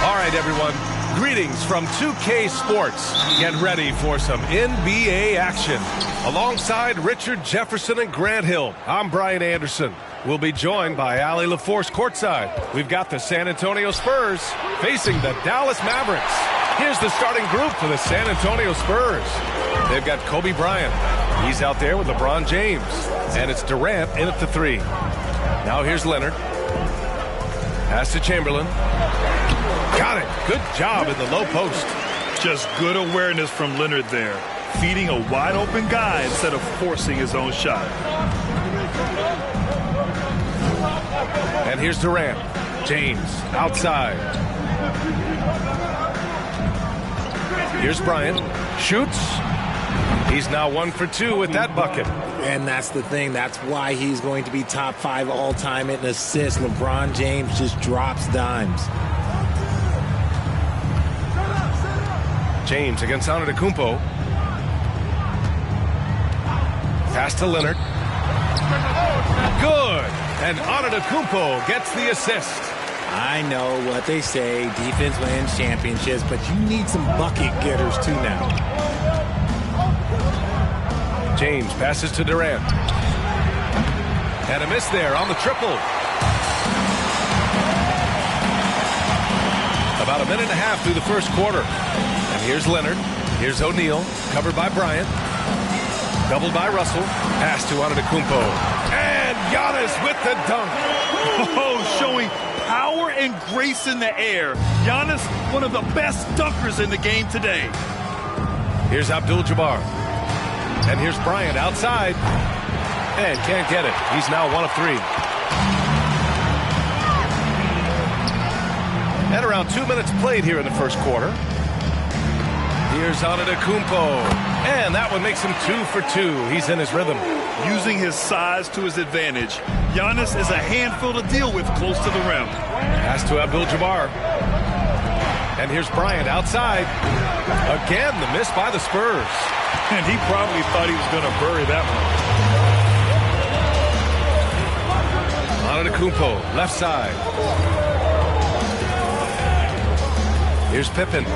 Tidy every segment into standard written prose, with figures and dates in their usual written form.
All right, everyone. Greetings from 2K Sports. Get ready for some NBA action. Alongside Richard Jefferson and Grant Hill, I'm Brian Anderson. We'll be joined by Allie LaForce courtside. We've got the San Antonio Spurs facing the Dallas Mavericks. Here's the starting group for the San Antonio Spurs. They've got Kobe Bryant. He's out there with LeBron James. And it's Durant in at the 3. Now here's Leonard. Pass to Chamberlain. Got it. Good job in the low post. Just good awareness from Leonard there. Feeding a wide open guy instead of forcing his own shot. And here's Durant. James outside. Here's Bryant. Shoots. He's now 1 for 2 with that bucket. And that's the thing. That's why he's going to be top 5 all-time in assists. LeBron James just drops dimes. James against Antetokounmpo. Pass to Leonard. Good. And Antetokounmpo gets the assist. I know what they say. Defense wins championships, but you need some bucket getters too now. James passes to Durant. And a miss there on the triple. About a minute and a half through the first quarter. And here's Leonard. Here's O'Neal, covered by Bryant. Doubled by Russell. Pass to Antetokounmpo. And Giannis with the dunk. Oh, showing power and grace in the air. Giannis, one of the best dunkers in the game today. Here's Abdul-Jabbar. And here's Bryant outside. And can't get it. He's now 1 of 3. And around 2 minutes played here in the first quarter. Here's Antetokounmpo. And that one makes him 2 for 2. He's in his rhythm. Using his size to his advantage. Giannis is a handful to deal with close to the rim. Pass to Abdul-Jabbar. And here's Bryant outside. Again, the miss by the Spurs. And he probably thought he was going to bury that one. Antetokounmpo, left side. Here's Pippen.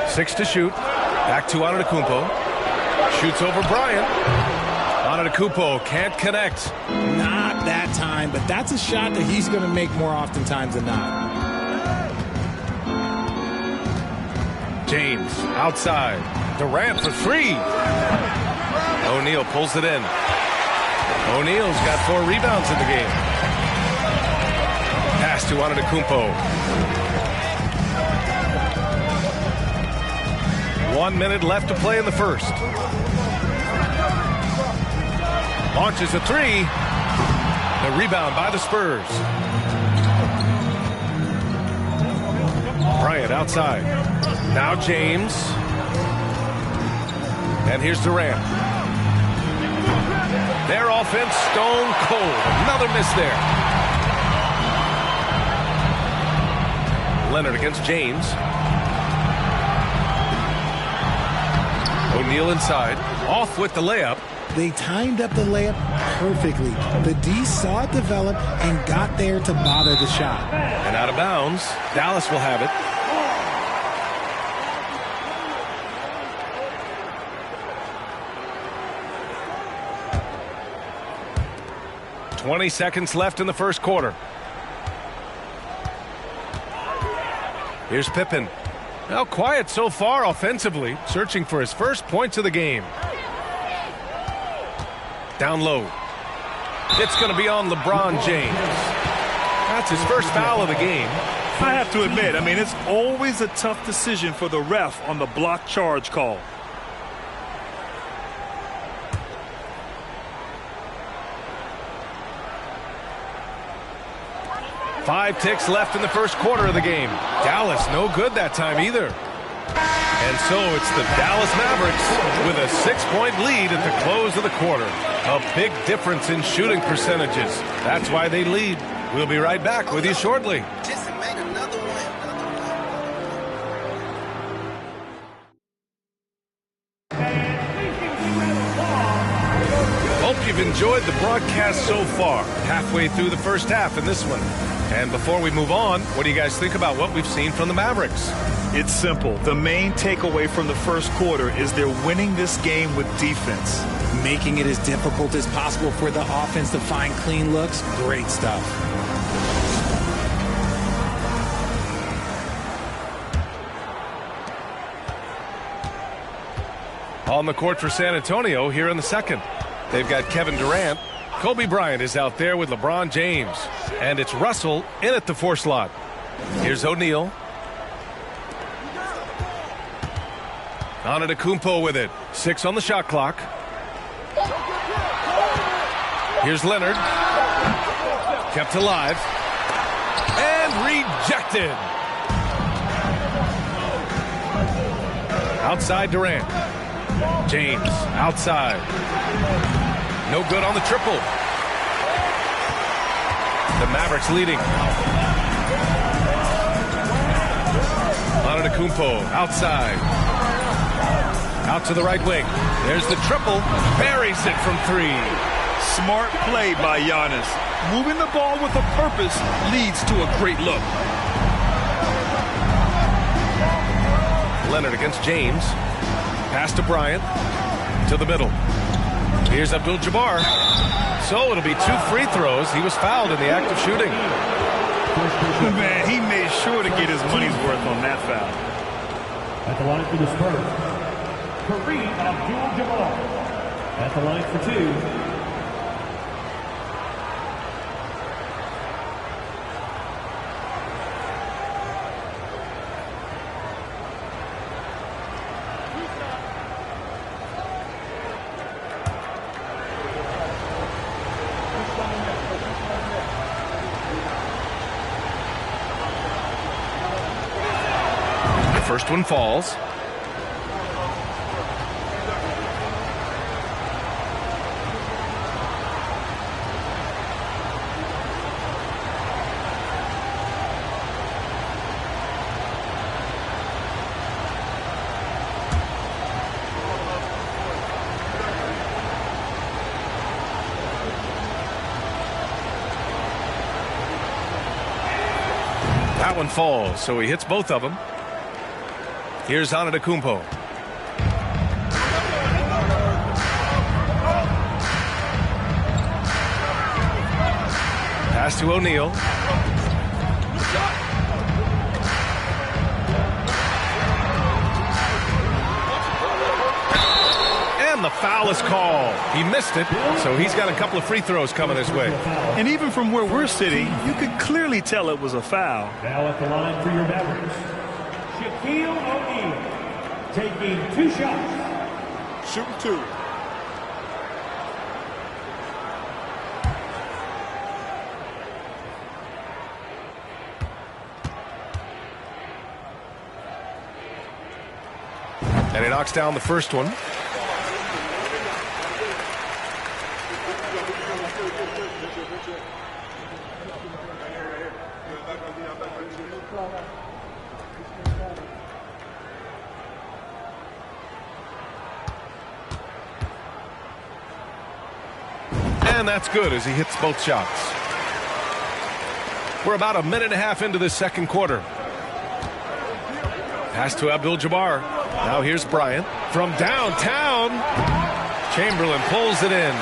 6 to shoot. Back to Antetokounmpo. Shoots over Bryant. Antetokounmpo can't connect. Not that time, but that's a shot that he's going to make more oftentimes than not. James outside. Durant for 3. O'Neal pulls it in. O'Neal's got 4 rebounds in the game. Pass to Antetokounmpo. 1 minute left to play in the first. Launches a 3. The rebound by the Spurs. Bryant outside. Now James. And here's Durant. Their offense stone cold. Another miss there. Leonard against James. O'Neal inside. Off with the layup. They timed up the layup perfectly. The D saw it develop and got there to bother the shot. And out of bounds. Dallas will have it. $20 left in the first quarter. Here's Pippen. Now quiet so far offensively, searching for his first points of the game. Down low. It's going to be on LeBron James. That's his first foul of the game. I have to admit, it's always a tough decision for the ref on the block charge call. Five ticks left in the first quarter of the game. Dallas no good that time either. And so it's the Dallas Mavericks with a 6-point lead at the close of the quarter. A big difference in shooting percentages. That's why they lead. We'll be right back with you shortly. Hope you've enjoyed the broadcast so far. Halfway through the first half in this one. And before we move on, what do you guys think about what we've seen from the Mavericks? It's simple. The main takeaway from the first quarter is they're winning this game with defense. Making it as difficult as possible for the offense to find clean looks. Great stuff. On the court for San Antonio here in the second. They've got Kevin Durant. Kobe Bryant is out there with LeBron James. And it's Russell in at the 4 slot. Here's O'Neal. Antetokounmpo with it. 6 on the shot clock. Here's Leonard. Kept alive. And rejected. Outside Durant. James outside. No good on the triple. The Mavericks leading. Antetokounmpo outside. Out to the right wing. There's the triple. Buries it from 3. Smart play by Giannis. Moving the ball with a purpose leads to a great look. Leonard against James. Pass to Bryant. To the middle. Here's Abdul-Jabbar. So it'll be 2 free throws. He was fouled in the act of shooting. Man, he made sure to get his money's worth on that foul. At the line for the Spurs, Kareem Abdul-Jabbar. At the line for 2. First one falls. That one falls, so he hits both of them. Here's Antetokounmpo. Pass to O'Neal. And the foul is called. He missed it, so he's got a couple of free throws coming his way. And even from where we're sitting, you could clearly tell it was a foul. Now at the line for your Mavericks, Shaquille O'Neal, taking 2 shots. Shooting 2. And he knocks down the first one. And that's good as he hits both shots. We're about a minute and a half into this second quarter. Pass to Abdul-Jabbar. Now here's Bryant from downtown. Chamberlain pulls it in.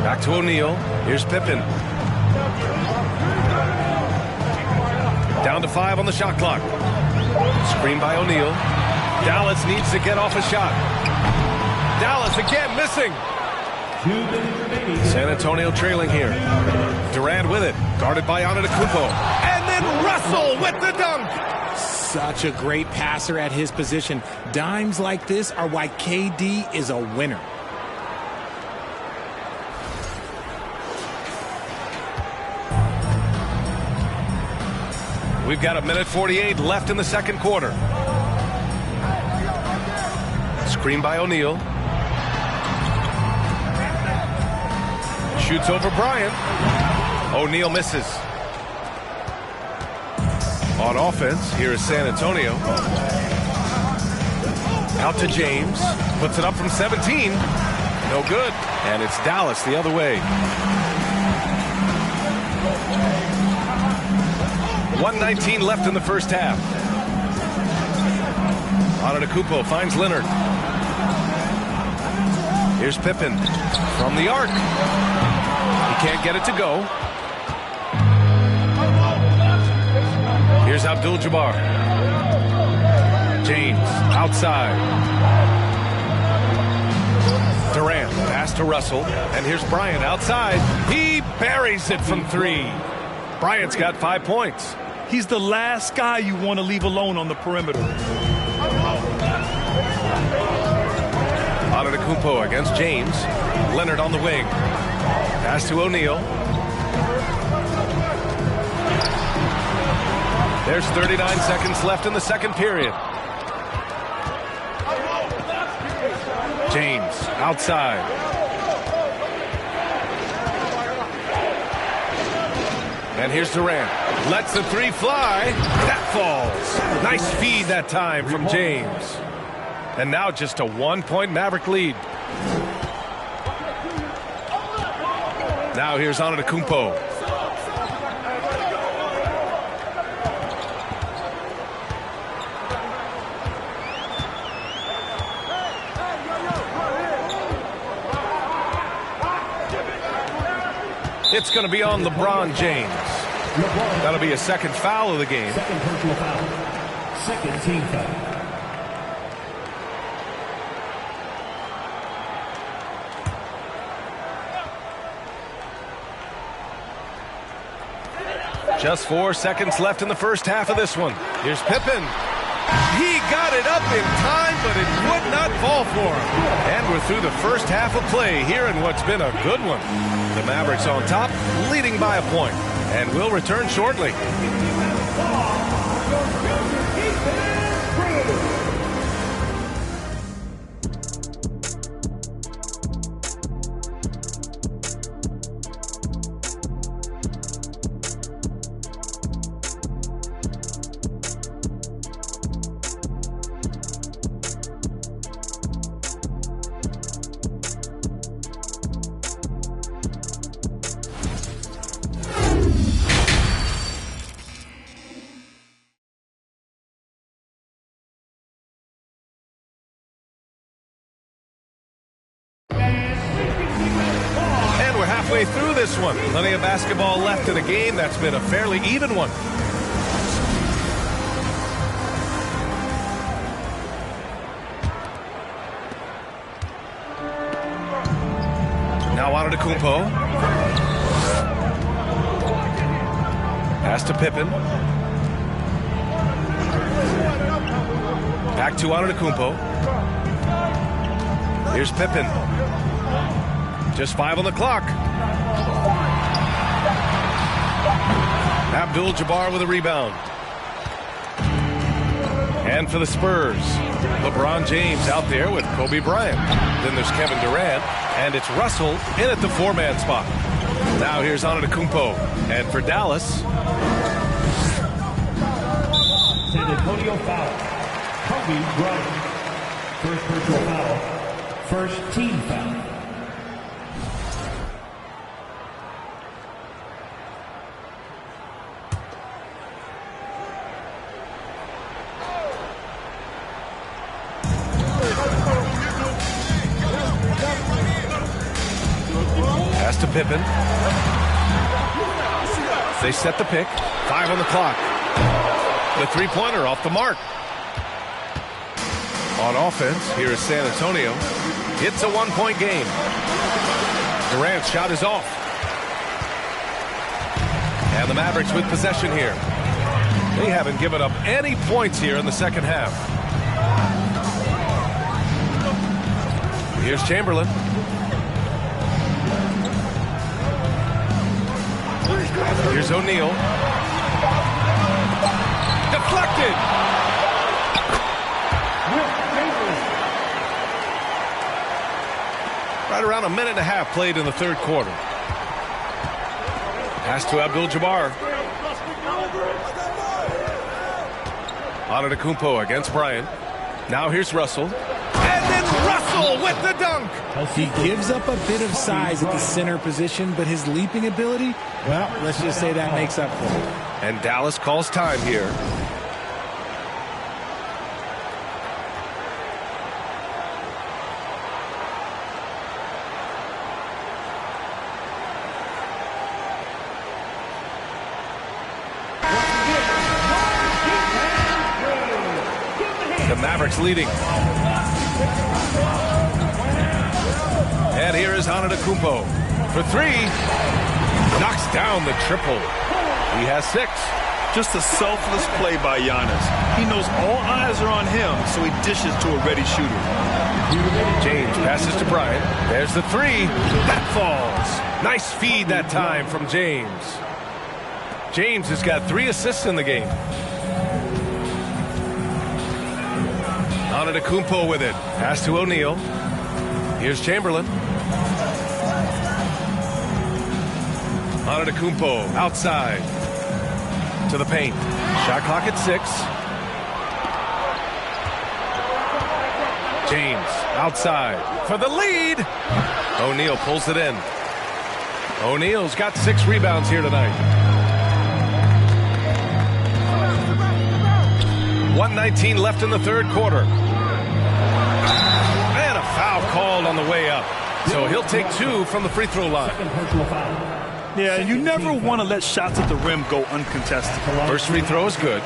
Back to O'Neal. Here's Pippen. Down to 5 on the shot clock. Screen by O'Neal. Dallas needs to get off a shot. Dallas again missing. San Antonio trailing here. Durant with it. Guarded by Antetokounmpo. And then Russell with the dunk. Such a great passer at his position. Dimes like this are why KD is a winner. We've got a minute 48 left in the second quarter. Screen by O'Neal. Shoots over Bryant. O'Neal misses. On offense, here is San Antonio. Out to James. Puts it up from 17. No good. And it's Dallas the other way. 1:19 left in the first half. Antetokounmpo finds Leonard. Here's Pippen from the arc. He can't get it to go. Here's Abdul-Jabbar. James outside. Durant pass to Russell. And here's Bryant outside. He buries it from 3. Bryant's got 5 points. He's the last guy you want to leave alone on the perimeter. Antetokounmpo against James. Leonard on the wing. Pass to O'Neal. There's 39 seconds left in the second period. James outside. And here's Durant. Lets the 3 fly. That falls. Nice feed that time from James. And now just a 1-point Maverick lead. Now here's Antetokounmpo. It's going to be on LeBron James. That'll be a second foul of the game. Second personal foul. Second team foul. Just 4 seconds left in the first half of this one. Here's Pippen. He got it up in time, but it would not fall for him. And we're through the first half of play here in what's been a good one. The Mavericks on top, leading by a point. And we'll return shortly. Halfway through this one. Plenty of basketball left in a game that's been a fairly even one. Now Antetokounmpo. Pass to Pippen. Back to Antetokounmpo. Here's Pippen. Just 5 on the clock. Abdul-Jabbar with a rebound. And for the Spurs, LeBron James out there with Kobe Bryant. Then there's Kevin Durant, and it's Russell in at the 4-man spot. Now here's Antetokounmpo. And for Dallas, San Antonio foul. Kobe Bryant. First personal foul. First team foul. Pass to Pippen. They set the pick. 5 on the clock. The 3-pointer off the mark. On offense, here is San Antonio. It's a 1-point game. Durant's shot is off. And the Mavericks with possession here. They haven't given up any points here in the second half. Here's Chamberlain. Here's O'Neal. Deflected. Right around a minute and a half played in the third quarter. Pass to Abdul-Jabbar. Antetokounmpo against Bryant. Now here's Russell. And then Russell with the dunk. He gives up a bit of size at the center position, but his leaping ability, well, let's just say that makes up for it. And Dallas calls time here. The Mavericks leading. And here is Antetokounmpo for three. Knocks down the triple. He has 6. Just a selfless play by Giannis. He knows all eyes are on him, so he dishes to a ready shooter. James passes to Bryant. There's the 3. That falls. Nice feed that time from James. James has got 3 assists in the game. Antetokounmpo with it. Pass to O'Neal. Here's Chamberlain. Antetokounmpo outside to the paint. Shot clock at 6. James outside for the lead. O'Neal pulls it in. O'Neal's got 6 rebounds here tonight. 1:19 left in the third quarter. And a foul called on the way up. So he'll take 2 from the free throw line. Yeah, you never want to let shots at the rim go uncontested. First free throw is good.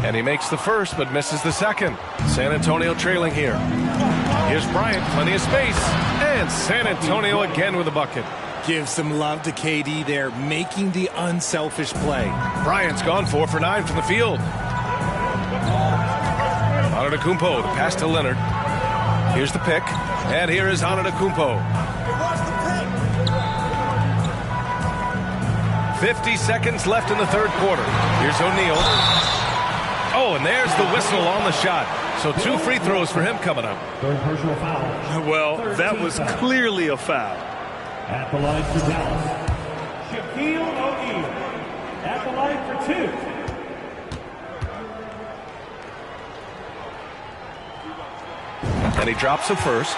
And he makes the first but misses the second. San Antonio trailing here. Here's Bryant, plenty of space. And San Antonio again with a bucket. Give some love to KD there, making the unselfish play. Bryant's gone 4 for 9 from the field. Antetokounmpo, the pass to Leonard. Here's the pick. And here is Antetokounmpo. 50 seconds left in the third quarter. Here's O'Neal. Oh, and there's the whistle on the shot. So 2 free throws for him coming up. Third personal foul. Well, that was clearly a foul. At the line for Dallas, Shaquille O'Neal. At the line for 2. And he drops the first.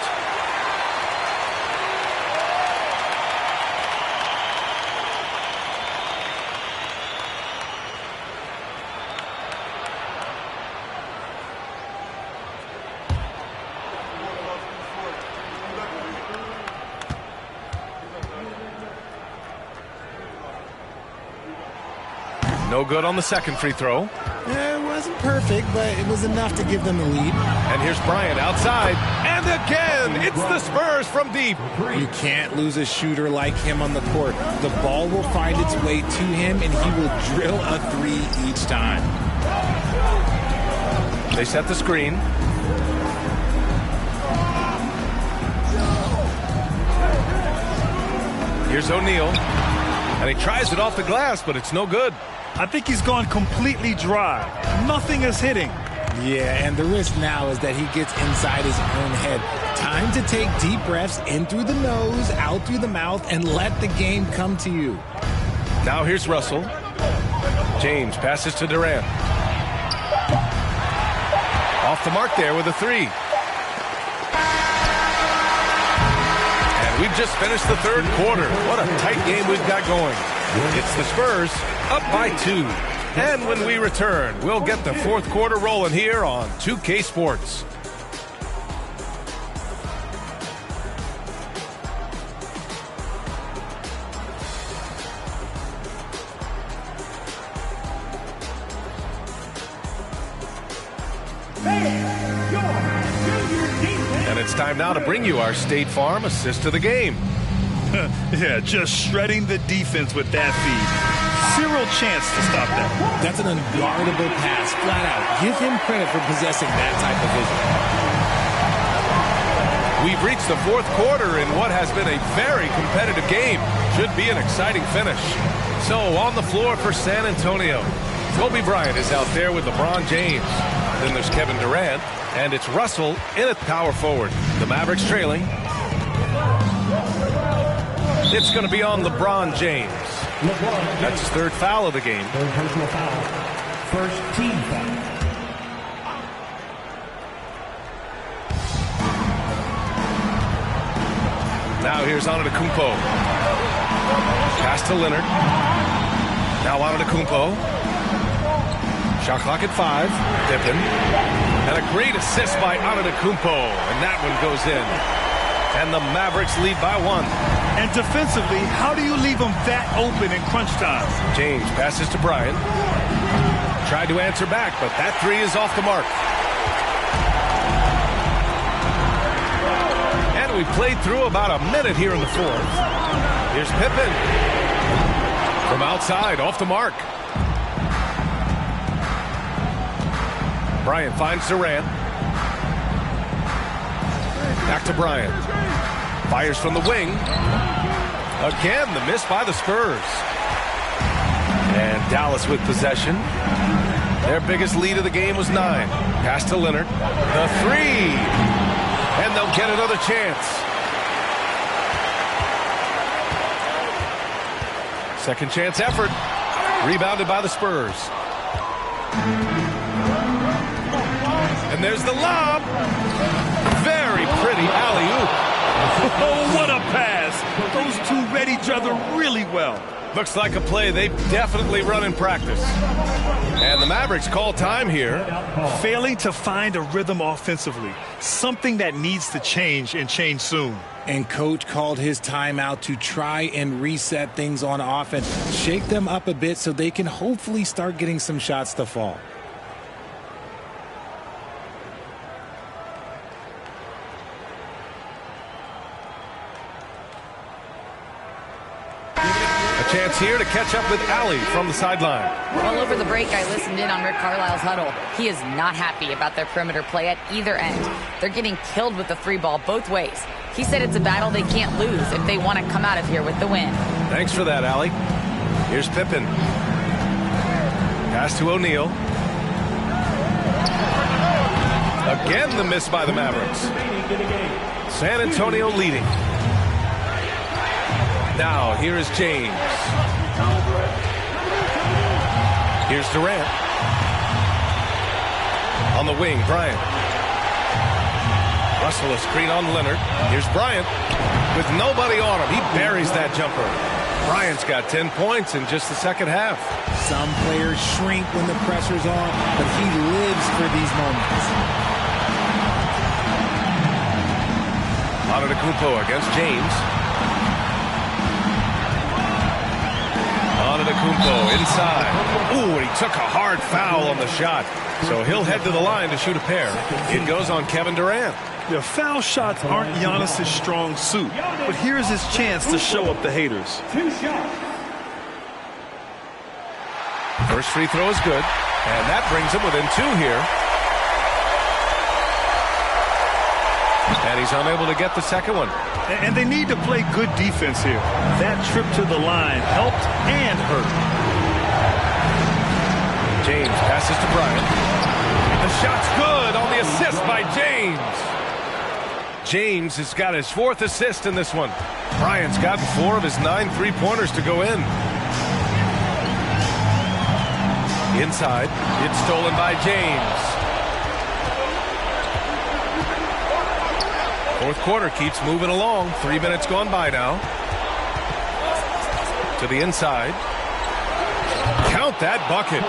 No good on the second free throw. It wasn't perfect, but it was enough to give them the lead. And here's Bryant outside. And again, it's the Spurs from deep. You can't lose a shooter like him on the court. The ball will find its way to him, and he will drill a 3 each time. They set the screen. Here's O'Neal. And he tries it off the glass, but it's no good. I think he's gone completely dry. Nothing is hitting. Yeah, and the risk now is that he gets inside his own head. Time to take deep breaths in through the nose, out through the mouth, and let the game come to you. Now here's Russell. James passes to Durant. Off the mark there with a 3. And we've just finished the third quarter. What a tight game we've got going. It's the Spurs up by 2. And when we return, we'll get the fourth quarter rolling here on 2K Sports. And it's time now to bring you our State Farm assist of the game. Yeah, just shredding the defense with that feed. Zero chance to stop that. That's an unguardable pass, flat out. Give him credit for possessing that type of vision. We've reached the fourth quarter in what has been a very competitive game. Should be an exciting finish. So on the floor for San Antonio, Kobe Bryant is out there with LeBron James. Then there's Kevin Durant, and it's Russell in at power forward. The Mavericks trailing. It's going to be on LeBron James. That's his third foul of the game. First team foul. Now here's Antetokounmpo. Pass to Leonard. Now Antetokounmpo. Shot clock at 5. Pippen. And a great assist by Antetokounmpo. And that one goes in. And the Mavericks lead by 1. And defensively, how do you leave them that open in crunch time? James passes to Bryant. Tried to answer back, but that 3 is off the mark. And we played through about a minute here in the 4th. Here's Pippen. From outside, off the mark. Bryant finds Durant. Back to Bryant. Fires from the wing. Again, the miss by the Spurs. And Dallas with possession. Their biggest lead of the game was 9. Pass to Leonard. The 3. And they'll get another chance. Second chance effort. Rebounded by the Spurs. And there's the lob. Very pretty alley-oop. Oh, what a pass. Those two read each other really well. Looks like a play they've definitely run in practice. And the Mavericks call time here. Failing to find a rhythm offensively. Something that needs to change and change soon. And coach called his timeout to try and reset things on offense. Shake them up a bit so they can hopefully start getting some shots to fall. Chance here to catch up with Allie from the sideline. Well, over the break, I listened in on Rick Carlisle's huddle. He is not happy about their perimeter play at either end. They're getting killed with the 3 ball both ways. He said it's a battle they can't lose if they want to come out of here with the win. Thanks for that, Allie. Here's Pippen. Pass to O'Neal. Again, the miss by the Mavericks. San Antonio leading. Now, here is James. Here's Durant. On the wing, Bryant. Russell a screen on Leonard. Here's Bryant. With nobody on him, he buries that jumper. Bryant's got 10 points in just the second half. Some players shrink when the pressure's on, but he lives for these moments. Antetokounmpo against James. Antetokounmpo inside. Ooh, and he took a hard foul on the shot. So he'll head to the line to shoot a pair. It goes on Kevin Durant. The foul shots aren't Giannis' strong suit, but here's his chance to show up the haters. 2 shots. First free throw is good, and that brings him within 2 here. And he's unable to get the second one. And they need to play good defense here. That trip to the line helped and hurt. James passes to Bryant. The shot's good on the assist by James. James has got his 4th assist in this one. Bryant's gotten 4 of his 9 3-pointers to go in. Inside, it's stolen by James. 4th quarter keeps moving along. 3 minutes gone by now. To the inside. Count that bucket.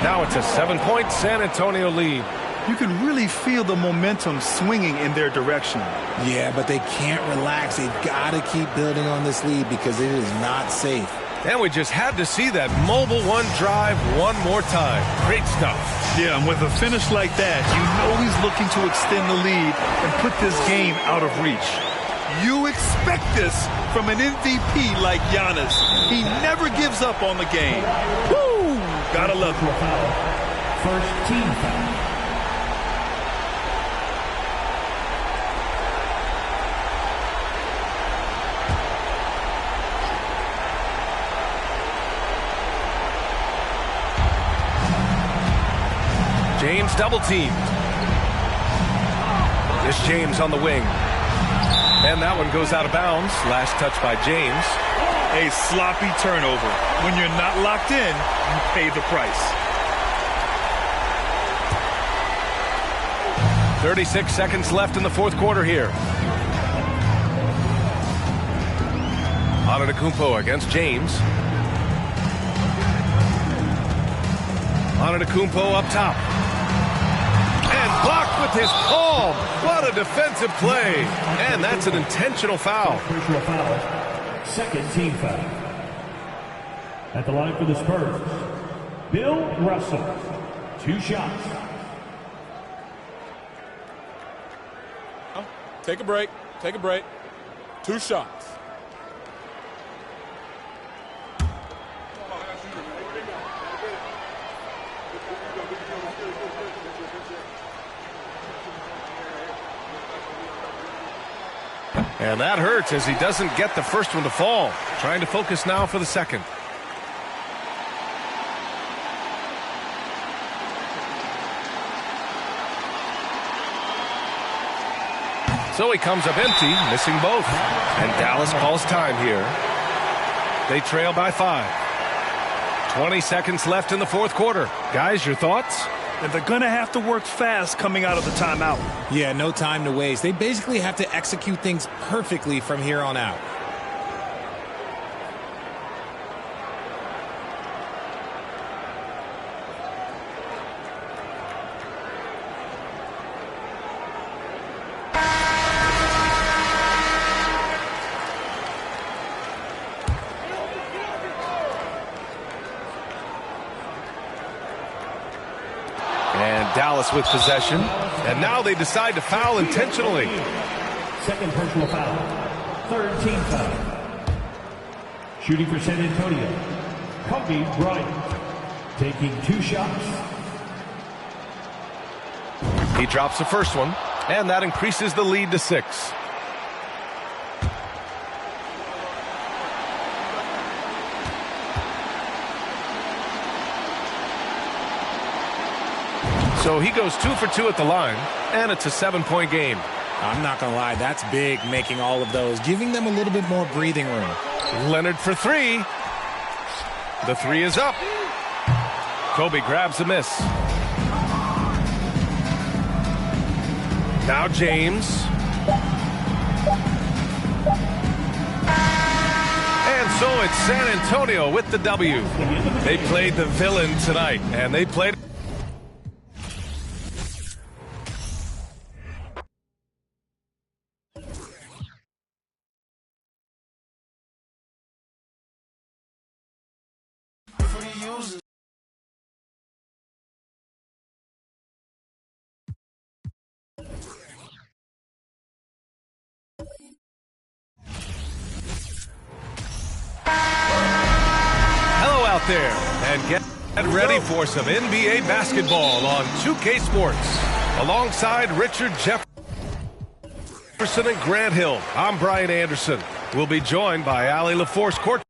Now it's a 7-point San Antonio lead. You can really feel the momentum swinging in their direction. Yeah, but they can't relax. They've got to keep building on this lead because it is not safe. And we just had to see that mobile 1 drive one more time. Great stuff. Yeah, and with a finish like that, you know he's looking to extend the lead and put this game out of reach. You expect this from an MVP like Giannis. He never gives up on the game. Woo! Gotta love him. First team foul. James double teamed. This James on the wing. And that one goes out of bounds. Last touch by James. A sloppy turnover. When you're not locked in, you pay the price. 36 seconds left in the fourth quarter here. Antetokounmpo against James. Antetokounmpo up top. And blocked with his palm. What a defensive play. And that's an intentional foul. Personal foul. Second team foul. At the line for the Spurs, Bill Russell. 2 shots. Take a break. Take a break. 2 shots. And that hurts as he doesn't get the first one to fall. Trying to focus now for the second. So he comes up empty, missing both. And Dallas calls time here. They trail by 5. 20 seconds left in the fourth quarter. Guys, your thoughts? And they're going to have to work fast coming out of the timeout. Yeah, no time to waste. They basically have to execute things perfectly from here on out. And Dallas with possession. And now they decide to foul intentionally. Second personal foul. Third team foul. Shooting for San Antonio, Kobe Bryant. Taking 2 shots. He drops the first one. And that increases the lead to 6. So he goes 2 for 2 at the line, and it's a 7-point game. I'm not going to lie, that's big, making all of those, giving them a little bit more breathing room. Leonard for 3. The 3 is up. Kobe grabs a miss. Now James. And so it's San Antonio with the W. They played the villain tonight, and they played... Hello out there, and get ready for some NBA basketball on 2K Sports. Alongside Richard Jefferson and Grant Hill, I'm Brian Anderson. We'll be joined by Allie LaForce court.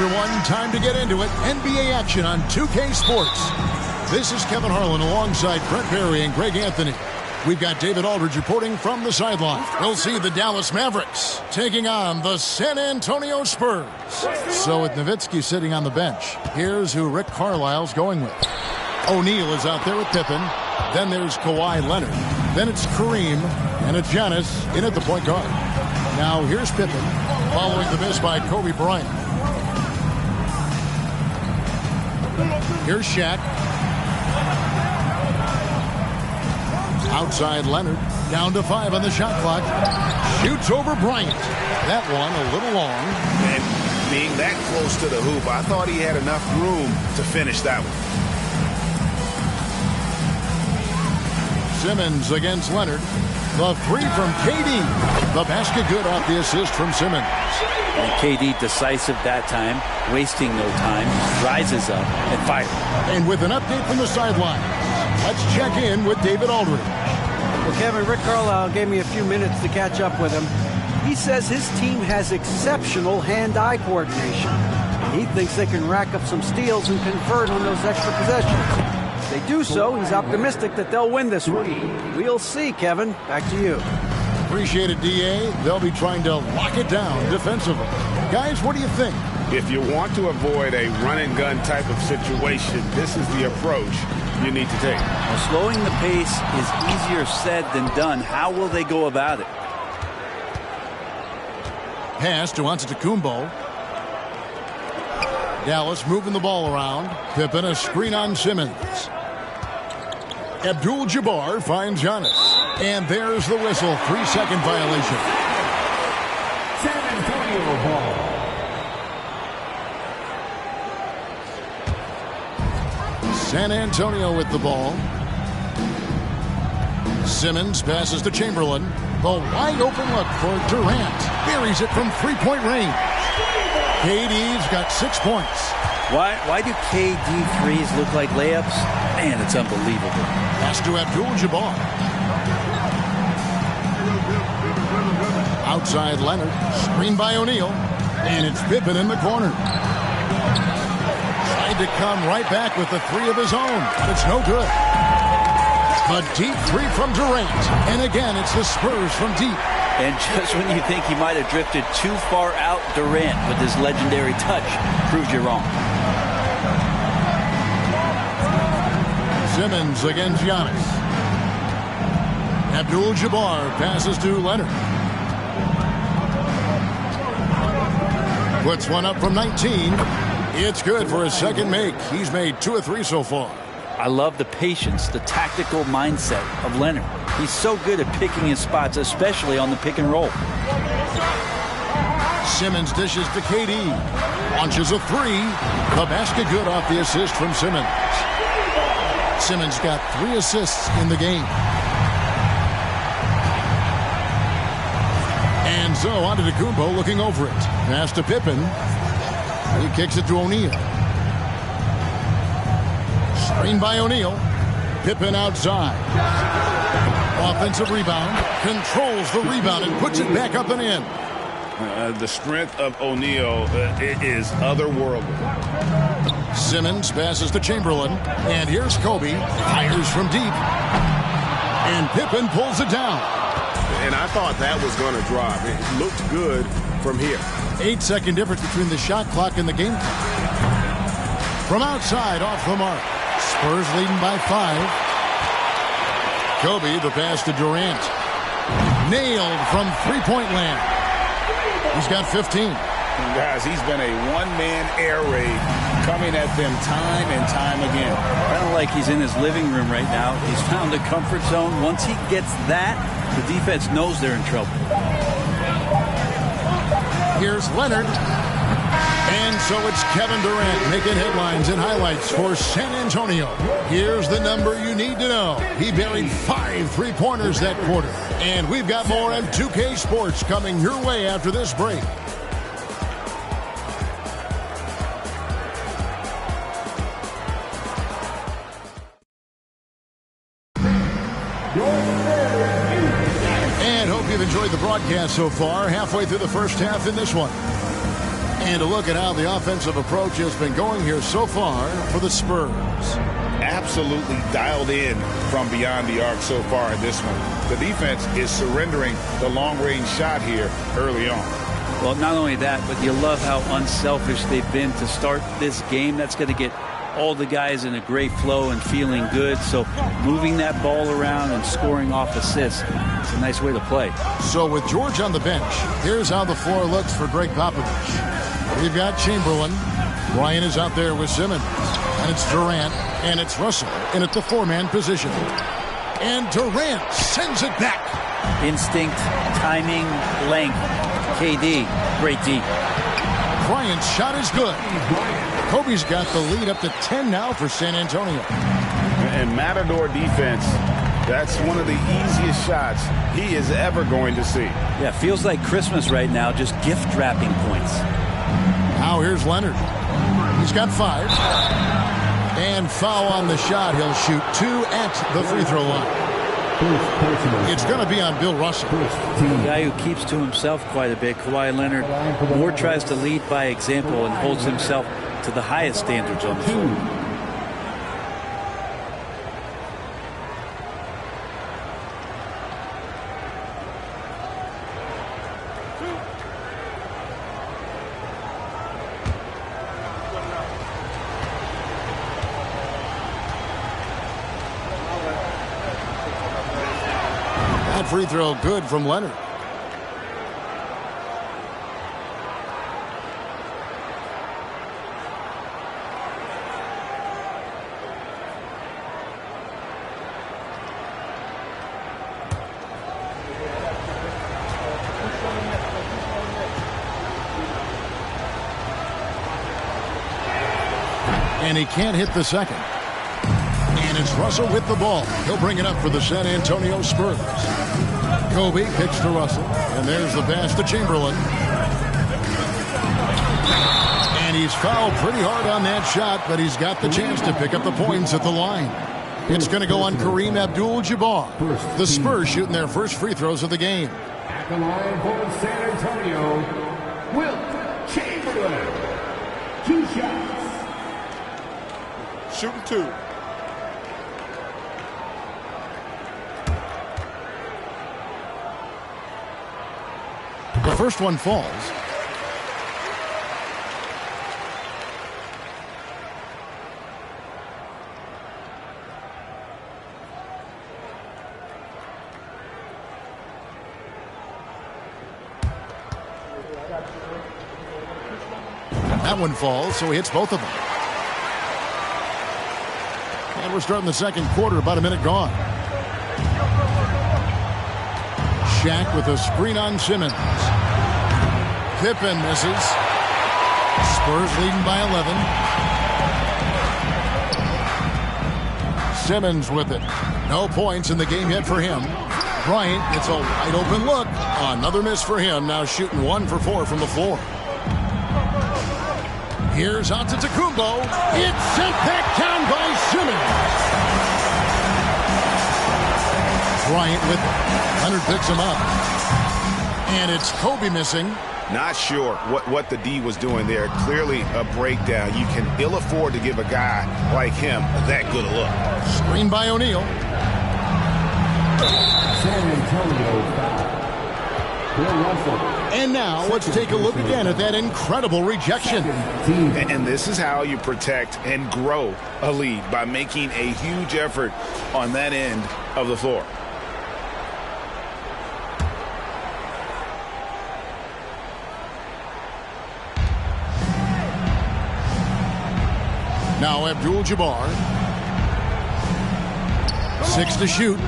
Everyone, time to get into it. NBA action on 2K Sports. This is Kevin Harlan alongside Brent Barry and Greg Anthony. We've got David Aldridge reporting from the sideline. We'll see the Dallas Mavericks taking on the San Antonio Spurs. So with Nowitzki sitting on the bench, here's who Rick Carlisle's going with. O'Neal is out there with Pippen. Then there's Kawhi Leonard. Then it's Kareem and it's Giannis in at the point guard. Now here's Pippen following the miss by Kobe Bryant. Here's Shaq. Outside Leonard. Down to 5 on the shot clock. Shoots over Bryant. That one a little long. And being that close to the hoop, I thought he had enough room to finish that one. Simmons against Leonard. The 3 from KD. The basket good off the assist from Simmons. And KD decisive that time, wasting no time, rises up and fires. And with an update from the sideline, let's check in with David Aldridge. Well, Kevin, Rick Carlisle gave me a few minutes to catch up with him. He says his team has exceptional hand-eye coordination. And he thinks they can rack up some steals and convert on those extra possessions. If they do so, he's optimistic that they'll win this one. We'll see, Kevin. Back to you. Appreciate it, DA. They'll be trying to lock it down defensively. Guys, what do you think? If you want to avoid a run-and-gun type of situation, this is the approach you need to take. Well, slowing the pace is easier said than done. How will they go about it? Pass to Antetokounmpo. Dallas moving the ball around. Pippen a screen on Simmons. Abdul-Jabbar finds Giannis. And there's the whistle. 3-second violation. San Antonio ball. San Antonio with the ball. Simmons passes to Chamberlain. The wide open look for Durant. Buries it from three-point range. KD's got 6 points. Why do KD threes look like layups? Man, it's unbelievable. Pass to Abdul-Jabbar. Outside Leonard. Screen by O'Neal. And it's Pippen in the corner. Tried to come right back with the 3 of his own. But it's no good. A deep 3 from Durant. And again, it's the Spurs from deep. And just when you think he might have drifted too far out, Durant, with his legendary touch, proves you wrong. Simmons against Giannis. Abdul-Jabbar passes to Leonard. Puts one up from 19. It's good for his second make. He's made 2 of 3 so far. I love the patience, the tactical mindset of Leonard. He's so good at picking his spots, especially on the pick and roll. Simmons dishes to KD. Launches a 3. The basket good off the assist from Simmons. Simmons got 3 assists in the game. And so Antetokounmpo looking over it. Pass to Pippen. He kicks it to O'Neal. Screen by O'Neal. Pippen outside. Offensive rebound. Controls the rebound and puts it back up and in. The strength of O'Neal is otherworldly. Simmons passes to Chamberlain. And here's Kobe. Fires from deep. And Pippen pulls it down. And I thought that was going to drop. It looked good from here. 8-second difference between the shot clock and the game clock. From outside, off the mark. Spurs leading by 5. Kobe, the pass to Durant. Nailed from three-point land. He's got 15. And guys, he's been a one-man air raid coming at them time and time again. Kind of like he's in his living room right now. He's found a comfort zone. Once he gets that, the defense knows they're in trouble. Here's Leonard. And so it's Kevin Durant making headlines and highlights for San Antonio. Here's the number you need to know. He buried 5 three-pointers that quarter. And we've got more on 2K Sports coming your way after this break. And hope you've enjoyed the broadcast so far. Halfway through the first half in this one. And a look at how the offensive approach has been going here so far for the Spurs. Absolutely dialed in from beyond the arc so far in this one. The defense is surrendering the long-range shot here early on. Well, not only that, but you love how unselfish they've been to start this game. That's going to get all the guys in a great flow and feeling good. So moving that ball around and scoring off assists, it's a nice way to play. So with George on the bench, here's how the floor looks for Greg Popovich. We've got Chamberlain. Ryan is out there with Simmons. And it's Durant. And it's Russell in at the 4-man position. And Durant sends it back. Instinct, timing, length. KD, great D. Bryant's shot is good. Kobe's got the lead up to 10 now for San Antonio. And Matador defense, that's one of the easiest shots he is ever going to see. Yeah, feels like Christmas right now, just gift wrapping points. Now here's Leonard. He's got 5. And foul on the shot. He'll shoot 2 at the free throw line. It's going to be on Bill Russell. A guy who keeps to himself quite a bit, Kawhi Leonard, more tries to lead by example and holds himself to the highest standards on the floor. Free throw good from Leonard. And he can't hit the second. And it's Russell with the ball. He'll bring it up for the San Antonio Spurs. Kobe kicks to Russell, and there's the pass to Chamberlain. And he's fouled pretty hard on that shot, but he's got the chance to pick up the points at the line. It's going to go on Kareem Abdul-Jabbar. The Spurs shooting their first free throws of the game. At the line for San Antonio, Wilt Chamberlain. 2 shots. Shooting 2. The first one falls. That one falls, so he hits both of them. And we're starting the second quarter, about a minute gone. Shaq with a screen on Simmons. Pippen misses. Spurs leading by 11. Simmons with it. No points in the game yet for him. Bryant gets a wide open look. Another miss for him. Now shooting 1 for 4 from the floor. Here's out to Tacumbo. It's sent back down by Simmons. Bryant with it. Leonard picks him up. And it's Kobe missing. Not sure what the D was doing there. Clearly a breakdown. You can ill afford to give a guy like him that good a look. Screen by O'Neal. San Antonio foul. Bill Russell. And now let's take a look again at that incredible rejection. And this is how you protect and grow a lead, by making a huge effort on that end of the floor. Now Abdul-Jabbar. 6 to shoot.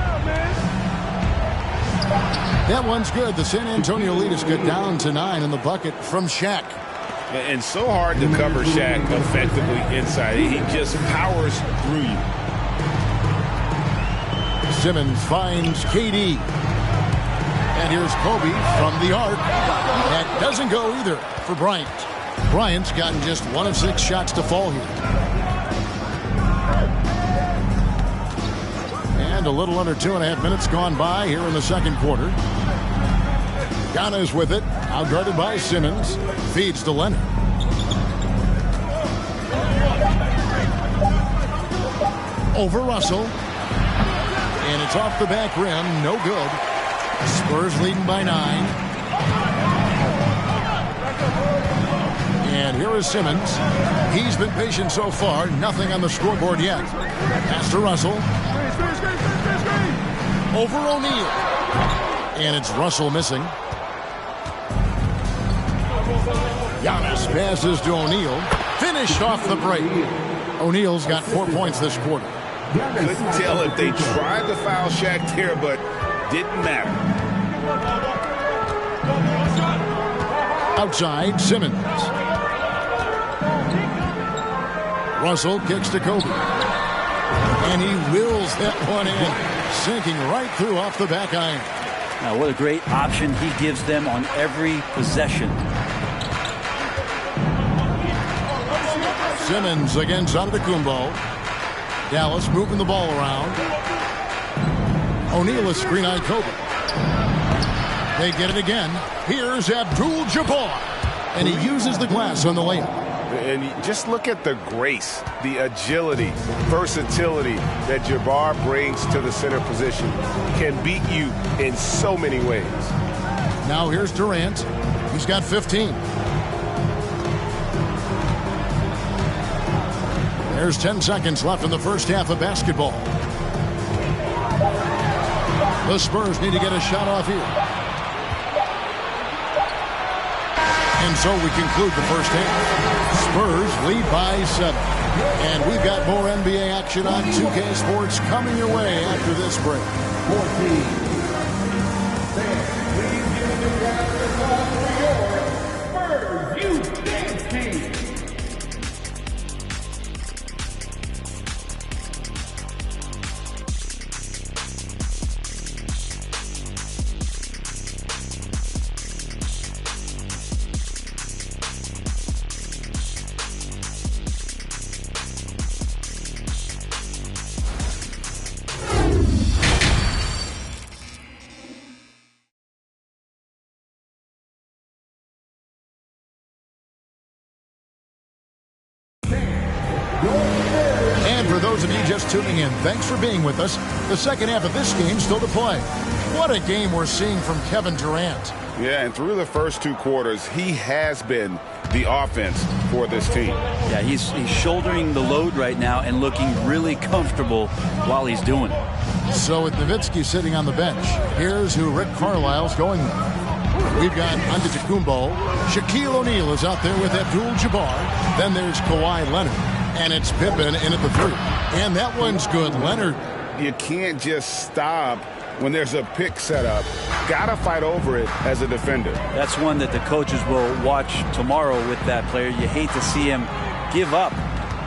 That one's good. The San Antonio lead has got down to 9 in the bucket from Shaq. And so hard to cover Shaq effectively inside. He just powers through you. Simmons finds KD. And here's Kobe from the arc. That doesn't go either for Bryant. Bryant's gotten just 1 of 6 shots to fall here. And a little under 2.5 minutes gone by here in the second quarter. Giannis with it, outguarded by Simmons. Feeds to Leonard. Over Russell. And it's off the back rim, no good. Spurs leading by 9. And here is Simmons. He's been patient so far. Nothing on the scoreboard yet. Pass to Russell. Over O'Neal. And it's Russell missing. Giannis passes to O'Neal. Finished off the break. O'Neal's got 4 points this quarter. Couldn't tell if they tried the foul shack there, but didn't matter. Outside, Simmons. Russell kicks to Kobe. And he wills that one in, sinking right through off the back iron. Now, what a great option he gives them on every possession. Simmons against Antetokounmpo. Dallas moving the ball around. O'Neal is screen-eyed Kobe. They get it again. Here's Abdul-Jabbar. And he uses the glass on the layup. And just look at the grace, the agility, versatility that Jabbar brings to the center position. Can beat you in so many ways. Now here's Durant. He's got 15. There's 10 seconds left in the first half of basketball. The Spurs need to get a shot off here. And so we conclude the first half. Spurs lead by 7. And we've got more NBA action on 2K Sports coming your way after this break. 14. And for those of you just tuning in, thanks for being with us. The second half of this game still to play. What a game we're seeing from Kevin Durant. Yeah, and through the first 2 quarters, he has been the offense for this team. Yeah, he's shouldering the load right now and looking really comfortable while he's doing it. So with Nowitzki sitting on the bench, here's who Rick Carlisle's going with. We've got Antetokounmpo. Shaquille O'Neal is out there with Abdul-Jabbar. Then there's Kawhi Leonard. And it's Pippen in at the 3. And that one's good. Leonard. You can't just stop when there's a pick set up. Gotta fight over it as a defender. That's one that the coaches will watch tomorrow with that player. You hate to see him give up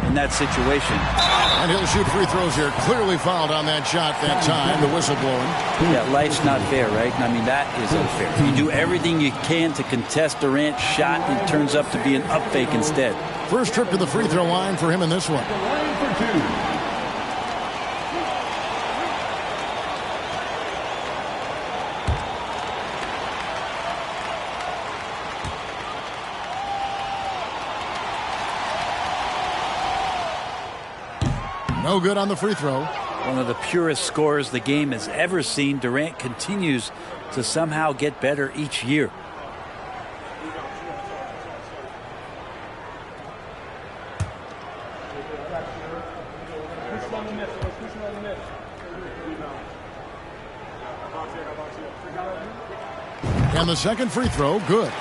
in that situation. And he'll shoot free throws here. Clearly fouled on that shot that time. The whistle blowing. Yeah, life's not fair, right? I mean, that is unfair. You do everything you can to contest Durant's shot, and it turns up to be an up fake instead. First trip to the free throw line for him in this one. No good on the free throw. One of the purest scorers the game has ever seen. Durant continues to somehow get better each year. And the second free throw, good.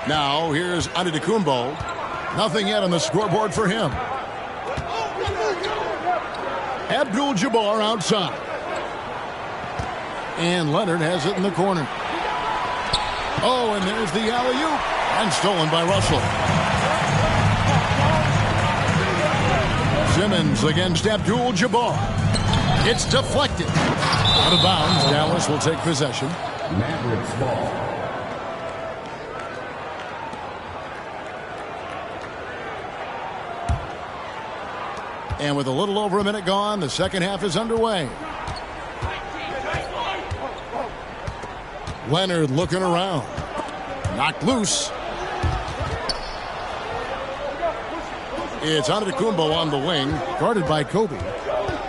Now here's Antetokounmpo. Nothing yet on the scoreboard for him. Abdul-Jabbar outside. And Leonard has it in the corner. Oh, and there's the alley-oop. And stolen by Russell. Simmons against Abdul-Jabbar. It's deflected. Out of bounds. Dallas will take possession. Mavericks ball. And with a little over a minute gone, the second half is underway. Leonard looking around. Knocked loose. It's Antetokounmpo on the wing, guarded by Kobe.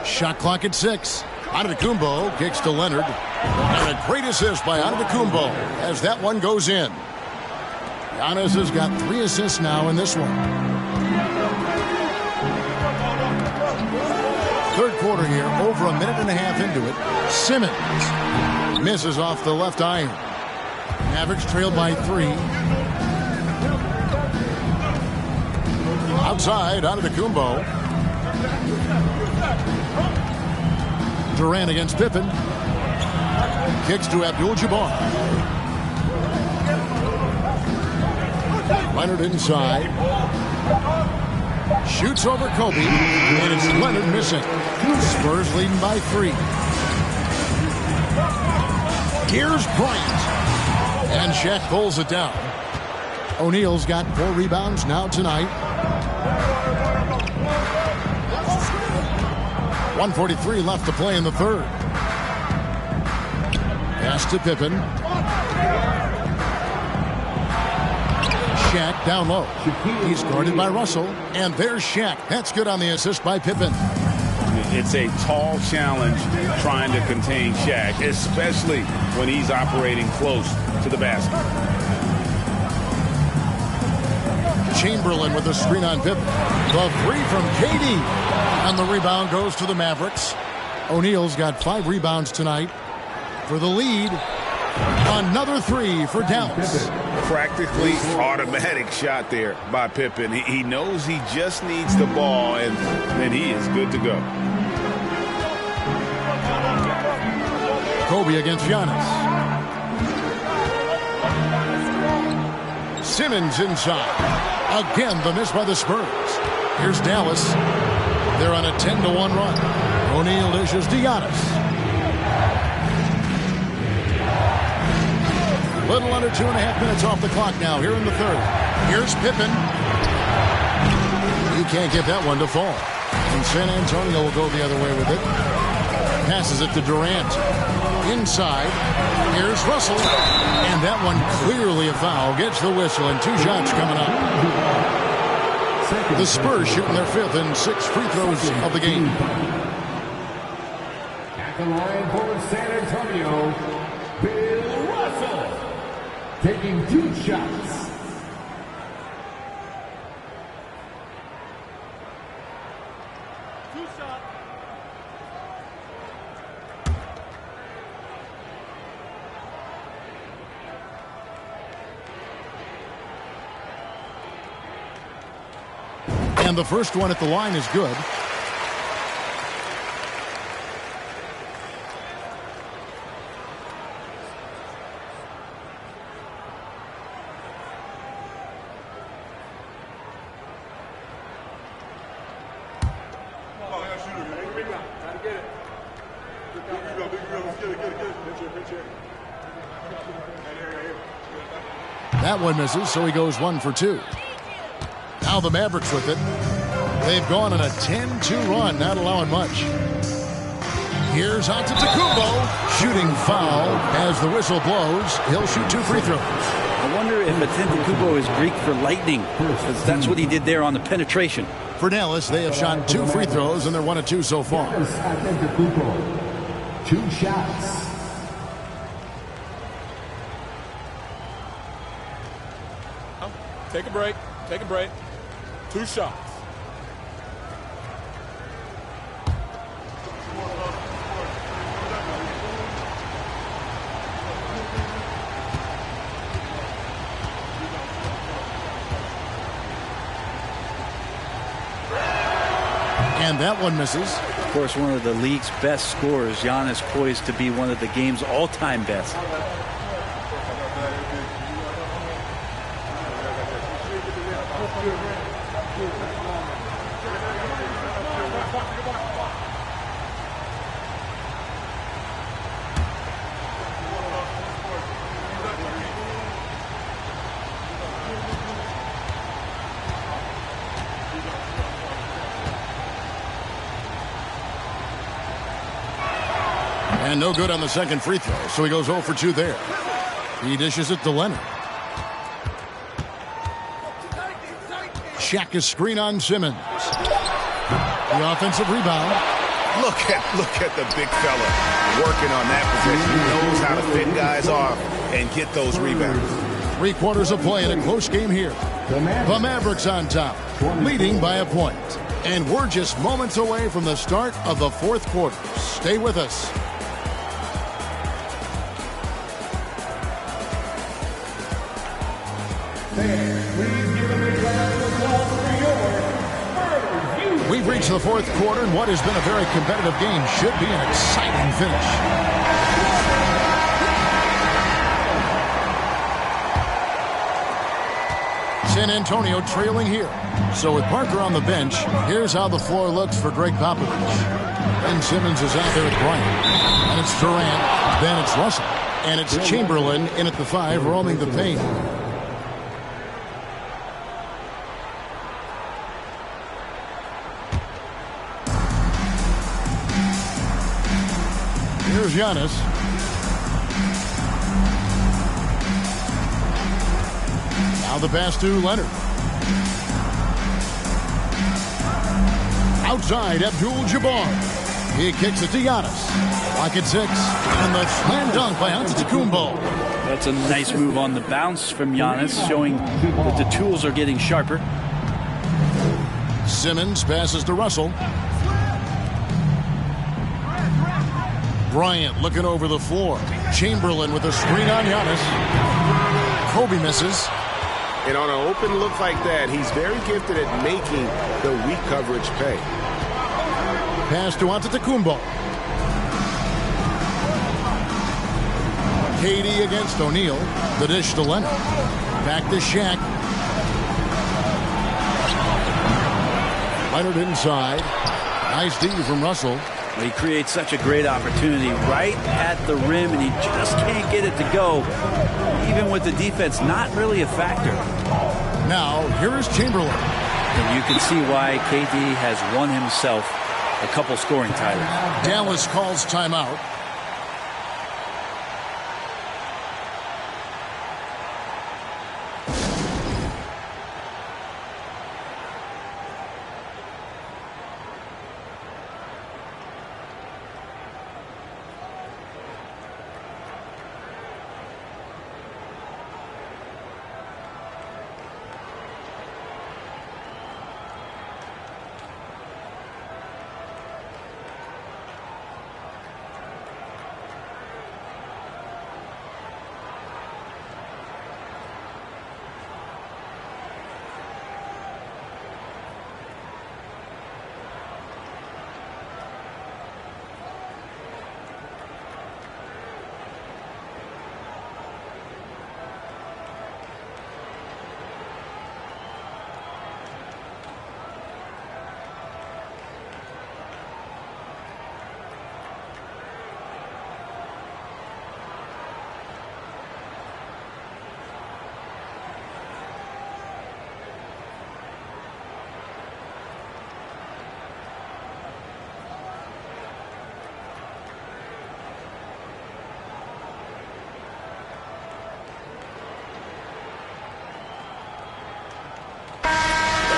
Shot clock at 6. Antetokounmpo kicks to Leonard. And a great assist by Antetokounmpo as that one goes in. Giannis has got 3 assists now in this one. Third quarter here, over a minute and a half into it. Simmons misses off the left iron. Mavericks trailed by 3. Outside, out of the Kumbo. Durant against Pippen. Kicks to Abdul-Jabbar. Leonard inside. Shoots over Kobe. And it's Leonard missing. Spurs leading by 3. Here's Bryant. And Shaq pulls it down. O'Neal's got 4 rebounds now tonight. 1:43 left to play in the third. Pass to Pippen. Shaq down low. He's guarded by Russell. And there's Shaq. That's good on the assist by Pippen. It's a tall challenge trying to contain Shaq, especially when he's operating close to the basket. Chamberlain with a screen on Pippen. The 3 from KD. And the rebound goes to the Mavericks. O'Neal's got 5 rebounds tonight. For the lead, another 3 for Dallas. Practically automatic shot there by Pippen. He knows he just needs the ball, and then he is good to go. Kobe against Giannis. Simmons inside. Again, the miss by the Spurs. Here's Dallas. They're on a 10-1 run. O'Neal dishes to Giannis. Little under 2.5 minutes off the clock now here in the third. Here's Pippen. He can't get that one to fall. And San Antonio will go the other way with it. Passes it to Durant. Inside. Here's Russell. And that one clearly a foul. Gets the whistle and 2 shots coming up. The Spurs shooting their 5th and 6th free throws of the game. At the line for San Antonio, Bill Russell. Taking 2 shots. And the first one at the line is good. That one misses, so he goes 1 for 2. Now the Mavericks with it. They've gone on a 10-2 run, not allowing much. Here's Antetokounmpo. Shooting foul as the whistle blows. He'll shoot 2 free throws. I wonder if Antetokounmpo is Greek for lightning, because that's what he did there on the penetration. For Dallas, they have shot 2 free throws, and they're 1 of 2 so far. Antetokounmpo, 2 shots. Take a break. Take a break. 2 shots. And that one misses. Of course, one of the league's best scorers, Giannis, poised to be one of the game's all-time best. And no good on the second free throw, so he goes 0 for 2 there. He dishes it to Leonard. Shaq is screen on Simmons. The offensive rebound. Look at the big fella working on that position. He knows how to fit guys off and get those rebounds. 3 quarters of play in a close game here. The Mavericks on top, leading by a point. And we're just moments away from the start of the 4th quarter. Stay with us. Please give a big round of applause for your We've reached the fourth quarter, and what has been a very competitive game should be an exciting finish. San Antonio trailing here. So with Parker on the bench, here's how the floor looks for Greg Popovich. Ben Simmons is out there at Bryant. And it's Durant. Then it's Russell. And it's Chamberlain in at the 5, roaming the paint. Here's Giannis. Now the pass to Leonard. Outside, Abdul-Jabbar. He kicks it to Giannis. Clock at 6. And the slam dunk by Antetokounmpo. That's a nice move on the bounce from Giannis, showing that the tools are getting sharper. Simmons passes to Russell. Bryant looking over the floor. Chamberlain with a screen on Giannis. Kobe misses. And on an open look like that, he's very gifted at making the weak coverage pay. Pass to Antetokounmpo. KD against O'Neal. The dish to Leonard. Back to Shaq. Leonard inside. Nice D from Russell. He creates such a great opportunity right at the rim, and he just can't get it to go. Even with the defense not really a factor. Now, here is Chamberlain. And you can see why KD has won himself a couple scoring titles. Dallas calls timeout.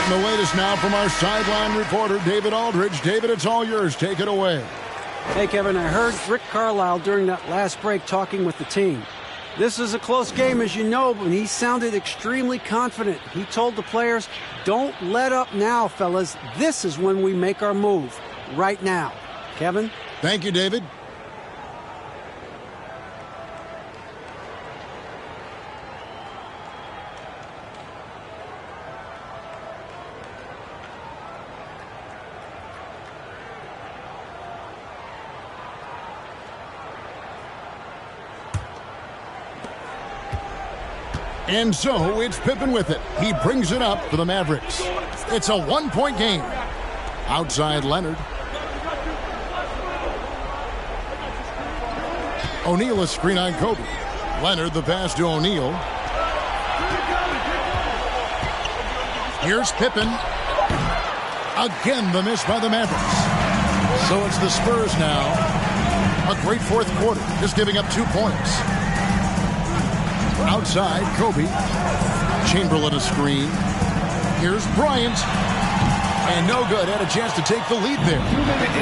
The latest now from our sideline reporter, David Aldridge. David, it's all yours. Take it away. Hey, Kevin, I heard Rick Carlisle during that last break talking with the team. This is a close game, as you know, but he sounded extremely confident. He told the players, don't let up now, fellas. This is when we make our move. Right now. Kevin? Thank you, David. And so it's Pippen with it. He brings it up for the Mavericks. It's a one-point game. Outside Leonard. O'Neal a screen on Kobe. Leonard the pass to O'Neal. Here's Pippen. Again the miss by the Mavericks. So it's the Spurs now. A great fourth quarter, just giving up 2 points. Outside, Kobe. Chamberlain a screen. Here's Bryant. And no good. Had a chance to take the lead there.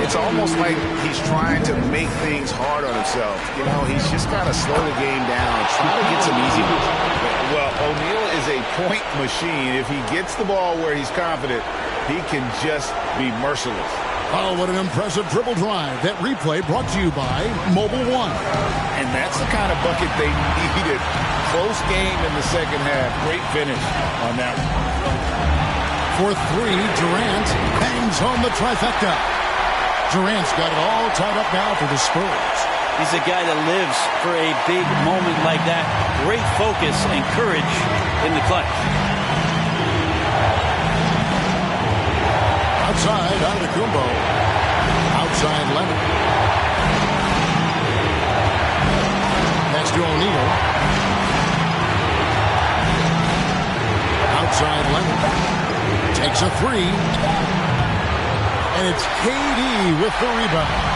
It's almost like he's trying to make things hard on himself. You know, he's just got to slow the game down, try to get some easy ones. Well, O'Neal is a point machine. If he gets the ball where he's confident, he can just be merciless. Oh, what an impressive dribble drive. That replay brought to you by Mobile One. And that's the kind of bucket they needed. Close game in the second half. Great finish on that one. For three, Durant bangs home the trifecta. Durant's got it all tied up now for the Spurs. He's a guy that lives for a big moment like that. Great focus and courage in the clutch. Outside, Antetokounmpo. Outside, Leonard. That's to O'Neal. Outside, Leonard. Takes a three. And it's KD with the rebound.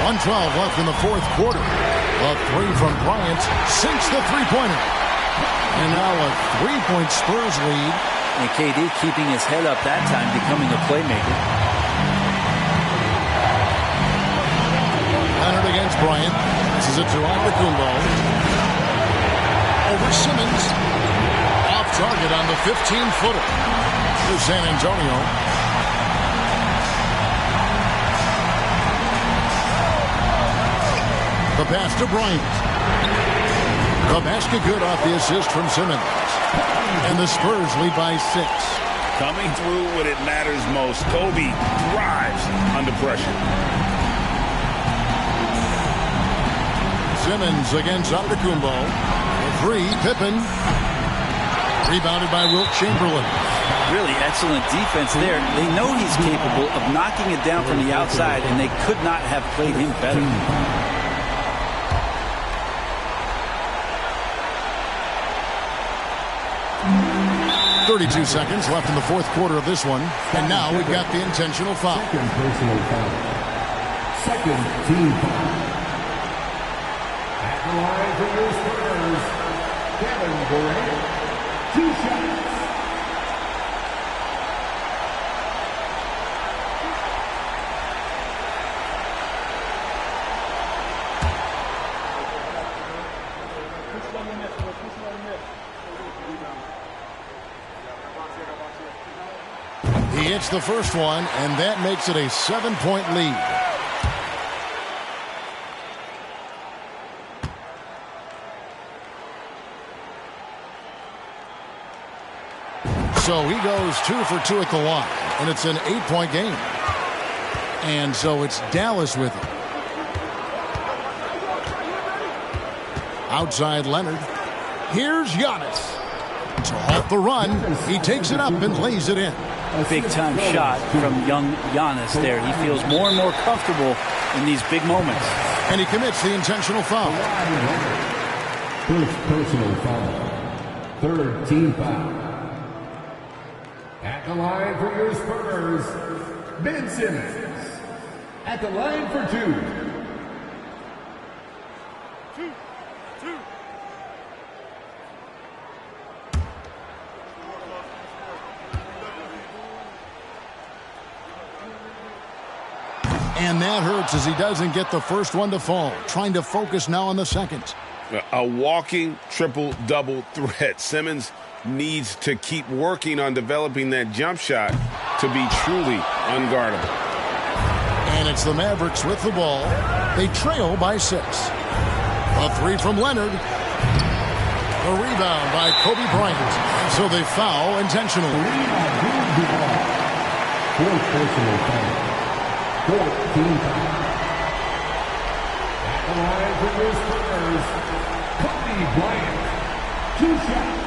1:12 left in the fourth quarter. A three from Bryant sinks the three-pointer. And now a three-point Spurs lead. And KD keeping his head up that time, becoming a playmaker. Leonard against Bryant. This is it to Antetokounmpo. Over Simmons. Off target on the 15-footer. To San Antonio. The pass to Bryant. The basket good off the assist from Simmons. And the Spurs lead by 6. Coming through when it matters most. Kobe thrives under pressure. Simmons against Antetokounmpo. The three, Pippen. Rebounded by Wilt Chamberlain. Really excellent defense there. They know he's capable of knocking it down from the outside, and they could not have played him better. 32 seconds left in the fourth quarter of this one. And now we've got the intentional foul. Second personal foul. Second team foul. At the line for your Spurs, Kevin Durant. 2 shots. He hits the first one, and that makes it a 7-point lead. So he goes 2 for 2 at the line, and it's an 8-point game. And so it's Dallas with it. Outside Leonard. Here's Giannis. To halt the run, he takes it up and lays it in. Big-time shot from young Giannis there. He feels more and more comfortable in these big moments. And he commits the intentional foul. First personal foul. Third team foul. At the line for your Spurs, Ben Simmons. At the line for 2. And that hurts as he doesn't get the first one to fall. Trying to focus now on the second. A walking triple-double threat. Simmons needs to keep working on developing that jump shot to be truly unguardable. And it's the Mavericks with the ball. They trail by 6. A three from Leonard. The rebound by Kobe Bryant. So they foul intentionally. Fourth personal foul. 14 foul. At the line for your Spurs, Kobe Bryant. 2 shots.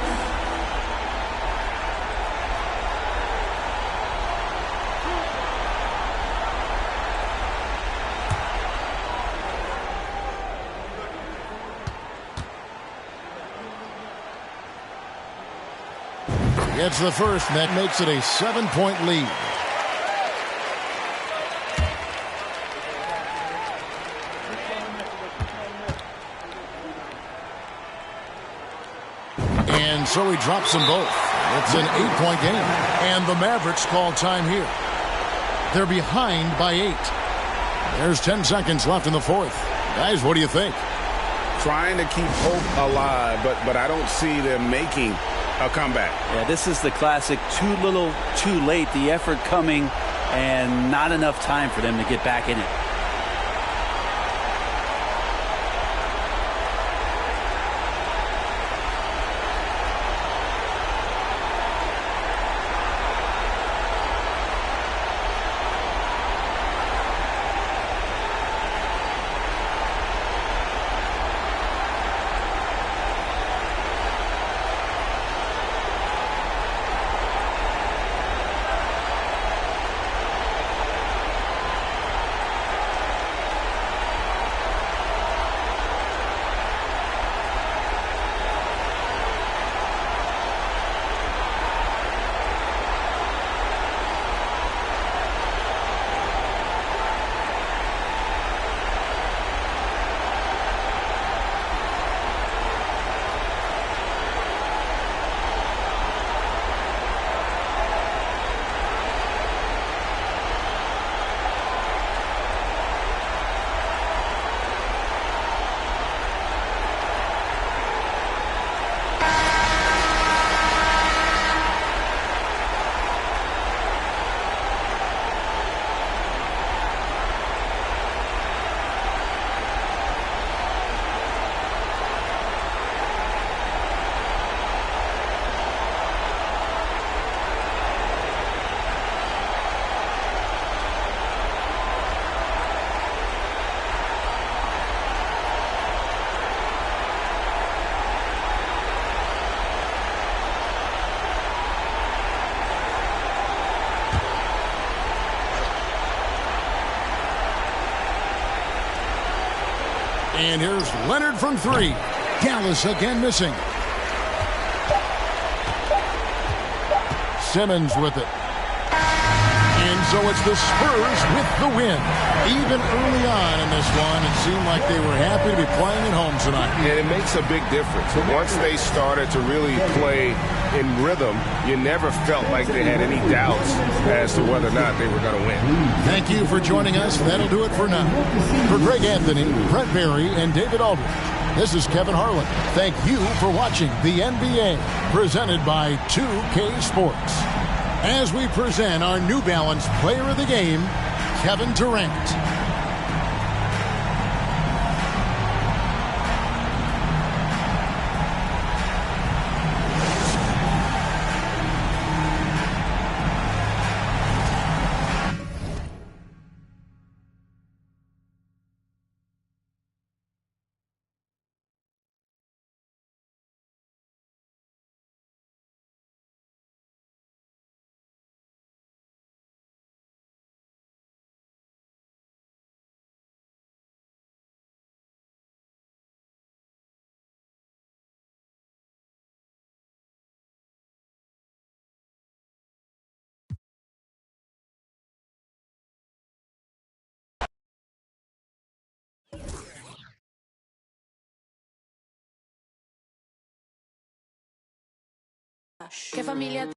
Gets the first, and that makes it a 7-point lead. And so he drops them both. It's an 8-point game. And the Mavericks call time here. They're behind by 8. There's 10 seconds left in the fourth. Guys, what do you think? Trying to keep hope alive, but I don't see them making a comeback. Yeah, this is the classic too little, too late. The effort coming and not enough time for them to get back in it. And here's Leonard from three. Dallas again missing. Simmons with it. And so it's the Spurs with the win. Even early on in this one, it seemed like they were happy to be playing at home tonight. And it makes a big difference. Once they started to really play in rhythm, you never felt like they had any doubts as to whether or not they were going to win. Thank you for joining us. That'll do it for now. For Greg Anthony, Brett Barry, and David Aldridge, this is Kevin Harlan. Thank you for watching the NBA, presented by 2K Sports. As we present our New Balance Player of the Game, Kevin Durant. ¿Qué familia?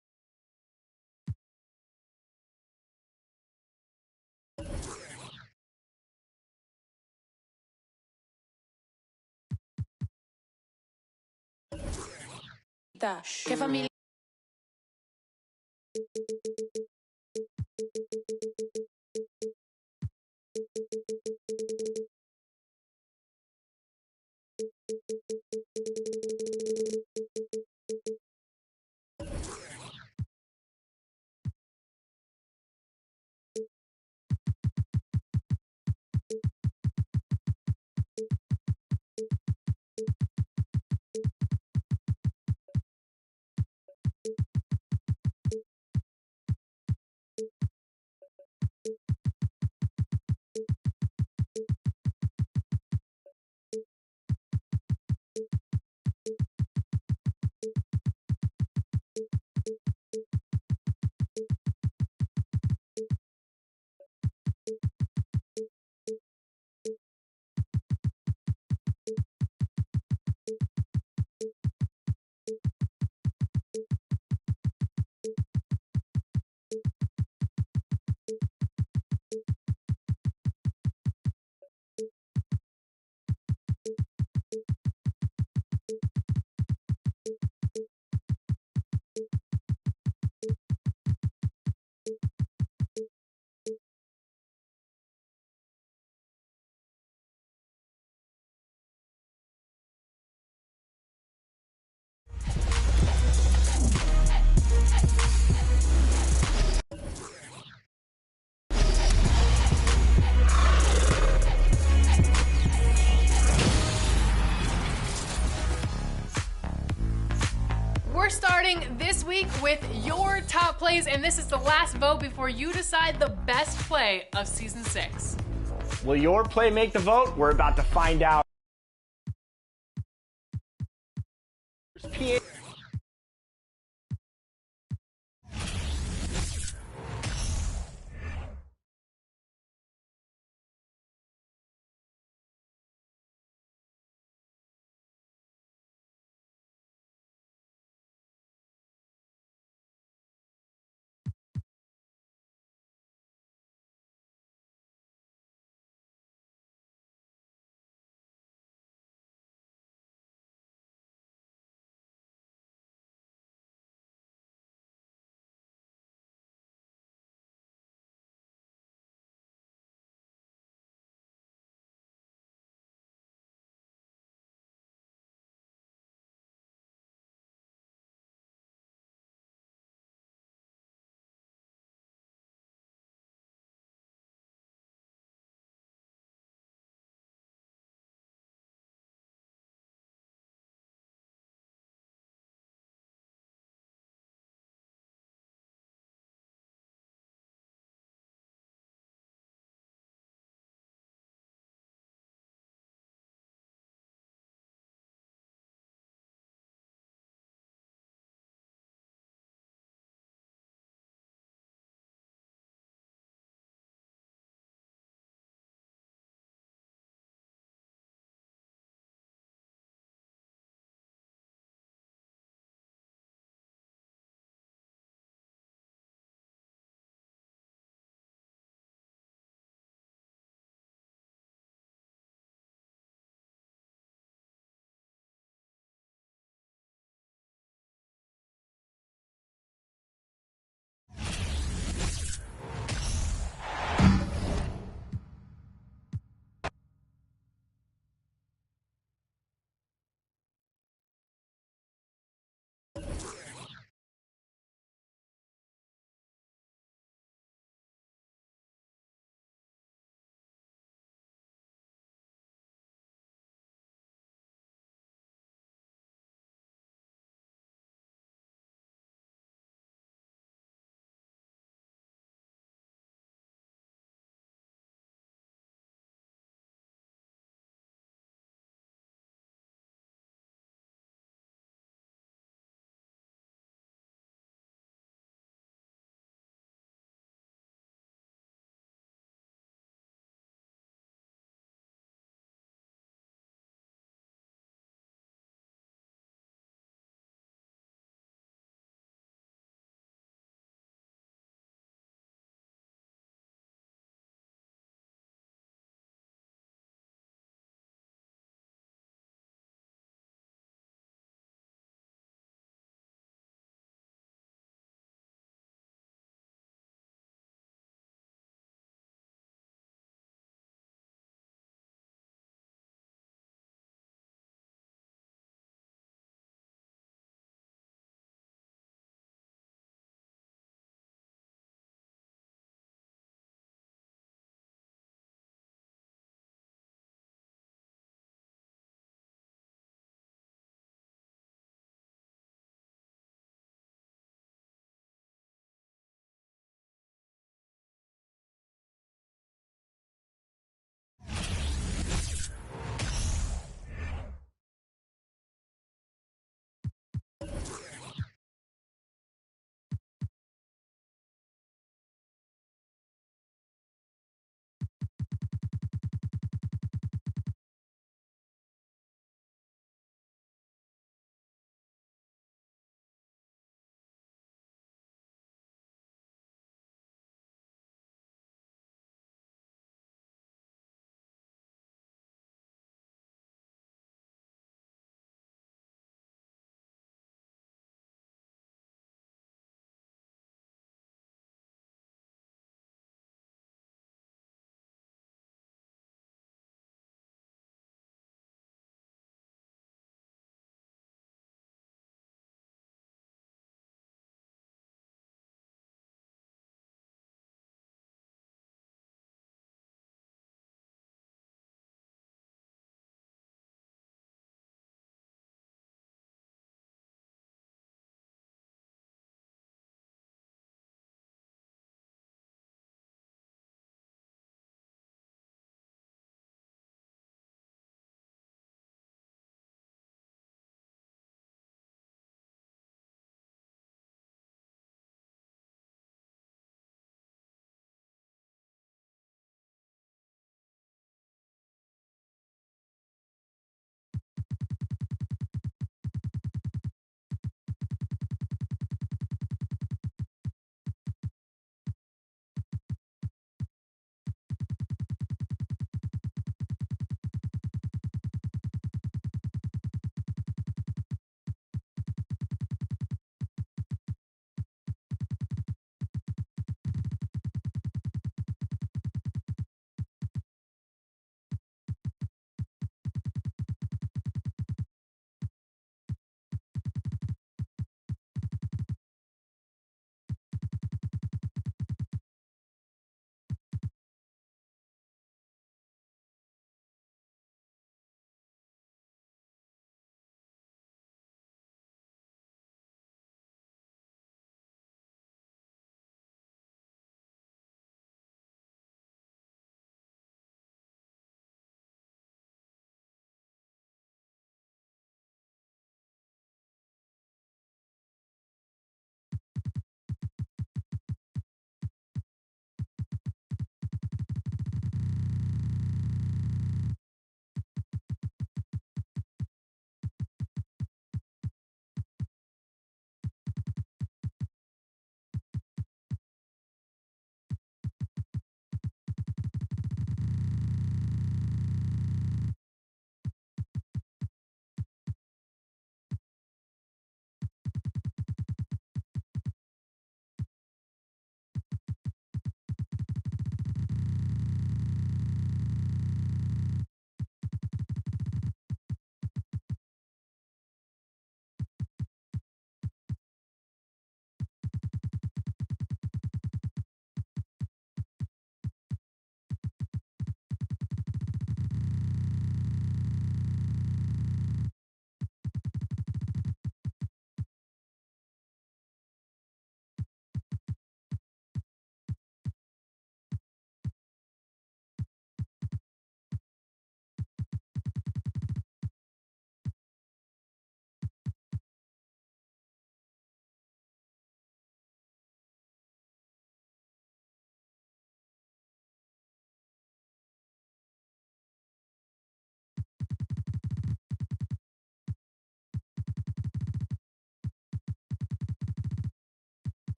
¿Qué familia? We're starting this week with your top plays, and this is the last vote before you decide the best play of Season 6. Will your play make the vote? We're about to find out.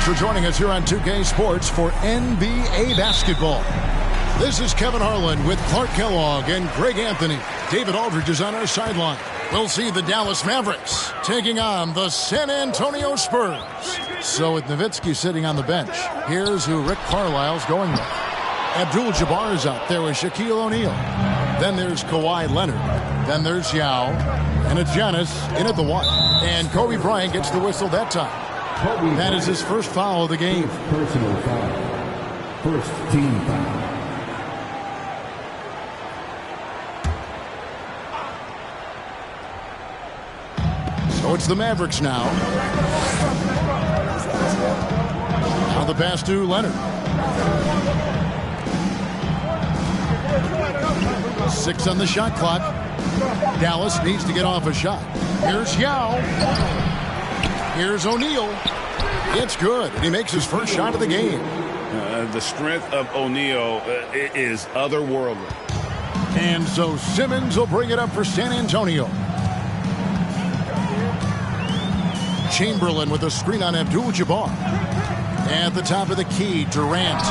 for joining us here on 2K Sports for NBA basketball. This is Kevin Harlan with Clark Kellogg and Greg Anthony. David Aldridge is on our sideline. We'll see the Dallas Mavericks taking on the San Antonio Spurs. So with Nowitzki sitting on the bench, here's who Rick Carlisle's going with. Abdul-Jabbar is out there with Shaquille O'Neal. Then there's Kawhi Leonard. Then there's Yao. And it's Giannis in at the one. And Kobe Bryant gets the whistle that time. That is his first foul of the game. Personal foul. First team foul. So it's the Mavericks now. Now the pass to Leonard. 6 on the shot clock. Dallas needs to get off a shot. Here's Yao. Here's O'Neal. It's good. And he makes his first shot of the game. The strength of O'Neal is otherworldly. And so Simmons will bring it up for San Antonio. Chamberlain with a screen on Abdul-Jabbar. At the top of the key, Durant.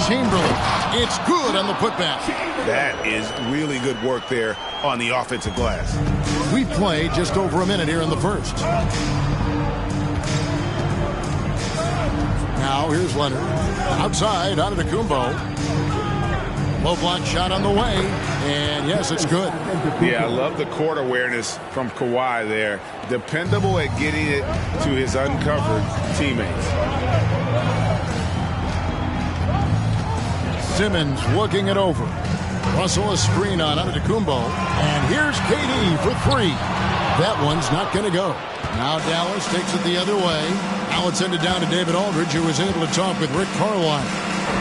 Chamberlain. It's good on the putback. That is really good work there on the offensive glass. We've played just over a minute here in the first. Now here's Leonard. Outside, Antetokounmpo. Low block shot on the way. And yes, it's good. Yeah, I love the court awareness from Kawhi there. Dependable at getting it to his uncovered teammates. Simmons looking it over. Russell a screen on Antetokounmpo. And here's KD for 3. That one's not going to go. Now Dallas takes it the other way. Now it's ended down to David Aldridge, who was able to talk with Rick Carlisle.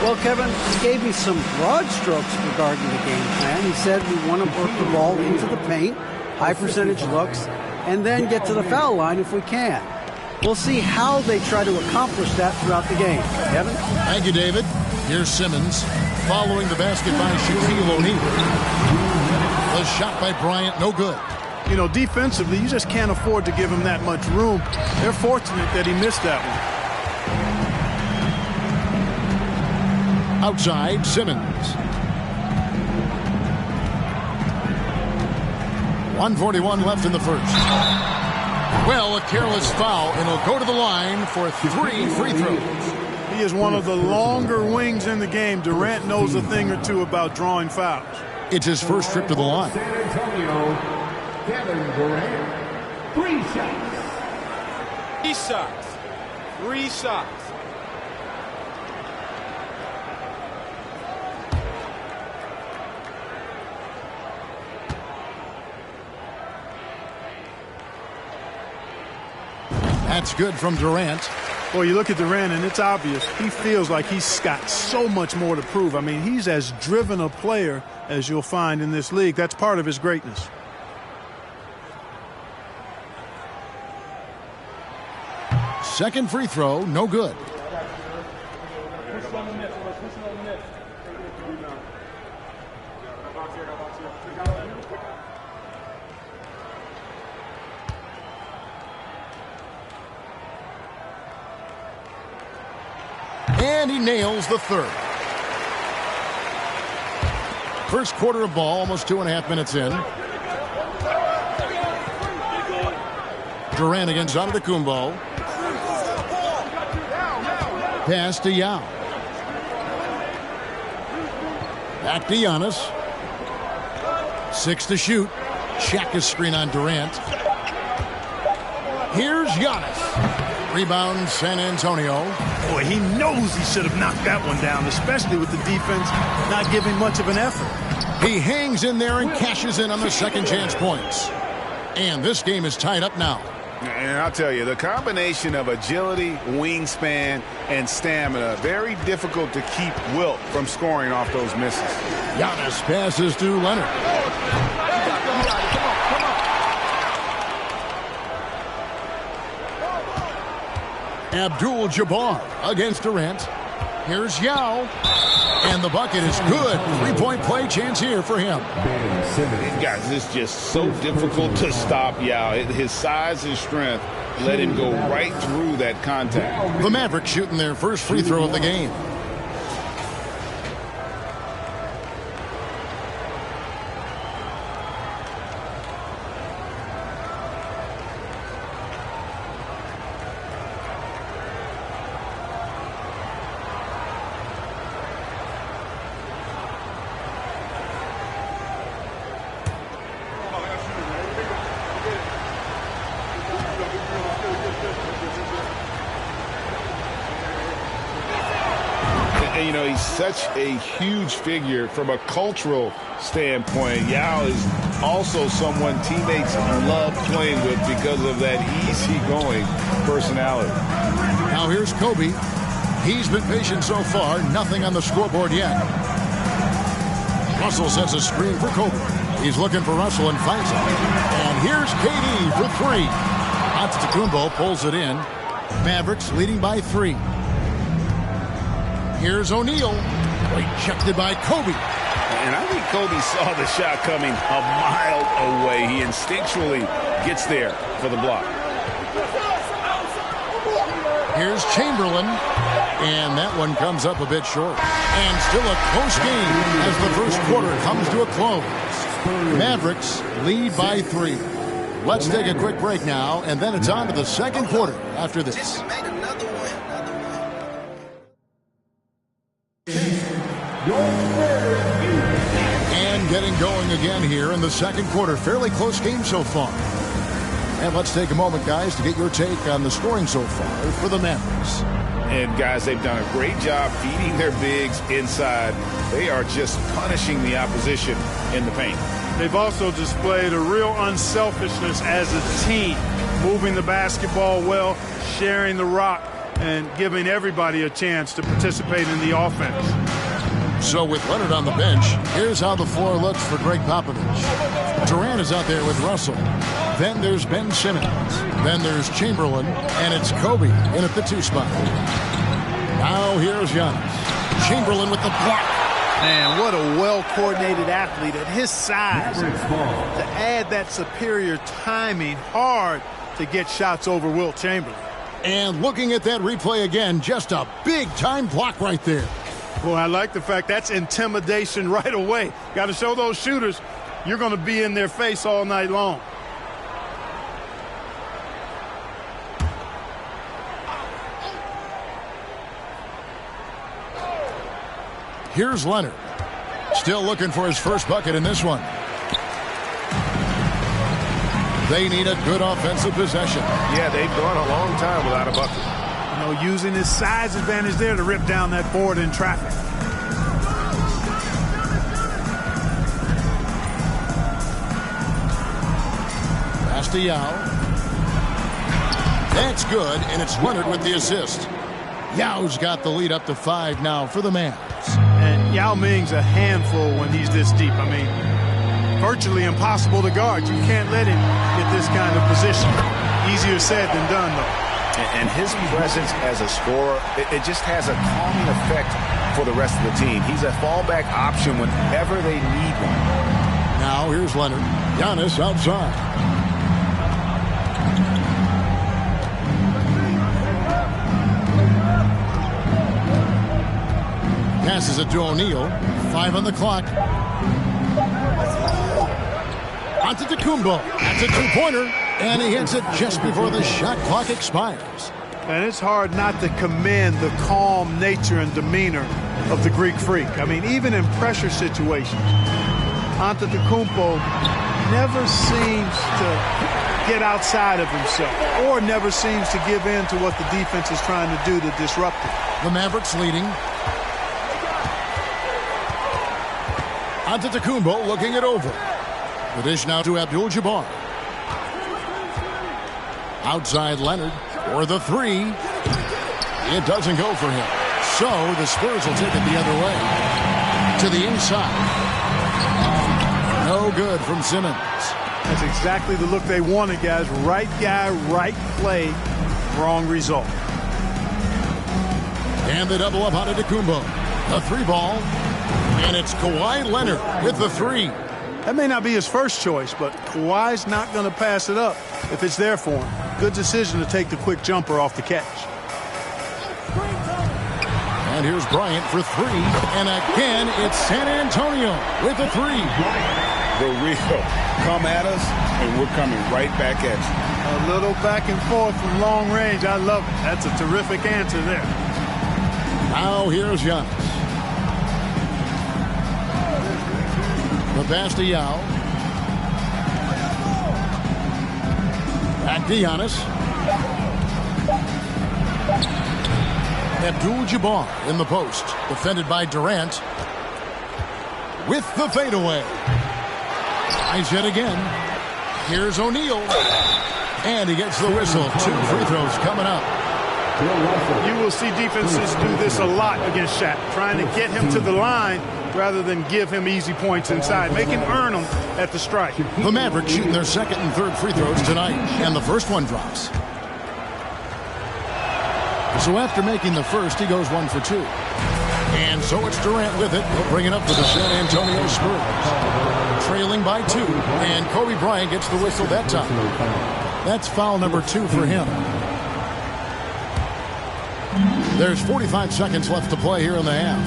Well, Kevin, he gave me some broad strokes regarding the game plan. He said we want to work the ball into the paint, high percentage looks, and then get to the foul line if we can. We'll see how they try to accomplish that throughout the game. Kevin? Thank you, David. Here's Simmons following the basket by Shaquille O'Neal. The shot by Bryant, no good. You know, defensively, you just can't afford to give him that much room. They're fortunate that he missed that one. Outside, Simmons. 1:41 left in the first. Well, a careless foul, and he'll go to the line for 3 free throws. He is one of the longer wings in the game. Durant knows a thing or two about drawing fouls. It's his first trip to the line. San Antonio, Kevin Durant. 3 shots. 3 shots. 3 shots. That's good from Durant. Well, you look at Durant, and it's obvious. He feels like he's got so much more to prove. I mean, he's as driven a player as you'll find in this league. That's part of his greatness. Second free throw, no good. And he nails the third. First quarter of ball, almost 2.5 minutes in. Durant against Antetokounmpo. Pass to Yao. Back to Giannis. 6 to shoot. Shaq screen on Durant. Here's Giannis. Rebound, San Antonio. Boy, he knows he should have knocked that one down, especially with the defense not giving much of an effort. He hangs in there and cashes in on the second chance points. And this game is tied up now. And I'll tell you, the combination of agility, wingspan, and stamina, very difficult to keep Wilt from scoring off those misses. Giannis passes to Leonard. Abdul-Jabbar against Durant. Here's Yao. And the bucket is good. 3-point play chance here for him. Guys, it's just so difficult to stop Yao. His size and strength let him go right through that contact. The Mavericks shooting their first free throw of the game. And, you know, he's such a huge figure from a cultural standpoint. Yao is also someone teammates love playing with because of that easygoing personality. Now here's Kobe. He's been patient so far. Nothing on the scoreboard yet. Russell sets a screen for Kobe. He's looking for Russell and finds him. And here's KD for three. Antetokounmpo pulls it in. Mavericks leading by 3. Here's O'Neal. Rejected by Kobe. And I think Kobe saw the shot coming a mile away. He instinctually gets there for the block. Here's Chamberlain. And that one comes up a bit short. And still a close game as the first quarter comes to a close. Mavericks lead by 3. Let's take a quick break now, and then it's on to the second quarter after this. And getting going again here in the second quarter. Fairly close game so far. And let's take a moment, guys, to get your take on the scoring so far for the Mavericks. And, guys, they've done a great job feeding their bigs inside. They are just punishing the opposition in the paint. They've also displayed a real unselfishness as a team, moving the basketball well, sharing the rock, and giving everybody a chance to participate in the offense. So with Leonard on the bench, here's how the floor looks for Greg Popovich. Durant is out there with Russell. Then there's Ben Simmons. Then there's Chamberlain. And it's Kobe in at the 2 spot. Now here's Giannis. Chamberlain with the block. Man, what a well-coordinated athlete at his size. To add that superior timing, hard to get shots over Wilt Chamberlain. And looking at that replay again, just a big-time block right there. Boy, I like the fact that's intimidation right away. Got to show those shooters you're going to be in their face all night long. Here's Leonard. Still looking for his first bucket in this one. They need a good offensive possession. Yeah, they've gone a long time without a bucket. You know, using his size advantage there to rip down that board in traffic. Pass to Yao. That's good, and it's Leonard with the assist. Yao's got the lead up to 5 now for the Mavs. And Yao Ming's a handful when he's this deep. I mean, virtually impossible to guard. You can't let him get this kind of position. Easier said than done, though. And his presence as a scorer, it just has a calming effect for the rest of the team. He's a fallback option whenever they need one. Now here's Leonard. Giannis outside. Passes it to O'Neal. 5 on the clock. Antetokounmpo. That's a 2-pointer. And he hits it just before the shot clock expires. And it's hard not to commend the calm nature and demeanor of the Greek Freak. I mean, even in pressure situations, Antetokounmpo never seems to get outside of himself or never seems to give in to what the defense is trying to do to disrupt it. The Mavericks leading. Antetokounmpo looking it over. The dish now to Abdul-Jabbar. Outside Leonard for the 3. It doesn't go for him. So the Spurs will take it the other way. To the inside. No good from Simmons. That's exactly the look they wanted, guys. Right guy, right play, wrong result. And the double up on Antetokounmpo. The 3 ball. And it's Kawhi Leonard with the 3. That may not be his first choice, but Kawhi's not going to pass it up if it's there for him. Good decision to take the quick jumper off the catch. And here's Bryant for three. And again, it's San Antonio with a three. The real come at us, and we're coming right back at you. A little back and forth from long range. I love it. That's a terrific answer there. Now here's Giannis. The pass to Yao. Back to Giannis. Abdul-Jabbar in the post. Defended by Durant. With the fadeaway. Tries it again. Here's O'Neal. And he gets the whistle. 2 free throws coming up. You will see defenses do this a lot against Shaq, trying to get him to the line rather than give him easy points inside. Make him earn them at the strike. The Mavericks shooting their second and third free throws tonight, and the first one drops. So after making the first, he goes 1 for 2. And so it's Durant with it. He'll bring it up for the San Antonio Spurs. Trailing by 2, and Kobe Bryant gets the whistle that time. That's foul number 2 for him. There's 45 seconds left to play here in the half.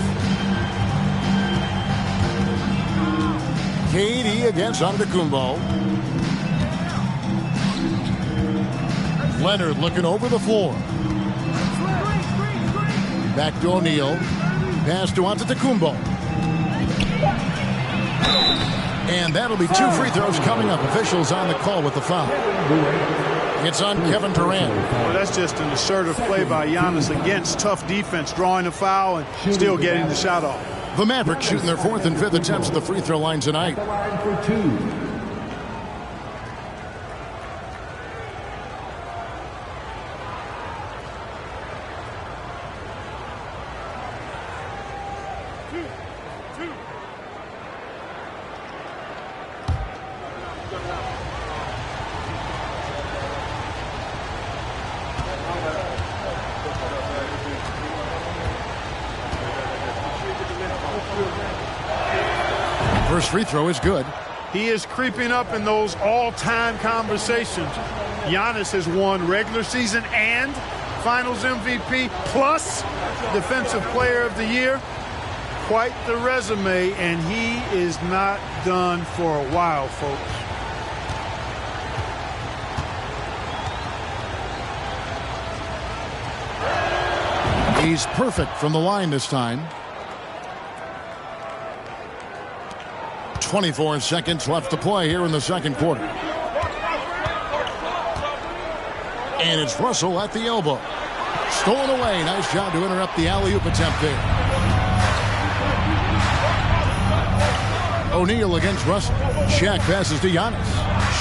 KD against Antetokounmpo. Leonard looking over the floor. Back to O'Neal. Pass to Antetokounmpo. And that'll be 2 free throws coming up. Officials on the call with the foul. It's on Kevin Durant. Well, that's just an assertive play by Giannis against tough defense, drawing a foul and still getting the shot off. The Mavericks shooting their 4th and 5th attempts at the free throw line tonight. First free throw is good. He is creeping up in those all-time conversations. Giannis has won regular season and Finals MVP plus Defensive Player of the Year. Quite the resume, and he is not done for a while, folks. He's perfect from the line this time. 24 seconds left to play here in the second quarter. And it's Russell at the elbow. Stolen away. Nice job to interrupt the alley-oop attempt there. O'Neal against Russell. Shaq passes to Giannis.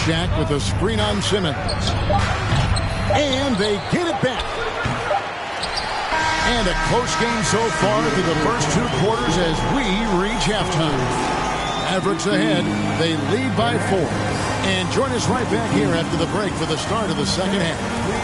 Shaq with a screen on Simmons. And they get it back. And a close game so far through the first 2 quarters as we reach halftime. Mavericks ahead. They lead by 4. And join us right back here after the break for the start of the second half.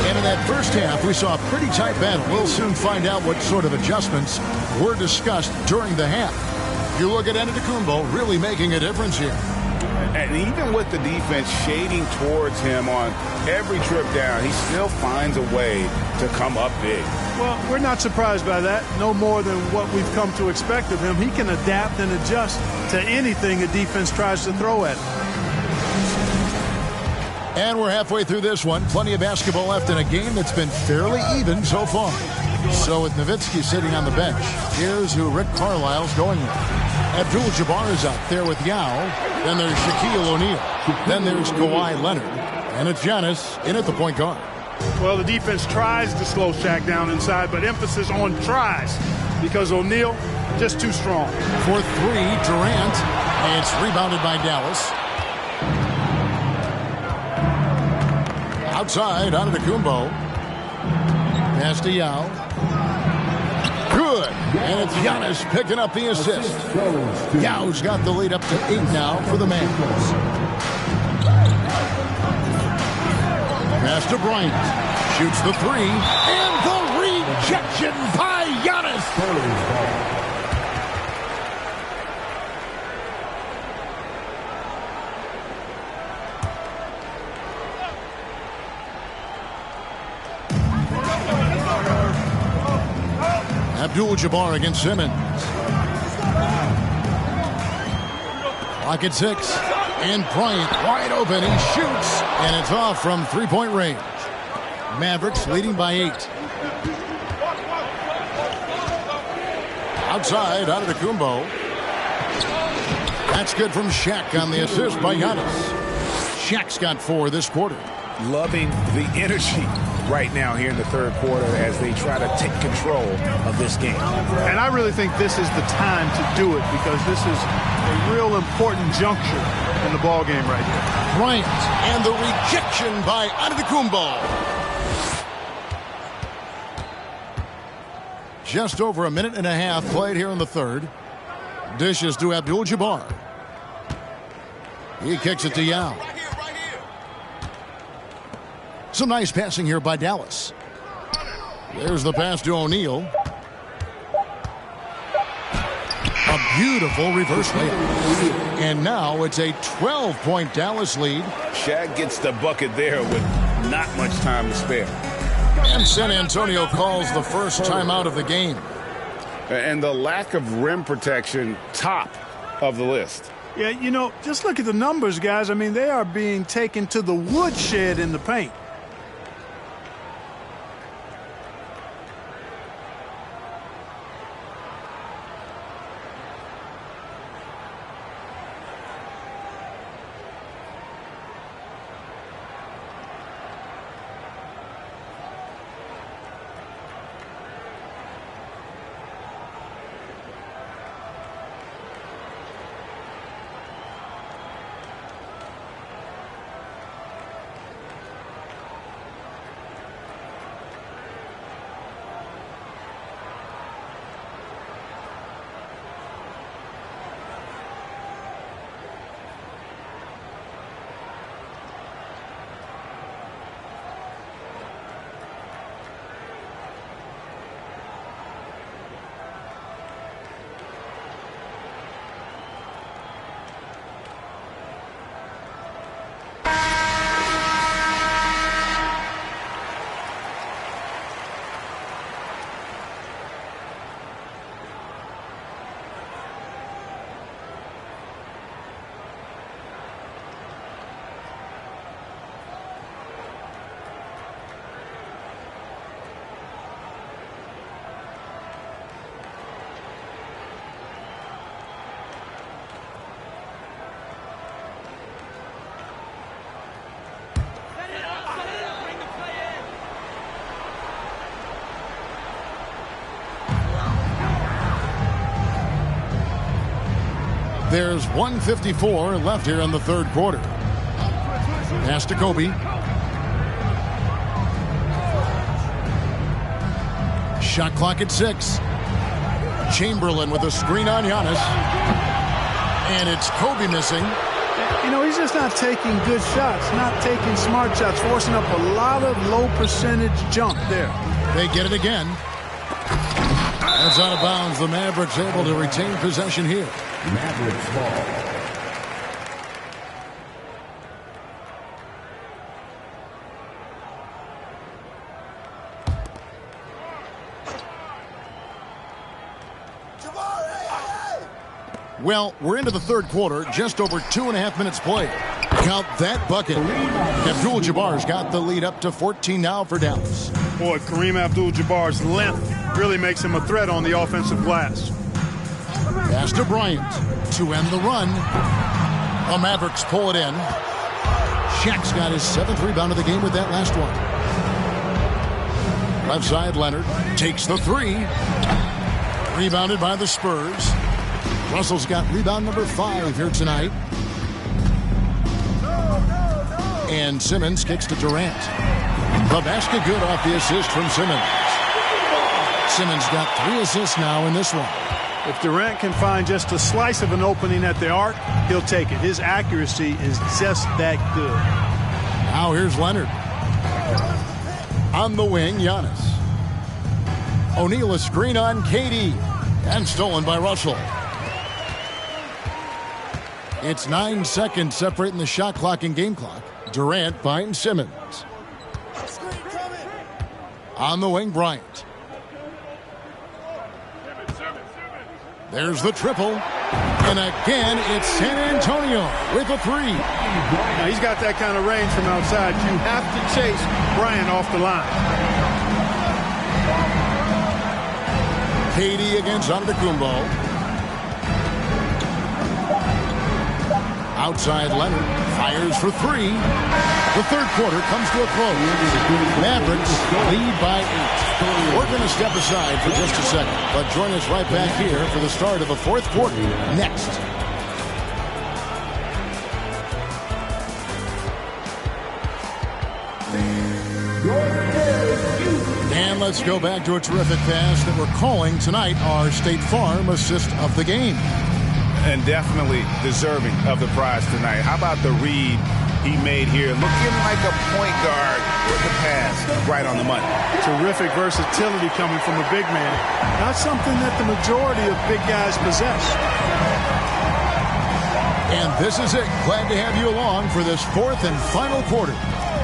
And in that first half, we saw a pretty tight battle. We'll soon find out what sort of adjustments were discussed during the half. You look at Antetokounmpo really making a difference here. And even with the defense shading towards him on every trip down, he still finds a way to come up big. Well, we're not surprised by that. No more than what we've come to expect of him. He can adapt and adjust to anything a defense tries to throw at him. And we're halfway through this one. Plenty of basketball left in a game that's been fairly even so far. So with Nowitzki sitting on the bench, here's who Rick Carlisle's going with. Abdul-Jabbar is out there with Yao. Then there's Shaquille O'Neal. Then there's Kawhi Leonard. And it's Giannis in at the point guard. Well, the defense tries to slow Shaq down inside, but emphasis on tries because O'Neal just too strong. For three, Durant. It's rebounded by Dallas. Outside, Antetokounmpo. Pass to Yao. Good. And it's Giannis picking up the assist. Yao's got the lead up to 8 now for the Mavs. Pass to Bryant. Shoots the three. And the rejection by Giannis. Abdul-Jabbar against Simmons. Clock at 6. And Bryant wide open. He shoots. And it's off from three-point range. Mavericks leading by 8. Outside, Antetokounmpo. That's good from Shaq on the assist by Giannis. Shaq's got 4 this quarter. Loving the energy right now here in the third quarter as they try to take control of this game. And I really think this is the time to do it because this is a real important juncture in the ball game right here. Bryant and the rejection by Antetokounmpo. Just over a minute and a half played here in the third. Dishes to Abdul-Jabbar. He kicks it to Yao. Some nice passing here by Dallas. There's the pass to O'Neal. A beautiful reverse layup. And now it's a 12-point Dallas lead. Shaq gets the bucket there with not much time to spare. And San Antonio calls the first timeout of the game. And the lack of rim protection, top of the list. Yeah, you know, just look at the numbers, guys. I mean, they are being taken to the woodshed in the paint. There's 1:54 left here in the third quarter. Pass to Kobe. Shot clock at 6. Chamberlain with a screen on Giannis. And it's Kobe missing. You know, he's just not taking good shots, not taking smart shots, forcing up a lot of low percentage jump there. They get it again. That's out of bounds. The Mavericks able to retain possession here. Mavericks ball. Well, we're into the third quarter, just over 2.5 minutes played. Count that bucket. Abdul-Jabbar's got the lead up to 14 now for Dallas. Boy, Kareem Abdul-Jabbar's length really makes him a threat on the offensive glass. Pass to Bryant to end the run. The Mavericks pull it in. Shaq's got his 7th rebound of the game with that last one. Left side, Leonard takes the three. Rebounded by the Spurs. Russell's got rebound number 5 here tonight. And Simmons kicks to Durant. The basket good off the assist from Simmons. Simmons got 3 assists now in this one. If Durant can find just a slice of an opening at the arc, he'll take it. His accuracy is just that good. Now here's Leonard. On the wing, Giannis. O'Neal a screen on KD. And stolen by Russell. It's 9 seconds separating the shot clock and game clock. Durant finds Simmons. On the wing, Bryant. There's the triple. And again, it's San Antonio with a 3. Now, he's got that kind of range from outside. You have to chase Bryant off the line. KD against Antetokounmpo. Outside Leonard fires for 3. The third quarter comes to a close. Mavericks lead by 8. We're going to step aside for just a second, but join us right back here for the start of the fourth quarter next. And let's go back to a terrific pass that we're calling tonight our State Farm assist of the game. And definitely deserving of the prize tonight. How about the read he made here? Looking like a point guard with the pass right on the money. Terrific versatility coming from a big man. Not something that the majority of big guys possess. And this is it. Glad to have you along for this fourth and final quarter.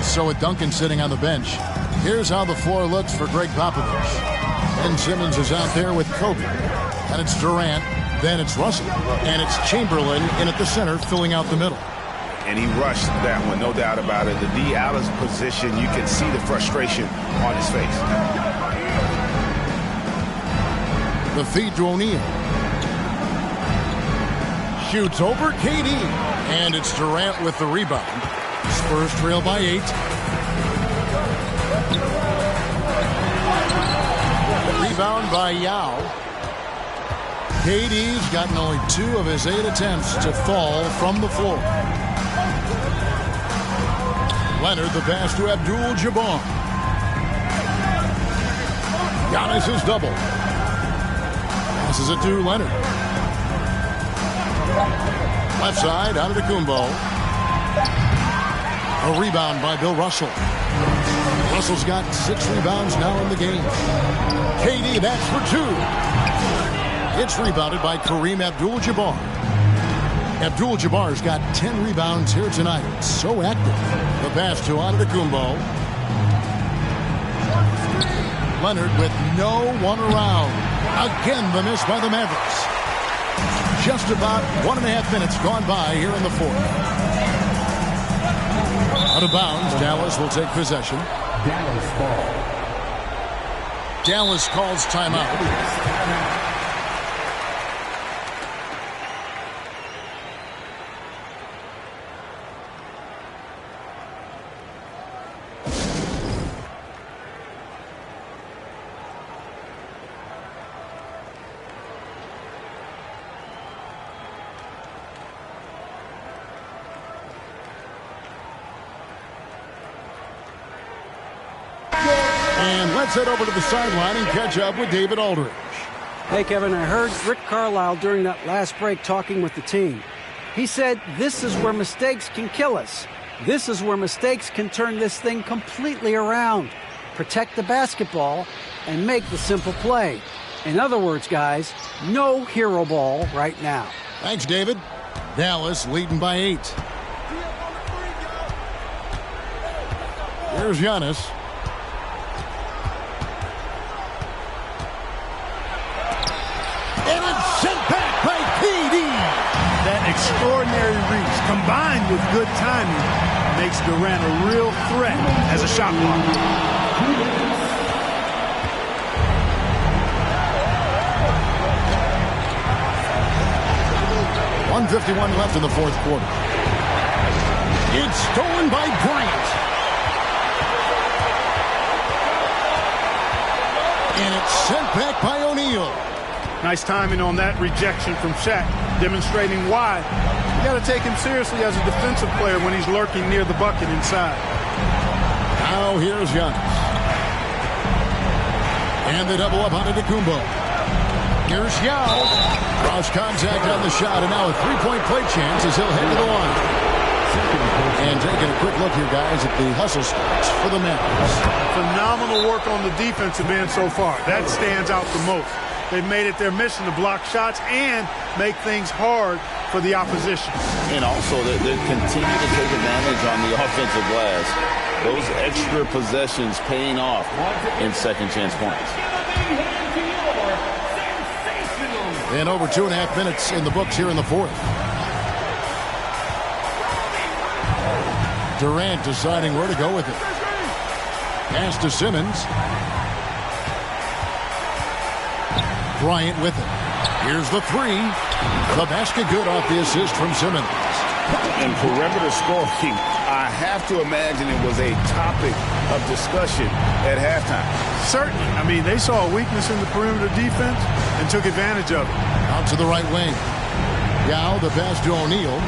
So with Duncan sitting on the bench, here's how the floor looks for Greg Popovich. Ben Simmons is out there with Kobe. And it's Durant. Then it's Russell. And it's Chamberlain in at the center, filling out the middle. And he rushed that one, no doubt about it. The D out of position, you can see the frustration on his face. The feed to O'Neal. Shoots over KD. And it's Durant with the rebound. Spurs trail by 8. Rebound by Yao. KD's gotten only 2 of his 8 attempts to fall from the floor. Leonard the pass to Abdul-Jabbar. Giannis is double. Passes it to Leonard. Left side, Antetokounmpo. A rebound by Bill Russell. Russell's got 6 rebounds now in the game. KD, that's for 2. It's rebounded by Kareem Abdul-Jabbar. Abdul-Jabbar's got 10 rebounds here tonight. So active. The pass to Antetokounmpo. Leonard with no one around. Again, the miss by the Mavericks. Just about 1.5 minutes gone by here in the fourth. Out of bounds, Dallas will take possession. Dallas ball. Dallas calls timeout. Let's head over to the sideline and catch up with David Aldridge. Hey, Kevin, I heard Rick Carlisle during that last break talking with the team. He said, this is where mistakes can kill us. This is where mistakes can turn this thing completely around. Protect the basketball and make the simple play. In other words, guys, no hero ball right now. Thanks, David. Dallas leading by 8. Here's Giannis. And it's sent back by KD. That extraordinary reach combined with good timing makes Durant a real threat as a shot blocker. 1:51 left in the fourth quarter. It's stolen by Bryant. And it's sent back by O'Neal. Nice timing on that rejection from Shaq, demonstrating why you got to take him seriously as a defensive player when he's lurking near the bucket inside. Now here's Giannis. And they double up on Antetokounmpo. Here's Yao. Cross contact on the shot, and now a three-point play chance as he'll head to the line. And taking a quick look here, guys, at the hustle stats for the Mavericks. Phenomenal work on the defensive end so far. That stands out the most. They've made it their mission to block shots and make things hard for the opposition. And also, they continue to take advantage on the offensive glass. Those extra possessions paying off in second chance points. And over 2.5 minutes in the books here in the fourth. Durant deciding where to go with it. Pass to Simmons. Bryant with it. Here's the three. The basket good off the assist from Simmons. And perimeter scoring, I have to imagine it was a topic of discussion at halftime. Certainly. I mean, they saw a weakness in the perimeter defense and took advantage of it. Out to the right wing. Yao, the pass to O'Neal.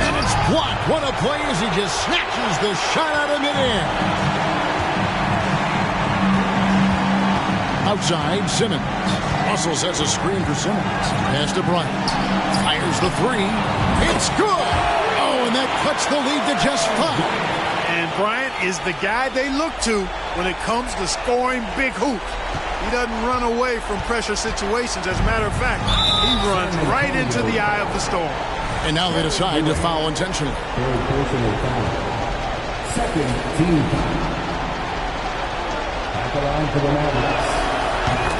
And it's blocked. What a play as he just snatches the shot out of midair. Outside, Simmons. Russell sets a screen for Simmons. Pass to Bryant. Fires the three. It's good. Oh, and that cuts the lead to just 5. And Bryant is the guy they look to when it comes to scoring big hoops. He doesn't run away from pressure situations. As a matter of fact, he runs right into the eye of the storm. And now they decide to foul intentionally. Second team foul. Back around for the Mavericks.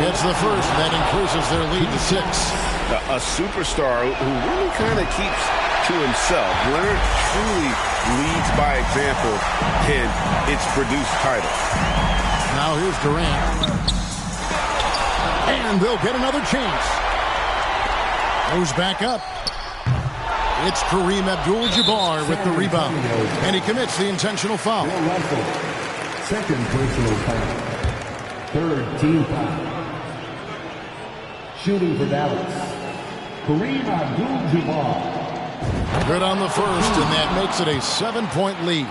It's the first, and that increases their lead to 6. A superstar who really kind of keeps to himself. Leonard truly leads by example, and it's produced titles. Now here's Durant. And they'll get another chance. Goes back up. It's Kareem Abdul-Jabbar with the rebound. And he commits the intentional foul. Second personal foul. Third team foul. Shooting for Dallas, Kareem Abdul-Jabbar. Good on the first, and that makes it a 7-point lead.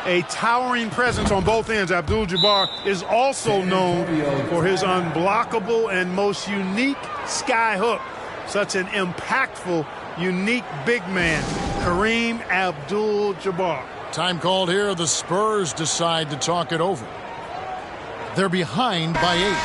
A towering presence on both ends. Abdul-Jabbar is also known for his unblockable and most unique sky hook. Such an impactful, unique big man, Kareem Abdul-Jabbar. Time called here. The Spurs decide to talk it over. They're behind by 8.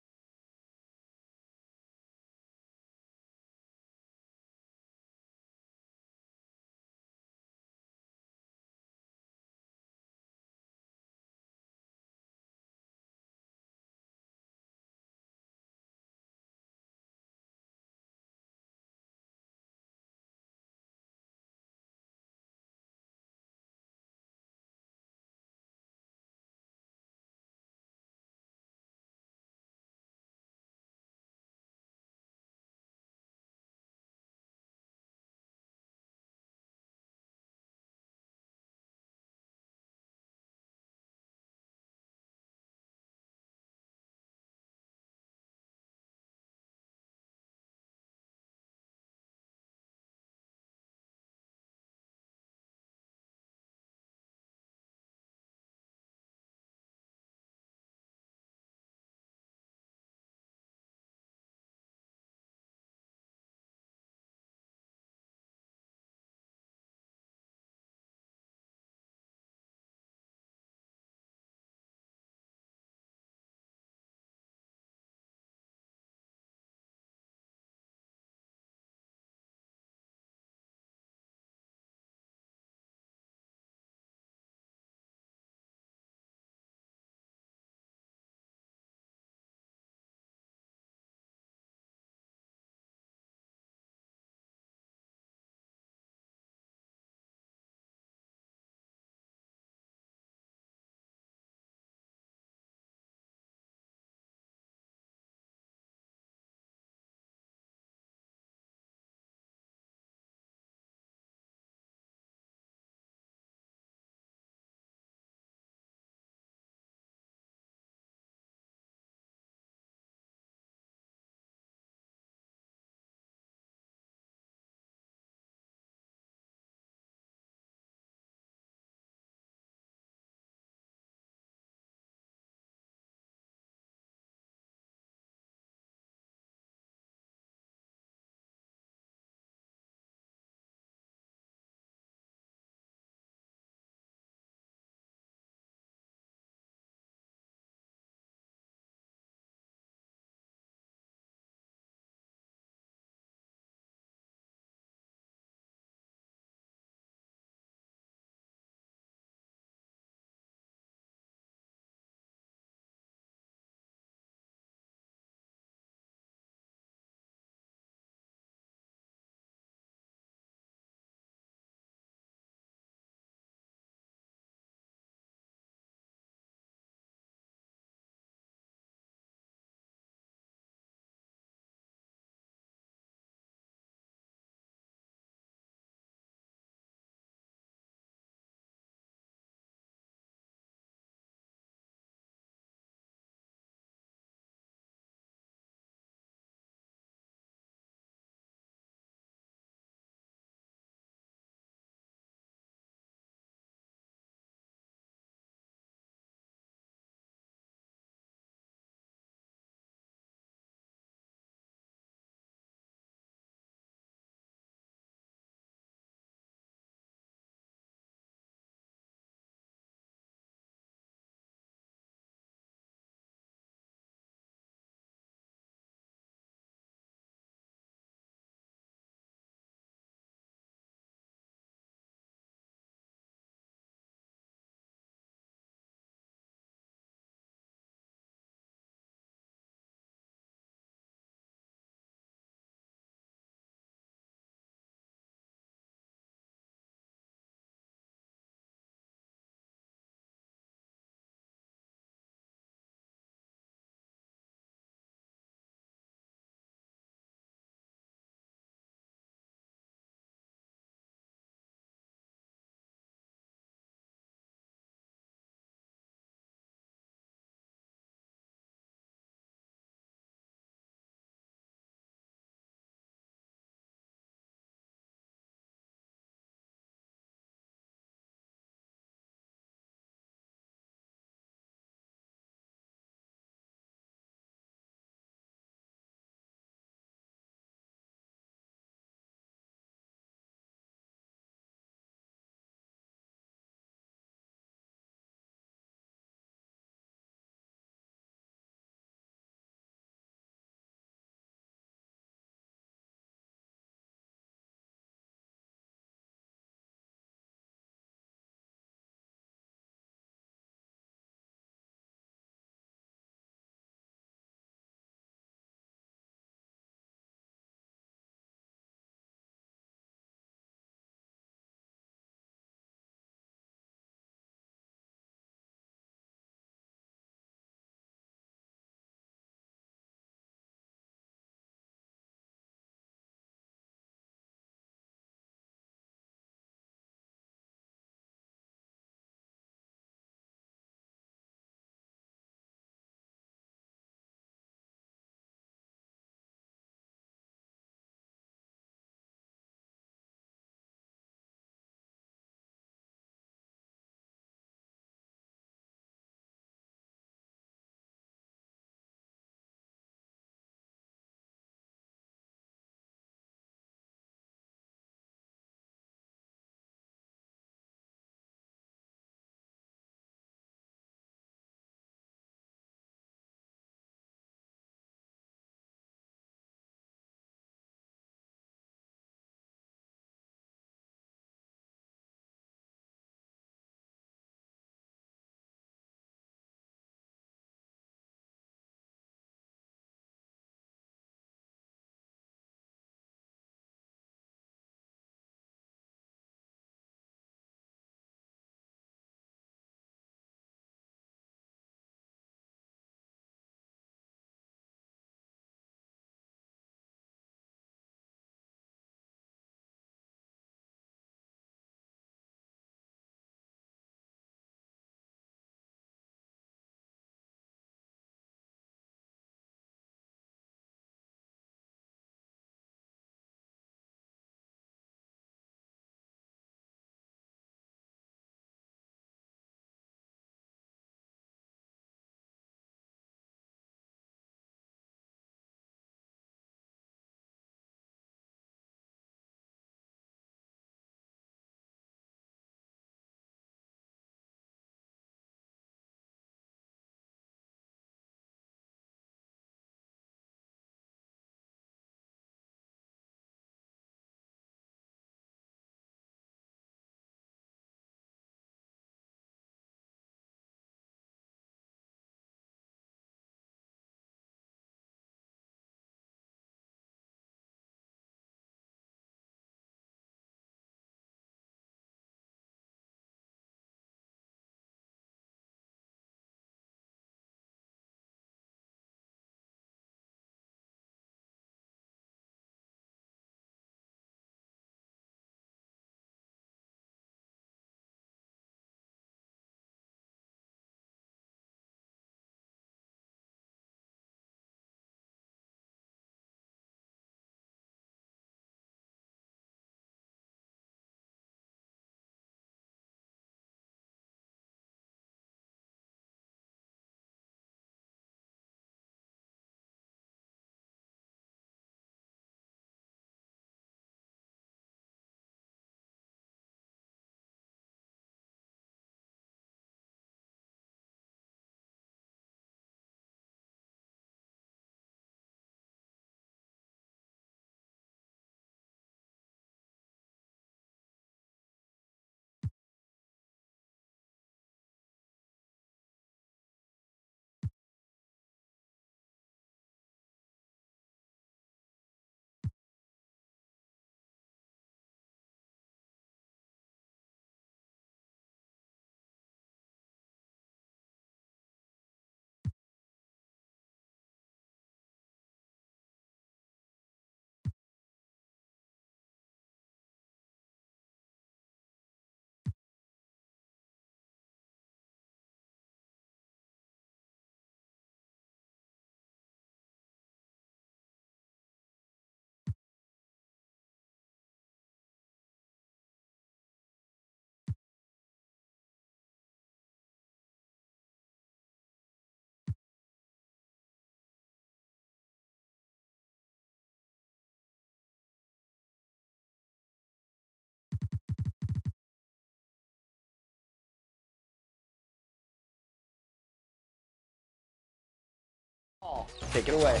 Take it away.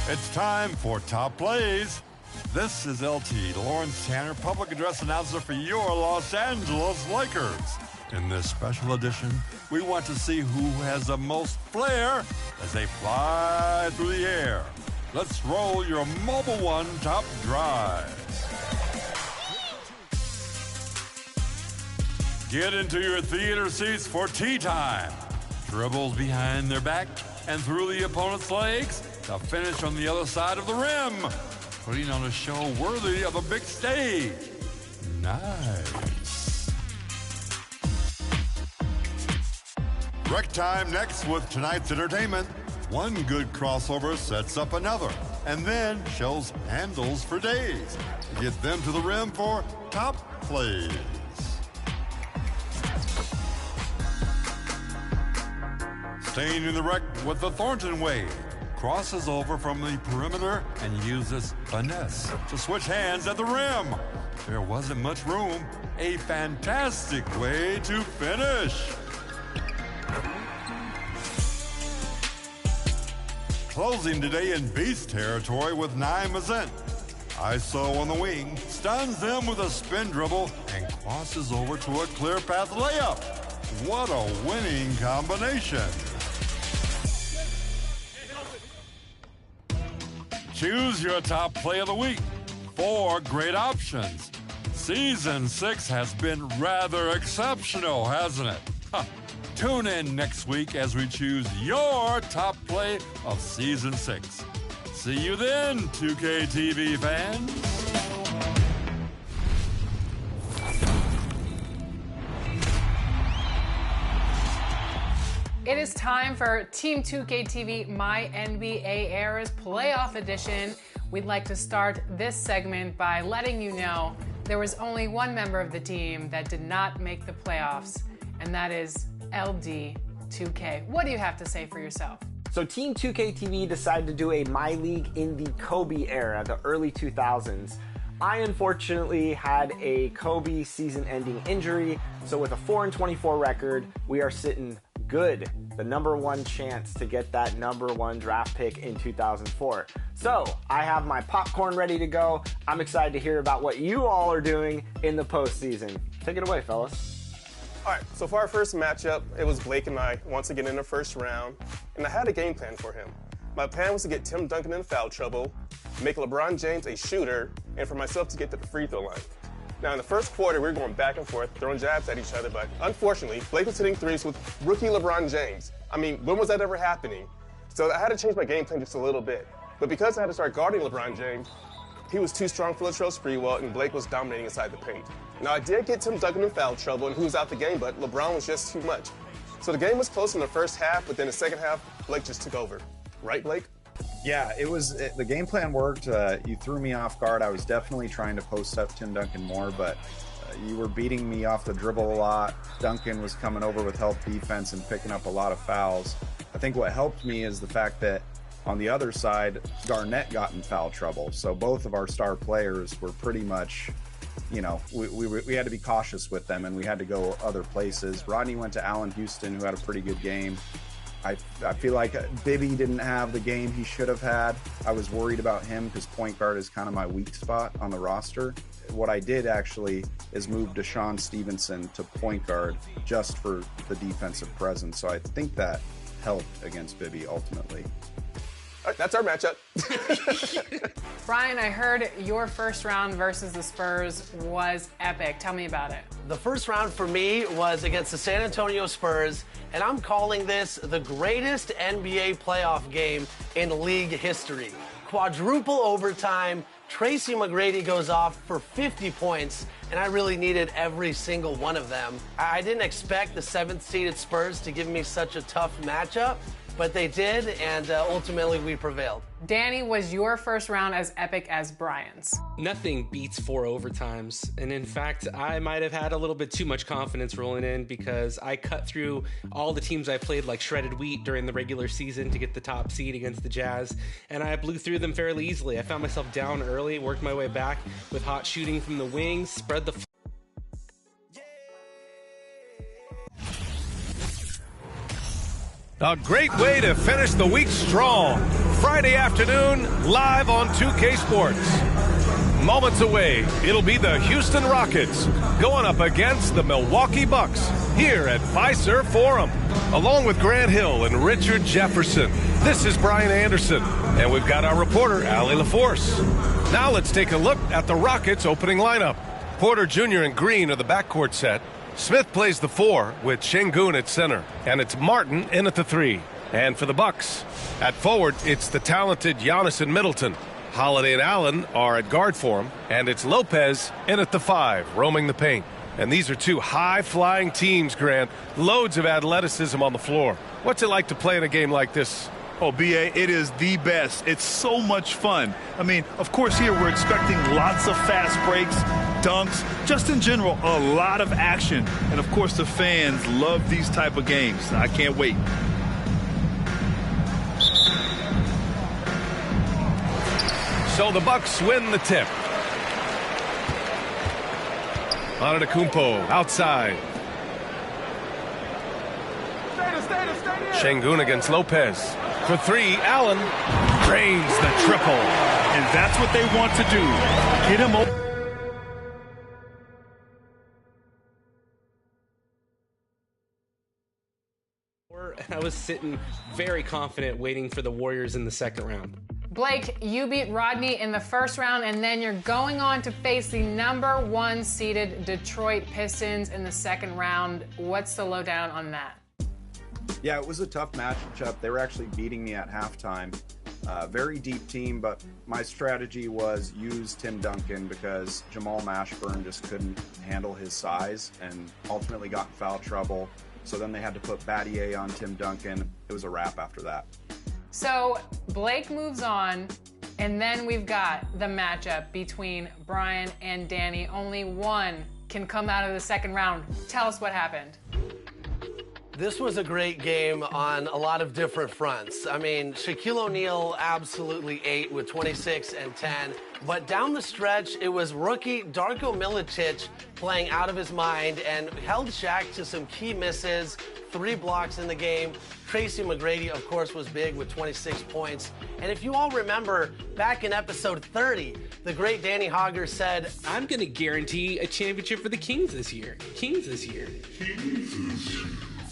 It's time for Top Plays. This is LT, Lawrence Tanner, public address announcer for your Los Angeles Lakers. In this special edition, we want to see who has the most flair as they fly through the air. Let's roll your Mobile One Top Drive. Get into your theater seats for tea time. Dribbles behind their back and through the opponent's legs to finish on the other side of the rim, putting on a show worthy of a big stage. Nice. Rec time next with tonight's entertainment. One good crossover sets up another, and then shows handles for days. Get them to the rim for Top Plays. Staying in the rec with the Thornton way. Crosses over from the perimeter and uses finesse to switch hands at the rim. There wasn't much room. A fantastic way to finish. Closing today in Beast territory with Nye Mazent. ISO on the wing, stuns them with a spin dribble and crosses over to a clear path layup. What a winning combination. Choose your top play of the week. 4 great options. Season 6 has been rather exceptional, hasn't it? Huh. Tune in next week as we choose your top play of Season 6. See you then, 2K TV fans. It is time for Team 2K TV My NBA Eras Playoff Edition. We'd like to start this segment by letting you know there was only one member of the team that did not make the playoffs, and that is LD2K. What do you have to say for yourself? So Team 2K TV decided to do a My League in the Kobe era, the early 2000s. I unfortunately had a Kobe season-ending injury, so with a 4-24 record, we are sitting good, the #1 chance to get that #1 draft pick in 2004. So I have my popcorn ready to go. I'm excited to hear about what you all are doing in the postseason. Take it away, fellas. All right, so for our first matchup, it was Blake and I once again in the first round, and I had a game plan for him. My plan was to get Tim Duncan in foul trouble, make LeBron James a shooter, and for myself to get to the free throw line. Now, in the first quarter, we were going back and forth, throwing jabs at each other, but unfortunately, Blake was hitting threes with rookie LeBron James. I mean, when was that ever happening? So I had to change my game plan just a little bit. But because I had to start guarding LeBron James, he was too strong for Latrell Sprewell, and Blake was dominating inside the paint. Now, I did get Tim Duncan in foul trouble, and he was out the game, but LeBron was just too much. So the game was close in the first half, but then the second half, Blake just took over. Right, Blake? Yeah, the game plan worked. You threw me off guard. I was definitely trying to post up Tim Duncan more, but you were beating me off the dribble a lot. Duncan was coming over with help defense and picking up a lot of fouls. I think what helped me is the fact that on the other side, Garnett got in foul trouble. So both of our star players were pretty much, you know, we had to be cautious with them and we had to go other places. Rodney went to Allen Houston, who had a pretty good game. I feel like Bibby didn't have the game he should have had. I was worried about him because point guard is kind of my weak spot on the roster. What I did actually is move Deshaun Stevenson to point guard just for the defensive presence. So I think that helped against Bibby ultimately. All right, that's our matchup. Brian, I heard your first round versus the Spurs was epic. Tell me about it. The first round for me was against the San Antonio Spurs, and I'm calling this the greatest NBA playoff game in league history. Quadruple overtime, Tracy McGrady goes off for 50 points, and I really needed every single one of them. I didn't expect the 7th-seeded Spurs to give me such a tough matchup, but they did, and ultimately we prevailed. Danny, was your first round as epic as Brian's? Nothing beats 4 overtimes, and in fact, I might have had a little bit too much confidence rolling in because I cut through all the teams I played like shredded wheat during the regular season to get the top seed against the Jazz, and I blew through them fairly easily. I found myself down early, worked my way back with hot shooting from the wings, spread the A great way to finish the week strong. Friday afternoon, live on 2K Sports. Moments away, it'll be the Houston Rockets going up against the Milwaukee Bucks here at Fiserv Forum. Along with Grant Hill and Richard Jefferson, this is Brian Anderson, and we've got our reporter, Allie LaForce. Now let's take a look at the Rockets' opening lineup. Porter Jr. and Green are the backcourt set. Smith plays the 4 with Şengün at center, and it's Martin in at the 3. And for the Bucks, at forward, it's the talented Giannis and Middleton. Holiday and Allen are at guard for him, and it's Lopez in at the 5, roaming the paint. And these are two high-flying teams, Grant. Loads of athleticism on the floor. What's it like to play in a game like this? Oh, B.A., it is the best. It's so much fun. I mean, of course, here we're expecting lots of fast breaks, dunks, just in general, a lot of action. And, of course, the fans love these type of games. I can't wait. So the Bucks win the tip. Antetokounmpo outside. Şengün against Lopez. For 3, Allen drains the triple. And that's what they want to do. Get him over. I was sitting very confident waiting for the Warriors in the second round. Blake, you beat Rodney in the first round, and then you're going on to face the number 1 seeded Detroit Pistons in the second round. What's the lowdown on that? Yeah, it was a tough matchup. They were actually beating me at halftime. Very deep team, but my strategy was use Tim Duncan because Jamal Mashburn just couldn't handle his size and ultimately got in foul trouble. So then they had to put Battier on Tim Duncan. It was a wrap after that. So Blake moves on, and then we've got the matchup between Brian and Danny. Only one can come out of the second round. Tell us what happened. This was a great game on a lot of different fronts. I mean, Shaquille O'Neal absolutely ate with 26 and 10. But down the stretch, it was rookie Darko Milicic playing out of his mind and held Shaq to some key misses, 3 blocks in the game. Tracy McGrady, of course, was big with 26 points. And if you all remember, back in episode 30, the great Danny Hogger said, I'm going to guarantee a championship for the Kings this year.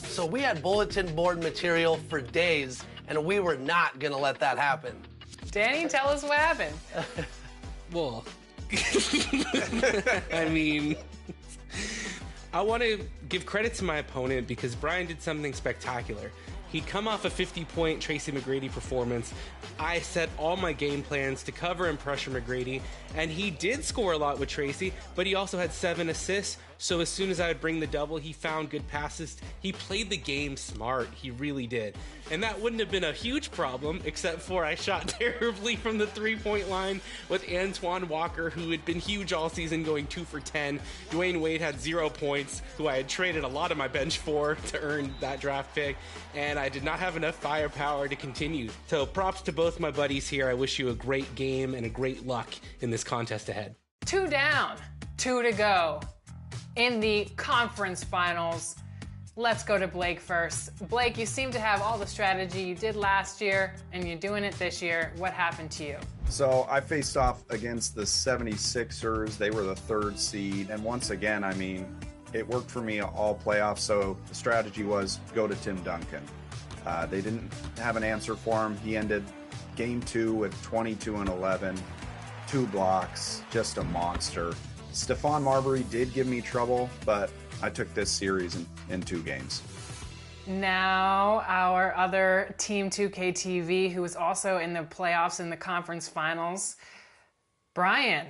So we had bulletin board material for days, and we were not going to let that happen. Danny, tell us what happened. Well, I mean, I want to give credit to my opponent because Brian did something spectacular. He'd come off a 50-point Tracy McGrady performance. I set all my game plans to cover and pressure McGrady, and he did score a lot with Tracy, but he also had 7 assists. So as soon as I would bring the double, he found good passes. He played the game smart. He really did. And that wouldn't have been a huge problem, except for I shot terribly from the 3-point line with Antoine Walker, who had been huge all season, going 2 for 10. Dwayne Wade had 0 points, who I had traded a lot of my bench for to earn that draft pick. And I did not have enough firepower to continue. So props to both my buddies here. I wish you a great game and a great luck in this contest ahead. 2 down, 2 to go. In the conference finals, let's go to Blake first. Blake, you seem to have all the strategy you did last year, and you're doing it this year. What happened to you? So I faced off against the 76ers. They were the 3rd seed. And once again, I mean, it worked for me all playoffs. So the strategy was go to Tim Duncan. They didn't have an answer for him. He ended game 2 with 22 and 11, 2 blocks, just a monster. Stephon Marbury did give me trouble, but I took this series in 2 games. Now, our other Team 2K TV, who was also in the playoffs in the conference finals, Brian.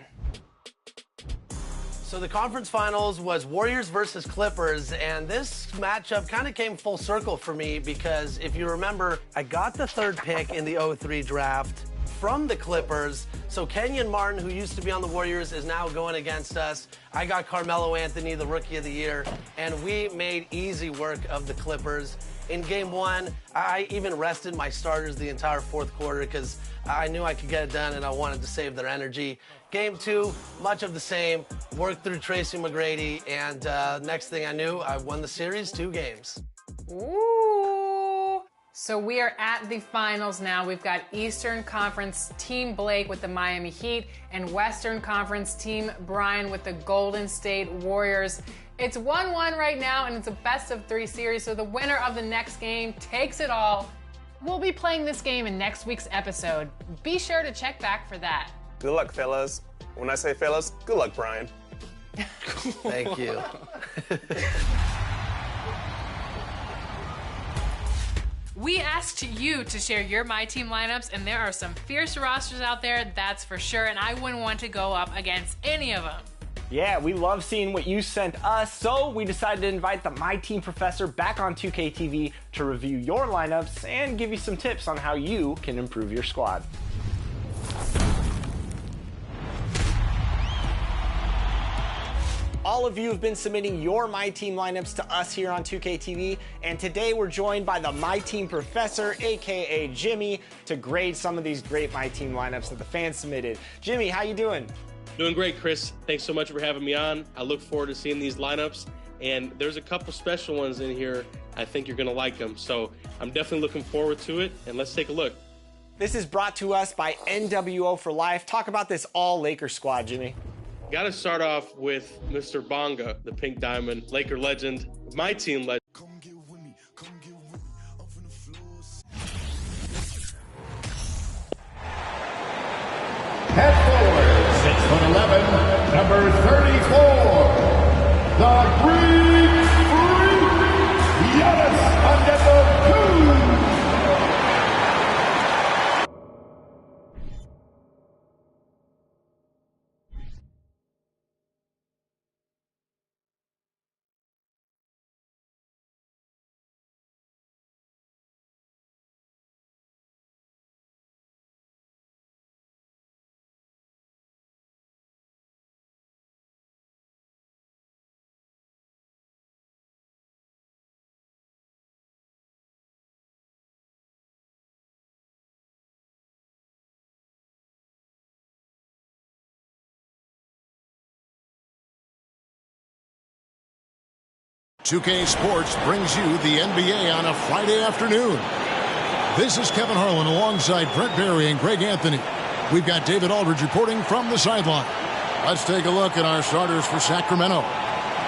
So the conference finals was Warriors versus Clippers, and this matchup kind of came full circle for me because if you remember, I got the 3rd pick in the 03 draft from the Clippers. So Kenyon Martin, who used to be on the Warriors, is now going against us. I got Carmelo Anthony, the Rookie of the Year, and we made easy work of the Clippers. In game 1, I even rested my starters the entire 4th quarter because I knew I could get it done and I wanted to save their energy. Game 2, much of the same. Worked through Tracy McGrady, and next thing I knew, I won the series 2 games. Ooh. So we are at the finals now. We've got Eastern Conference Team Blake with the Miami Heat and Western Conference Team Brian with the Golden State Warriors. It's 1-1 right now, and it's a best-of-3 series, so the winner of the next game takes it all. We'll be playing this game in next week's episode. Be sure to check back for that. Good luck, fellas. When I say fellas, good luck, Brian. Thank you. We asked you to share your My Team lineups, and there are some fierce rosters out there, that's for sure, and I wouldn't want to go up against any of them. Yeah, we love seeing what you sent us, so we decided to invite the My Team Professor back on 2K TV to review your lineups and give you some tips on how you can improve your squad. All of you have been submitting your My Team lineups to us here on 2K TV, and today we're joined by the My Team Professor, aka Jimmy, to grade some of these great My Team lineups that the fans submitted. Jimmy, how you doing? Doing great, Chris. Thanks so much for having me on. I look forward to seeing these lineups, and there's a couple special ones in here. I think you're going to like them, so I'm definitely looking forward to it, and let's take a look. This is brought to us by NWO for Life. Talk about this all-Laker squad, Jimmy. Got to start off with Mr. Bonga, the Pink Diamond, Laker legend, My Team legend. Head forward, 6'11", number 34, the Greek Freak, Giannis Antetokounmpo. .2K Sports brings you the NBA on a Friday afternoon. This is Kevin Harlan alongside Brent Barry and Greg Anthony. We've got David Aldridge reporting from the sideline. Let's take a look at our starters for Sacramento.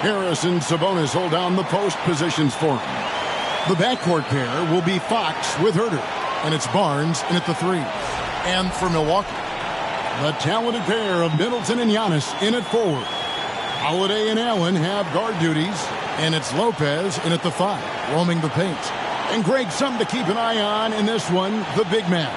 Harris and Sabonis hold down the post positions for him. The backcourt pair will be Fox with Herter, and it's Barnes in at the 3. And for Milwaukee, the talented pair of Middleton and Giannis in at forward. Holiday and Allen have guard duties, and it's Lopez in at the 5, roaming the paint. And Greg, something to keep an eye on in this one, the big man.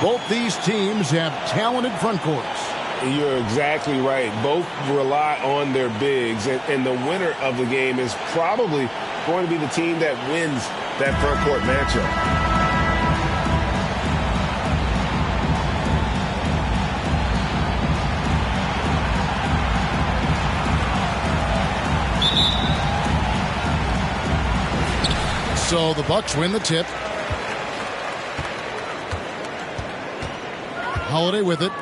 Both these teams have talented front courts. You're exactly right. Both rely on their bigs, and the winner of the game is probably going to be the team that wins that front court matchup. So the Bucks win the tip. Holiday with it.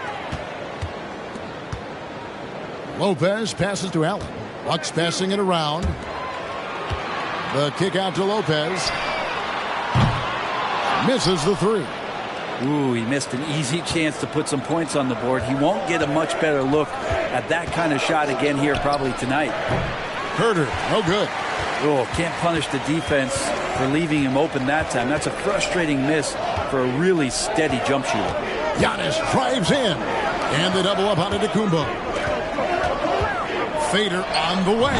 Lopez passes to Allen. Bucks passing it around. The kick out to Lopez. Misses the 3. Ooh, he missed an easy chance to put some points on the board. He won't get a much better look at that kind of shot again here probably tonight. Herter, no good. Oh, can't punish the defense for leaving him open that time. That's a frustrating miss for a really steady jump shooter. Giannis drives in. And the double up on Antetokounmpo. Fader on the way.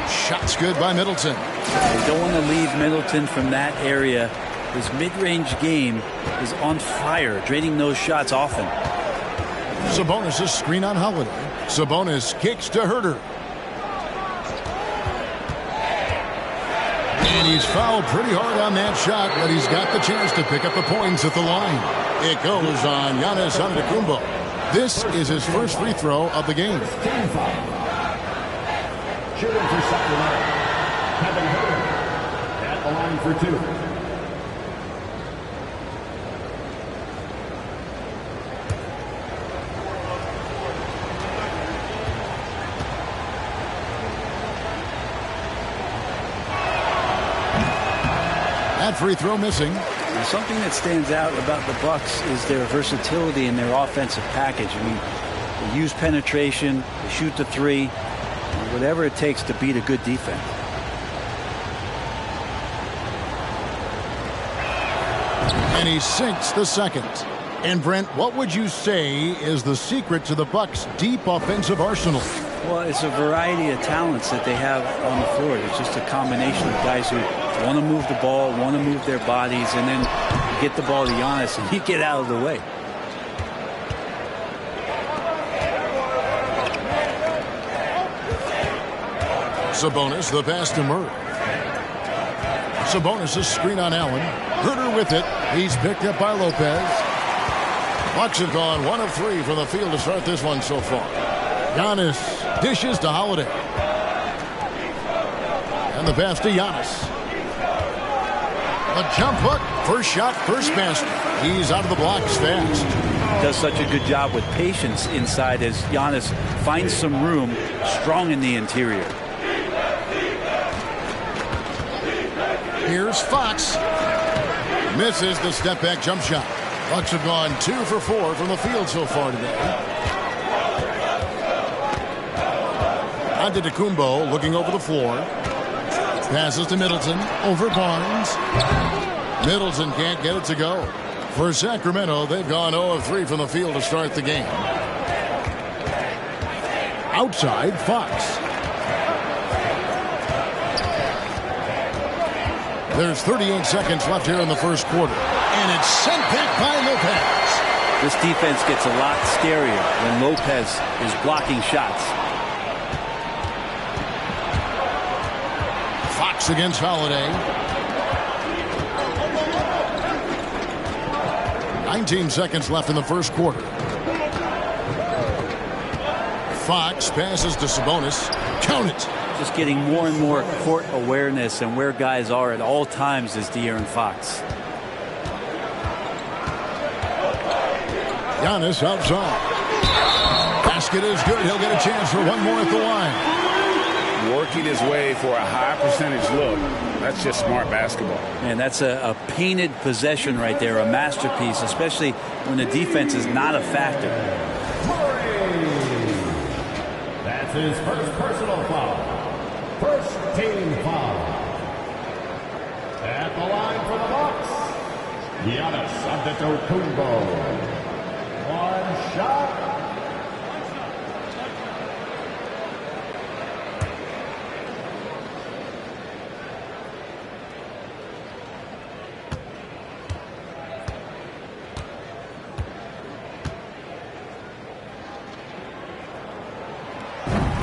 Shots good by Middleton. They don't want to leave Middleton from that area. His mid-range game is on fire, draining those shots often. Sabonis' screen on Holiday. Sabonis kicks to Herter. And he's fouled pretty hard on that shot, but he's got the chance to pick up the points at the line. It goes on Giannis Antetokounmpo. This is his first free throw of the game. Shooting for Sacramento, Kevin Herter at the line for 2. That free throw missing. And something that stands out about the Bucks is their versatility in their offensive package. I mean, they use penetration, they shoot the three, whatever it takes to beat a good defense. And he sinks the second. And Brent, what would you say is the secret to the Bucks' deep offensive arsenal? Well, it's a variety of talents that they have on the floor. It's just a combination of guys who want to move the ball, want to move their bodies, and then you get the ball to Giannis and you get out of the way. Sabonis, the pass to Murray. Sabonis' screen on Allen. Herter with it. He's picked up by Lopez. Bucks have gone 1 of 3 from the field to start this one so far. Giannis dishes to Holiday. And the pass to Giannis. A jump hook. First shot, first basket. He's out of the blocks fast. Does such a good job with patience inside as Giannis finds some room, strong in the interior. Here's Fox. Misses the step-back jump shot. Bucks have gone 2 for 4 from the field so far today. Antetokounmpo looking over the floor. Passes to Middleton. Over Barnes. Middleton can't get it to go. For Sacramento, they've gone 0 of 3 from the field to start the game. Outside, Fox. There's 38 seconds left here in the first quarter. And it's sent back by Lopez. This defense gets a lot scarier when Lopez is blocking shots. Fox against Holiday. 19 seconds left in the first quarter. Fox passes to Sabonis. Count it. Just getting more and more court awareness and where guys are at all times is De'Aaron Fox. Giannis outside. Basket is good. He'll get a chance for one more at the line. Working his way for a high percentage look. That's just smart basketball. And that's a painted possession right there, a masterpiece, especially when the defense is not a factor. That's his first personal foul. First team foul. At the line for the Bucks, Giannis Antetokounmpo. One shot.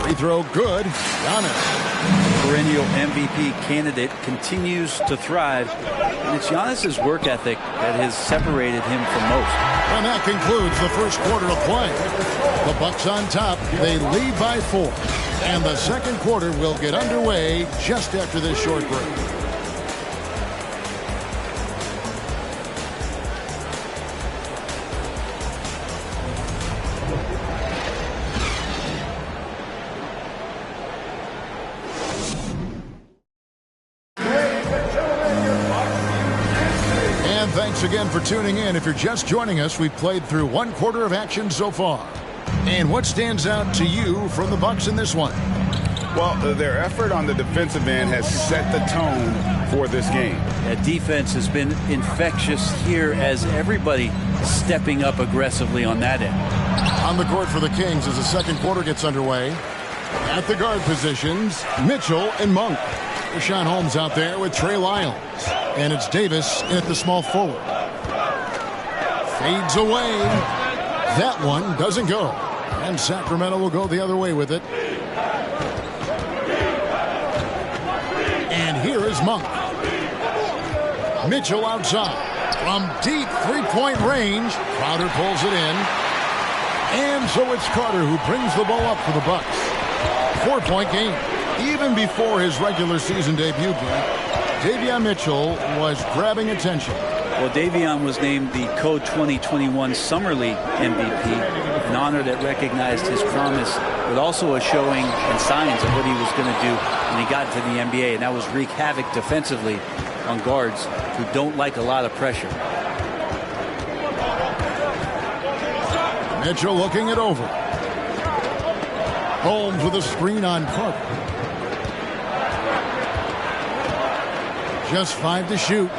Free throw good. Giannis. Perennial MVP candidate continues to thrive, and it's Giannis's work ethic that has separated him from most. And that concludes the first quarter of play. The Bucks on top. They lead by 4. And the second quarter will get underway just after this short break. Thanks again for tuning in. If you're just joining us, we've played through 1 quarter of action so far. And what stands out to you from the Bucks in this one? Well, their effort on the defensive end has set the tone for this game. That defense has been infectious here as everybody stepping up aggressively on that end. On the court for the Kings as the second quarter gets underway. At the guard positions, Mitchell and Monk. Rashawn Holmes out there with Trey Lyles. And it's Davis in at the small forward. Fades away. That one doesn't go. And Sacramento will go the other way with it. And here is Monk. Mitchell outside. From deep three-point range. Crowder pulls it in. And so it's Carter who brings the ball up for the Bucks. 4-point game. Even before his regular season debut game, Davion Mitchell was grabbing attention. Well, Davion was named the Co-2021 Summer League MVP, an honor that recognized his promise, but also a showing and signs of what he was going to do when he got to the NBA, and that was wreak havoc defensively on guards who don't like a lot of pressure. Mitchell looking it over. Holmes with a screen on Carter. Just 5 to shoot.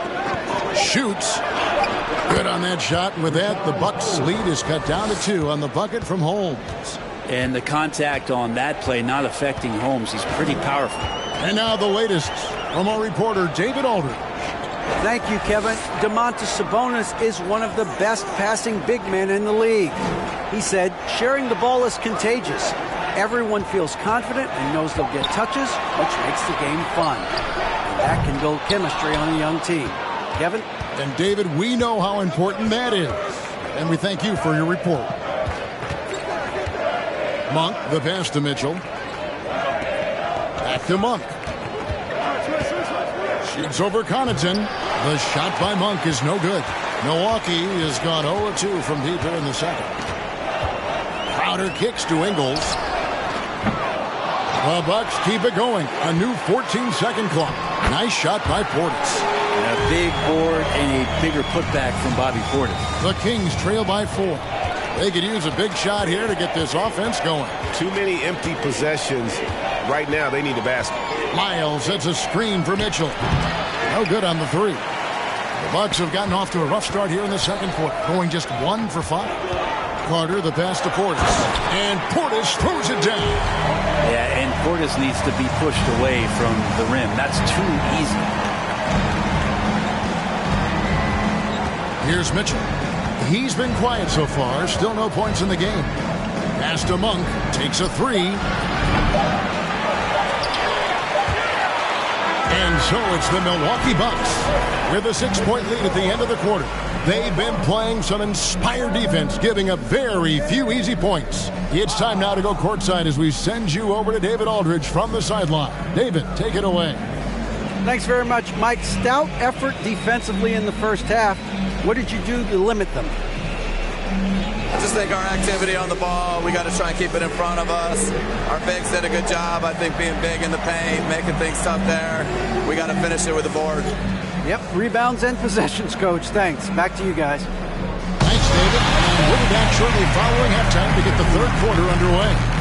Shoots. Good on that shot. And with that, the Bucks lead is cut down to 2 on the bucket from Holmes. And the contact on that play not affecting Holmes. He's pretty powerful. And now the latest from our reporter, David Aldridge. Thank you, Kevin. Domantas Sabonis is one of the best passing big men in the league. He said, sharing the ball is contagious. Everyone feels confident and knows they'll get touches, which makes the game fun. And that can build chemistry on a young team. Kevin? And David, we know how important that is. And we thank you for your report. Monk, the pass to Mitchell. Back to Monk. Shoots over Connaughton. The shot by Monk is no good. Milwaukee has gone 0-2 from deep here in the second. Crowder kicks to Ingles. The Bucks keep it going. A new 14-second clock. Nice shot by Portis. A big board and a bigger putback from Bobby Portis. The Kings trail by 4. They could use a big shot here to get this offense going. Too many empty possessions. Right now, they need a basket. Miles sets a screen for Mitchell. No good on the 3. The Bucks have gotten off to a rough start here in the second quarter, going just 1 for 5. Carter, the pass to Portis. And Portis throws it down. Yeah, and Portis needs to be pushed away from the rim. That's too easy. Here's Mitchell. He's been quiet so far. Still no points in the game. Pass to Monk. Takes a 3. And so it's the Milwaukee Bucks with a 6-point lead at the end of the quarter. They've been playing some inspired defense, giving up very few easy points. It's time now to go courtside as we send you over to David Aldridge from the sideline. David, take it away. Thanks very much, Mike. Stout effort defensively in the first half. What did you do to limit them? I just think our activity on the ball, we got to try and keep it in front of us. Our bigs did a good job, I think, being big in the paint, making things tough there. We got to finish it with the board. Yep, rebounds and possessions, Coach. Thanks. Back to you guys. Thanks, David. And we'll be back shortly following halftime to get the third quarter underway.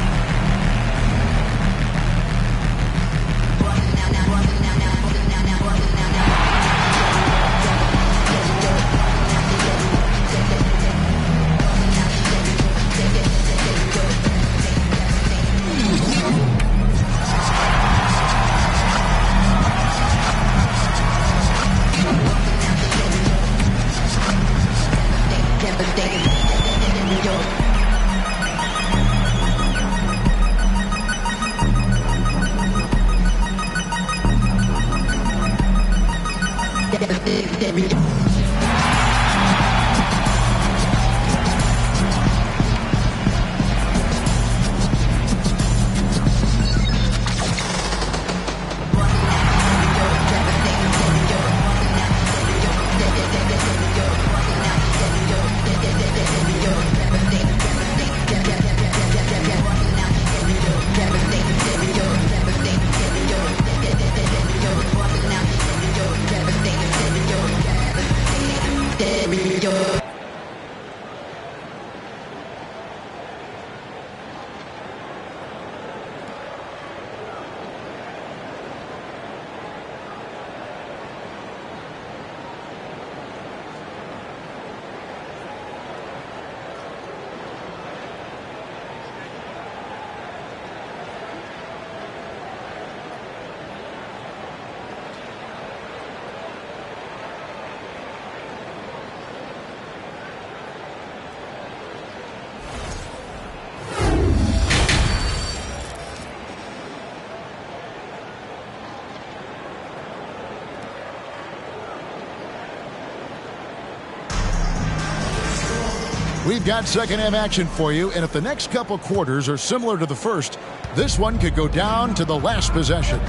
We've got second half action for you, and if the next couple quarters are similar to the first, this one could go down to the last possession.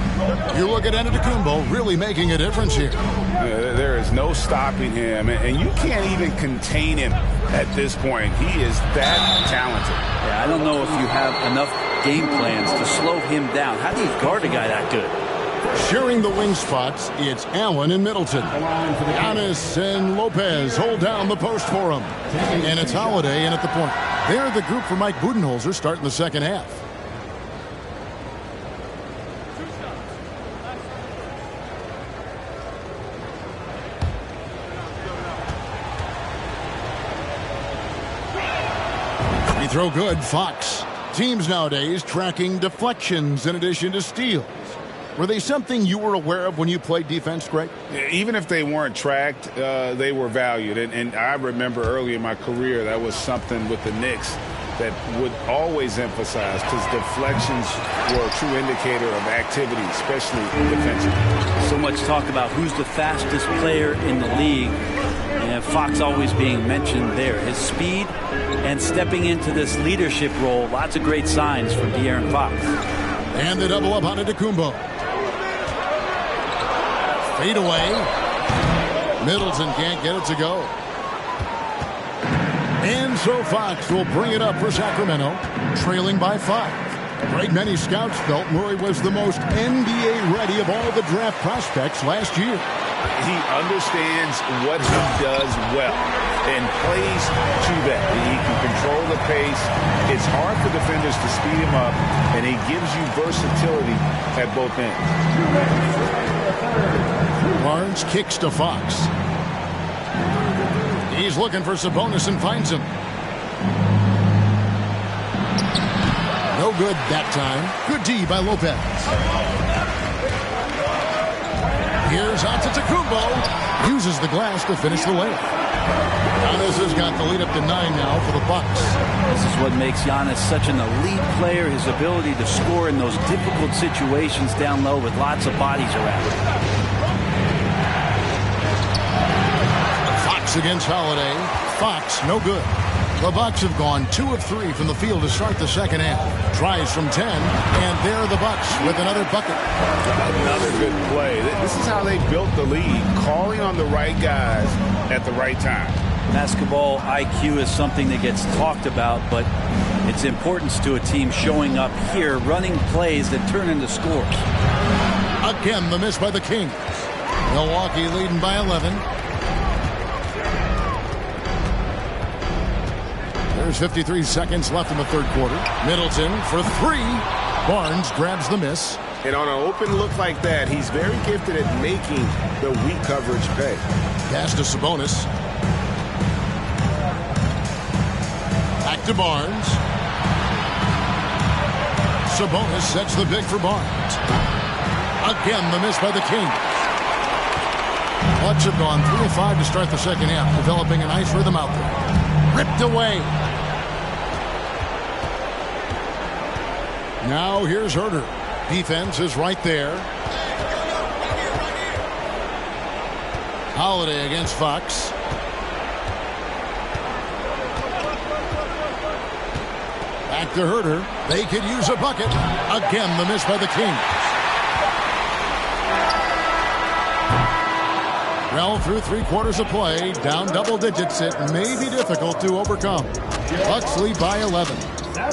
You look at Antetokounmpo really making a difference here. There is no stopping him, and you can't even contain him at this point. He is that talented. Yeah, I don't know if you have enough game plans to slow him down. How do you guard a guy that good? Sharing the wing spots, it's Allen and Middleton. Giannis and Lopez hold down the post for him. And it's Holiday in at the point. They're the group for Mike Budenholzer starting the second half. Free throw good, Fox. Teams nowadays tracking deflections in addition to steals. Were they something you were aware of when you played defense, Greg? Even if they weren't tracked, they were valued. And I remember early in my career, that was something with the Knicks that would always emphasize, because deflections were a true indicator of activity, especially defensively. So much talk about who's the fastest player in the league. And Fox always being mentioned there. His speed and stepping into this leadership role, lots of great signs from De'Aaron Fox. And the double up on Antetokounmpo. Fade away. Middleton can't get it to go. And so Fox will bring it up for Sacramento, trailing by 5. A great many scouts felt Murray was the most NBA ready of all the draft prospects last year. He understands what he does well and plays to that. He can control the pace. It's hard for defenders to speed him up, and he gives you versatility at both ends. Barnes kicks to Fox. He's looking for Sabonis and finds him. No good that time. Good D by Lopez. Here's Antetokounmpo. Uses the glass to finish the layup. Giannis has got the lead up to 9 now for the Bucks. This is what makes Giannis such an elite player, his ability to score in those difficult situations down low with lots of bodies around him. Fox against Holiday. Fox, no good. The Bucks have gone 2 of 3 from the field to start the second half. Tries from 10, and there are the Bucks with another bucket. Another good play. This is how they built the lead, calling on the right guys at the right time. Basketball IQ is something that gets talked about, but its importance to a team showing up here, running plays that turn into scores. Again, the miss by the Kings. Milwaukee leading by 11. There's 53 seconds left in the third quarter. Middleton for 3. Barnes grabs the miss. And on an open look like that, he's very gifted at making the weak coverage pay. Pass to Sabonis. Back to Barnes. Sabonis sets the big for Barnes. Again, the miss by the Kings. Bucks have gone 3 of 5 to start the second half, developing a nice rhythm out there. Ripped away. Now here's Herter. Defense is right there. Holiday against Fox. Back to Herter. They could use a bucket. Again, the miss by the Kings. Well, through 3 quarters of play, down double digits, it may be difficult to overcome. Bucks lead by 11.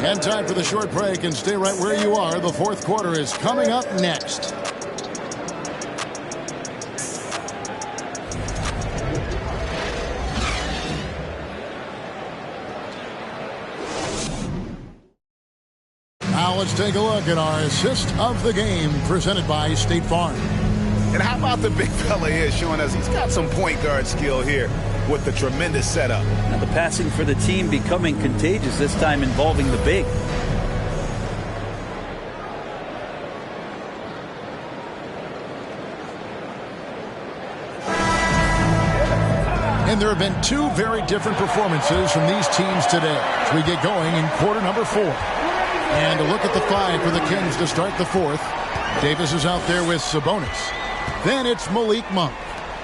And time for the short break, and stay right where you are. The fourth quarter is coming up next. Now let's take a look at our assist of the game presented by State Farm. And how about the big fella here showing us he's got some point guard skill here with the tremendous setup. Now the passing for the team becoming contagious, this time involving the big. And there have been 2 very different performances from these teams today as we get going in quarter number 4. And a look at the 5 for the Kings to start the fourth. Davis is out there with Sabonis. Then it's Malik Monk.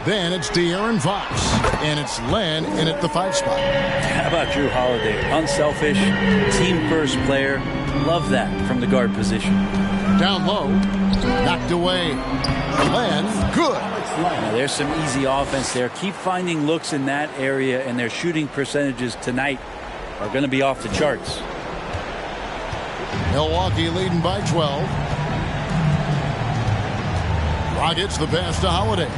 Then it's De'Aaron Fox. And it's Len in at the 5 spot. How about Drew Holiday? Unselfish, team-first player. Love that from the guard position. Down low. Knocked away. Len, good. Now, there's some easy offense there. Keep finding looks in that area, and their shooting percentages tonight are going to be off the charts. Milwaukee leading by 12. Rockets the pass to Holiday.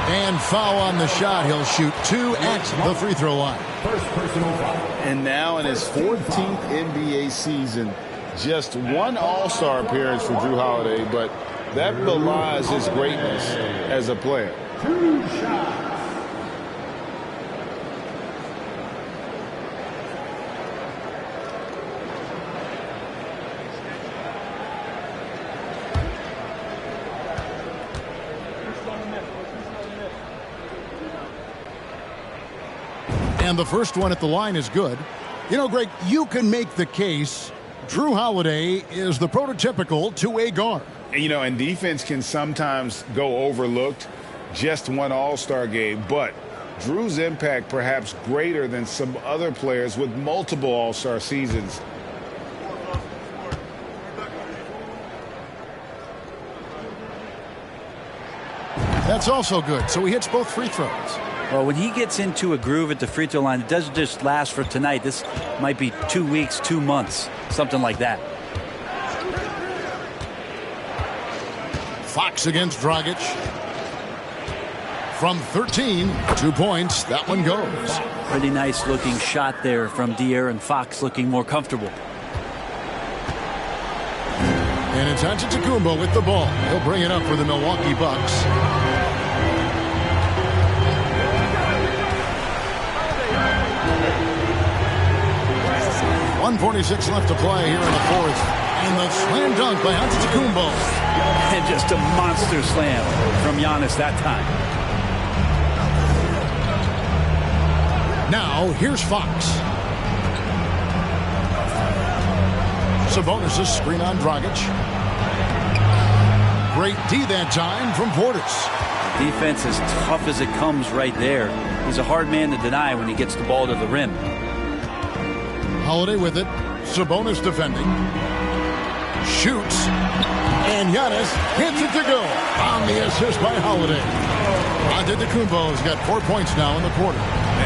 And foul on the shot. He'll shoot 2 at the free throw line. First personal foul. And now in his 14th NBA season, just one All-Star appearance for Drew Holiday, but that belies his greatness as a player. 2 shots. And the first one at the line is good. You know, Greg, you can make the case Drew Holiday is the prototypical two-way guard. You know, and defense can sometimes go overlooked. Just one All-Star game, but Drew's impact perhaps greater than some other players with multiple All-Star seasons. That's also good. So he hits both free throws. Well, when he gets into a groove at the free throw line, it doesn't just last for tonight. This might be 2 weeks, 2 months, something like that. Fox against Dragic. From 13, 2 points. That one goes. Pretty nice looking shot there from De'Aaron Fox, looking more comfortable. And it's Antetokounmpo with the ball. He'll bring it up for the Milwaukee Bucks. 1:46 left to play here in the fourth. And the slam dunk by Antetokounmpo. And just a monster slam from Giannis that time. Now, here's Fox. Sabonis' screen on Dragic. Great D that time from Portis. Defense as tough as it comes right there. He's a hard man to deny when he gets the ball to the rim. Holiday with it. Sabonis defending. Shoots. And Giannis hits it to go on the assist by Holiday. Antetokounmpo's got 4 points now in the quarter.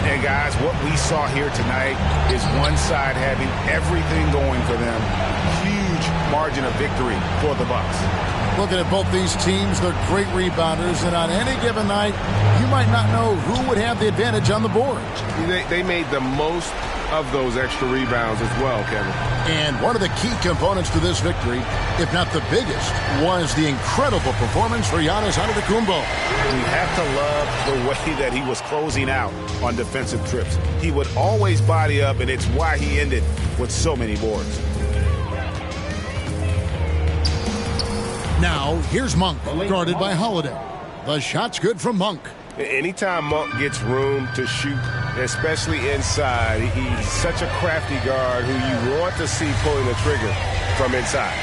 And guys, what we saw here tonight is one side having everything going for them. Huge margin of victory for the Bucks. Looking at both these teams, they're great rebounders, and on any given night, you might not know who would have the advantage on the board. They made the most of those extra rebounds as well, Kevin. And one of the key components to this victory, if not the biggest, was the incredible performance for Giannis Antetokounmpo. We have to love the way that he was closing out on defensive trips. He would always body up, and it's why he ended with so many boards. Now, here's Monk, guarded by Holiday. The shot's good from Monk. Anytime Monk gets room to shoot, especially inside, he's such a crafty guard who you want to see pulling the trigger from inside.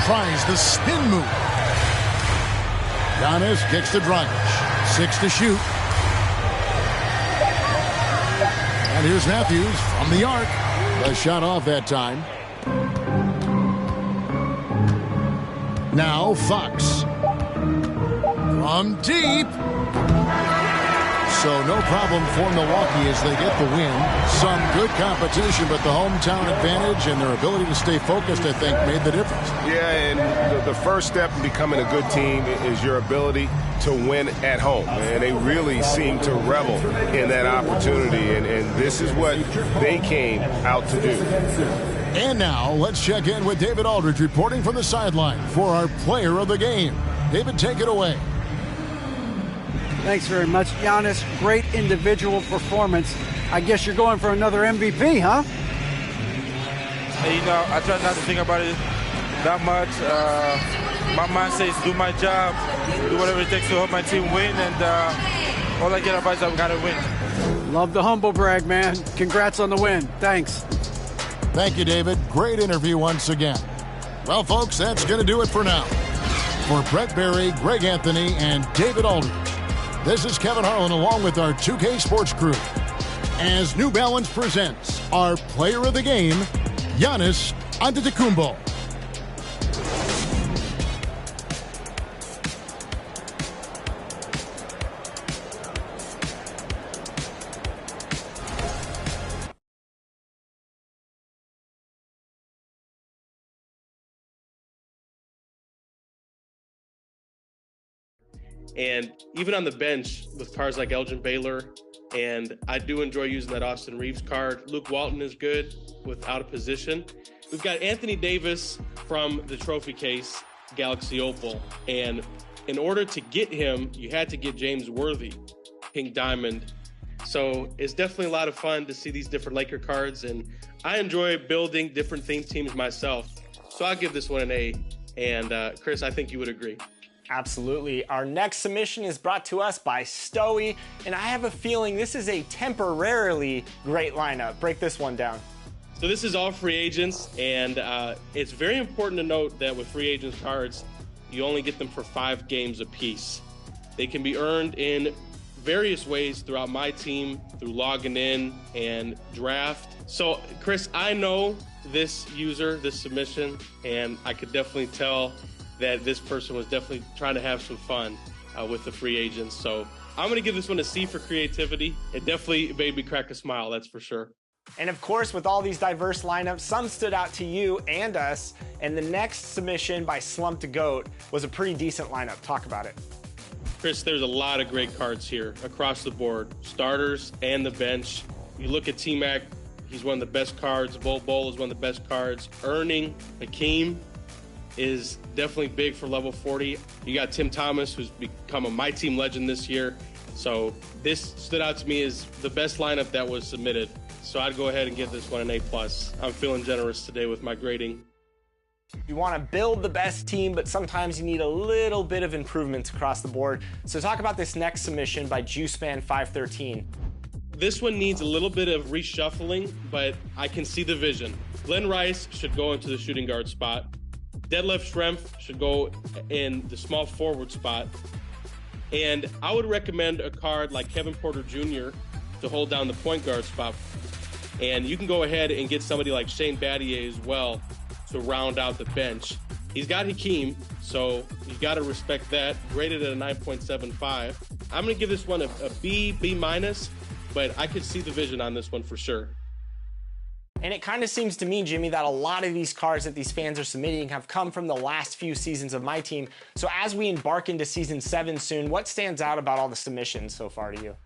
Tries the spin move. Giannis kicks to Dragic. 6 to shoot. And here's Matthews from the arc. The shot off that time. Now Fox. From deep. So no problem for Milwaukee as they get the win. Some good competition, but the hometown advantage and their ability to stay focused, I think, made the difference. Yeah, and the first step in becoming a good team is your ability to win at home. And they really seem to revel in that opportunity, and this is what they came out to do. And now let's check in with David Aldridge reporting from the sideline for our player of the game. David, take it away. Thanks very much, Giannis. Great individual performance. I guess you're going for another MVP, huh? Hey, you know, I try not to think about it that much. My mindset is do my job, do whatever it takes to help my team win, and all I care about is that we got to win. Love the humble brag, man. Congrats on the win. Thanks. Thank you, David. Great interview once again. Well, folks, that's going to do it for now. For Brett Berry, Greg Anthony, and David Aldridge, this is Kevin Harlan along with our 2K Sports crew as New Balance presents our player of the game, Giannis Antetokounmpo. And even on the bench with cards like Elgin Baylor, and I do enjoy using that Austin Reeves card. Luke Walton is good with out of position. We've got Anthony Davis from the trophy case, Galaxy Opal. And in order to get him, you had to get James Worthy, Pink Diamond. So it's definitely a lot of fun to see these different Laker cards. And I enjoy building different theme teams myself. So I'll give this one an A. And Chris, I think you would agree. Absolutely. Our next submission is brought to us by Stoey, and I have a feeling this is a temporarily great lineup. Break this one down. So this is all free agents, and it's very important to note that with free agents cards, you only get them for 5 games apiece. They can be earned in various ways throughout my team, through logging in and draft. So Chris, I know this user, this submission, and I could definitely tell that this person was definitely trying to have some fun with the free agents. So I'm going to give this one a C for creativity. It definitely made me crack a smile, that's for sure. And of course, with all these diverse lineups, some stood out to you and us. And the next submission by Slumped Goat was a pretty decent lineup. Talk about it. Chris, there's a lot of great cards here across the board, starters and the bench. You look at T-Mac, he's one of the best cards. Bol Bol is one of the best cards. Earning Hakeem is definitely big for level 40. You got Tim Thomas, who's become a My Team legend this year. So this stood out to me as the best lineup that was submitted. So I'd go ahead and give this one an A+. I'm feeling generous today with my grading. You want to build the best team, but sometimes you need a little bit of improvements across the board. So talk about this next submission by JuiceMan513. This one needs a little bit of reshuffling, but I can see the vision. Glenn Rice should go into the shooting guard spot. Detlef Schrempf should go in the small forward spot. And I would recommend a card like Kevin Porter Jr. to hold down the point guard spot. And you can go ahead and get somebody like Shane Battier as well to round out the bench. He's got Hakeem, so you got to respect that. Graded at a 9.75. I'm going to give this one a B, B-, but I could see the vision on this one for sure. And it kind of seems to me, Jimmy, that a lot of these cards that these fans are submitting have come from the last few seasons of My Team. So as we embark into season 7 soon, what stands out about all the submissions so far to you?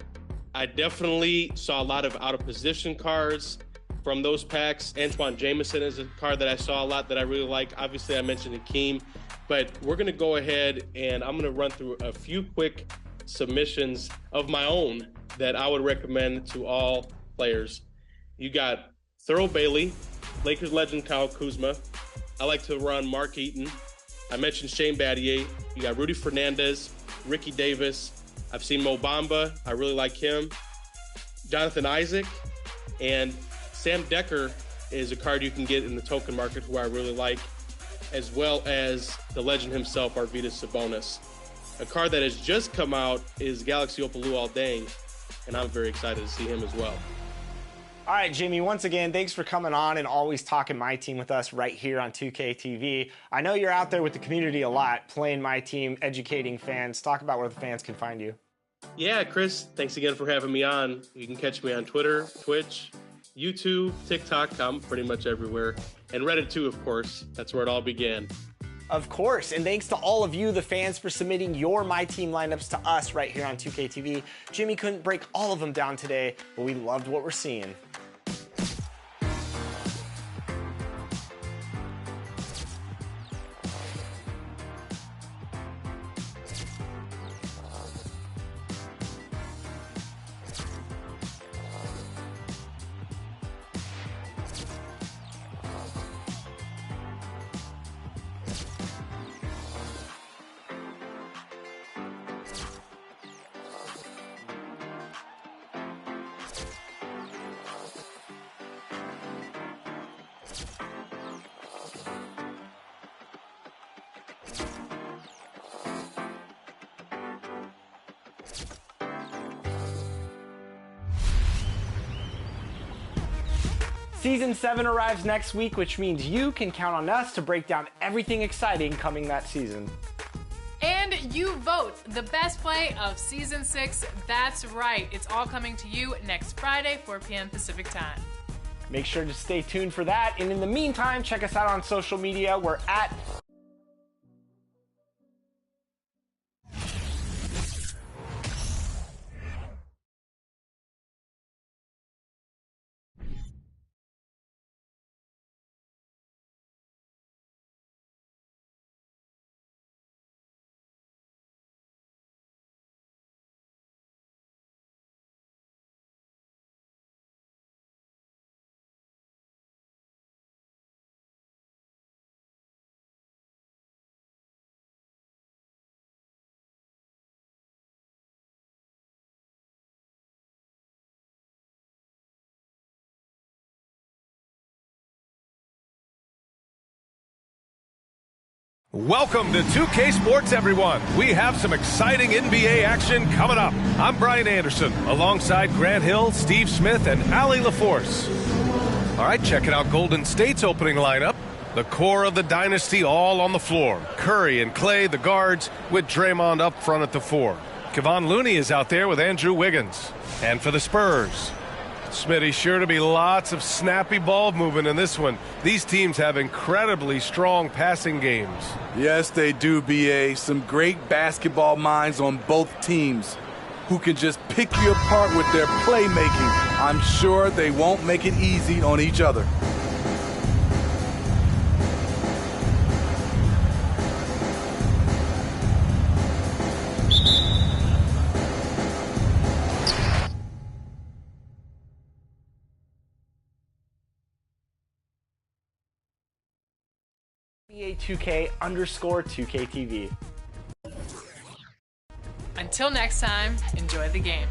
I definitely saw a lot of out of position cards from those packs. Antoine Jameson is a card that I saw a lot that I really like. Obviously, I mentioned Hakeem, but we're going to go ahead and I'm going to run through a few quick submissions of my own that I would recommend to all players. You got Thurl Bailey, Lakers legend Kyle Kuzma. I like to run Mark Eaton. I mentioned Shane Battier. You got Rudy Fernandez, Ricky Davis. I've seen Mo Bamba. I really like him. Jonathan Isaac. And Sam Decker is a card you can get in the token market who I really like, as well as the legend himself, Arvydas Sabonis. A card that has just come out is Galaxy Opal Luol Deng, and I'm very excited to see him as well. All right, Jimmy, once again, thanks for coming on and always talking My Team with us right here on 2K TV. I know you're out there with the community a lot, playing My Team, educating fans. Talk about where the fans can find you. Yeah, Chris, thanks again for having me on. You can catch me on Twitter, Twitch, YouTube, TikTok. I'm pretty much everywhere. And Reddit too, of course. That's where it all began. Of course, and thanks to all of you, the fans, for submitting your My Team lineups to us right here on 2K TV. Jimmy couldn't break all of them down today, but we loved what we're seeing. Season 7 arrives next week, which means you can count on us to break down everything exciting coming that season. And you vote the best play of Season 6. That's right. It's all coming to you next Friday, 4 p.m. Pacific Time. Make sure to stay tuned for that. And in the meantime, check us out on social media. We're at Welcome to 2K Sports, everyone. We have some exciting NBA action coming up. I'm Brian Anderson, alongside Grant Hill, Steve Smith, and Allie LaForce. All right, checking out Golden State's opening lineup. The core of the dynasty all on the floor. Curry and Clay, the guards, with Draymond up front at the 4. Kevon Looney is out there with Andrew Wiggins. And for the Spurs, Smitty, sure to be lots of snappy ball movement in this one. These teams have incredibly strong passing games. Yes, they do, BA. Some great basketball minds on both teams who can just pick you apart with their playmaking. I'm sure they won't make it easy on each other. NBA 2K_2KTV. Until next time, enjoy the game.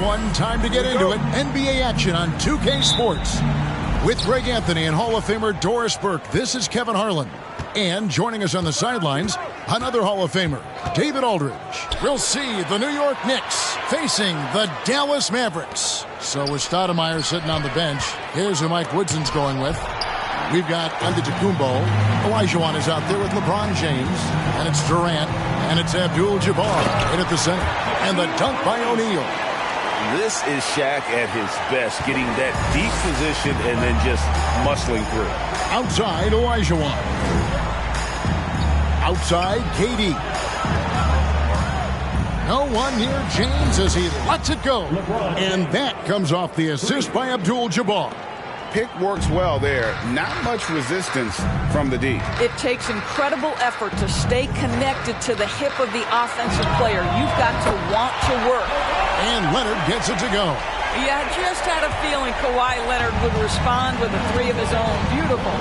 everyone. Time to get into it. NBA action on 2K Sports. With Greg Anthony and Hall of Famer Doris Burke, this is Kevin Harlan. And joining us on the sidelines, another Hall of Famer, David Aldridge. We'll see the New York Knicks facing the Dallas Mavericks. So with Stoudemire sitting on the bench, here's who Mike Woodson's going with. We've got Antetokounmpo. Olajuwon is out there with LeBron James. And it's Durant. And it's Abdul-Jabbar in at the center. And the dunk by O'Neal. This is Shaq at his best, getting that deep position and then just muscling through. Outside, Olajuwon. Outside, KD. No one near James as he lets it go. And that comes off the assist by Abdul-Jabbar. Pick works well there. Not much resistance from the D. It takes incredible effort to stay connected to the hip of the offensive player. You've got to want to work. And Leonard gets it to go. Yeah, I just had a feeling Kawhi Leonard would respond with a three of his own. Beautiful.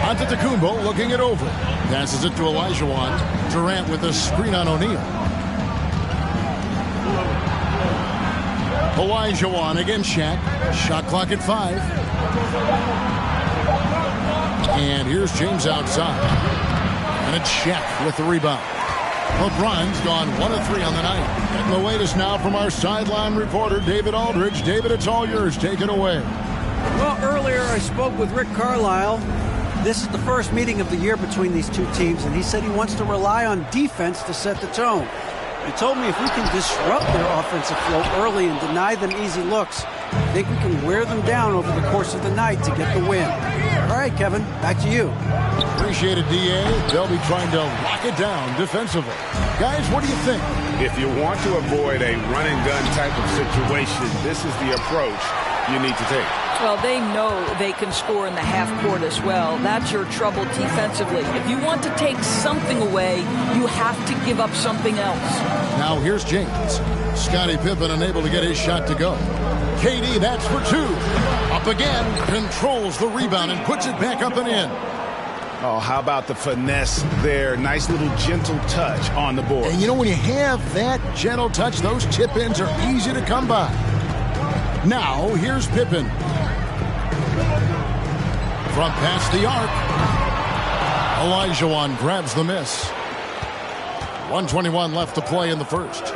Antetokounmpo looking it over. Passes it to Olajuwon. Durant with a screen on O'Neal. Olajuwon against Shaq. Shot clock at 5. And here's James outside. And it's Shaq with the rebound. LeBron's gone 1 of 3 on the night. And the latest now from our sideline reporter, David Aldridge. David, it's all yours. Take it away. Well, earlier I spoke with Rick Carlisle. This is the first meeting of the year between these two teams, and he said he wants to rely on defense to set the tone. He told me if we can disrupt their offensive flow early and deny them easy looks, I think we can wear them down over the course of the night to get the win. All right, Kevin, back to you. Appreciate it, D.A. They'll be trying to lock it down defensively. Guys, what do you think? If you want to avoid a run-and-gun type of situation, this is the approach you need to take. Well, they know they can score in the half court as well. That's your trouble defensively. If you want to take something away, you have to give up something else. Now here's James. Scottie Pippen unable to get his shot to go. KD, that's for 2. Up again, controls the rebound and puts it back up and in. Oh, how about the finesse there? Nice little gentle touch on the board. And you know, when you have that gentle touch, those tip-ins are easy to come by. Now, here's Pippen. From past the arc. Olajuwon grabs the miss. 1:21 left to play in the first.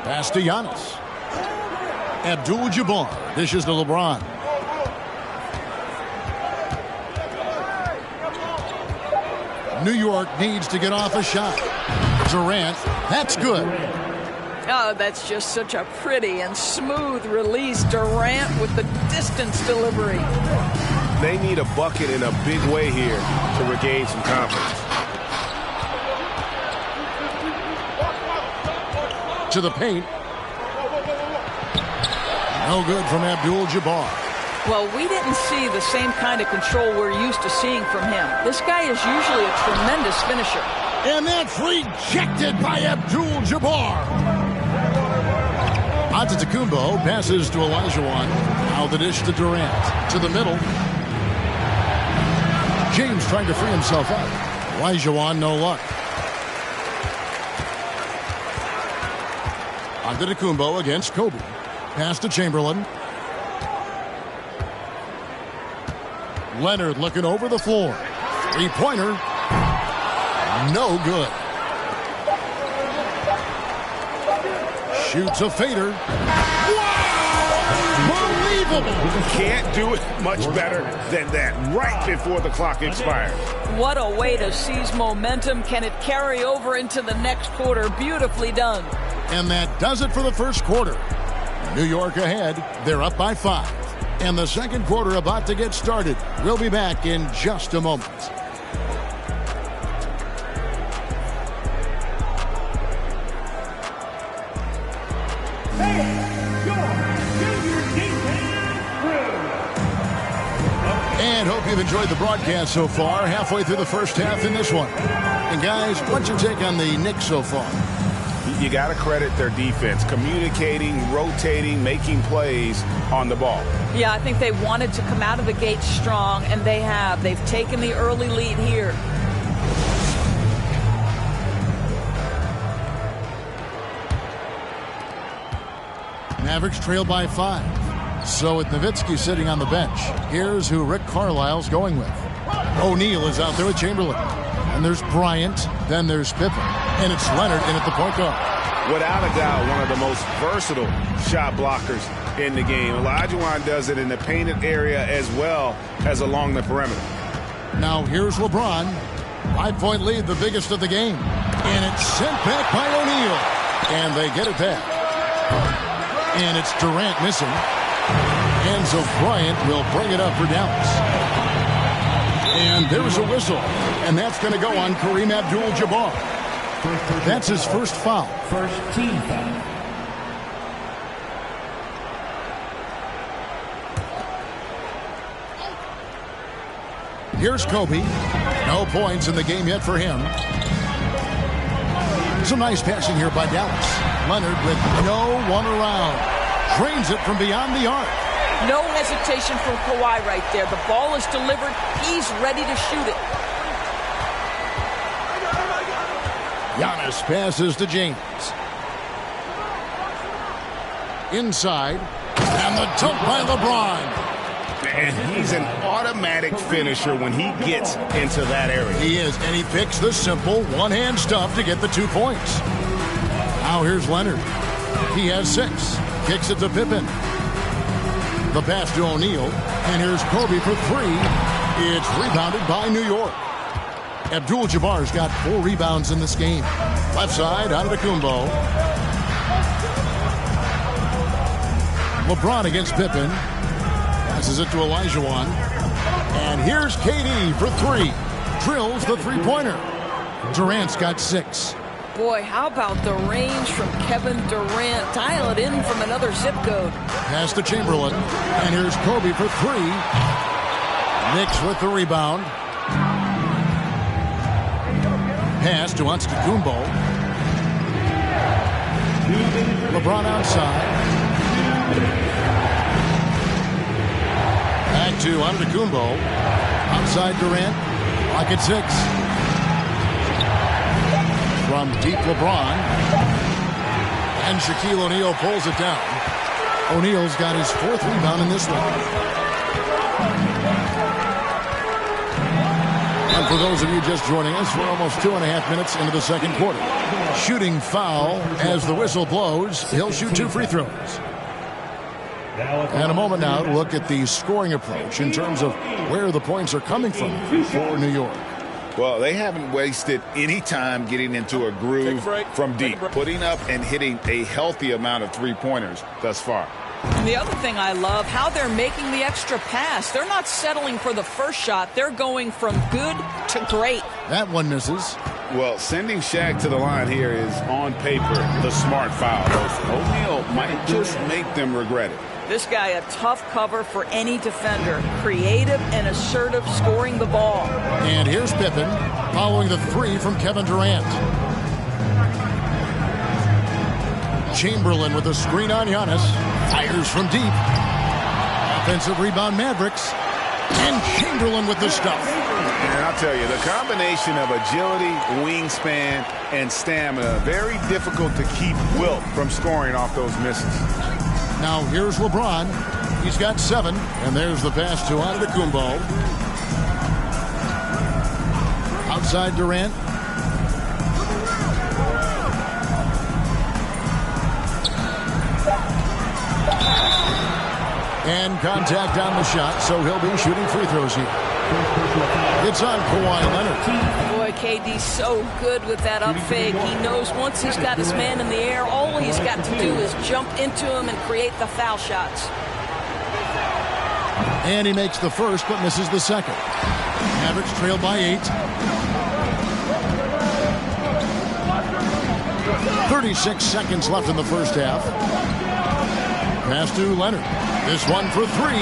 Pass to Giannis. Abdul-Jabbar dishes to LeBron. New York needs to get off a shot. Durant, that's good. Oh, that's just such a pretty and smooth release. Durant with the distance delivery. They need a bucket in a big way here to regain some confidence. To the paint. No good from Abdul-Jabbar. Well, we didn't see the same kind of control we're used to seeing from him. This guy is usually a tremendous finisher. And that's rejected by Abdul-Jabbar. Antetokounmpo passes to Olajuwon. Now the dish to Durant. To the middle. James trying to free himself up. Olajuwon, no luck. Antetokounmpo against Kobe. Pass to Chamberlain. Leonard looking over the floor. Three-pointer. No good. Shoots a fader. Wow! Unbelievable! Can't do it much better than that right before the clock expires. What a way to seize momentum. Can it carry over into the next quarter? Beautifully done. And that does it for the first quarter. New York ahead. They're up by 5. And the second quarter about to get started. We'll be back in just a moment. And hope you've enjoyed the broadcast so far. Halfway through the first half in this one. And guys, what's your take on the Knicks so far? you got to credit their defense, communicating, rotating, making plays on the ball. Yeah, I think they wanted to come out of the gate strong, and they have. They've taken the early lead here. Mavericks trail by 5. So with Nowitzki sitting on the bench, here's who Rick Carlisle's going with. O'Neal is out there with Chamberlain. And there's Bryant, then there's Pippen, and it's Leonard in at the point guard. Without a doubt, one of the most versatile shot blockers in the game. Olajuwon does it in the painted area as well as along the perimeter. Now here's LeBron. 5-point lead, the biggest of the game. And it's sent back by O'Neal. And they get it back. And it's Durant missing. And so Bryant will bring it up for Dallas. And there's a whistle. And that's going to go on Kareem Abdul-Jabbar. That's his first foul. First team foul. Here's Kobe. No points in the game yet for him. Some nice passing here by Dallas. Leonard with no one around. Drains it from beyond the arc. No hesitation from Kawhi right there. The ball is delivered. He's ready to shoot it. Giannis passes to James. Inside. And the dunk by LeBron. And he's an automatic finisher when he gets into that area. He is, and he picks the simple one-hand stuff to get the 2 points. Now here's Leonard. He has 6. Kicks it to Pippen. The pass to O'Neal. And here's Kobe for 3. It's rebounded by New York. Abdul-Jabbar's got 4 rebounds in this game. Left side, Antetokounmpo. LeBron against Pippen. Passes it to Olajuwon. And here's KD for 3. Drills the three-pointer. Durant's got 6. Boy, how about the range from Kevin Durant? Dial it in from another zip code. Pass to Chamberlain. And here's Kobe for 3. Knicks with the rebound. Pass to Antetokounmpo. LeBron outside. Back to Antetokounmpo. Outside Durant. Pocket 6. From deep LeBron. And Shaquille O'Neal pulls it down. O'Neal's got his 4th rebound in this one. And for those of you just joining us, we're almost 2.5 minutes into the second quarter. Shooting foul as the whistle blows. He'll shoot 2 free throws. And a moment now to look at the scoring approach in terms of where the points are coming from for New York. Well, they haven't wasted any time getting into a groove from deep, putting up and hitting a healthy amount of three-pointers thus far. And the other thing I love, how they're making the extra pass. They're not settling for the first shot. They're going from good to great. That one misses. Well, sending Shaq to the line here is, on paper, the smart foul. O'Neal might just make them regret it. This guy, a tough cover for any defender. Creative and assertive, scoring the ball. And here's Pippen following the 3 from Kevin Durant. Chamberlain with a screen on Giannis. Fires from deep. Offensive rebound Mavericks. And Chamberlain with the stuff. And I'll tell you, the combination of agility, wingspan, and stamina, very difficult to keep Wilt from scoring off those misses. Now here's LeBron. He's got 7. And there's the pass to Antetokounmpo. Outside Durant. And contact on the shot, so he'll be shooting free throws here. It's on Kawhi Leonard. Boy, KD's so good with that up fake. He knows once he's got his man in the air, all he's got to do is jump into him and create the foul shots. And he makes the first, but misses the second. Mavericks trail by 8. 36 seconds left in the first half. Pass to Leonard. This one for 3.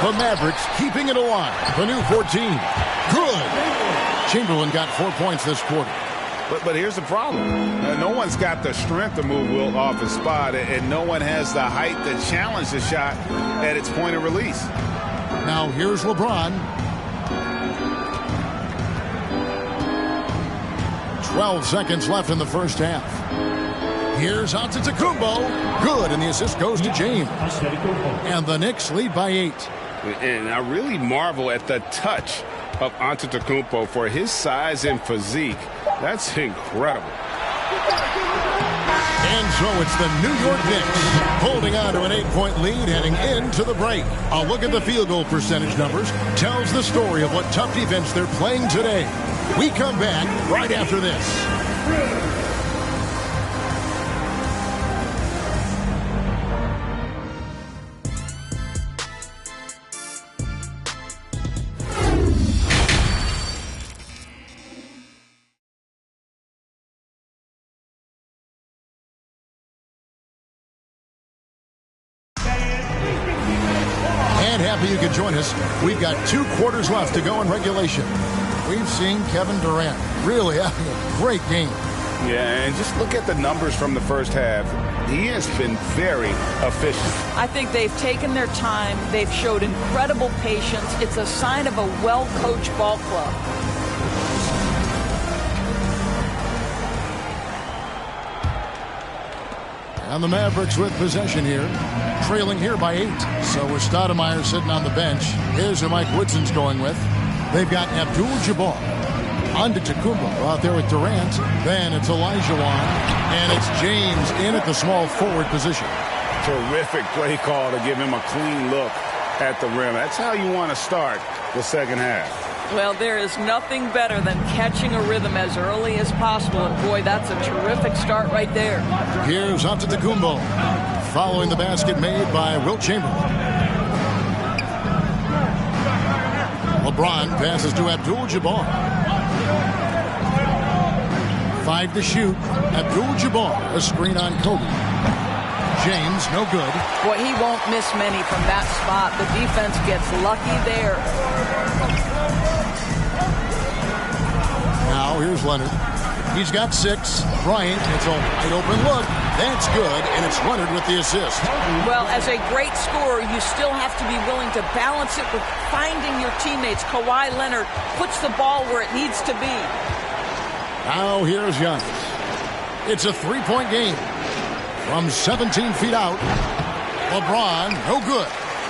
The Mavericks keeping it alive. The new 14. Good. Chamberlain got 4 points this quarter. But here's the problem. No one's got the strength to move Wilt off his spot, and no one has the height to challenge the shot at its point of release. Now here's LeBron. 12 seconds left in the first half. Here's Antetokounmpo. Good, and the assist goes to James. And the Knicks lead by 8. And I really marvel at the touch of Antetokounmpo for his size and physique. That's incredible. And so it's the New York Knicks holding on to an 8-point lead heading into the break. A look at the field goal percentage numbers tells the story of what tough defense they're playing today. We come back right after this. You can join us. We've got 2 quarters left to go in regulation. We've seen Kevin Durant really having a great game. Yeah, and just look at the numbers from the first half. He has been very efficient. I think they've taken their time. They've showed incredible patience. It's a sign of a well-coached ball club. And the Mavericks with possession here. Trailing here by 8. So with Stoudemire sitting on the bench, here's who Mike Woodson's going with. They've got Abdul-Jabbar. Antetokounmpo out there with Durant. Then it's Olajuwon. And it's James in at the small forward position. Terrific play call to give him a clean look at the rim. That's how you want to start the second half. Well, there is nothing better than catching a rhythm as early as possible. And, boy, that's a terrific start right there. Here's Antetokounmpo following the basket made by Wilt Chamberlain. LeBron passes to Abdul-Jabbar. 5 to shoot. Abdul-Jabbar, a screen on Kobe. James, no good. Boy, he won't miss many from that spot. The defense gets lucky there. Now here's Leonard. He's got 6. Bryant, it's a wide open look. That's good, and it's Leonard with the assist. Well, as a great scorer, you still have to be willing to balance it with finding your teammates. Kawhi Leonard puts the ball where it needs to be. Now here's Giannis. It's a 3-point game. From 17 feet out, LeBron, no good.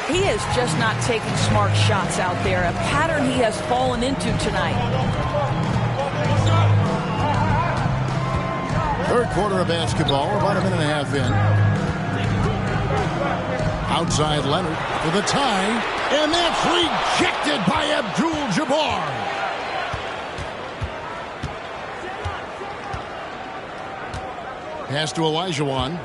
He is just not taking smart shots out there, a pattern he has fallen into tonight. Third quarter of basketball, we're about a minute and a half in. Outside Leonard for the tie, and that's rejected by Abdul-Jabbar. Pass to Olajuwon.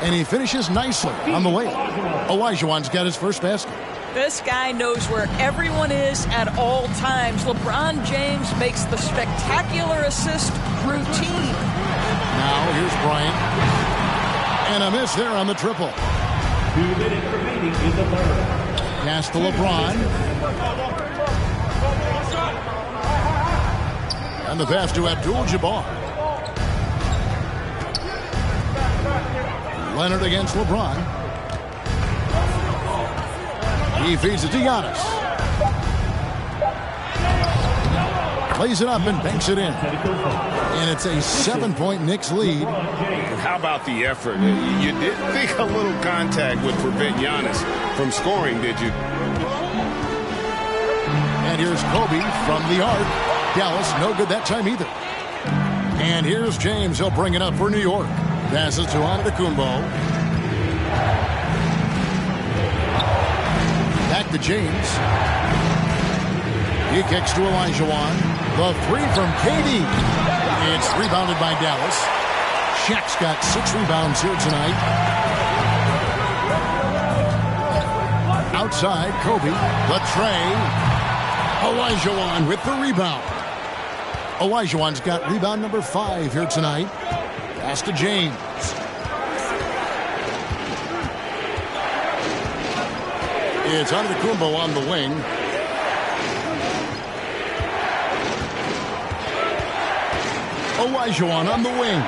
And he finishes nicely on the way. Olajuwon's got his first basket. This guy knows where everyone is at all times. LeBron James makes the spectacular assist routine. Now here's Bryant. And a miss there on the triple. 2 minutes remaining in the third. Pass to LeBron. And the pass to Abdul-Jabbar. Leonard against LeBron. He feeds it to Giannis. Plays it up and banks it in. And it's a 7-point Knicks lead. How about the effort? You didn't think a little contact would prevent Giannis from scoring, did you? And here's Kobe from the arc. Dallas, no good that time either. And here's James. He'll bring it up for New York. Passes to Antetokounmpo. Back to James. He kicks to Olajuwon. The 3 from KD. It's rebounded by Dallas. Shaq's got 6 rebounds here tonight. Outside, Kobe. The tray. Olajuwon with the rebound. Olajuwon's got rebound number 5 here tonight. Pass to James. It's Antetokounmpo on the wing. Olajuwon on the wing.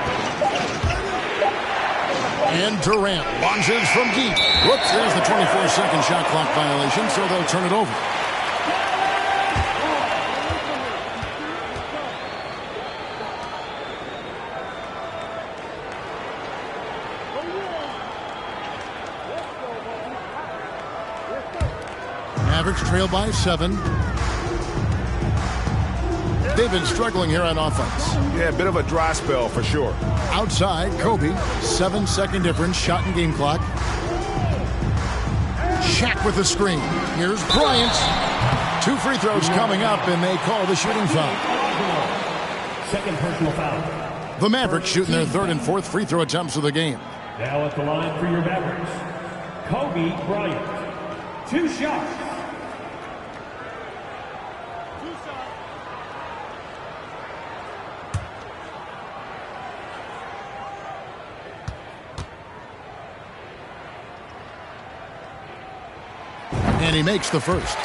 And Durant launches from deep. Whoops, there's the 24-second shot clock violation, so they'll turn it over. Mavericks trail by 7. They've been struggling here on offense. Yeah, a bit of a dry spell for sure. Outside, Kobe, 7-second difference, shot and game clock. Shaq with the screen. Here's Bryant. 2 free throws coming up, and they call the shooting foul. Second personal foul. The Mavericks shooting their 3rd and 4th free throw attempts of the game. Now at the line for your Mavericks, Kobe Bryant. 2 shots. And he makes the first.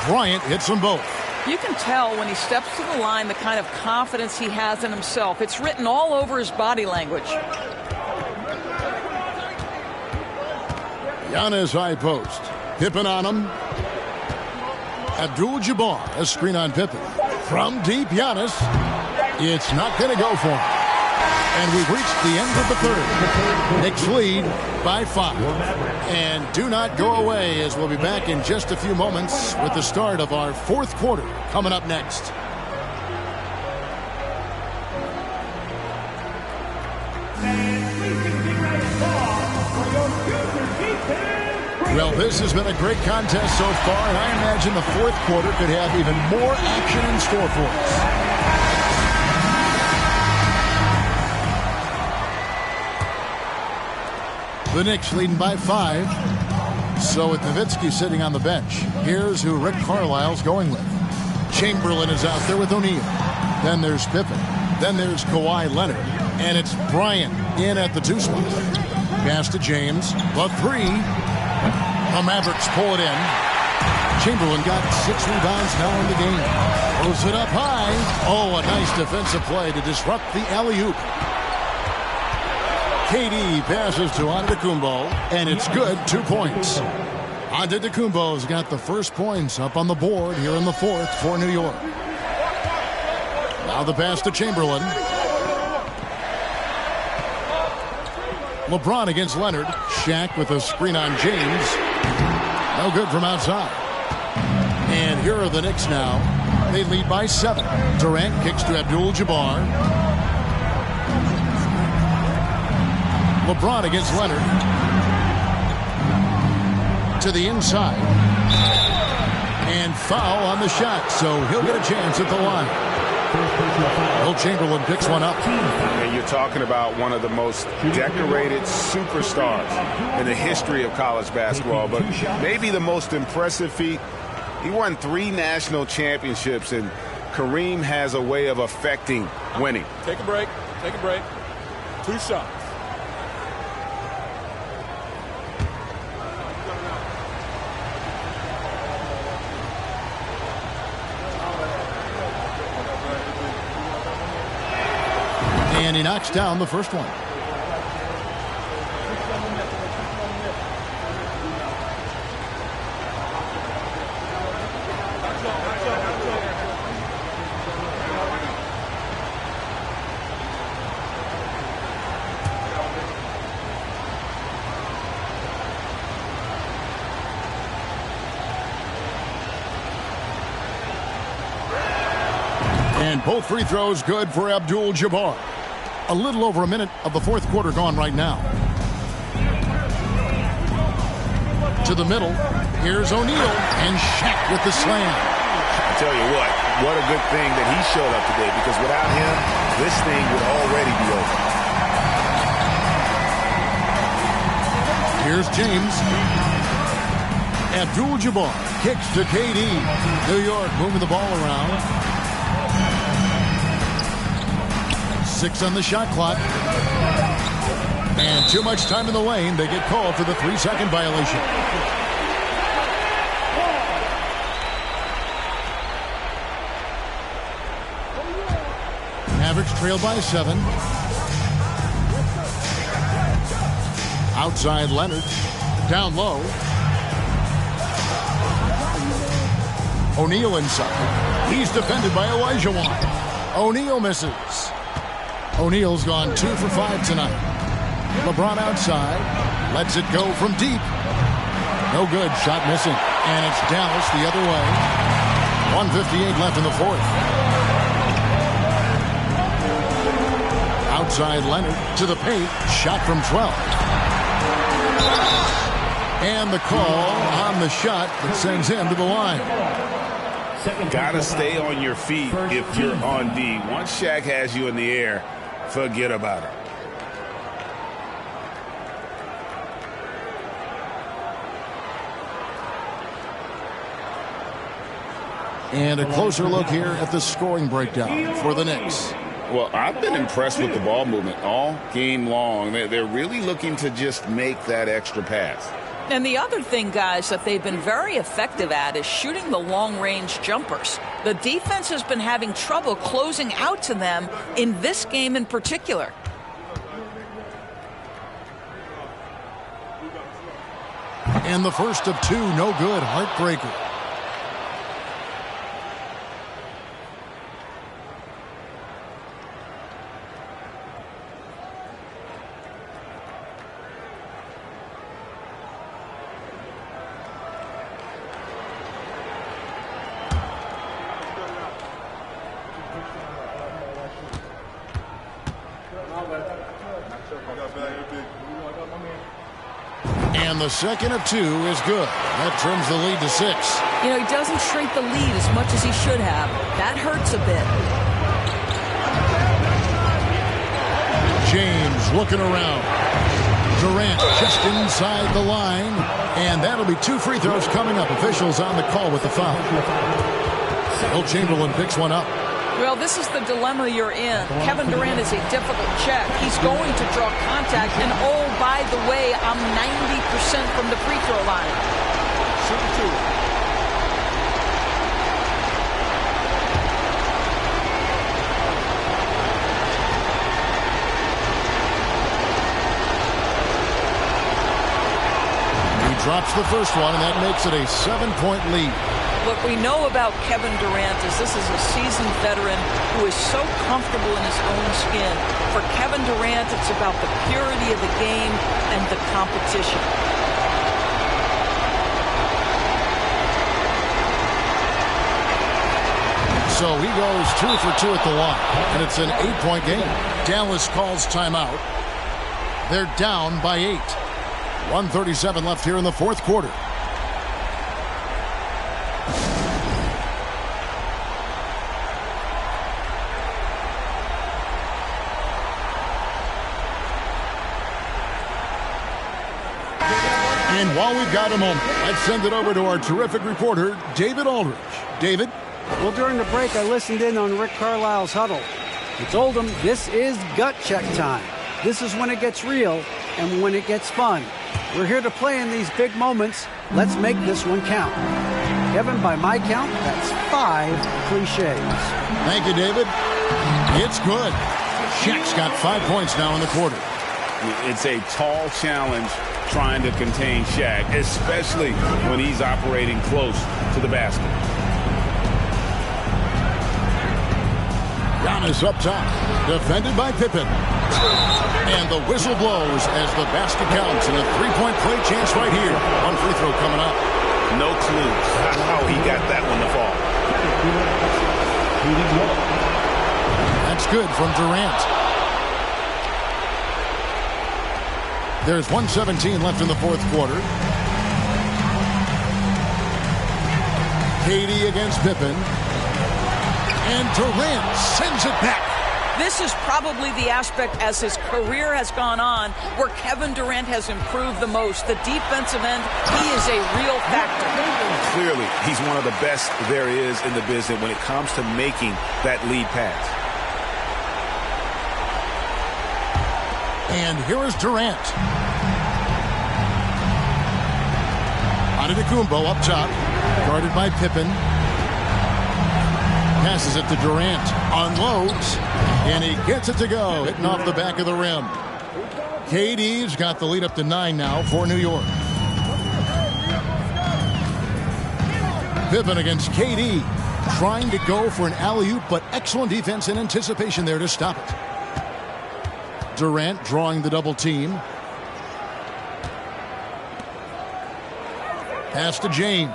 Bryant hits them both. You can tell when he steps to the line the kind of confidence he has in himself. It's written all over his body language. Giannis high post. Pippen on him. Abdul-Jabbar, a screen on Pippen. From deep, Giannis. It's not going to go for him. And we've reached the end of the 3rd. Knicks lead by 5. And do not go away, as we'll be back in just a few moments with the start of our 4th quarter coming up next. Well, this has been a great contest so far, and I imagine the 4th quarter could have even more action in store for us. The Knicks leading by 5. So with Nowitzki sitting on the bench, here's who Rick Carlisle's going with. Chamberlain is out there with O'Neal. Then there's Pippen. Then there's Kawhi Leonard. And it's Bryant in at the 2 spot. Pass to James. The 3. The Mavericks pull it in. Chamberlain got 6 rebounds now in the game. Throws it up high. Oh, a nice defensive play to disrupt the alley-oop. KD passes to Antetokounmpo, and it's good. 2 points. Antetokounmpo's got the first points up on the board here in the 4th for New York. Now the pass to Chamberlain. LeBron against Leonard. Shaq with a screen on James. No good from outside. And here are the Knicks now. They lead by 7. Durant kicks to Abdul-Jabbar. LeBron against Leonard. To the inside. And foul on the shot, so he'll get a chance at the line. Will Chamberlain picks one up. And you're talking about one of the most decorated superstars in the history of college basketball, but maybe the most impressive feat. He won 3 national championships, and Kareem has a way of affecting winning. Take a break. Take a break. 2 shots. And he knocks down the first one. And both free throws good for Abdul-Jabbar. A little over a minute of the 4th quarter gone right now. To the middle. Here's O'Neal and Shaq with the slam. I tell you what a good thing that he showed up today, because without him, this thing would already be over. Here's James. Abdul-Jabbar kicks to KD. New York moving the ball around. 6 on the shot clock. And too much time in the lane. They get called for the 3-second violation. Mavericks trailed by 7. Outside Leonard. Down low. O'Neal inside. He's defended by Olajuwon. O'Neal misses. O'Neal's gone 2 for 5 tonight. LeBron outside. Lets it go from deep. No good. Shot missing. And it's Dallas the other way. 1:58 left in the fourth. Outside Leonard to the paint. Shot from 12. And the call on the shot that sends him to the line. Gotta stay on your feet if you're on D. Once Shaq has you in the air, forget about it. And a closer look here at the scoring breakdown for the Knicks. Well, I've been impressed with the ball movement all game long. They're really looking to just make that extra pass. And the other thing, guys, that they've been very effective at is shooting the long-range jumpers. The defense has been having trouble closing out to them in this game in particular. And the first of 2, no good. Heartbreaker. And the second of 2 is good. That trims the lead to 6. You know, he doesn't shrink the lead as much as he should have. That hurts a bit. James looking around. Durant just inside the line. And that'll be 2 free throws coming up. Officials on the call with the foul. Will Chamberlain picks one up. Well, this is the dilemma you're in. Kevin Durant is a difficult check. He's going to draw contact. And, oh, by the way, I'm 90% from the free throw line. Super 2. Drops the first one, and that makes it a 7-point lead. What we know about Kevin Durant is this is a seasoned veteran who is so comfortable in his own skin. For Kevin Durant, it's about the purity of the game and the competition. So he goes 2 for 2 at the line, and it's an 8-point game. Dallas calls timeout. They're down by 8. 1:37 left here in the fourth quarter. And while we've got a moment, let's send it over to our terrific reporter, David Aldridge. David? Well, during the break, I listened in on Rick Carlisle's huddle. He told him this is gut check time. This is when it gets real and when it gets fun. We're here to play in these big moments. Let's make this one count. Kevin, by my count, that's 5 cliches. Thank you, David. It's good. Shaq's got 5 points now in the quarter. It's a tall challenge trying to contain Shaq, especially when he's operating close to the basket. Giannis up top, defended by Pippen. And the whistle blows as the basket counts, and a 3-point play chance right here. One free throw coming up. No clues how he got that one to fall. That's good from Durant. There's 1:17 left in the fourth quarter. KD against Pippen. And Durant sends it back. This is probably the aspect as his career has gone on where Kevin Durant has improved the most. The defensive end, he is a real factor. Clearly, he's one of the best there is in the business when it comes to making that lead pass. And here is Durant. Antetokounmpo up top, guarded by Pippen. Passes it to Durant, unloads, and he gets it to go, hitting off the back of the rim. KD's got the lead up to 9 now for New York. Pippen against KD, trying to go for an alley-oop, but excellent defense and anticipation there to stop it. Durant drawing the double team. Pass to James.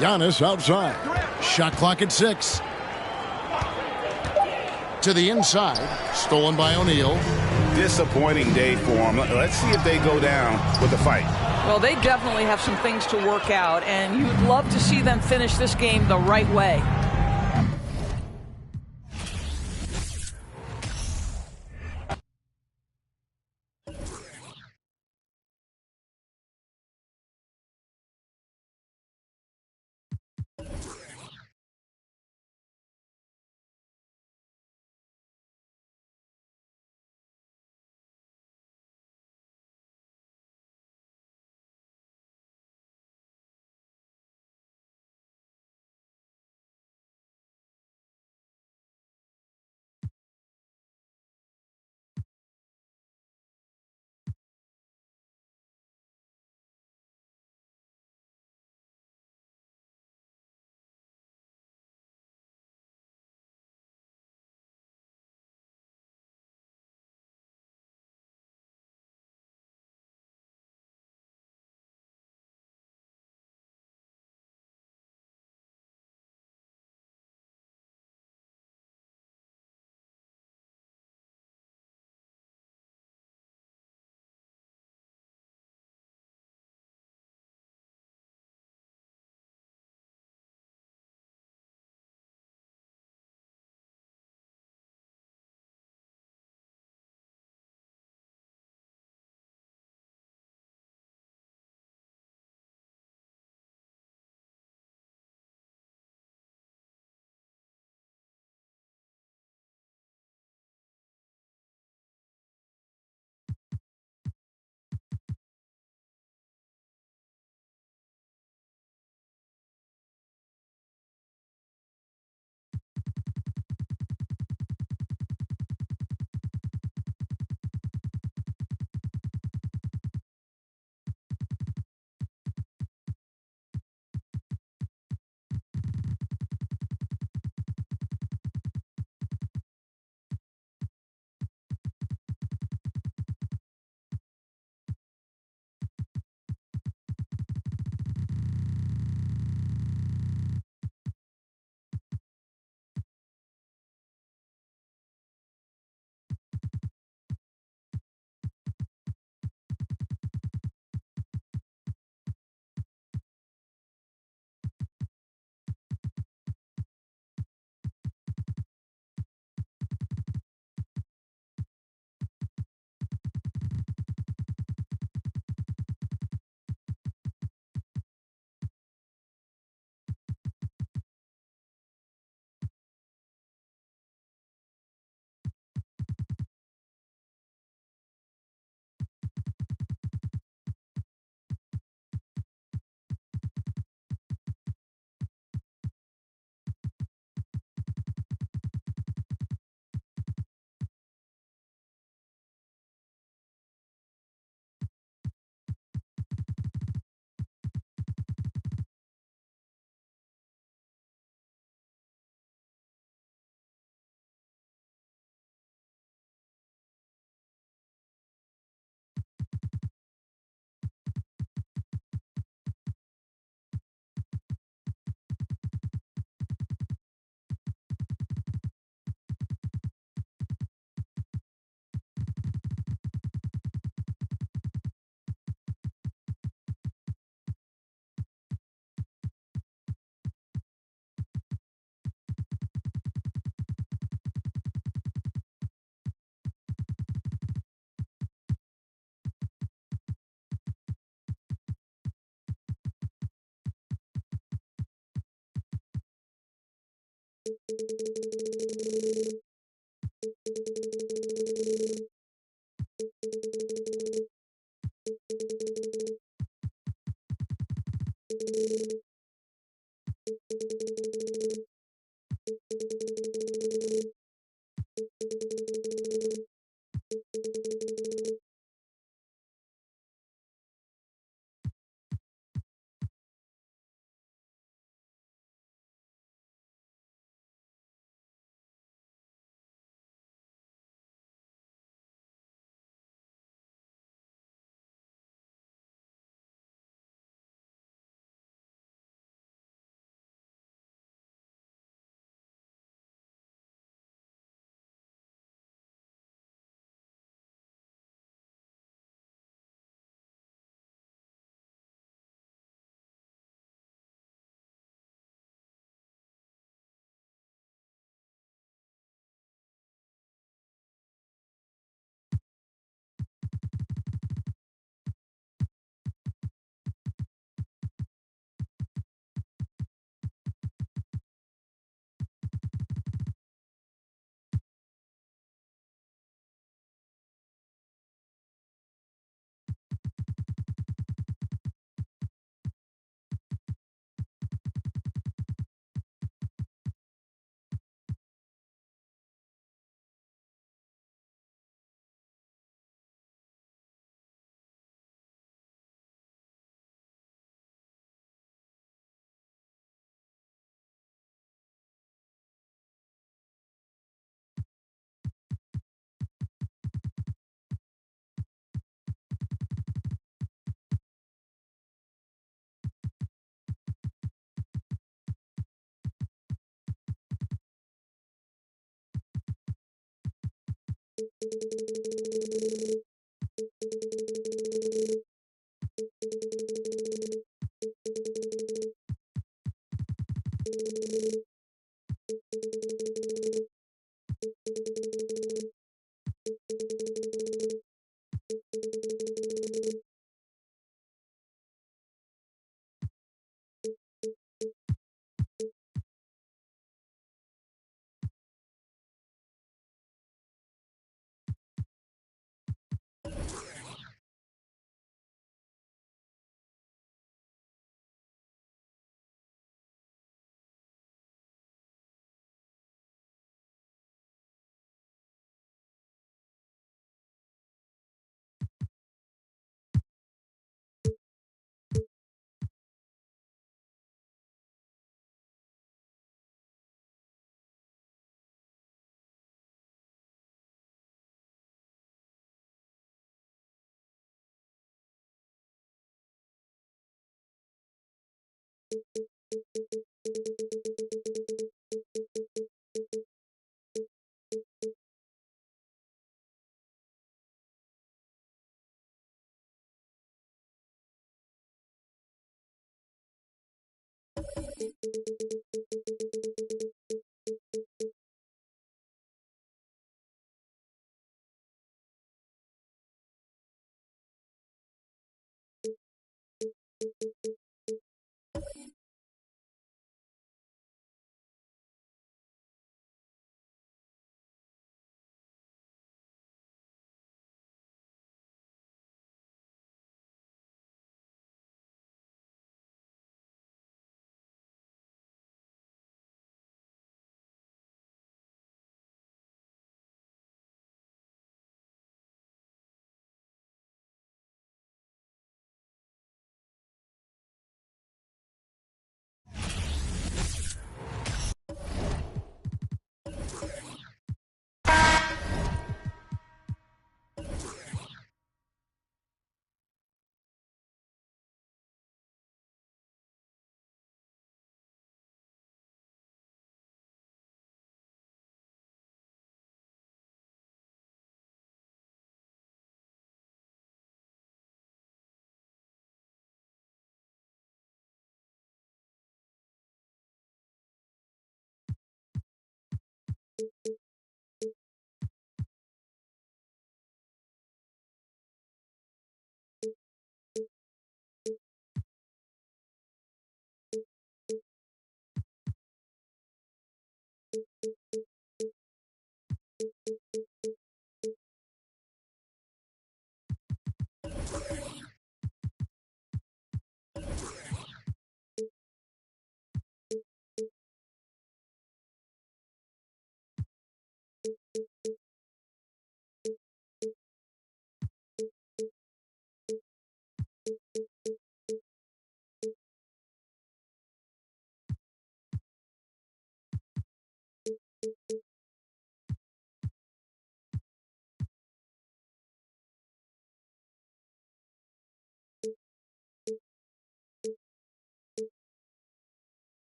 Giannis outside. Shot clock at 6. To the inside. Stolen by O'Neal. Disappointing day for them. Let's see if they go down with a fight. Well, they definitely have some things to work out, and you'd love to see them finish this game the right way.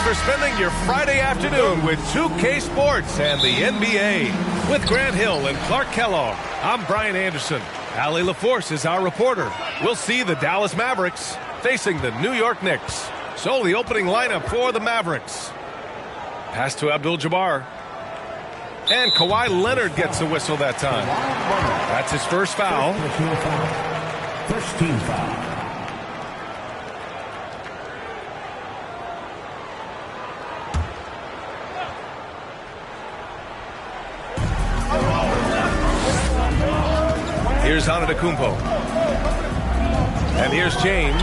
for spending your Friday afternoon with 2K Sports and the NBA. With Grant Hill and Clark Kellogg, I'm Brian Anderson. Allie LaForce is our reporter. We'll see the Dallas Mavericks facing the New York Knicks. So the opening lineup for the Mavericks. Pass to Abdul-Jabbar. And Kawhi Leonard gets the whistle that time. That's his first foul. First team foul. Here's Antetokounmpo. And here's James.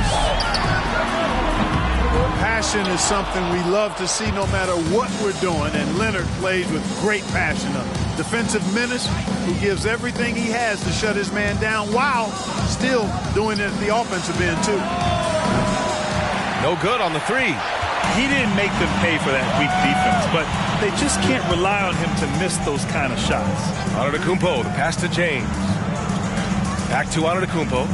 Passion is something we love to see no matter what we're doing, and Leonard plays with great passion. A defensive menace who gives everything he has to shut his man down while still doing it at the offensive end, too. No good on the three. He didn't make them pay for that weak defense, but they just can't rely on him to miss those kind of shots. Antetokounmpo, the pass to James. Back to Antetokounmpo.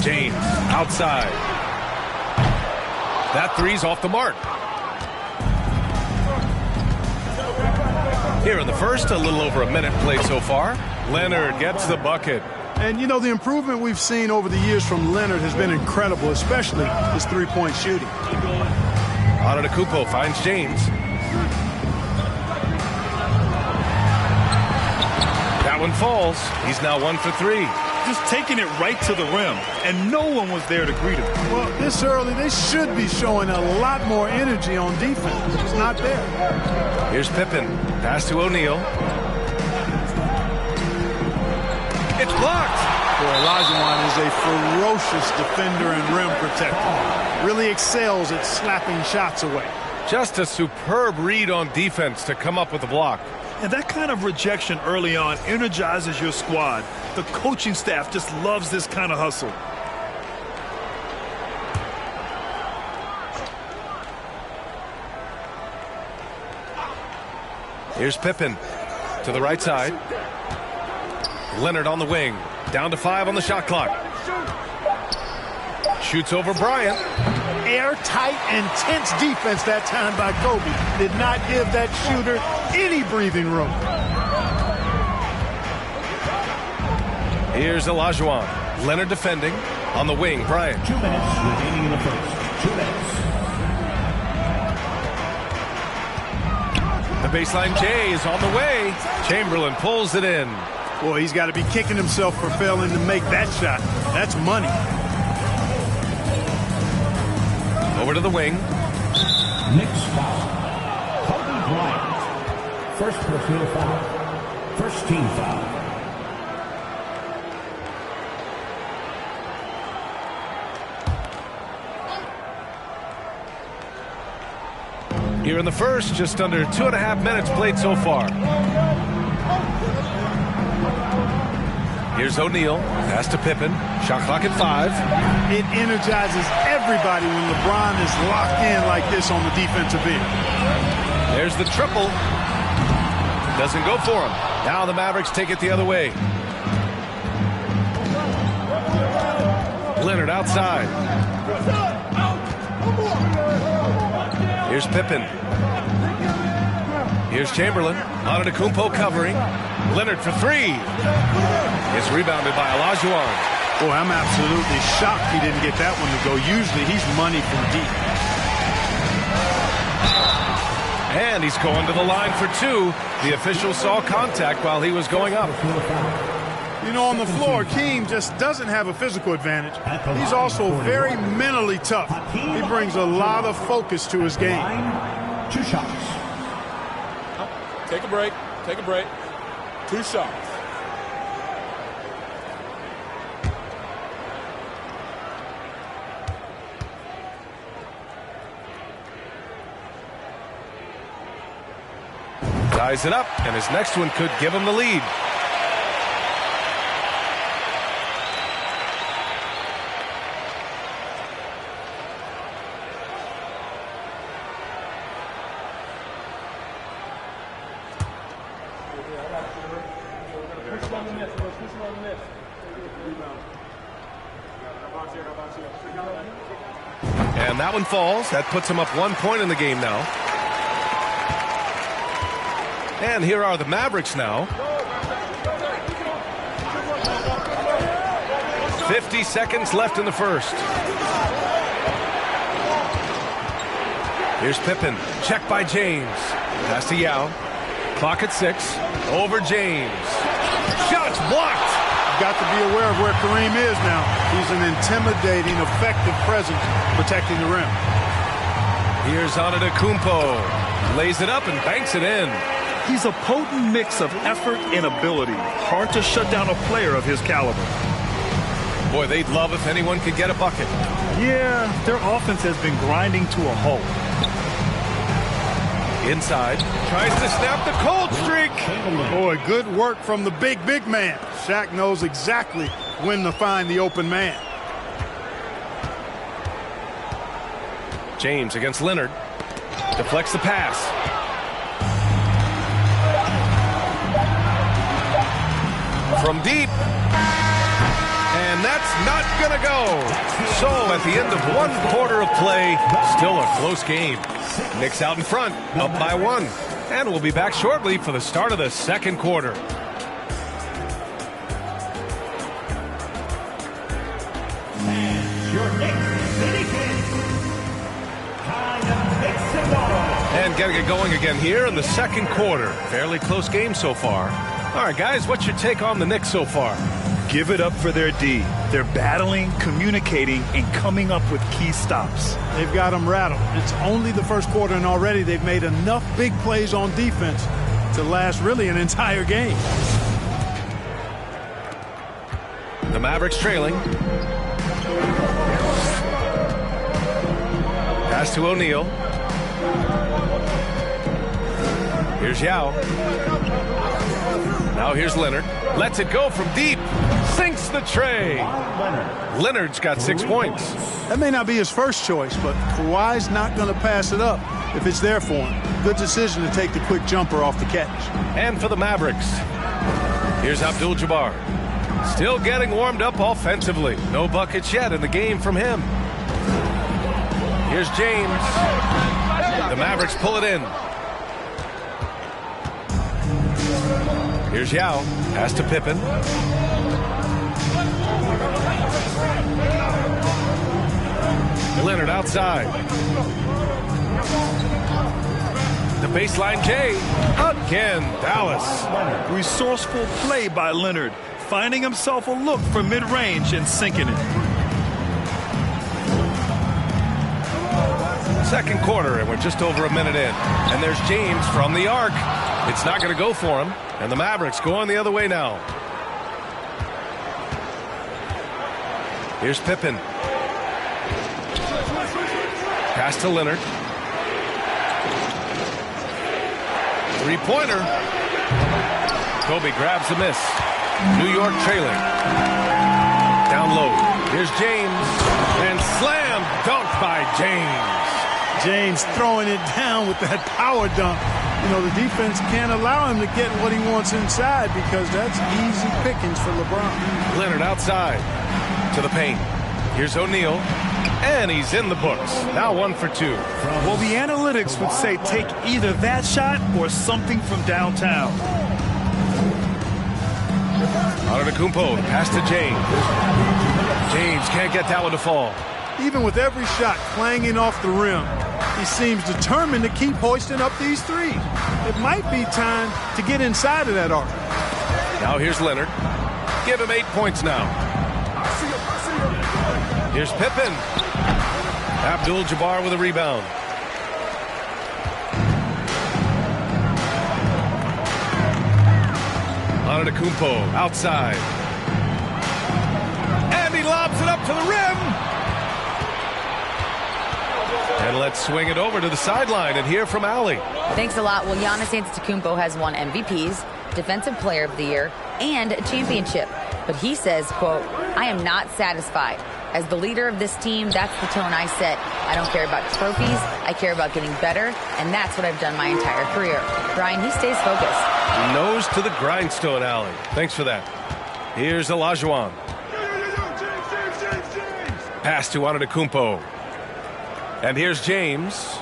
James outside. That three's off the mark. Here in the first, a little over a minute played so far. Leonard gets the bucket. And, you know, the improvement we've seen over the years from Leonard has been incredible, especially his three-point shooting. Antetokounmpo finds James. That one falls. He's now 1 for 3. Just taking it right to the rim, and no one was there to greet him. Well, this early, they should be showing a lot more energy on defense. It's not there. Here's Pippen. Pass to O'Neal. It's blocked. Boy, Olajuwon is a ferocious defender and rim protector. Really excels at slapping shots away. Just a superb read on defense to come up with the block. And that kind of rejection early on energizes your squad. The coaching staff just loves this kind of hustle. Here's Pippen to the right side. Leonard on the wing. Down to 5 on the shot clock. Shoots over Bryant. Airtight and tense defense that time by Kobe. Did not give that shooter any breathing room. Here's Olajuwon. Leonard defending. On the wing, Bryant. 2 minutes remaining in the first. 2 minutes. The baseline J is on the way. Chamberlain pulls it in. Boy, he's got to be kicking himself for failing to make that shot. That's money. Over to the wing. Knicks foul. Kobe Bryant. First personal foul. First team foul. Here in the first, just under 2.5 minutes played so far. Here's O'Neal. Pass to Pippen. Shot clock at 5. It energizes everybody when LeBron is locked in like this on the defensive end. There's the triple. Doesn't go for him. Now the Mavericks take it the other way. Leonard outside. Here's Pippen. Here's Chamberlain. Antetokounmpo covering. Leonard for 3. It's rebounded by Olajuwon. Boy, I'm absolutely shocked he didn't get that one to go. Usually he's money from deep. And he's going to the line for 2. The official saw contact while he was going up. You know, on the floor, Keem just doesn't have a physical advantage. He's also very mentally tough. He brings a lot of focus to his game. 2 shots. Take a break. Take a break. 2 shots. Ties it up, and his next one could give him the lead. And that one falls. That puts him up 1 point in the game now. And here are the Mavericks now. 50 seconds left in the first. Here's Pippen. Check by James. Pass to Yao. Clock at 6. Over James. Shots blocked. Got to be aware of where Kareem is now. He's an intimidating, effective presence protecting the rim. Here's Antetokounmpo. Lays it up and banks it in. He's a potent mix of effort and ability. Hard to shut down a player of his caliber. Boy, they'd love if anyone could get a bucket. Yeah, their offense has been grinding to a halt. Inside, tries to snap the cold streak. Boy, good work from the big man. Shaq knows exactly when to find the open man. James against Leonard. Deflects the pass. From deep. And that's not going to go. So at the end of 1 quarter of play, still a close game. Knicks out in front, up by 1. And we'll be back shortly for the start of the second quarter. And getting it going again here in the second quarter. Fairly close game so far. All right, guys, what's your take on the Knicks so far? Give it up for their D. They're battling, communicating, and coming up with key stops. They've got them rattled. It's only the first quarter, and already they've made enough big plays on defense to last really an entire game. The Mavericks trailing. Pass to O'Neal. Here's Yao. Now here's Leonard. Lets it go from deep. Sinks the tray. Leonard's got 6 points. That may not be his first choice, but Kawhi's not going to pass it up if it's there for him. Good decision to take the quick jumper off the catch. And for the Mavericks, here's Abdul-Jabbar. Still getting warmed up offensively. No buckets yet in the game from him. Here's James. The Mavericks pull it in. Here's Yao. Pass to Pippen. Leonard outside. The baseline J. Again, Dallas. Resourceful play by Leonard. Finding himself a look from mid-range and sinking it. Second quarter, and we're just over a minute in. And there's James from the arc. It's not going to go for him. And the Mavericks going the other way now. Here's Pippen. Pass to Leonard. Three-pointer. Kobe grabs the miss. New York trailing. Down low. Here's James. And slam dunk by James. James throwing it down with that power dunk. You know, the defense can't allow him to get what he wants inside because that's easy pickings for LeBron. Leonard outside to the paint. Here's O'Neal. And he's in the books. Now 1 for 2. Well, the analytics would say take either that shot or something from downtown. Antetokounmpo, pass to James. James can't get that one to fall. Even with every shot clanging off the rim, he seems determined to keep hoisting up these threes. It might be time to get inside of that arc. Now here's Leonard. Give him 8 points now. Here's Pippen. Abdul-Jabbar with a rebound. Antetokounmpo outside. And he lobs it up to the rim. And let's swing it over to the sideline and hear from Allie. Thanks a lot. Well, Giannis Antetokounmpo has won MVPs, Defensive Player of the Year, and a championship. But he says, quote, "I am not satisfied. As the leader of this team, that's the tone I set. I don't care about trophies. I care about getting better, and that's what I've done my entire career." Brian, he stays focused. Nose to the grindstone, Allie. Thanks for that. Here's Olajuwon. Pass to Antetokounmpo. And here's James.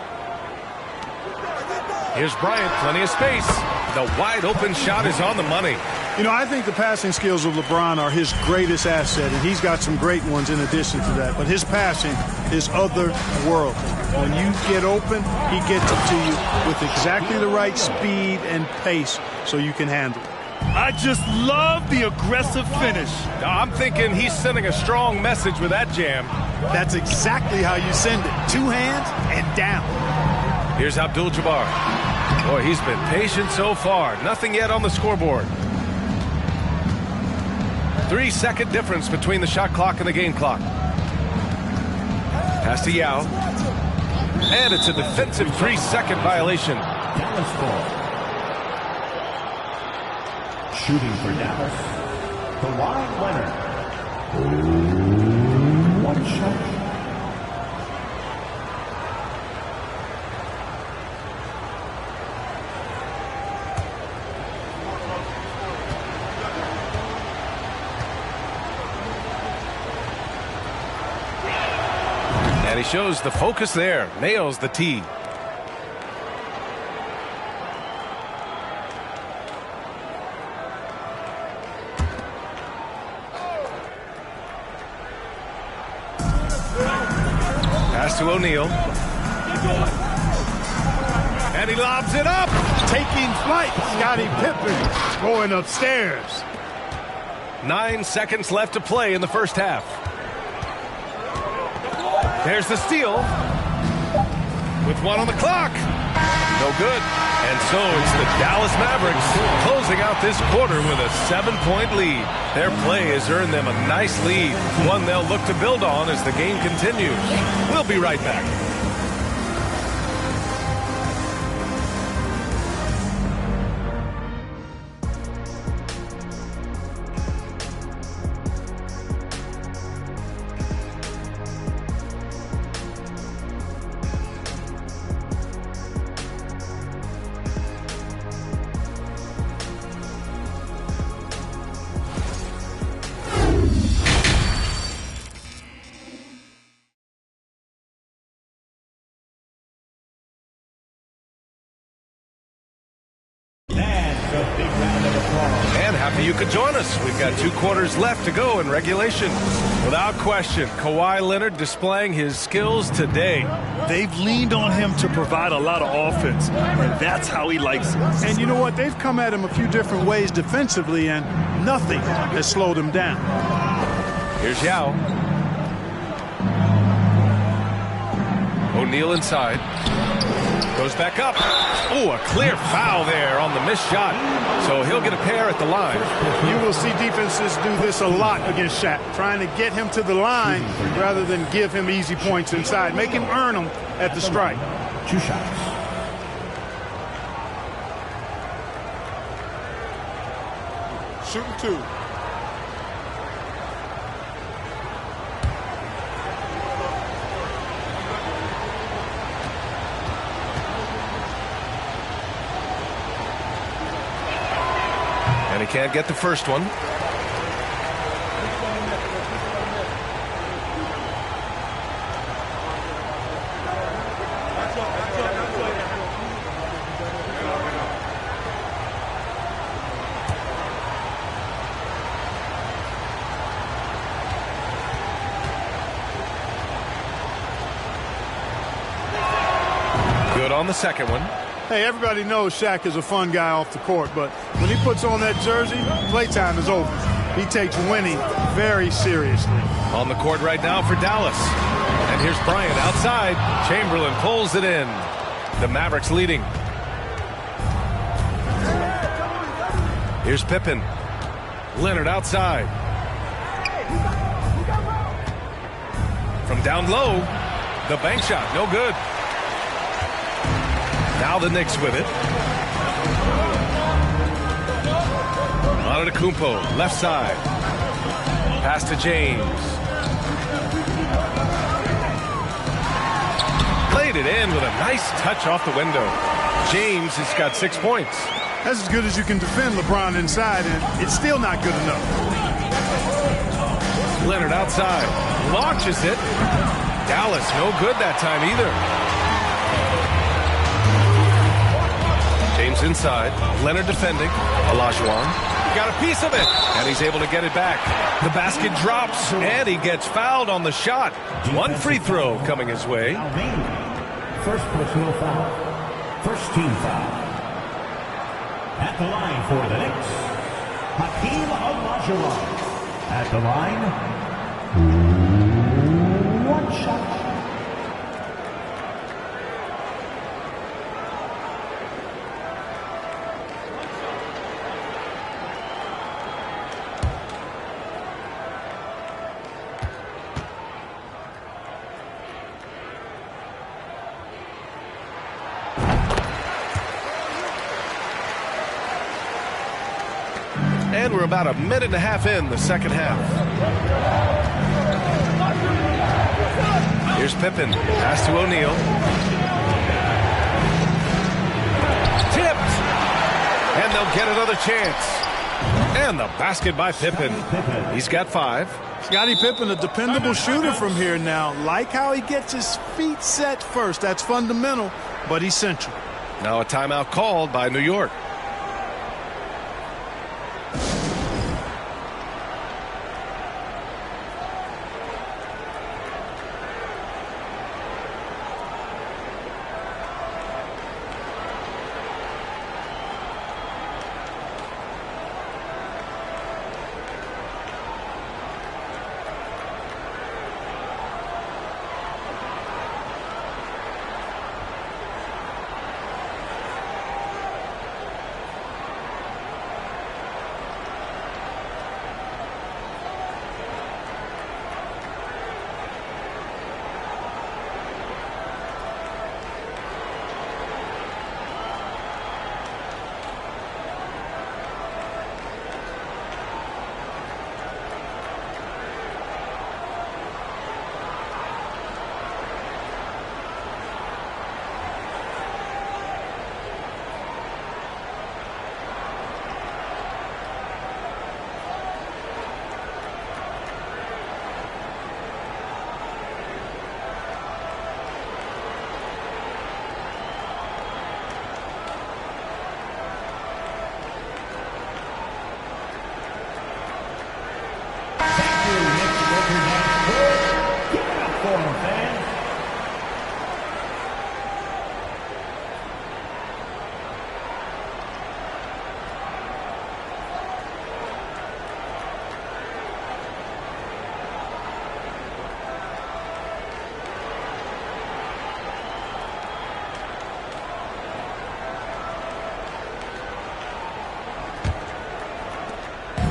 Here's Bryant, plenty of space. The wide open shot is on the money. You know, I think the passing skills of LeBron are his greatest asset, and he's got some great ones in addition to that. But his passing is otherworldly. When you get open, he gets it to you with exactly the right speed and pace so you can handle it. I just love the aggressive finish. I'm thinking he's sending a strong message with that jam. That's exactly how you send it. 2 hands and down. Here's Abdul-Jabbar. Boy, he's been patient so far. Nothing yet on the scoreboard. 3-second difference between the shot clock and the game clock. Pass to Yao. And it's a defensive 3-second violation. Dallas ball. Shooting for Dallas, Kawhi Leonard. 1 shot. And he shows the focus there. Nails the tee. Pass to O'Neal. And he lobs it up. Taking flight. Scottie Pippen going upstairs. 9 seconds left to play in the first half. There's the steal. With 1 on the clock. No good. And so it's the Dallas Mavericks closing out this quarter with a 7-point lead. Their play has earned them a nice lead, one they'll look to build on as the game continues. We'll be right back. And happy you could join us. We've got 2 quarters left to go in regulation. Without question, Kawhi Leonard displaying his skills today. They've leaned on him to provide a lot of offense, and that's how he likes it. And you know what? They've come at him a few different ways defensively, and nothing has slowed him down. Here's Yao. O'Neal inside. Goes back up. Oh, a clear foul there on the missed shot. So he'll get a pair at the line. You will see defenses do this a lot against Shaq, trying to get him to the line rather than give him easy points inside. Make him earn them at the strike. 2 shots. Shooting 2. And he can't get the first one. Good on the second one. Hey, everybody knows Shaq is a fun guy off the court, but when he puts on that jersey, playtime is over. He takes winning very seriously. On the court right now for Dallas. And here's Bryant outside. Chamberlain pulls it in. The Mavericks leading. Here's Pippen. Leonard outside. From down low, the bank shot, no good. Now the Knicks with it. Antetokounmpo, left side. Pass to James. Played it in with a nice touch off the window. James has got 6 points. That's as good as you can defend LeBron inside, and it's still not good enough. Leonard outside. Launches it. Dallas, no good that time either. James inside. Leonard defending. Olajuwon got a piece of it, and he's able to get it back. The basket drops, and he gets fouled on the shot. One free throw coming his way. First personal foul. First team foul. At the line for the Knicks, Hakeem Olajuwon. At the line, one shot. And we're about a minute and a half in the second half. Here's Pippen. Pass to O'Neal. Tipped. And they'll get another chance. And the basket by Pippen. He's got 5. Scottie Pippen, a dependable shooter from here now. Like how he gets his feet set first. That's fundamental, but essential. Now a timeout called by New York.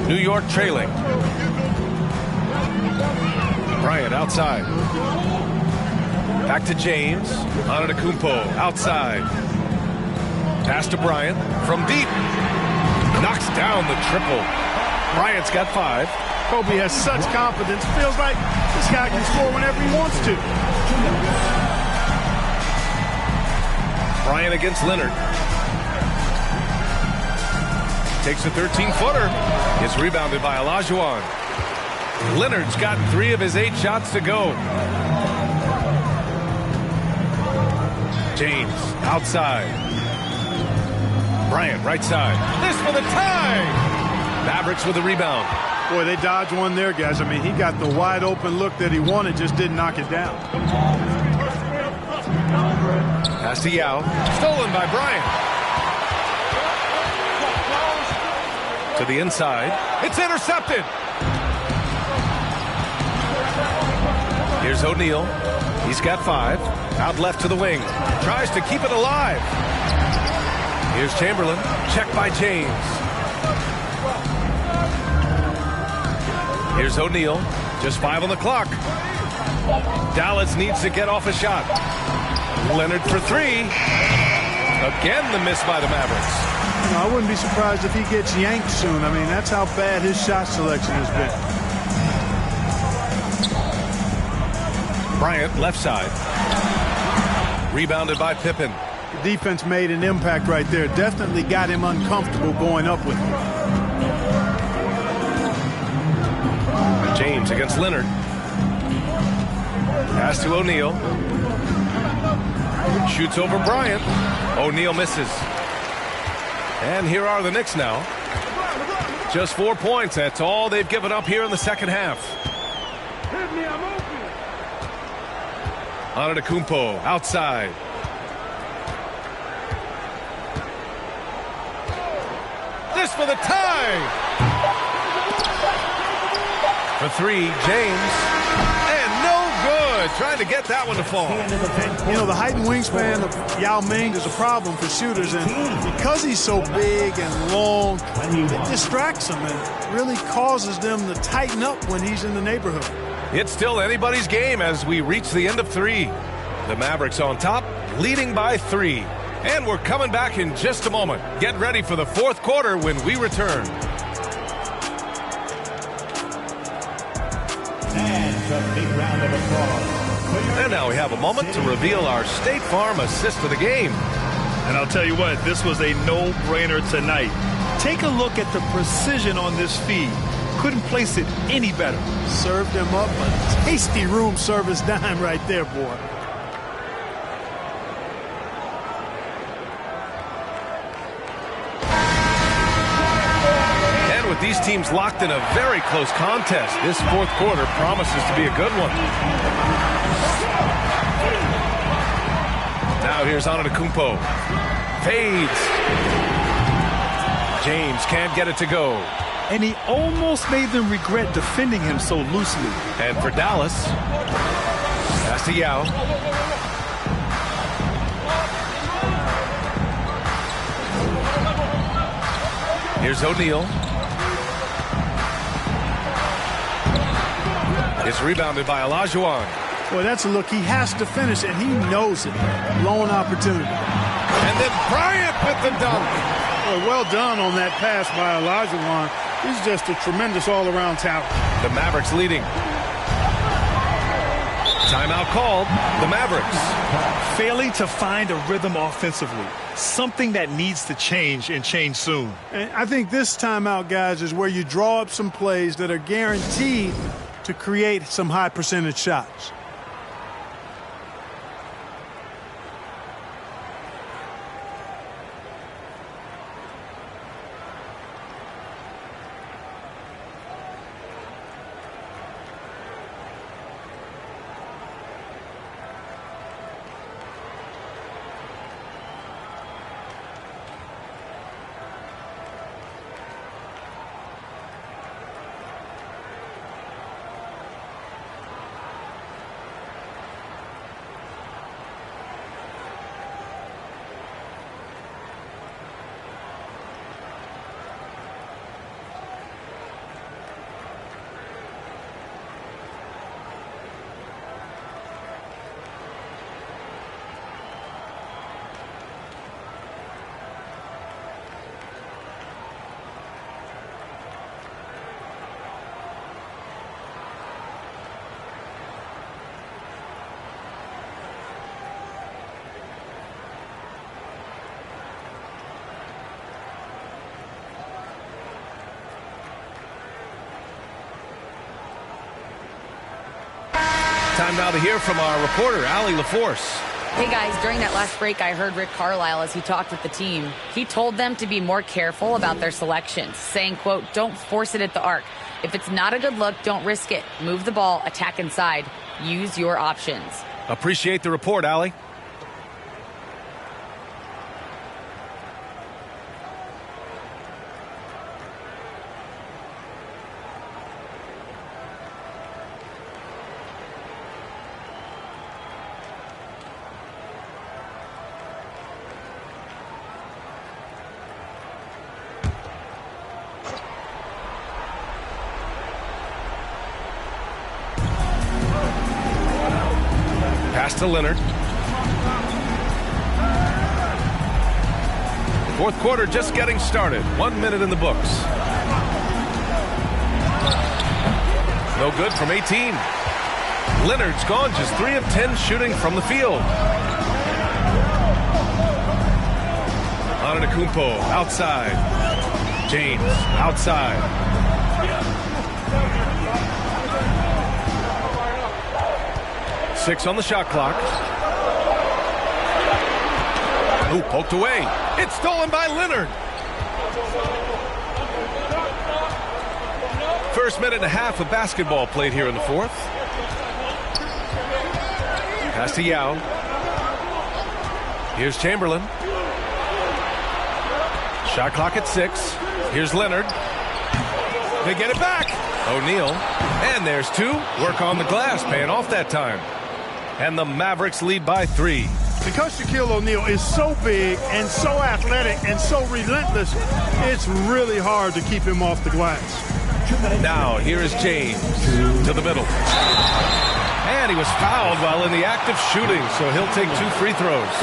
New York trailing. Bryant outside. Back to James. Antetokounmpo outside. Pass to Bryant from deep. Knocks down the triple. Bryant's got 5. Kobe has such confidence. Feels like this guy can score whenever he wants to. Bryant against Leonard. Takes a 13-footer. Is rebounded by Olajuwon. Leonard's got 3 of his 8 shots to go. James outside. Bryant right side. This for the tie. Mavericks with the rebound. Boy, they dodged one there, guys. I mean, he got the wide open look that he wanted, just didn't knock it down. Pass to Yao. Stolen by Bryant. To the inside. It's intercepted. Here's O'Neal. He's got 5. Out left to the wing. Tries to keep it alive. Here's Chamberlain. Checked by James. Here's O'Neal. Just 5 on the clock. Dallas needs to get off a shot. Leonard for 3. Again, the miss by the Mavericks. I wouldn't be surprised if he gets yanked soon. I mean, that's how bad his shot selection has been. Bryant, left side. Rebounded by Pippen. The defense made an impact right there. Definitely got him uncomfortable going up with him. James against Leonard. Pass to O'Neal. Shoots over Bryant. O'Neal misses. And here are the Knicks now. Just 4 points. That's all they've given up here in the second half. Antetokounmpo outside. This for the tie. For three, James. And no good. Trying to get that one to fall. You know, the height and wingspan of Yao Ming is a problem for shooters. And because he's so big and long, it distracts them and really causes them to tighten up when he's in the neighborhood. It's still anybody's game as we reach the end of three. The Mavericks on top, leading by 3. And we're coming back in just a moment. Get ready for the fourth quarter when we return. And a big round of applause. And now we have a moment to reveal our State Farm assist of the game. And I'll tell you what, this was a no-brainer tonight. Take a look at the precision on this feed. Couldn't place it any better. Served him up a tasty room service dime right there, boy. With these teams locked in a very close contest, this fourth quarter promises to be a good one. Now here's Antetokounmpo. Fades. James can't get it to go. And he almost made them regret defending him so loosely. And for Dallas, pass to Yao. Here's O'Neal. It's rebounded by Olajuwon. Boy, that's a look. He has to finish, and he knows it. Lone opportunity. And then Bryant with the dunk. Boy, well done on that pass by Olajuwon. He's just a tremendous all-around talent. The Mavericks leading. Timeout called. The Mavericks. Failing to find a rhythm offensively. Something that needs to change and change soon. And I think this timeout, guys, is where you draw up some plays that are guaranteed to create some high percentage shots. Time now to hear from our reporter, Allie LaForce. Hey guys, during that last break, I heard Rick Carlisle as he talked with the team. He told them to be more careful about their selections, saying, quote, don't force it at the arc. If it's not a good look, don't risk it. Move the ball, attack inside. Use your options. Appreciate the report, Allie. Pass to Leonard. Fourth quarter just getting started. 1 minute in the books. No good from 18. Leonard's gone just 3 of 10 shooting from the field. Antetokounmpo outside. James outside. 6 on the shot clock. Ooh, poked away. It's stolen by Leonard. First minute and a half of basketball played here in the fourth. Pass to Yao. Here's Chamberlain. Shot clock at 6. Here's Leonard. They get it back. O'Neal. And there's 2. Work on the glass, paying off that time. And the Mavericks lead by 3. Because Shaquille O'Neal is so big and so athletic and so relentless, it's really hard to keep him off the glass. Now, here is James to the middle. And he was fouled while in the act of shooting, so he'll take 2 free throws.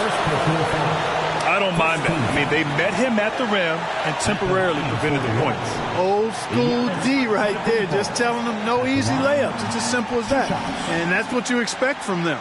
I don't mind that. I mean, they met him at the rim and temporarily prevented the points. Old school D right there, just telling them no easy layups. It's as simple as that. And that's what you expect from them.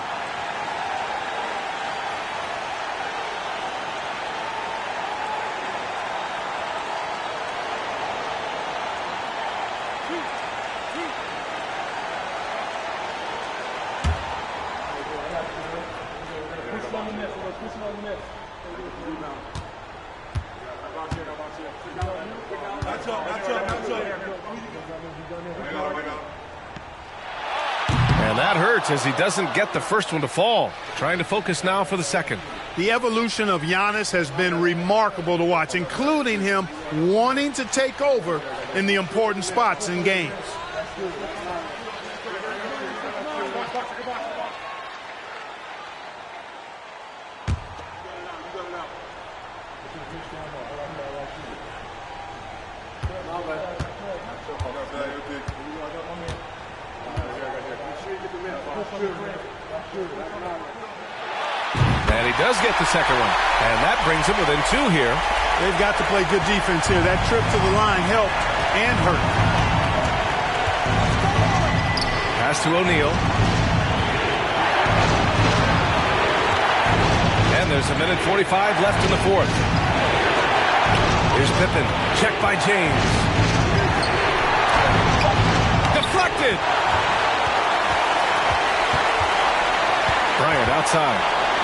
And that hurts as he doesn't get the first one to fall. Trying to focus now for the second. The evolution of Giannis has been remarkable to watch, including him wanting to take over in the important spots in games. And he does get the second one. And that brings him within 2 here. They've got to play good defense here. That trip to the line helped and hurt. Pass to O'Neal. And there's a minute 45 left in the fourth. Here's Pippen. Checked by James. Deflected. Bryant outside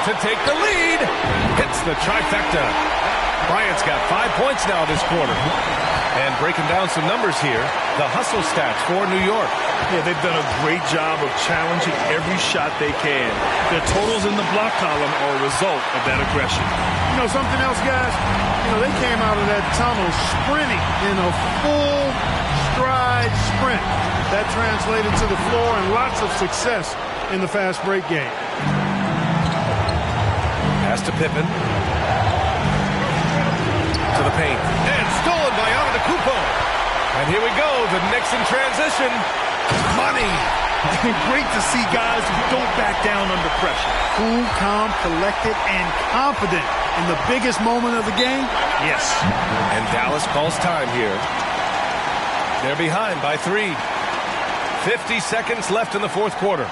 to take the lead. Hits the trifecta. Bryant's got 5 points now this quarter. And breaking down some numbers here, the hustle stats for New York. Yeah, they've done a great job of challenging every shot they can. Their totals in the block column are a result of that aggression. You know something else, guys? You know, they came out of that tunnel sprinting in a full stride sprint. That translated to the floor and lots of success in the fast break game. Pass to Pippen. To the paint. And stolen by Antetokounmpo. And here we go, the Knicks in transition. Money. Great to see guys who don't back down under pressure. Cool, calm, collected, and confident in the biggest moment of the game. Yes. And Dallas calls time here. They're behind by 3. 50 seconds left in the fourth quarter.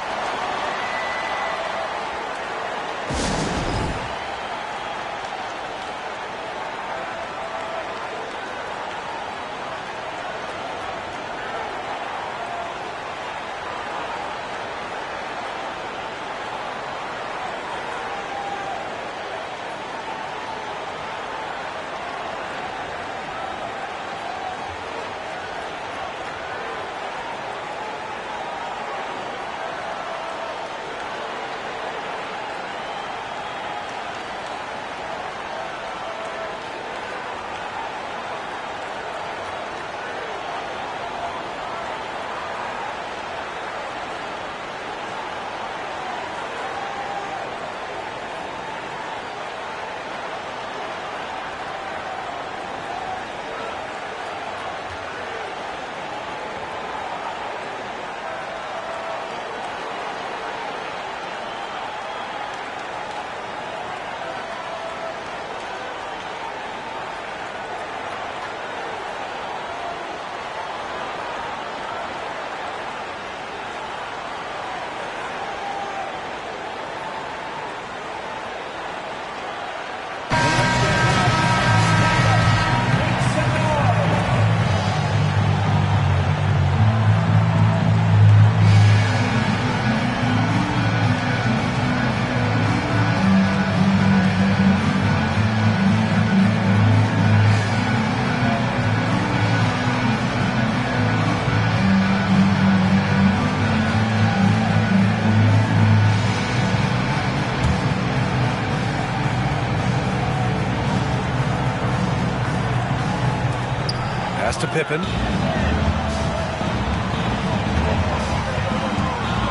Pass to Pippen.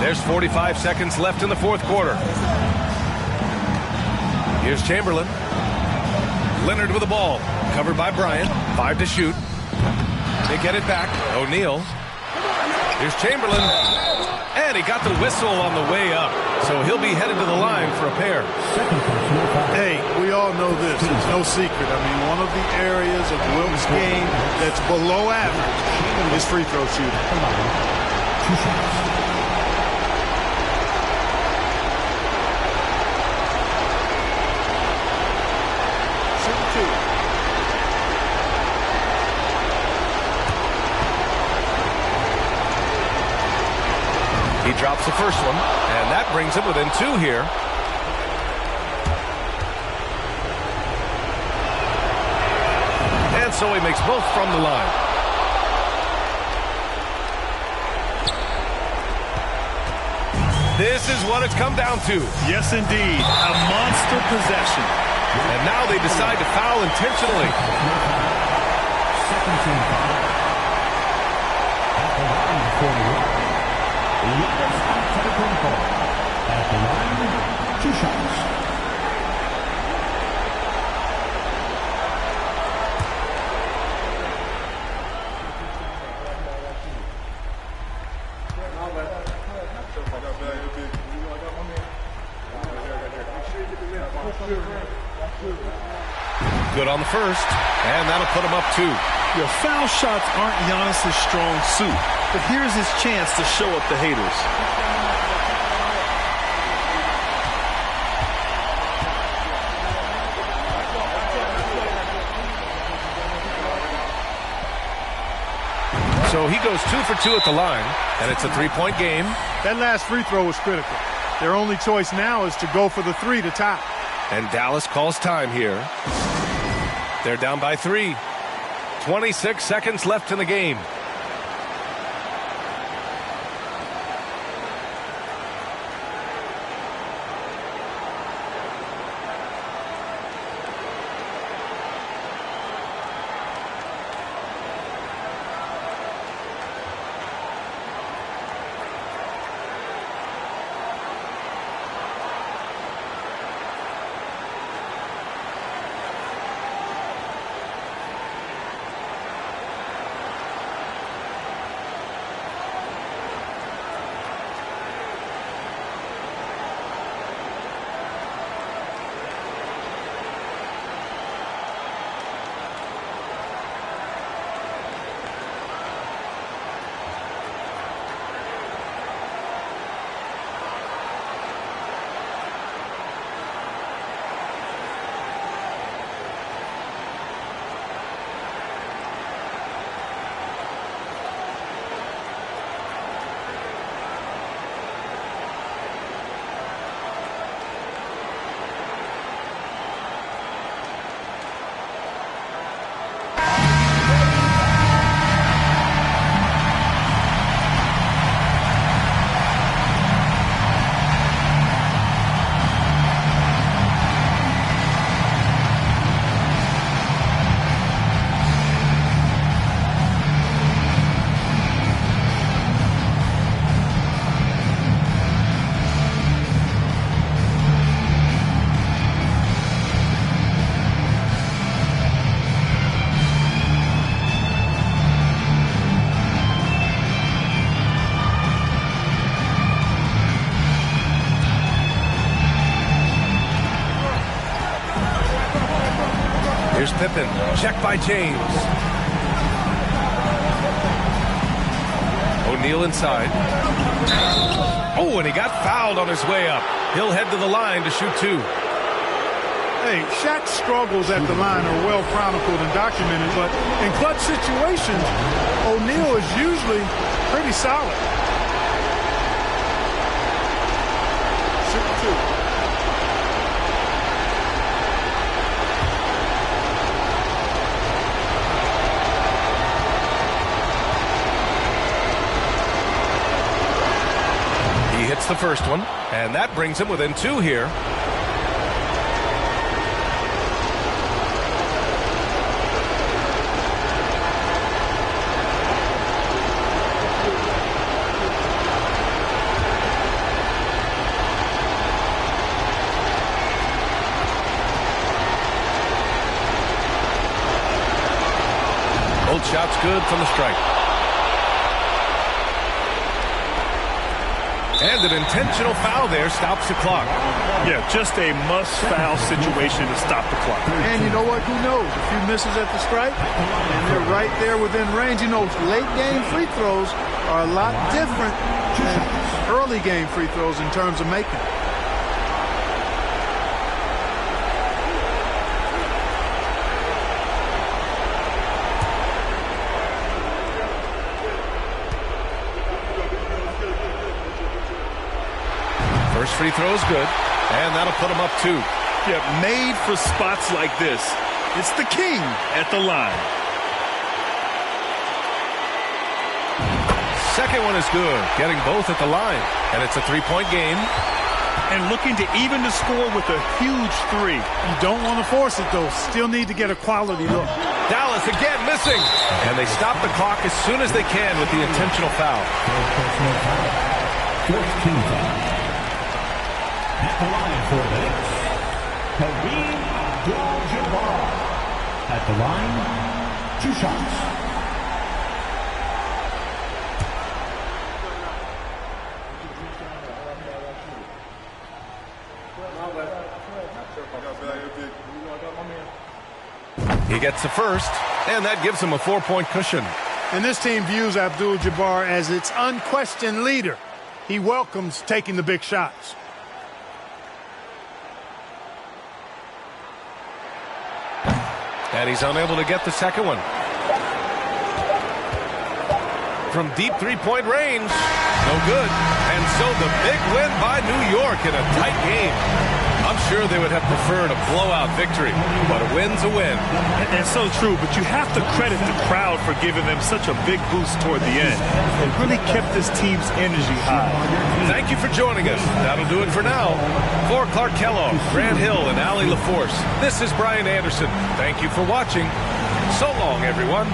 There's 45 seconds left in the fourth quarter. Here's Chamberlain. Leonard with the ball. Covered by Bryant. 5 to shoot. They get it back. O'Neal. Here's Chamberlain. And he got the whistle on the way up. So he'll be headed to the line for a pair. Hey, we all know this. It's no secret. I mean, one of the areas of Wilt's game that's below average is free throw shooting. 2 shots. He drops the first one, and that brings him within 2 here. And so he makes both from the line. This is what it's come down to. Yes, indeed. A monster possession. And now they decide to foul intentionally. Second team foul. At the line for the Giannis Antetokounmpo. At the line, 2 shots. Good on the first, and that'll put him up 2. Your foul shots aren't Giannis' strong suit, but here's his chance to show up the haters. So he goes 2 for 2 at the line, and it's a 3-point game. That last free throw was critical. Their only choice now is to go for the 3 to tie. And Dallas calls time here. They're down by 3. 26 seconds left in the game. Here's Pippen. Check by James. O'Neal inside. Oh, and he got fouled on his way up. He'll head to the line to shoot 2. Hey, Shaq's struggles at the line are well chronicled and documented, but in clutch situations, O'Neal is usually pretty solid. Shoot 2. Hits the first one, and that brings him within 2 here. Both shots good from the stripe. And an intentional foul there stops the clock. Yeah, just a must-foul situation to stop the clock. And you know what? Who knows? A few misses at the stripe, and they're right there within range. You know, late-game free throws are a lot different than early-game free throws in terms of making. First free throw is good, and that'll put him up 2. Yeah, made for spots like this. It's the king at the line. Second one is good, getting both at the line, and it's a 3-point game. And looking to even the score with a huge 3. You don't want to force it, though. Still need to get a quality look. Dallas again missing, and they stop the clock as soon as they can with the intentional foul. At the line for the Knicks, Kareem Abdul-Jabbar. At the line, 2 shots. He gets the first, and that gives him a 4-point cushion. And this team views Abdul-Jabbar as its unquestioned leader. He welcomes taking the big shots. And he's unable to get the second one. From deep 3-point range, no good. And so the big win by New York in a tight game. I'm sure they would have preferred a blowout victory, but a win's a win. And so true, but you have to credit the crowd for giving them such a big boost toward the end. It really kept this team's energy high. Thank you for joining us. That'll do it for now. For Clark Kellogg, Grant Hill, and Allie LaForce, this is Brian Anderson. Thank you for watching. So long, everyone.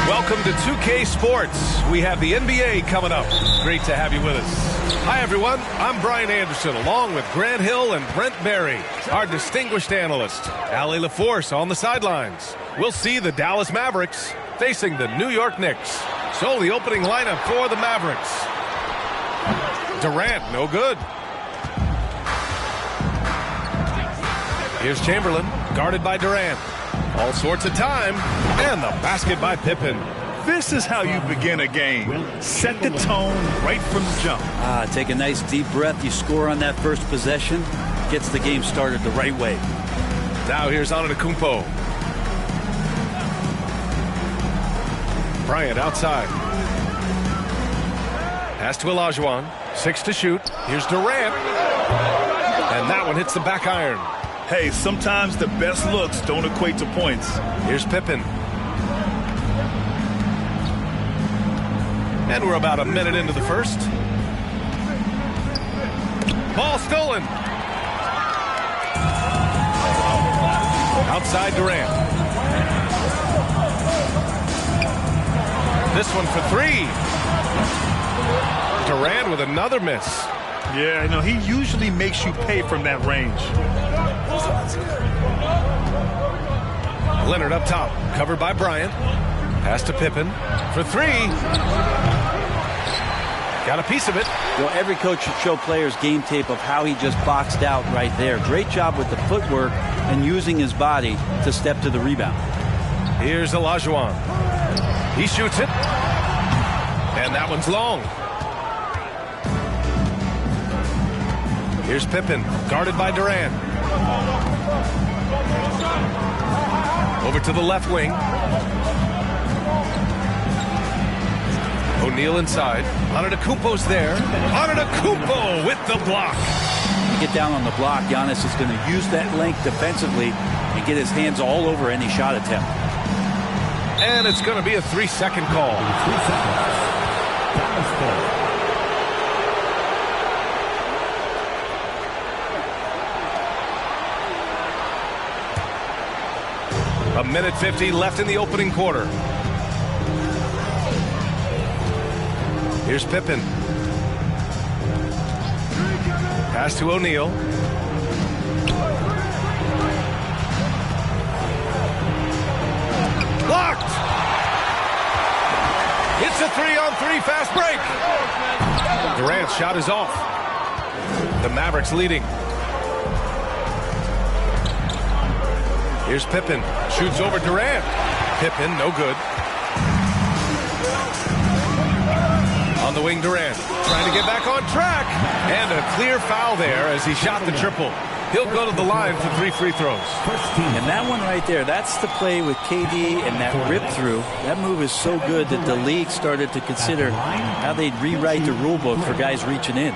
Welcome to 2K Sports. We have the NBA coming up. Great to have you with us. Hi, everyone. I'm Brian Anderson, along with Grant Hill and Brent Barry, our distinguished analyst. Allie LaForce on the sidelines. We'll see the Dallas Mavericks facing the New York Knicks. So the opening lineup for the Mavericks. Durant, no good. Here's Chamberlain, guarded by Durant. All sorts of time, and the basket by Pippen. This is how you begin a game. Set the tone right from the jump. Take a nice deep breath. You score on that first possession. Gets the game started the right way. Now here's Antetokounmpo. Bryant outside. Pass to Olajuwon. 6 to shoot. Here's Durant. And that one hits the back iron. Hey, sometimes the best looks don't equate to points. Here's Pippen. And we're about a minute into the first. Ball stolen. Outside Durant. This one for 3. Durant with another miss. Yeah, I know. He usually makes you pay from that range. Leonard up top, covered by Bryant. Pass to Pippen for three. Got a piece of it. Well, every coach should show players game tape of how he just boxed out right there. Great job with the footwork and using his body to step to the rebound. Here's Olajuwon. He shoots it. And that one's long. Here's Pippen, guarded by Durant. Over to the left wing. O'Neal inside. Antetokounmpo's there. Antetokounmpo with the block. Get down on the block. Giannis is going to use that length defensively and get his hands all over any shot attempt. And it's going to be a 3-second call. 3 seconds. Dallas ball. A minute 50 left in the opening quarter. Here's Pippen. Pass to O'Neal. Blocked! It's a 3-on-3 fast break. Durant's shot is off. The Mavericks leading. Here's Pippen. Shoots over Durant. Pippen, no good. On the wing, Durant. Trying to get back on track. And a clear foul there as he shot the triple. He'll go to the line for 3 free throws. And that one right there, that's the play with KD and that rip through. That move is so good that the league started to consider how they'd rewrite the rule book for guys reaching in.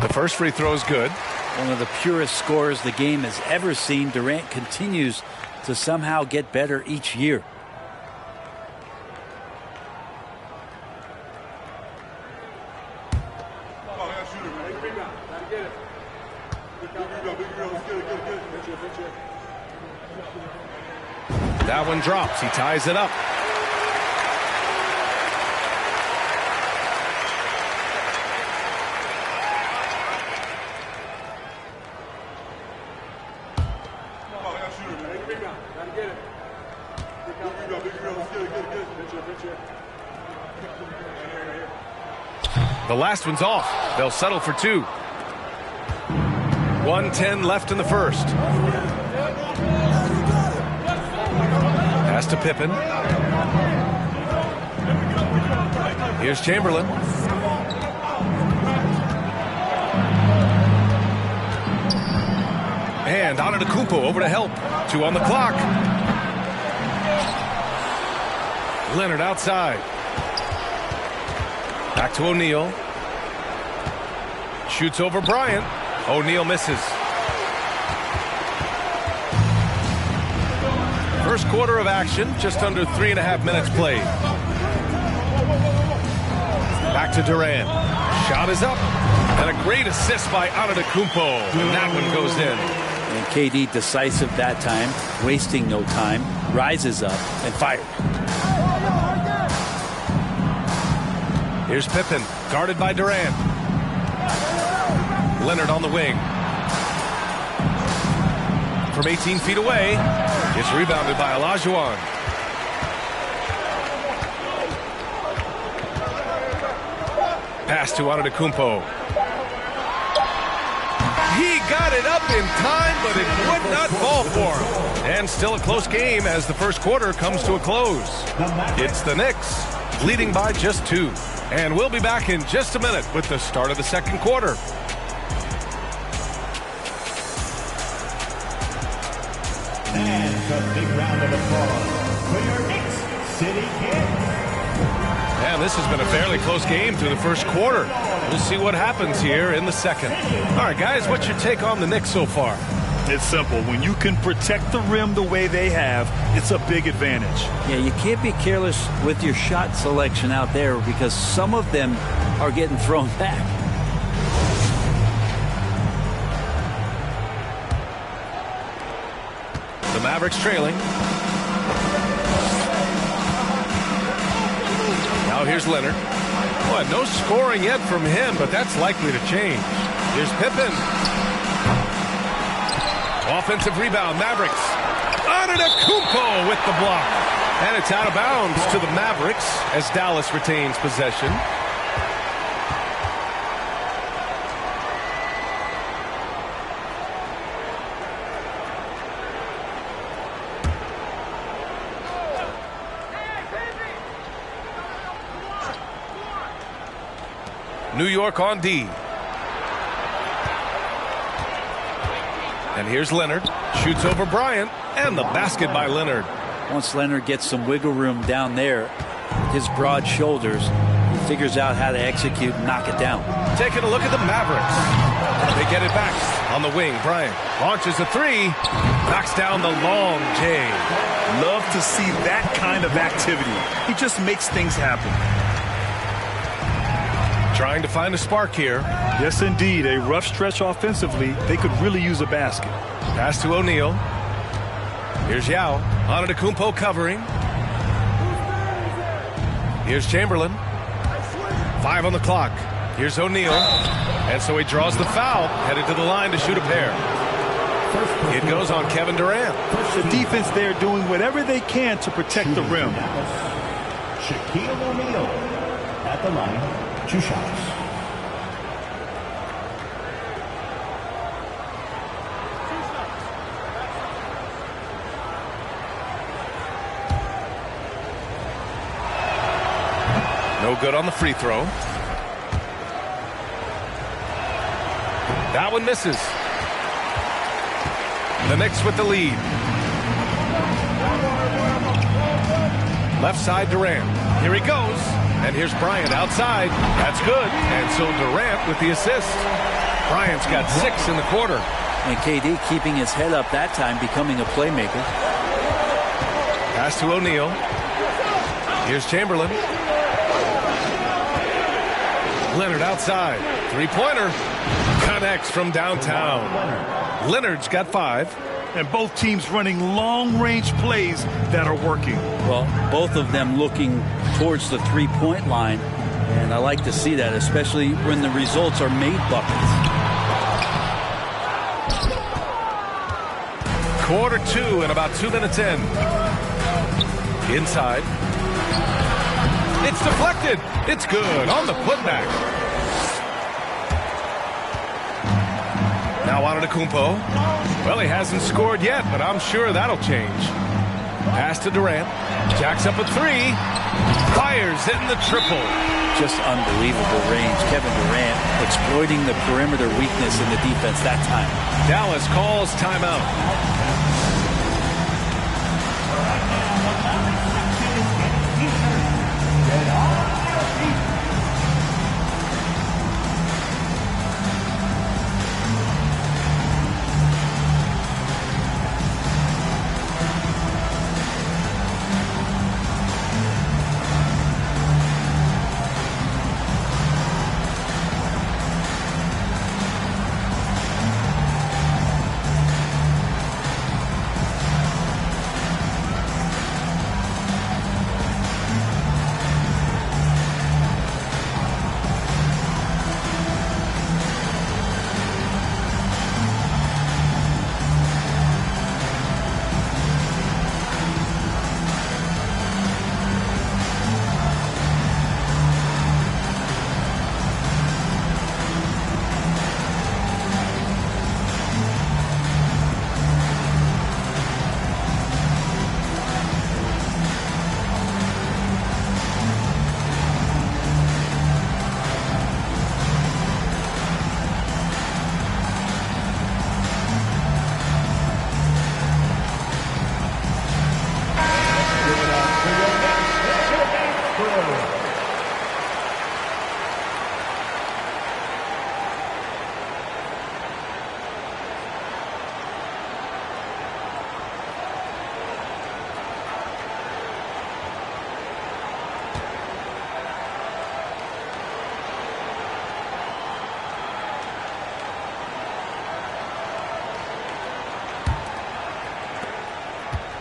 The first free throw is good. One of the purest scorers the game has ever seen. Durant continues to somehow get better each year. That one drops. He ties it up. The last one's off. They'll settle for 2. 1:10 left in the first. Pass to Pippen. Here's Chamberlain. And Antetokounmpo over to help. 2 on the clock. Leonard outside. Back to O'Neal. Shoots over Bryant. O'Neal misses. First quarter of action, just under 3.5 minutes played. Back to Durant. Shot is up. And a great assist by Antetokounmpo. And that one goes in. And KD decisive that time, wasting no time, rises up and fires. Here's Pippen, guarded by Durant. Leonard on the wing. From 18 feet away, it's rebounded by Olajuwon. Pass to Antetokounmpo. He got it up in time, but it would not fall for him. And still a close game as the first quarter comes to a close. It's the Knicks, leading by just 2. And we'll be back in just a minute with the start of the second quarter. And a big round of applause for your Knicks City Kings. And this has been a fairly close game through the first quarter. We'll see what happens here in the second. All right, guys, what's your take on the Knicks so far? It's simple. When you can protect the rim the way they have, it's a big advantage. Yeah, you can't be careless with your shot selection out there because some of them are getting thrown back. The Mavericks trailing. Now here's Leonard. Boy, no scoring yet from him, but that's likely to change. Here's Pippen. Offensive rebound, Mavericks. Antetokounmpo with the block. And it's out of bounds to the Mavericks as Dallas retains possession. New York on D. And here's Leonard. Shoots over Bryant. And the basket by Leonard. Once Leonard gets some wiggle room down there, his broad shoulders, he figures out how to execute and knock it down. Taking a look at the Mavericks. They get it back. On the wing, Bryant launches a three. Knocks down the long J. Love to see that kind of activity. He just makes things happen. Trying to find a spark here. Yes, indeed. A rough stretch offensively. They could really use a basket. Pass to O'Neal. Here's Yao. Antetokounmpo covering. Here's Chamberlain. 5 on the clock. Here's O'Neal. And so he draws the foul. Headed to the line to shoot a pair. It goes on Kevin Durant. The defense there doing whatever they can to protect the rim. Shaquille O'Neal at the line. 2 shots. No good on the free throw. That one misses. The Knicks with the lead. Left side Durant. Here he goes. And here's Bryant outside. That's good. And so Durant with the assist. Bryant's got 6 in the quarter. And KD keeping his head up that time, becoming a playmaker. Pass to O'Neal. Here's Chamberlain. Leonard outside. Three-pointer. Connects from downtown. Leonard's got 5. And both teams running long-range plays that are working. Well, both of them looking towards the three-point line. And I like to see that, especially when the results are made buckets. Quarter 2 and about 2 minutes in. Inside. It's deflected. It's good on the putback. Now Antetokounmpo. Well, he hasn't scored yet, but I'm sure that'll change. Pass to Durant. Jacks up a 3. Fires hitting the triple. Just unbelievable range. Kevin Durant exploiting the perimeter weakness in the defense that time. Dallas calls timeout.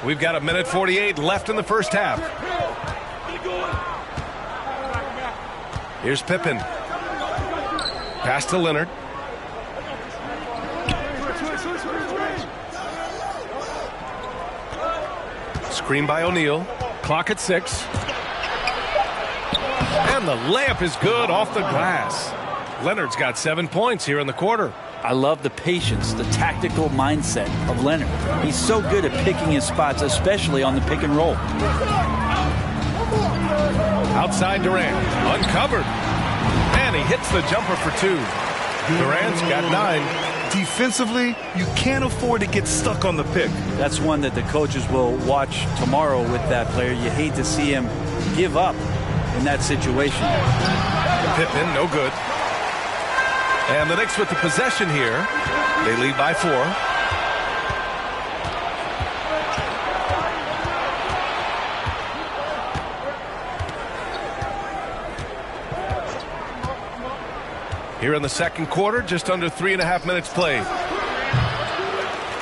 We've got 1:48 left in the first half. Here's Pippen. Pass to Leonard. Screen by O'Neal. Clock at 6. And the layup is good off the glass. Leonard's got 7 points here in the quarter. I love the patience, the tactical mindset of Leonard. He's so good at picking his spots, especially on the pick and roll. Outside Durant, uncovered. And he hits the jumper for 2. Durant's got 9. Defensively, you can't afford to get stuck on the pick. That's one that the coaches will watch tomorrow with that player. You hate to see him give up in that situation. Pippen, no good. And the Knicks with the possession here. They lead by 4. Here in the second quarter, just under 3.5 minutes played.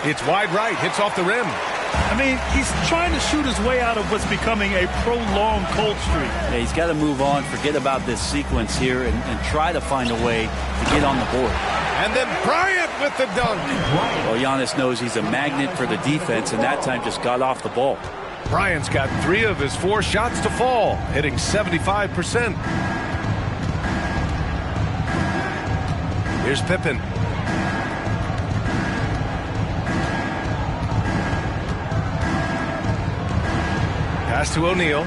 It's wide right, hits off the rim. I mean, he's trying to shoot his way out of what's becoming a prolonged cold streak. Yeah, he's got to move on, forget about this sequence here, and try to find a way to get on the board. And then Bryant with the dunk. Well, Giannis knows he's a magnet for the defense, and that time just got off the ball. Bryant's got 3 of his 4 shots to fall, hitting 75%. Here's Pippen. Pass to O'Neal.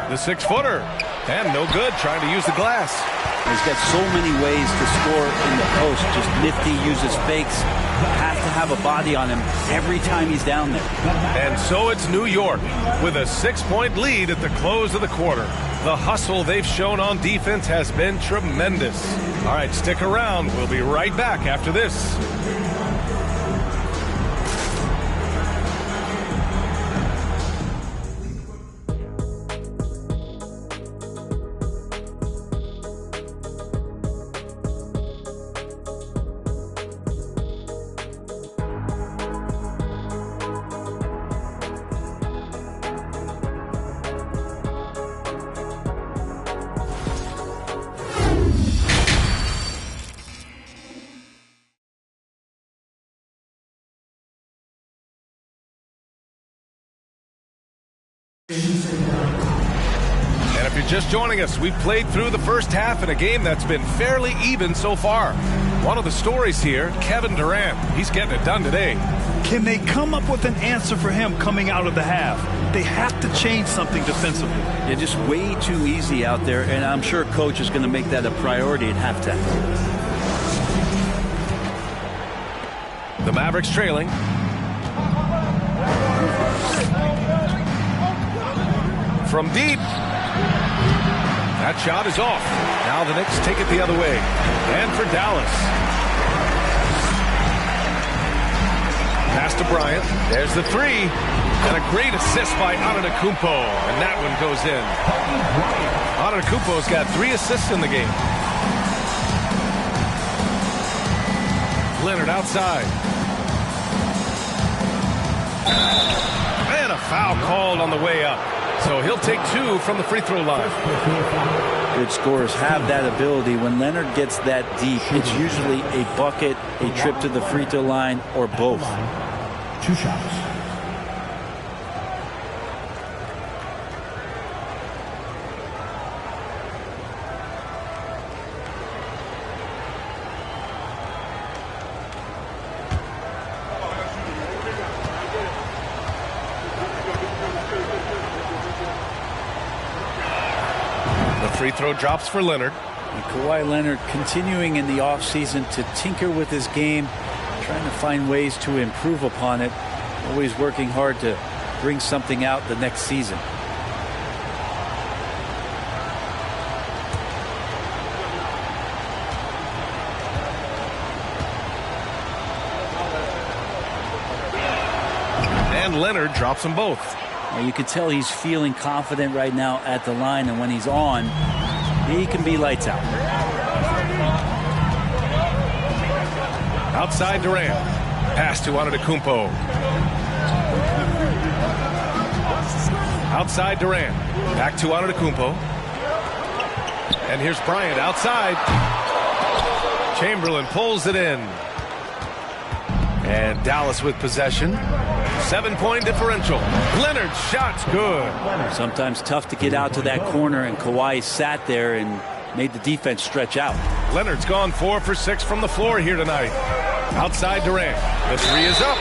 The 6-footer. And no good, trying to use the glass. He's got so many ways to score in the post. Just nifty, uses fakes. Has to have a body on him every time he's down there. And so it's New York with a 6-point lead at the close of the quarter. The hustle they've shown on defense has been tremendous. All right, stick around. We'll be right back after this. And if you're just joining us, we've played through the first half in a game that's been fairly even so far. One of the stories here, Kevin Durant. He's getting it done today. Can they come up with an answer for him coming out of the half? They have to change something defensively. They're just way too easy out there, and I'm sure coach is going to make that a priority at halftime. The Mavericks trailing. From deep. That shot is off. Now the Knicks take it the other way. And for Dallas. Pass to Bryant. There's the 3. And a great assist by Antetokounmpo. And that one goes in. Antetokounmpo's got 3 assists in the game. Leonard outside. And a foul called on the way up. So he'll take 2 from the free throw line. Good scorers have that ability. When Leonard gets that deep, it's usually a bucket, a trip to the free throw line, or both. 2 shots. Free throw drops for Leonard. And Kawhi Leonard continuing in the offseason to tinker with his game, trying to find ways to improve upon it, always working hard to bring something out the next season. And Leonard drops them both. You can tell he's feeling confident right now at the line, and when he's on, he can be lights out. Outside Durant. Pass to Antetokounmpo. Outside Durant. Back to Antetokounmpo. And here's Bryant outside. Chamberlain pulls it in. And Dallas with possession. 7-point differential. Leonard's shot's good. Sometimes tough to get out to that corner, and Kawhi sat there and made the defense stretch out. Leonard's gone 4 for 6 from the floor here tonight. Outside Durant. The three is up.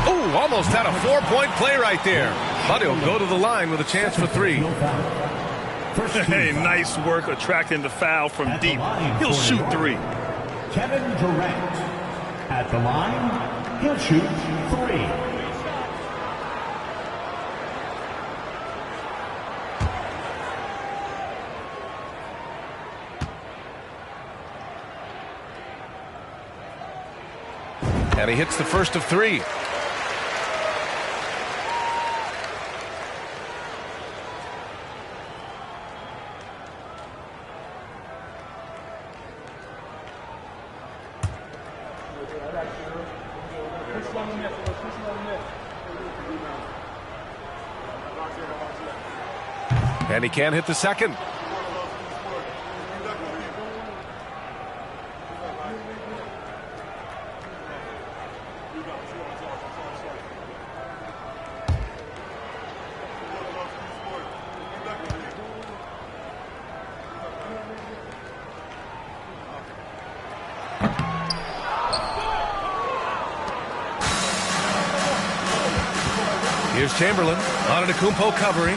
Ooh, almost had a 4-point play right there. But he'll go to the line with a chance for 3. Hey, nice work attracting the foul from deep. He'll shoot 3. Kevin Durant. At the line, he'll shoot 3. And he hits the first of 3. And he can't hit the second. Here's Chamberlain. Antetokounmpo covering.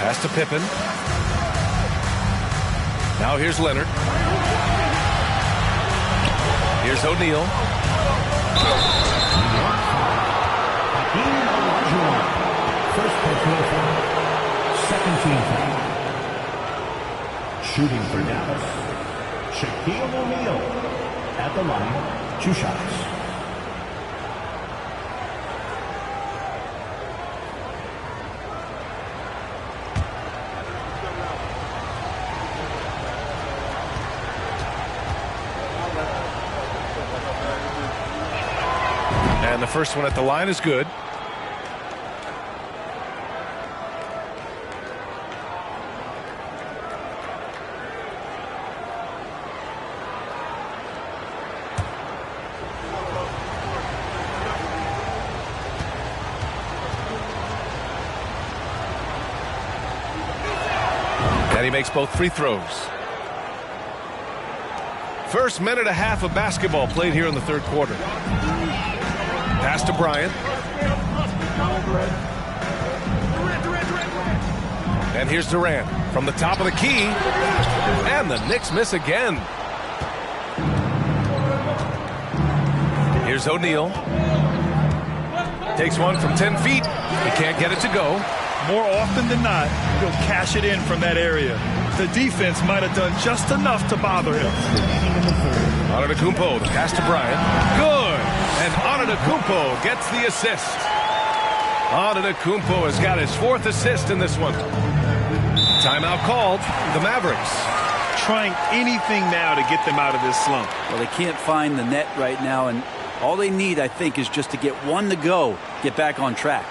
Pass to Pippen. Now here's Leonard. Here's O'Neal. First personal foul. Second team foul. Shooting for Dallas, Shaquille O'Neal. At the line, 2 shots. And the first one at the line is good. And he makes both free throws. First minute and a half of basketball played here in the third quarter. Pass to Bryant. And here's Durant from the top of the key. And the Knicks miss again. Here's O'Neal. Takes one from 10 feet. He can't get it to go. More often than not, he'll cash it in from that area. The defense might have done just enough to bother him. Antetokounmpo, the pass to Bryant. Good! And Antetokounmpo gets the assist. Antetokounmpo has got his 4th assist in this one. Timeout called. The Mavericks trying anything now to get them out of this slump. Well, they can't find the net right now, and all they need, I think, is just to get one to go, get back on track.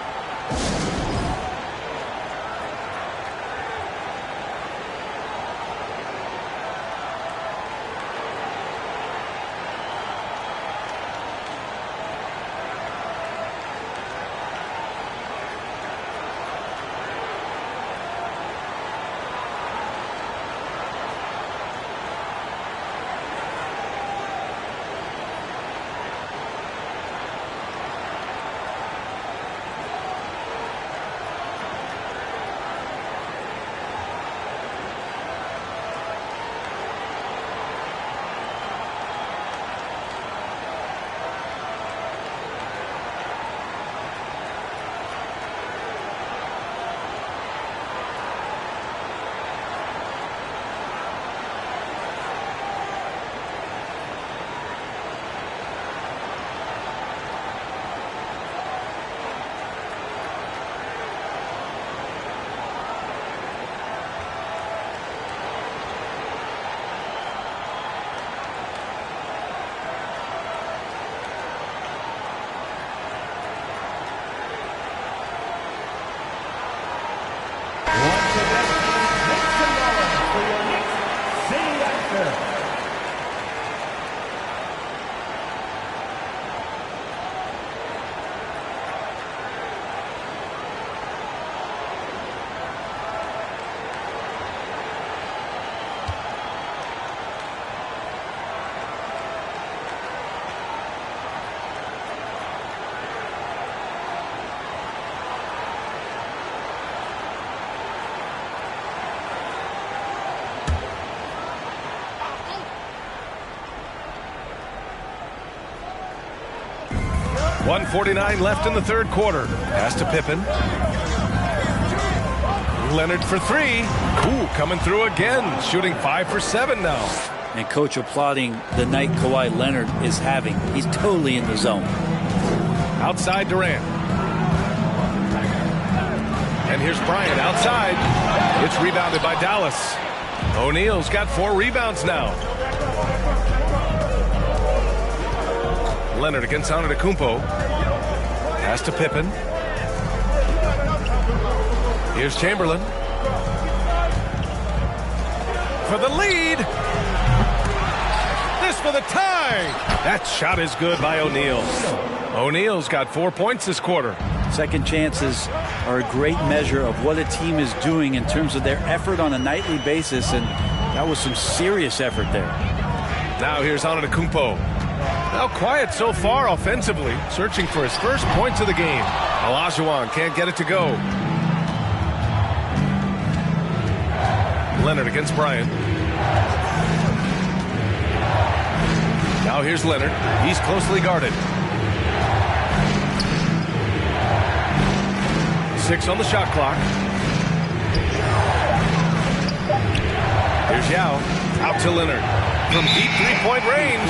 1:49 left in the third quarter. Pass to Pippen. Leonard for three. Ooh, coming through again. Shooting 5 for 7 now. And coach applauding the night Kawhi Leonard is having. He's totally in the zone. Outside Durant. And here's Bryant outside. It's rebounded by Dallas. O'Neal's got 4 rebounds now. Leonard against Antetokounmpo. Pass to Pippen. Here's Chamberlain. For the lead. This for the tie. That shot is good by O'Neal. O'Neal's got 4 points this quarter. Second chances are a great measure of what a team is doing in terms of their effort on a nightly basis, and that was some serious effort there. Now here's Antetokounmpo. Now quiet so far offensively, searching for his first points of the game. Olajuwon can't get it to go. Leonard against Bryant. Now here's Leonard. He's closely guarded. 6 on the shot clock. Here's Yao. Out to Leonard. From deep three-point range.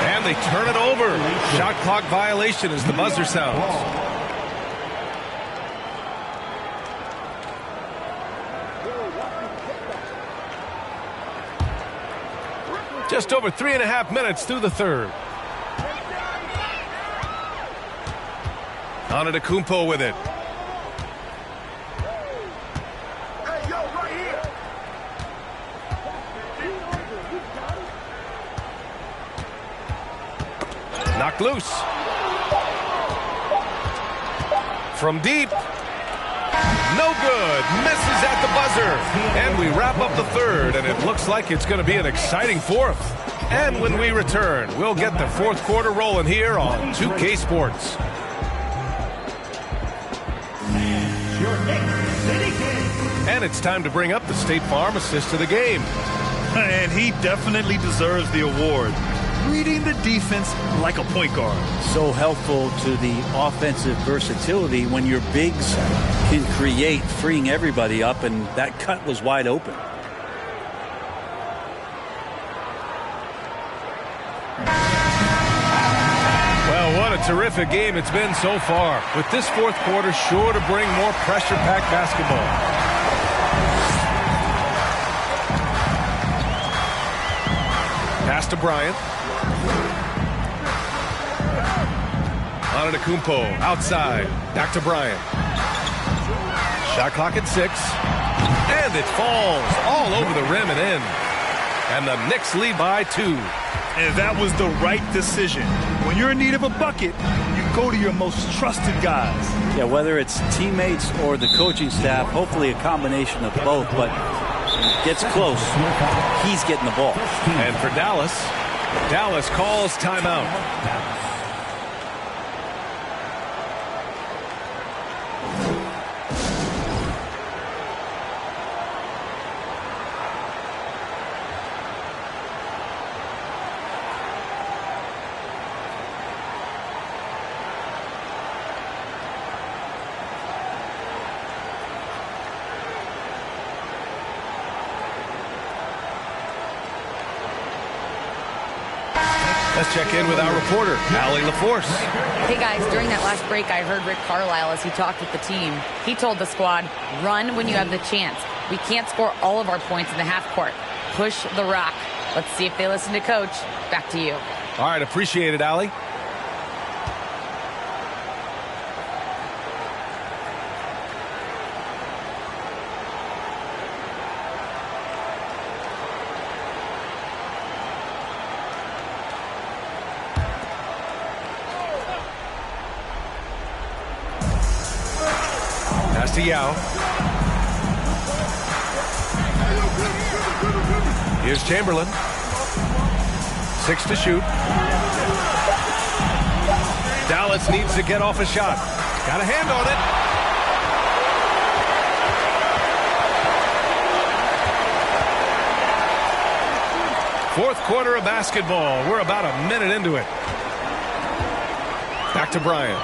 And they turn it over. Shot clock violation as the buzzer sounds. Just over 3.5 minutes through the third. Antetokounmpo with it. Knocked loose. From deep. No good. Misses at the buzzer. And we wrap up the third, and it looks like it's going to be an exciting fourth. And when we return, we'll get the fourth quarter rolling here on 2K Sports. And it's time to bring up the State Farm assist of the game. And he definitely deserves the award. Reading the defense like a point guard. So helpful to the offensive versatility when your bigs can create, freeing everybody up, and that cut was wide open. Well, what a terrific game it's been so far. With this fourth quarter sure to bring more pressure-packed basketball. Pass to Bryant. Antetokounmpo outside. Back to Bryant. Shot clock at 6. And it falls all over the rim and in. And the Knicks lead by 2. And that was the right decision. When you're in need of a bucket, you go to your most trusted guys. Yeah, whether it's teammates or the coaching staff, hopefully a combination of both, but gets close. He's getting the ball. And for Dallas, Dallas calls timeout. Let's check in with our reporter, Allie LaForce. Hey guys, during that last break, I heard Rick Carlisle as he talked with the team. He told the squad, run when you have the chance. We can't score all of our points in the half court. Push the rock. Let's see if they listen to coach. Back to you. All right, appreciate it, Allie. To Yao. Here's Chamberlain. 6 to shoot. Dallas needs to get off a shot. Got a hand on it. Fourth quarter of basketball. We're about a minute into it. Back to Bryant.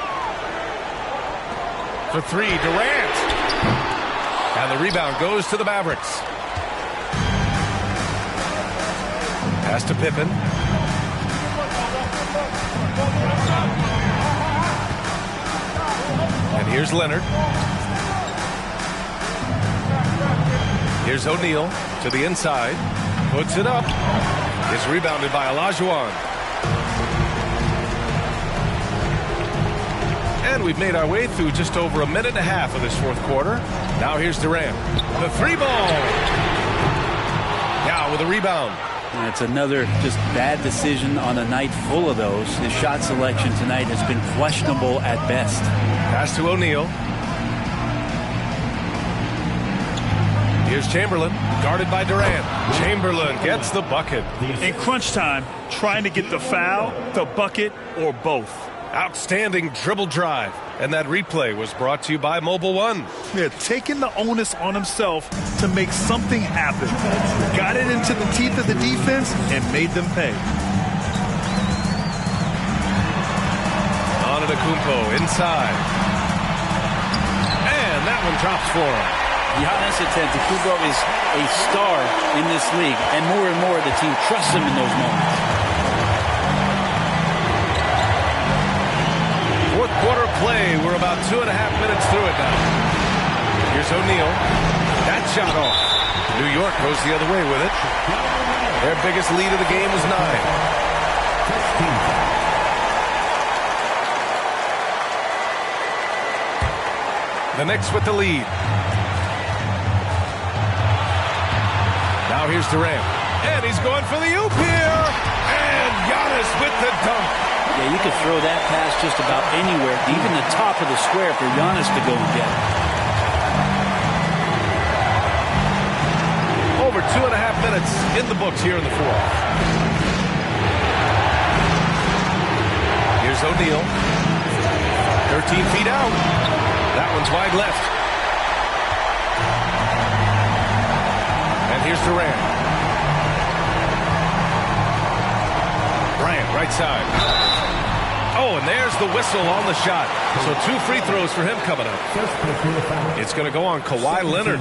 For three, Durant. And the rebound goes to the Mavericks. Pass to Pippen. And here's Leonard. Here's O'Neal to the inside. Puts it up. It's rebounded by Olajuwon. And we've made our way through just over a minute and a half of this fourth quarter. Now here's Durant. The three ball. Now with a rebound. And it's another just bad decision on a night full of those. His shot selection tonight has been questionable at best. Pass to O'Neal. Here's Chamberlain, guarded by Durant. Chamberlain gets the bucket. In crunch time, trying to get the foul, the bucket, or both. Outstanding dribble drive. And that replay was brought to you by Mobile One. Yeah, taking the onus on himself to make something happen. Got it into the teeth of the defense and made them pay. Antetokounmpo inside. And that one drops for him. Giannis Antetokounmpo is a star in this league, and more the team trusts him in those moments. Fourth quarter play. We're about 2.5 minutes through it now. Here's O'Neal. That shot off. New York goes the other way with it. Their biggest lead of the game was 9. The Knicks with the lead. Now here's Durant. And he's going for the oop here. And Giannis with the dunk. Yeah, you could throw that pass just about anywhere, even the top of the square for Giannis to go and get it. Over 2.5 minutes in the books here in the fourth. Here's O'Neal. 13 feet out. That one's wide left. And here's Durant. Bryant, right side. Oh, and there's the whistle on the shot. So 2 free throws for him coming up. It's going to go on Kawhi Leonard.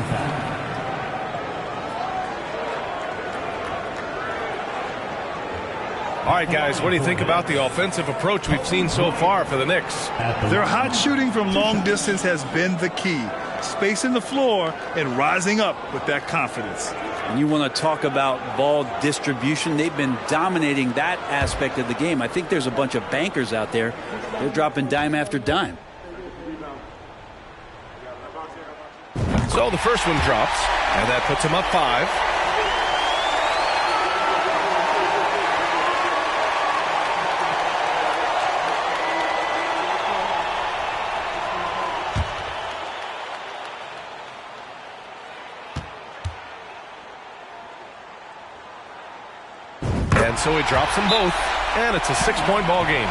All right, guys, what do you think about the offensive approach we've seen so far for the Knicks? Their hot shooting from long distance has been the key. Spacing the floor and rising up with that confidence. And you want to talk about ball distribution. They've been dominating that aspect of the game. I think there's a bunch of bankers out there. They're dropping dime after dime. So the first one drops, and that puts him up 5. And so he drops them both, and it's a 6-point ball game.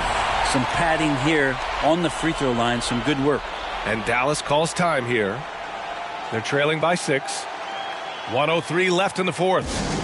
Some padding here on the free throw line, some good work. And Dallas calls time here. They're trailing by 6. 1:03 left in the fourth.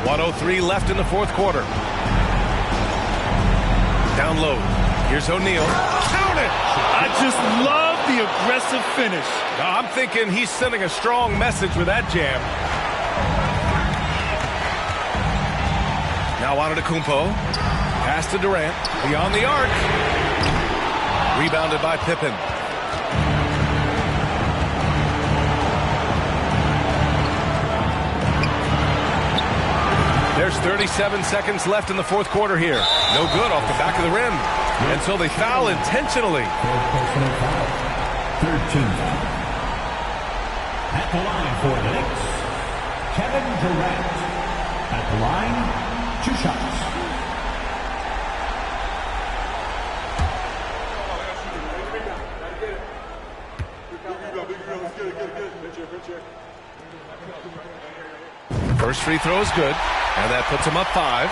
1:03 left in the fourth quarter. Down low. Here's O'Neal. Count it! I just love the aggressive finish. Now, I'm thinking he's sending a strong message with that jam. Now Antetokounmpo. Pass to Durant. Beyond the arc. Rebounded by Pippen. There's 37 seconds left in the fourth quarter here. No good off the back of the rim. And so they foul intentionally. Third team foul. At the line for the Knicks, Kevin Durant. At the line, 2 shots. First free throw is good, and that puts him up 5.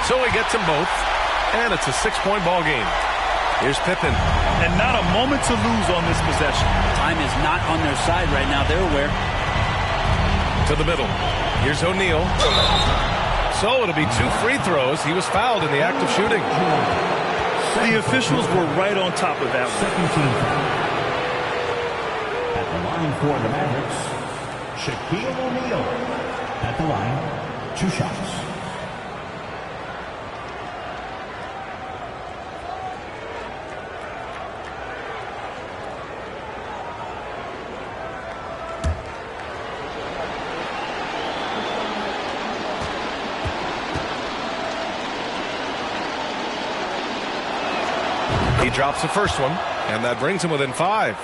So he gets them both, and it's a 6-point ball game. Here's Pippen. And not a moment to lose on this possession. Time is not on their side right now. They're aware. To the middle. Here's O'Neal. So it'll be 2 free throws. He was fouled in the act of shooting. The officials were right on top of that one. Second team foul. At the line for the Mavericks, Shaquille O'Neal. At the line, 2 shots. He drops the first one, and that brings him within 5.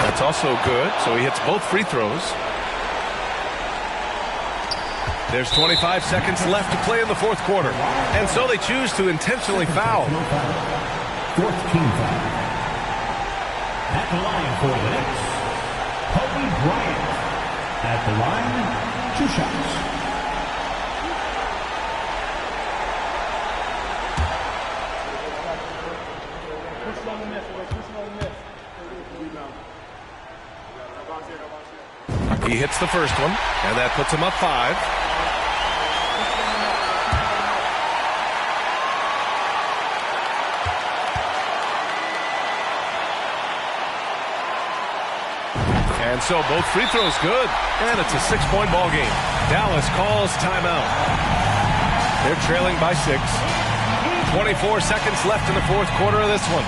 That's also good, so he hits both free throws. There's 25 seconds left to play in the fourth quarter. And so they choose to intentionally foul. Fourth team foul. At the line for the Knicks, Kobe Bryant. At the line, 2 shots. He hits the first one, and that puts him up 5. And so both free throws good, and it's a 6-point ball game. Dallas calls timeout. They're trailing by 6. 24 seconds left in the fourth quarter of this one.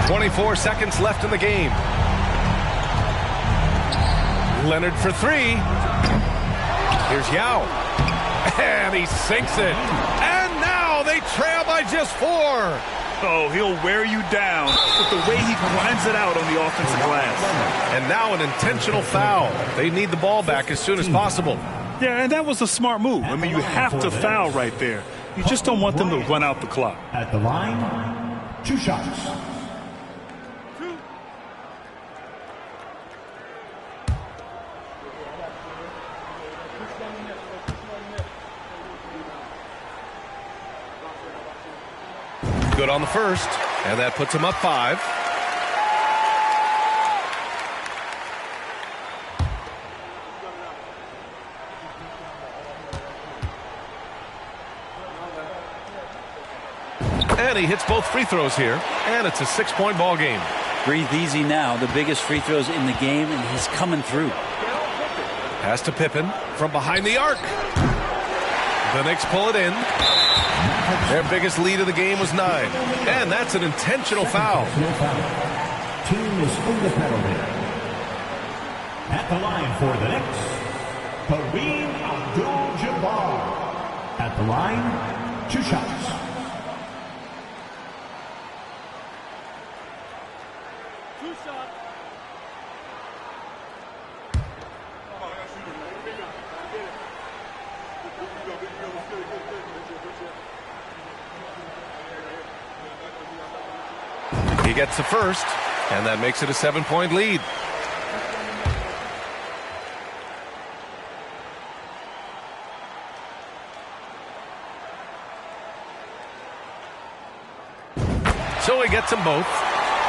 24 seconds left in the game. Leonard for three. Here's Yao. And he sinks it. And now they trail by just 4. Oh, he'll wear you down with the way he grinds it out on the offensive glass. And now an intentional foul. They need the ball back as soon as possible. Yeah, and that was a smart move. I mean, you have to foul right there. You just don't want them to run out the clock. At the line, 2 shots. Good on the first, and that puts him up 5. And he hits both free throws here, and it's a 6-point ball game. Breathe easy now. The biggest free throws in the game, and he's coming through. Pass to Pippen from behind the arc. The Knicks pull it in. Their biggest lead of the game was 9. And that's an intentional foul. Team is in the penalty. At the line for the Knicks, Kareem Abdul-Jabbar. At the line, 2 shots. He gets the first, and that makes it a 7-point lead. So he gets them both,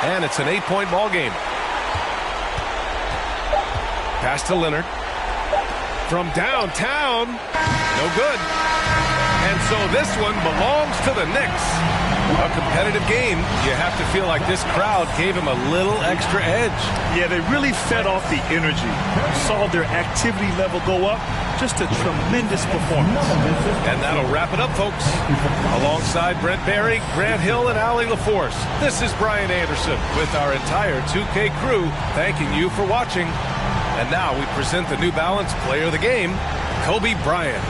and it's an 8-point ball game. Pass to Leonard. From downtown, no good. And so this one belongs to the Knicks. A competitive game. You have to feel like this crowd gave him a little extra edge. Yeah, they really fed off the energy. You saw their activity level go up. Just a tremendous performance. And that'll wrap it up, folks. Alongside Brent Barry, Grant Hill, and Allie LaForce, this is Brian Anderson with our entire 2K crew thanking you for watching. And now we present the New Balance Player of the Game, Kobe Bryant.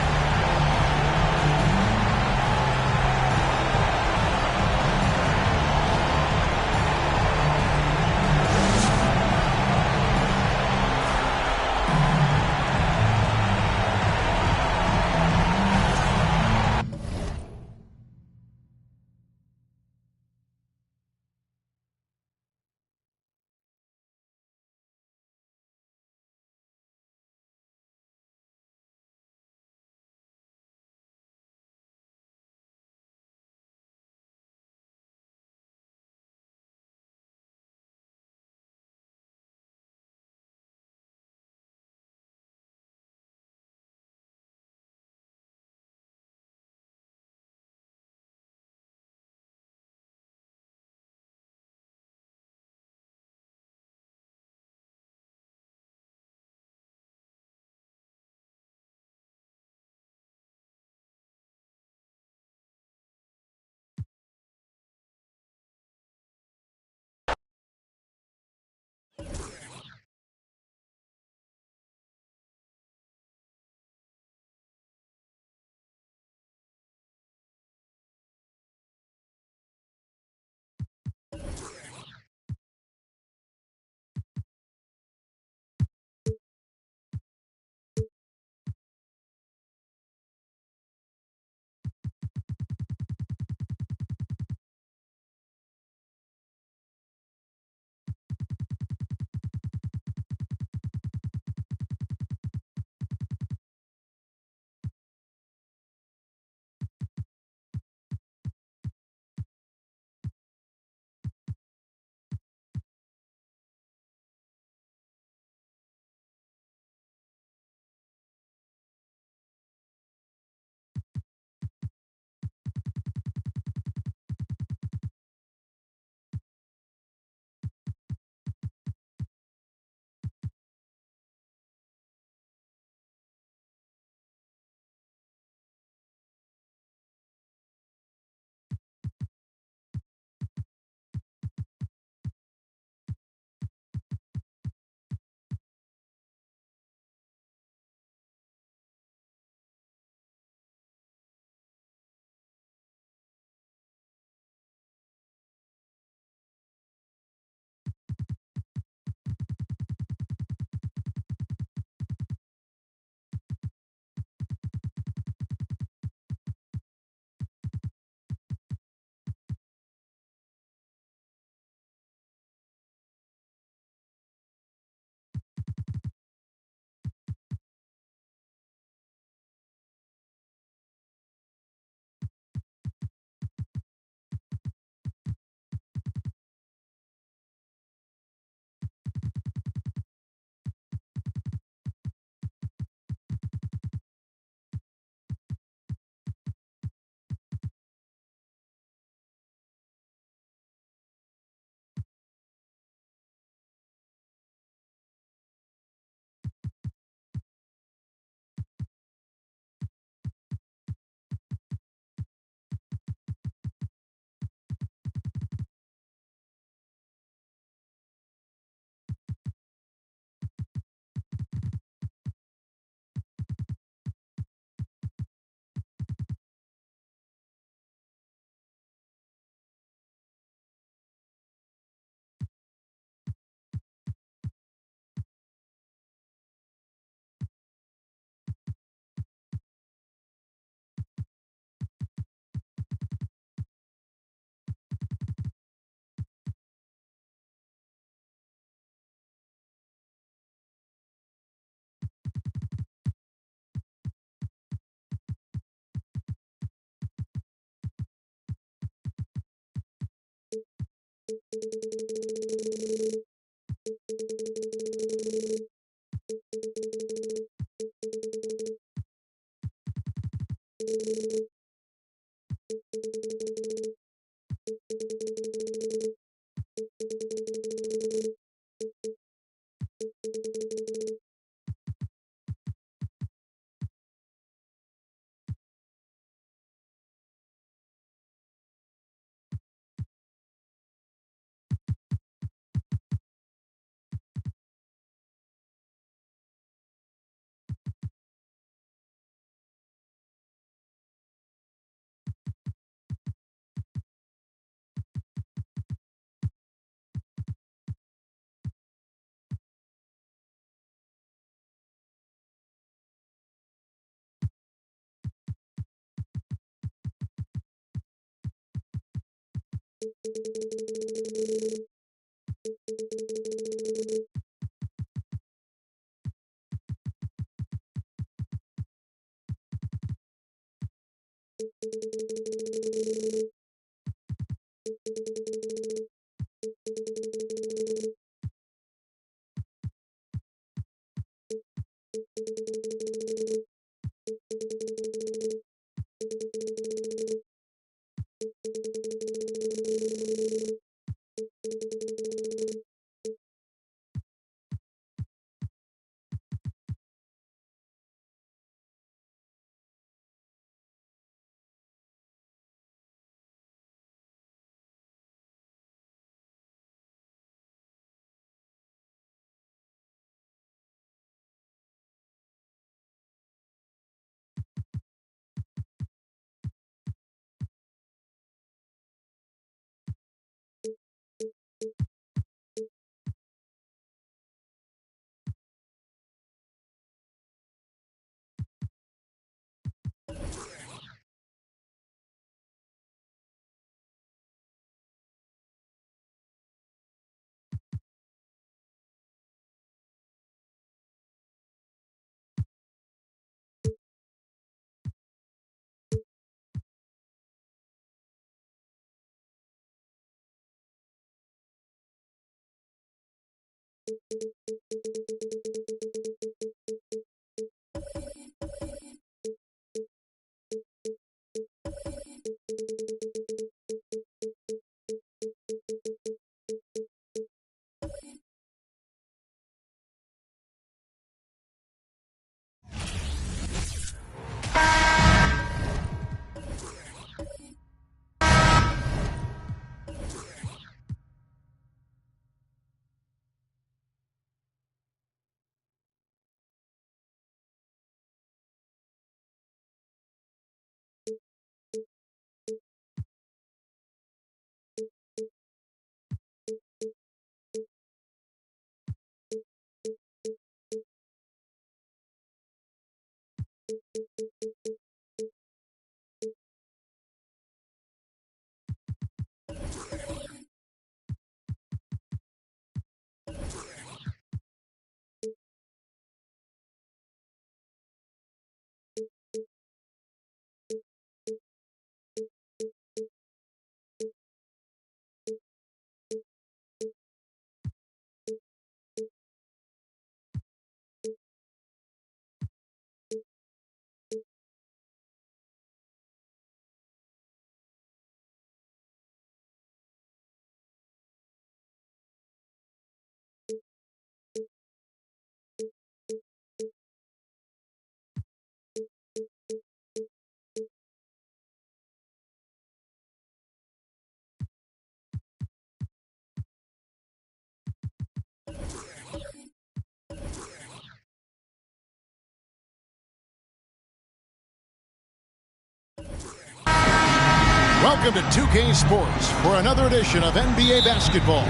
Welcome to 2K Sports for another edition of NBA basketball.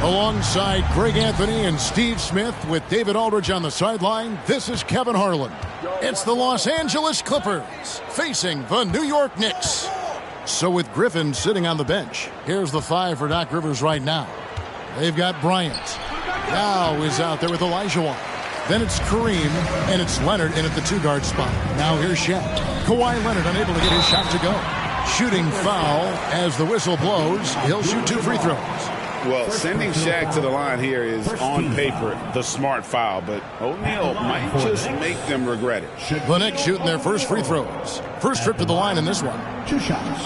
Alongside Greg Anthony and Steve Smith with David Aldridge on the sideline, this is Kevin Harlan. It's the Los Angeles Clippers facing the New York Knicks. So with Griffin sitting on the bench, here's the five for Doc Rivers right now. They've got Bryant. Now is out there with Olajuwon. Then it's Kareem, and it's Leonard in at the two-guard spot. Now here's Shaq. Kawhi Leonard unable to get his shot to go. Shooting foul as the whistle blows. He'll shoot 2 free throws. Well, sending Shaq to the line here is on paper the smart foul, but O'Neal might just make them regret it. The Knicks shooting their first free throws. First trip to the line in this one. 2 shots.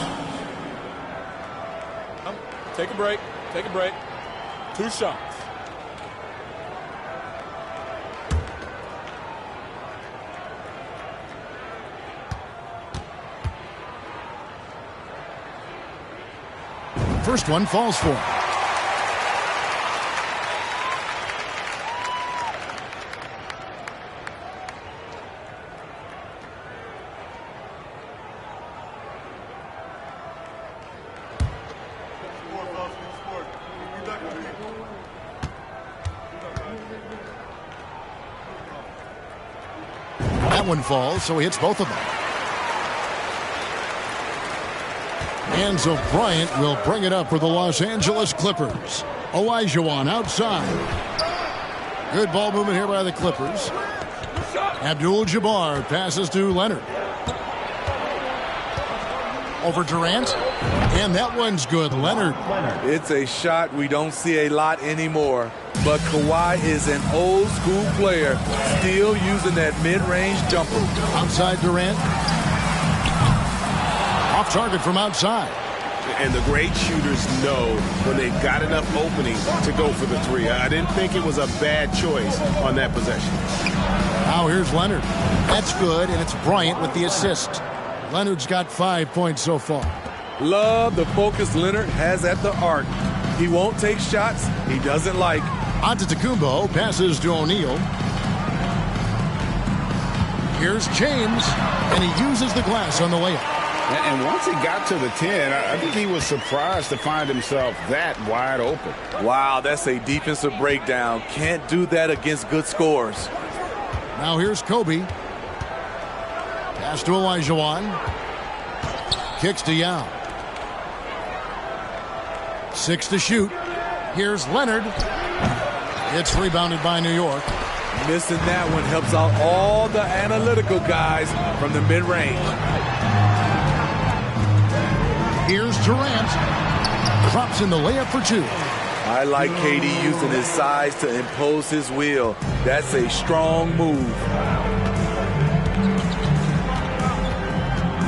Take a break. Take a break. 2 shots. First one falls for him. That one falls, so he hits both of them. And so Bryant will bring it up for the Los Angeles Clippers. Olajuwon outside. Good ball movement here by the Clippers. Abdul-Jabbar passes to Leonard. Over Durant. And that one's good. Leonard. It's a shot we don't see a lot anymore. But Kawhi is an old school player, still using that mid-range jumper. Outside Durant. Off target from outside. And the great shooters know when they've got enough opening to go for the three. I didn't think it was a bad choice on that possession. Now here's Leonard. That's good, and it's Bryant with the assist. Leonard's got 5 points so far. Love the focus Leonard has at the arc. He won't take shots he doesn't like. Antetokounmpo passes to O'Neal. Here's James, and he uses the glass on the layup. And once he got to the 10, I think he was surprised to find himself that wide open. Wow, that's a defensive breakdown. Can't do that against good scores. Now here's Kobe. Pass to Olajuwon. Kicks to Yao. 6 to shoot. Here's Leonard. It's rebounded by New York. Missing that one helps out all the analytical guys from the mid-range. Here's Durant. Drops in the layup for 2. I like KD using his size to impose his will. That's a strong move.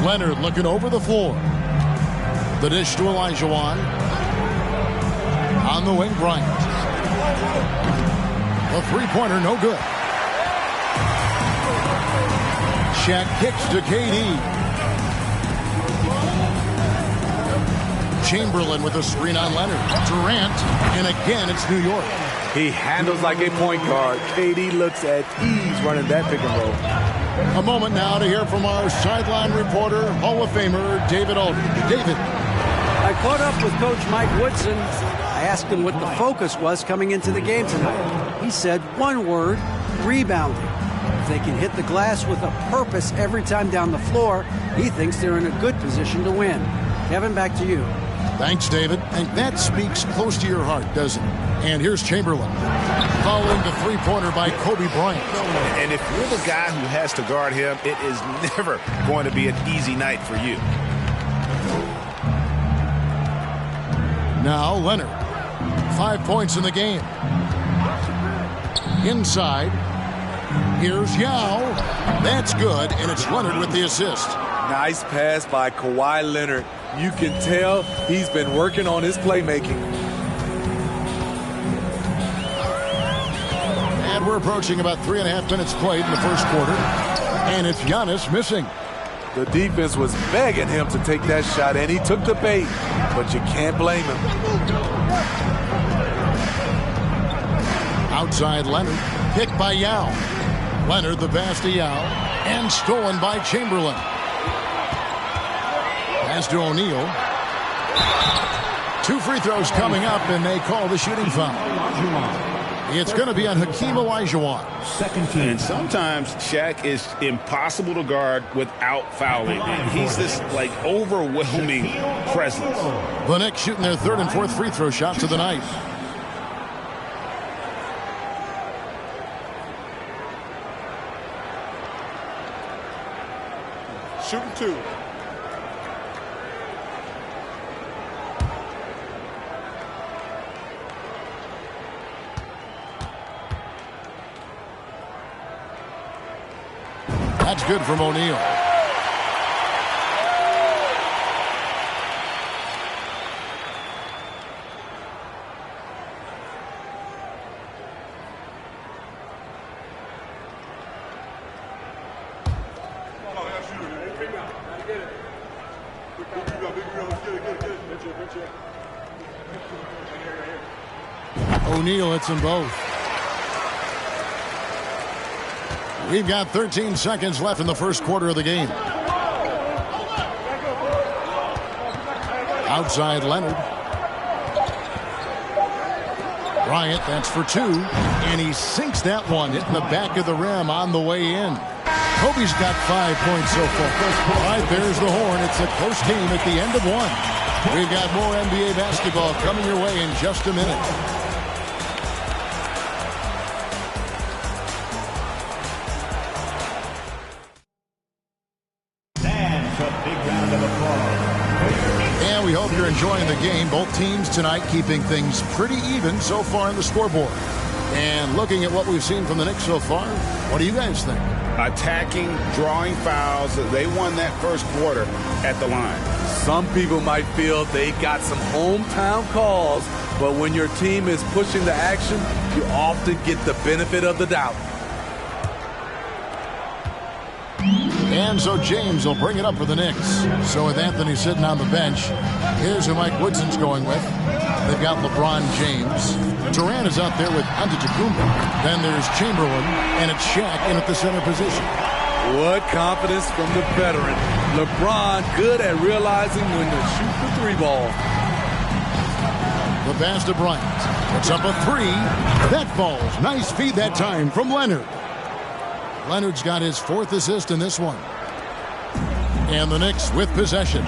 Leonard looking over the floor. The dish to Olajuwon. On the wing, Bryant. The three-pointer, no good. Shaq kicks to KD. Chamberlain with a screen on Leonard. Durant, and again it's New York. He handles like a point guard. KD looks at ease running that pick and roll. A moment now to hear from our sideline reporter, Hall of Famer David Aldridge. David. I caught up with Coach Mike Woodson. I asked him what the focus was coming into the game tonight. He said one word, rebounding. If they can hit the glass with a purpose every time down the floor, he thinks they're in a good position to win. Kevin, back to you. Thanks, David. And that speaks close to your heart, doesn't it? And here's Chamberlain. Following the three-pointer by Kobe Bryant. And if you're the guy who has to guard him, it is never going to be an easy night for you. Now Leonard. 5 points in the game. Inside. Here's Yao. That's good, and it's Leonard with the assist. Nice pass by Kawhi Leonard. You can tell he's been working on his playmaking. And we're approaching about 3.5 minutes played in the first quarter. And it's Giannis missing. The defense was begging him to take that shot, and he took the bait. But you can't blame him. Outside Leonard. Picked by Yao. Leonard the pass to Yao. And stolen by Chamberlain. Pass to O'Neal. 2 free throws coming up, and they call the shooting foul. It's going to be on Hakeem Olajuwon. And sometimes Shaq is impossible to guard without fouling. He's this, like, overwhelming presence. The Knicks shooting their 3rd and 4th free throw shots of the night. Shooting 2. That's good from O'Neal. O'Neal hits them both. We've got 13 seconds left in the first quarter of the game. Outside Leonard. Bryant, that's for two. And he sinks that one, hitting the back of the rim on the way in. Kobe's got 5 points so far. All right, there's the horn. It's a close game at the end of one. We've got more NBA basketball coming your way in just a minute. And we hope you're enjoying the game. Both teams tonight keeping things pretty even so far on the scoreboard. And looking at what we've seen from the Knicks so far, what do you guys think? Attacking, drawing fouls. They won that first quarter at the line. Some people might feel they got some hometown calls, but when your team is pushing the action, you often get the benefit of the doubt. And so James will bring it up for the Knicks. So with Anthony sitting on the bench, here's who Mike Woodson's going with. They've got LeBron James. Durant is out there with Antetokounmpo. Then there's Chamberlain, and it's Shaq in at the center position. What confidence from the veteran. LeBron good at realizing when to shoot the three ball. The pass to Bryant. Puts up a three. That falls. Nice feed that time from Leonard. Leonard's got his fourth assist in this one. And the Knicks with possession.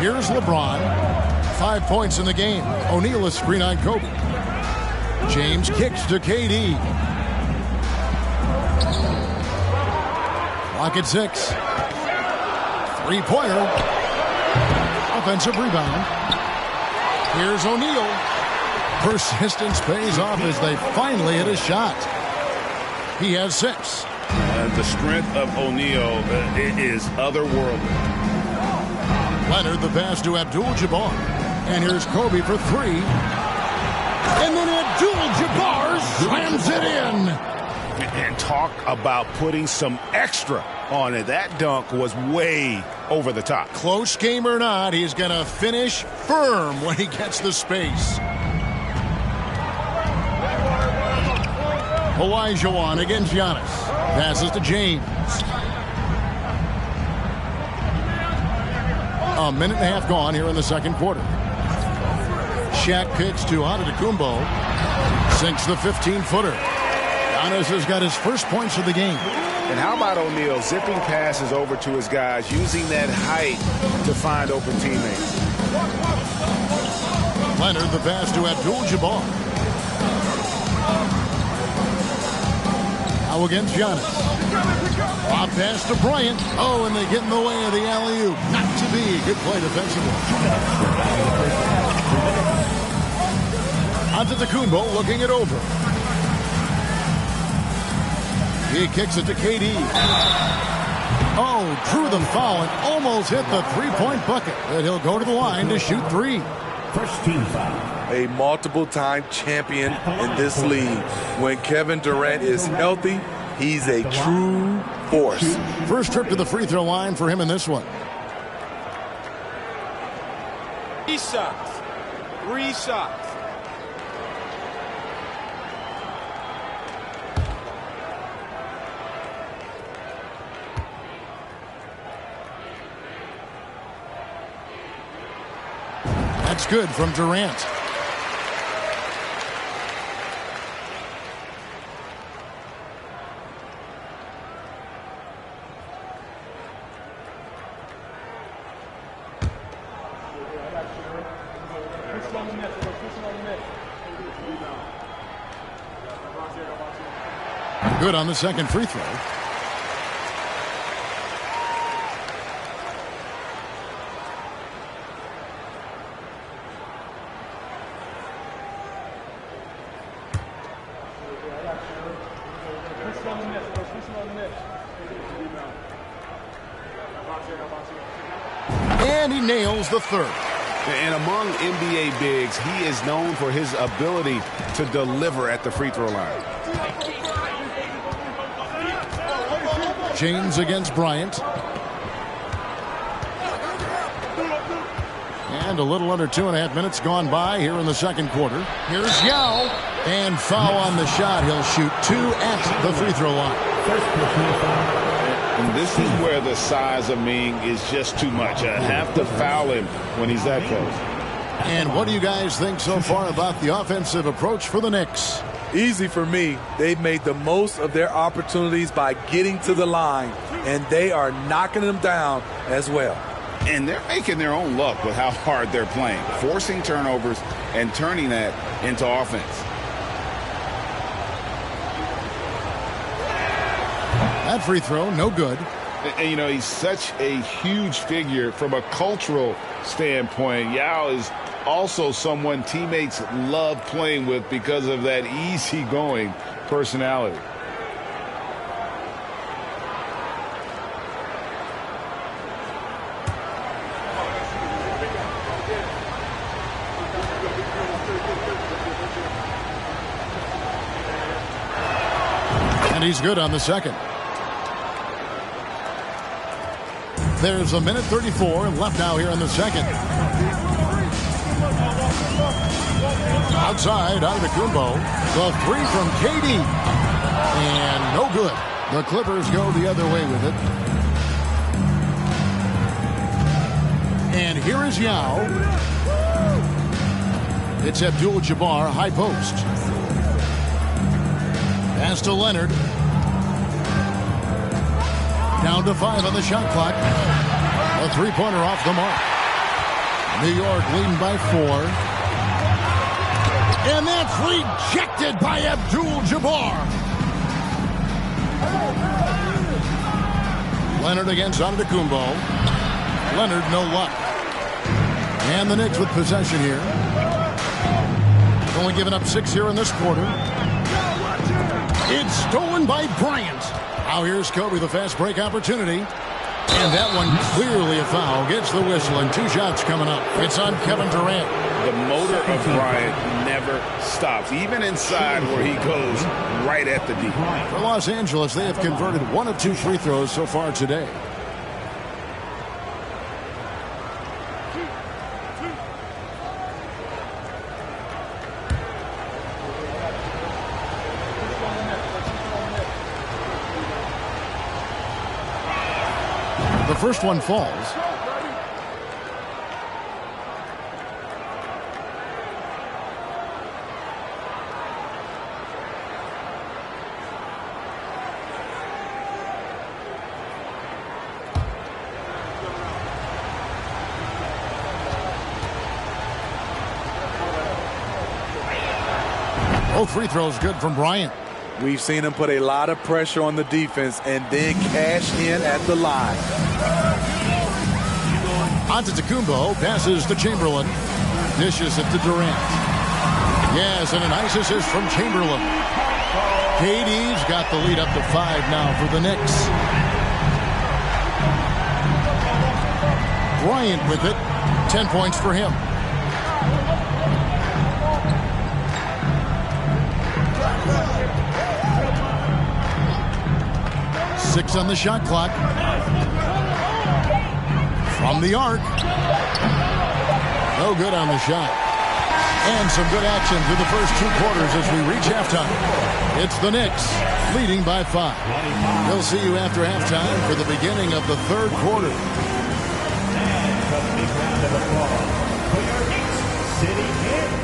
Here's LeBron. 5 points in the game. O'Neal is screen on Kobe. James kicks to KD. Clock at 6. Three-pointer. Offensive rebound. Here's O'Neal. Persistence pays off as they finally hit a shot. He has 6. The strength of O'Neal is otherworldly. Leonard, the pass to Abdul-Jabbar. And here's Kobe for 3. And then Abdul-Jabbar slams it in. And talk about putting some extra on it. That dunk was way over the top. Close game or not, he's going to finish firm when he gets the space. Olajuwon against Giannis. Passes to James. A minute and a half gone here in the second quarter. Shaq kicks to Antetokounmpo. Sinks the 15-footer. Giannis has got his first points of the game. And how about O'Neal zipping passes over to his guys, using that height to find open teammates. Leonard, the pass to Abdul-Jabbar. Now against Giannis. Lob pass to Bryant. Oh, and they get in the way of the alley-oop. Not to be. Good play defensively. Antetokounmpo looking it over. He kicks it to KD. Oh, drew the foul and almost hit the three-point bucket. But he'll go to the line to shoot 3. First team foul. A multiple-time champion in this league. When Kevin Durant is healthy, he's a true force. First trip to the free throw line for him in this one. 3 shots. 3 shots. That's good from Durant. Good on the second free throw. And he nails the third. And among NBA bigs, he is known for his ability to deliver at the free throw line. James against Bryant. And a little under 2.5 minutes gone by here in the second quarter. Here's Yao. And foul on the shot. He'll shoot 2 at the free throw line. And this is where the size of Ming is just too much. I have to foul him when he's that close. And what do you guys think so far about the offensive approach for the Knicks? Easy for me. They've made the most of their opportunities by getting to the line, and they are knocking them down as well. And they're making their own luck with how hard they're playing, forcing turnovers and turning that into offense. That free throw, no good. And, you know, he's such a huge figure from a cultural standpoint. Yao is also someone teammates love playing with because of that easygoing personality. And he's good on the second. There's a minute 34 left now here in the second. Outside, Antetokounmpo. The three from KD. And no good. The Clippers go the other way with it. And here is Yao. It's Abdul-Jabbar, high post. Pass to Leonard. Down to 5 on the shot clock. A three-pointer off the mark. New York leading by 4. And that's rejected by Abdul-Jabbar. Leonard against Antetokounmpo. Leonard, no luck. And the Knicks with possession here. Only giving up 6 here in this quarter. It's stolen by Bryant. Now here's Kobe, the fast break opportunity. And that one clearly a foul. Gets the whistle and 2 shots coming up. It's on Kevin Durant. The motor of Bryant never stops, even inside where he goes right at the D. For Los Angeles, they have converted 1 of 2 free throws so far today. The first one falls. Both free throws good from Bryant. We've seen him put a lot of pressure on the defense and then cash in at the line. Antetokounmpo passes to Chamberlain. Dishes it to Durant. Yes, and a nice assist from Chamberlain. KD's got the lead up to 5 now for the Knicks. Bryant with it. 10 points for him. Six on the shot clock. From the arc. No good on the shot. And some good action through the first 2 quarters as we reach halftime. It's the Knicks leading by 5. We'll see you after halftime for the beginning of the third quarter. And a big round of applause for your Knicks City Kings.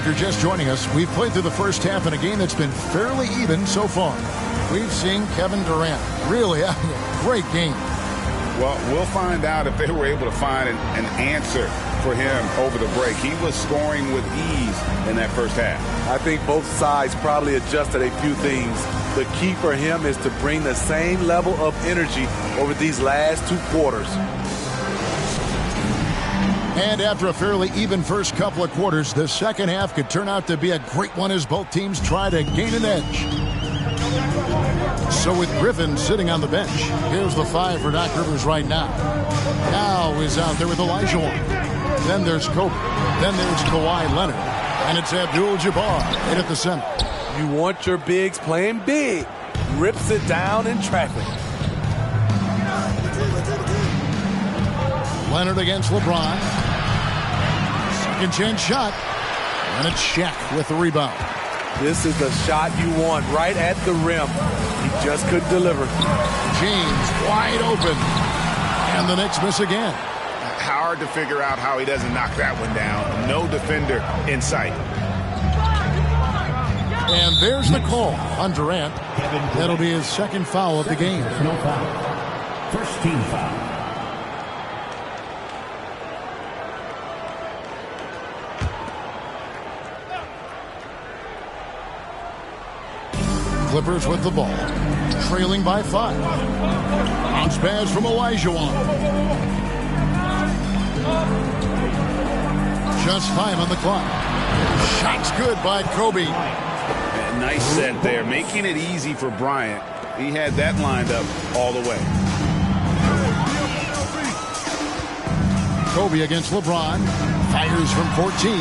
if you're just joining us, we've played through the first half in a game that's been fairly even so far. We've seen Kevin Durant really having a great game. Well, we'll find out if they were able to find an answer for him over the break. He was scoring with ease in that first half. I think both sides probably adjusted a few things. The key for him is to bring the same level of energy over these last 2 quarters. And after a fairly even first couple of quarters, the second half could turn out to be a great one as both teams try to gain an edge. So with Griffin sitting on the bench, here's the 5 for Doc Rivers right now. Now is out there with Olajuwon. Then there's Kobe. Then there's Kawhi Leonard. And it's Abdul-Jabbar in at the center. You want your bigs playing big. Rips it down in traffic. Leonard against LeBron. Second chance shot. And it's Shaq with the rebound. This is the shot you want right at the rim. He just couldn't deliver. James wide open. And the Knicks miss again. Hard to figure out how he doesn't knock that one down. No defender in sight. And there's the call on Durant. That'll be his second foul of the game. No foul. First team foul. Clippers with the ball. Trailing by 5. Bounce pass from Olajuwon. Just 5 on the clock. Shot's good by Kobe. Nice set there, making it easy for Bryant. He had that lined up all the way. Kobe against LeBron. Fires from 14.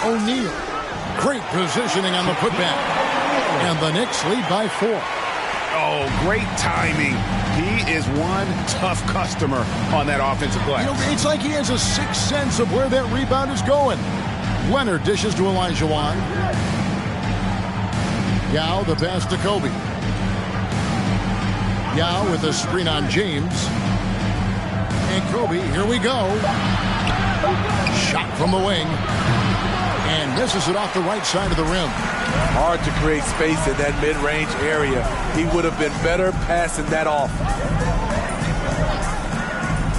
O'Neal. Great positioning on the putback. And the Knicks lead by 4. Oh, great timing. He is one tough customer on that offensive glass. You know, it's like he has a sixth sense of where that rebound is going. Leonard dishes to Olajuwon. Yao the pass to Kobe. Yao with a screen on James. And Kobe, here we go. Shot from the wing. And misses it off the right side of the rim. Hard to create space in that mid-range area. He would have been better passing that off.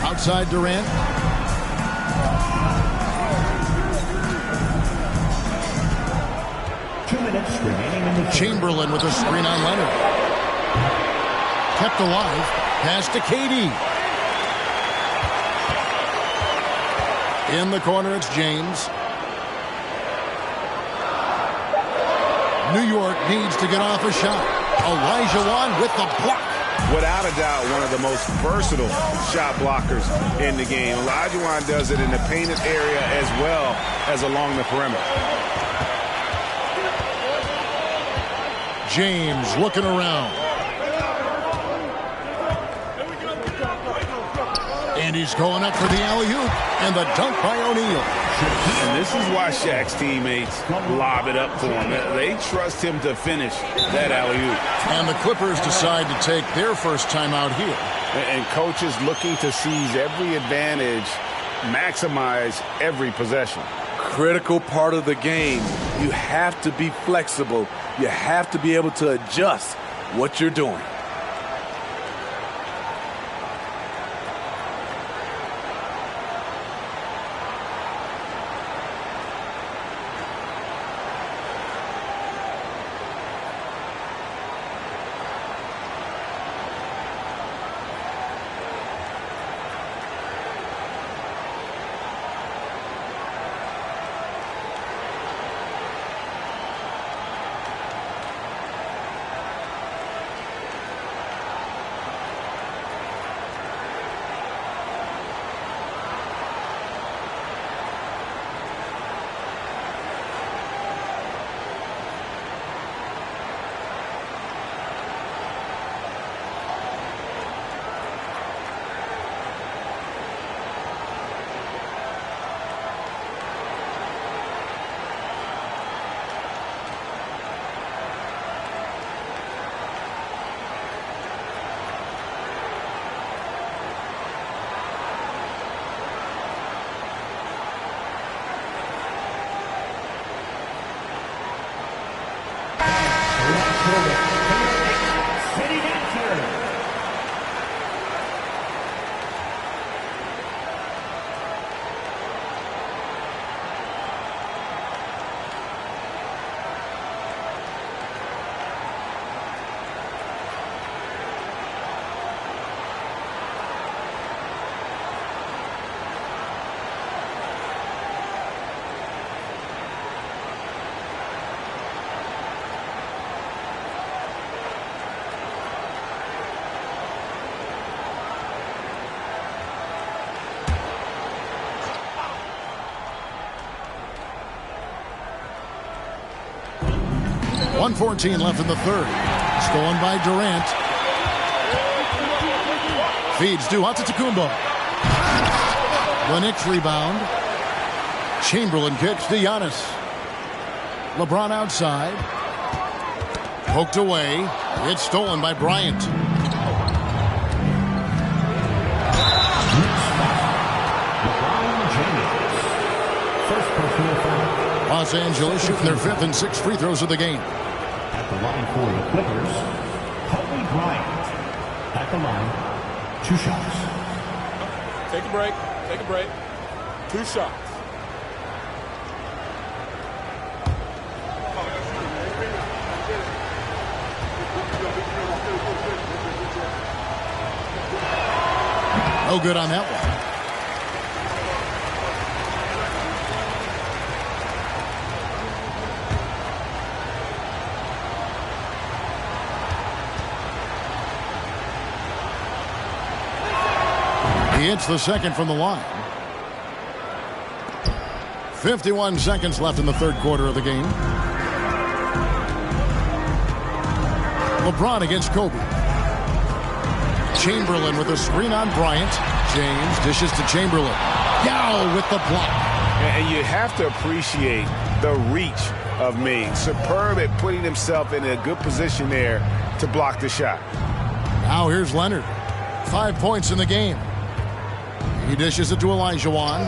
Outside Durant. Chamberlain with a screen on Leonard. Kept alive. Pass to KD. In the corner, it's James. New York needs to get off a shot. Olajuwon with the block. Without a doubt, one of the most versatile shot blockers in the game. Olajuwon does it in the painted area as well as along the perimeter. James looking around. And he's going up for the alley-oop. And the dunk by O'Neal. And this is why Shaq's teammates lob it up for him. They trust him to finish that alley-oop. And the Clippers decide to take their first time out here. And coaches looking to seize every advantage, maximize every possession. Critical part of the game. You have to be flexible. You have to be able to adjust what you're doing. 1:14 left in the third. Stolen by Durant. Feeds to Antetokounmpo. The Knicks rebound. Chamberlain kicks to Giannis. LeBron outside. Poked away. It's stolen by Bryant. Los Angeles shooting their 5th and 6th free throws of the game. At the line for the Clippers, Kobe Bryant. At the line, 2 shots. Take a break. Take a break. 2 shots. No good on that one. He hits the second from the line. 51 seconds left in the third quarter of the game. LeBron against Kobe. Chamberlain with a screen on Bryant. James dishes to Chamberlain. Yao with the block. And you have to appreciate the reach of Ming. Superb at putting himself in a good position there to block the shot. Now here's Leonard. 5 points in the game. He dishes it to Olajuwon.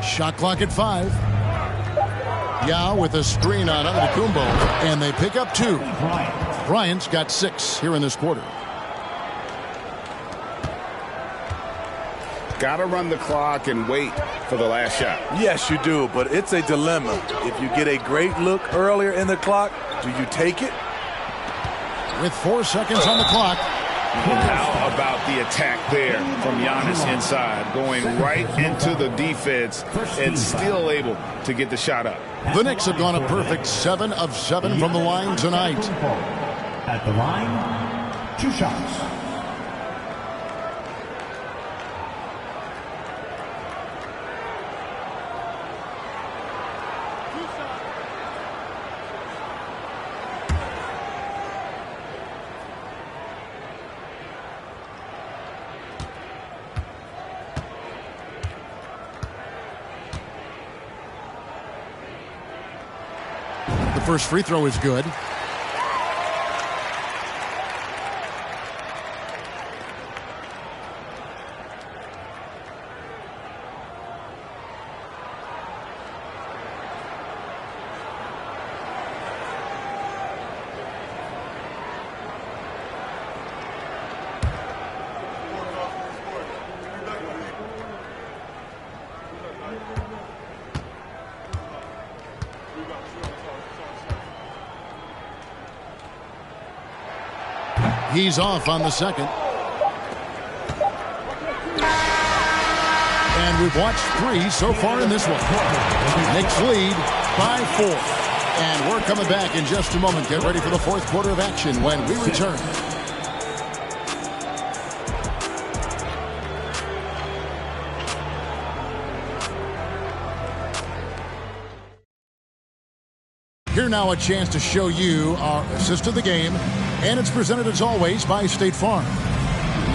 Shot clock at 5. Yao with a screen on Antetokounmpo, and they pick up 2. Bryant's got 6 here in this quarter. Got to run the clock and wait for the last shot. Yes, you do, but it's a dilemma. If you get a great look earlier in the clock, do you take it? With 4 seconds on the clock. How about the attack there from Giannis inside, going right into the defense and still able to get the shot up. The Knicks have gone a perfect 7 of 7 from the line tonight. At the line, 2 shots. The first free throw is good. He's off on the second. And we've watched 3 so far in this one. Knicks lead by 4. And we're coming back in just a moment. Get ready for the fourth quarter of action when we return. Here now a chance to show you our assist of the game, and it's presented as always by State Farm.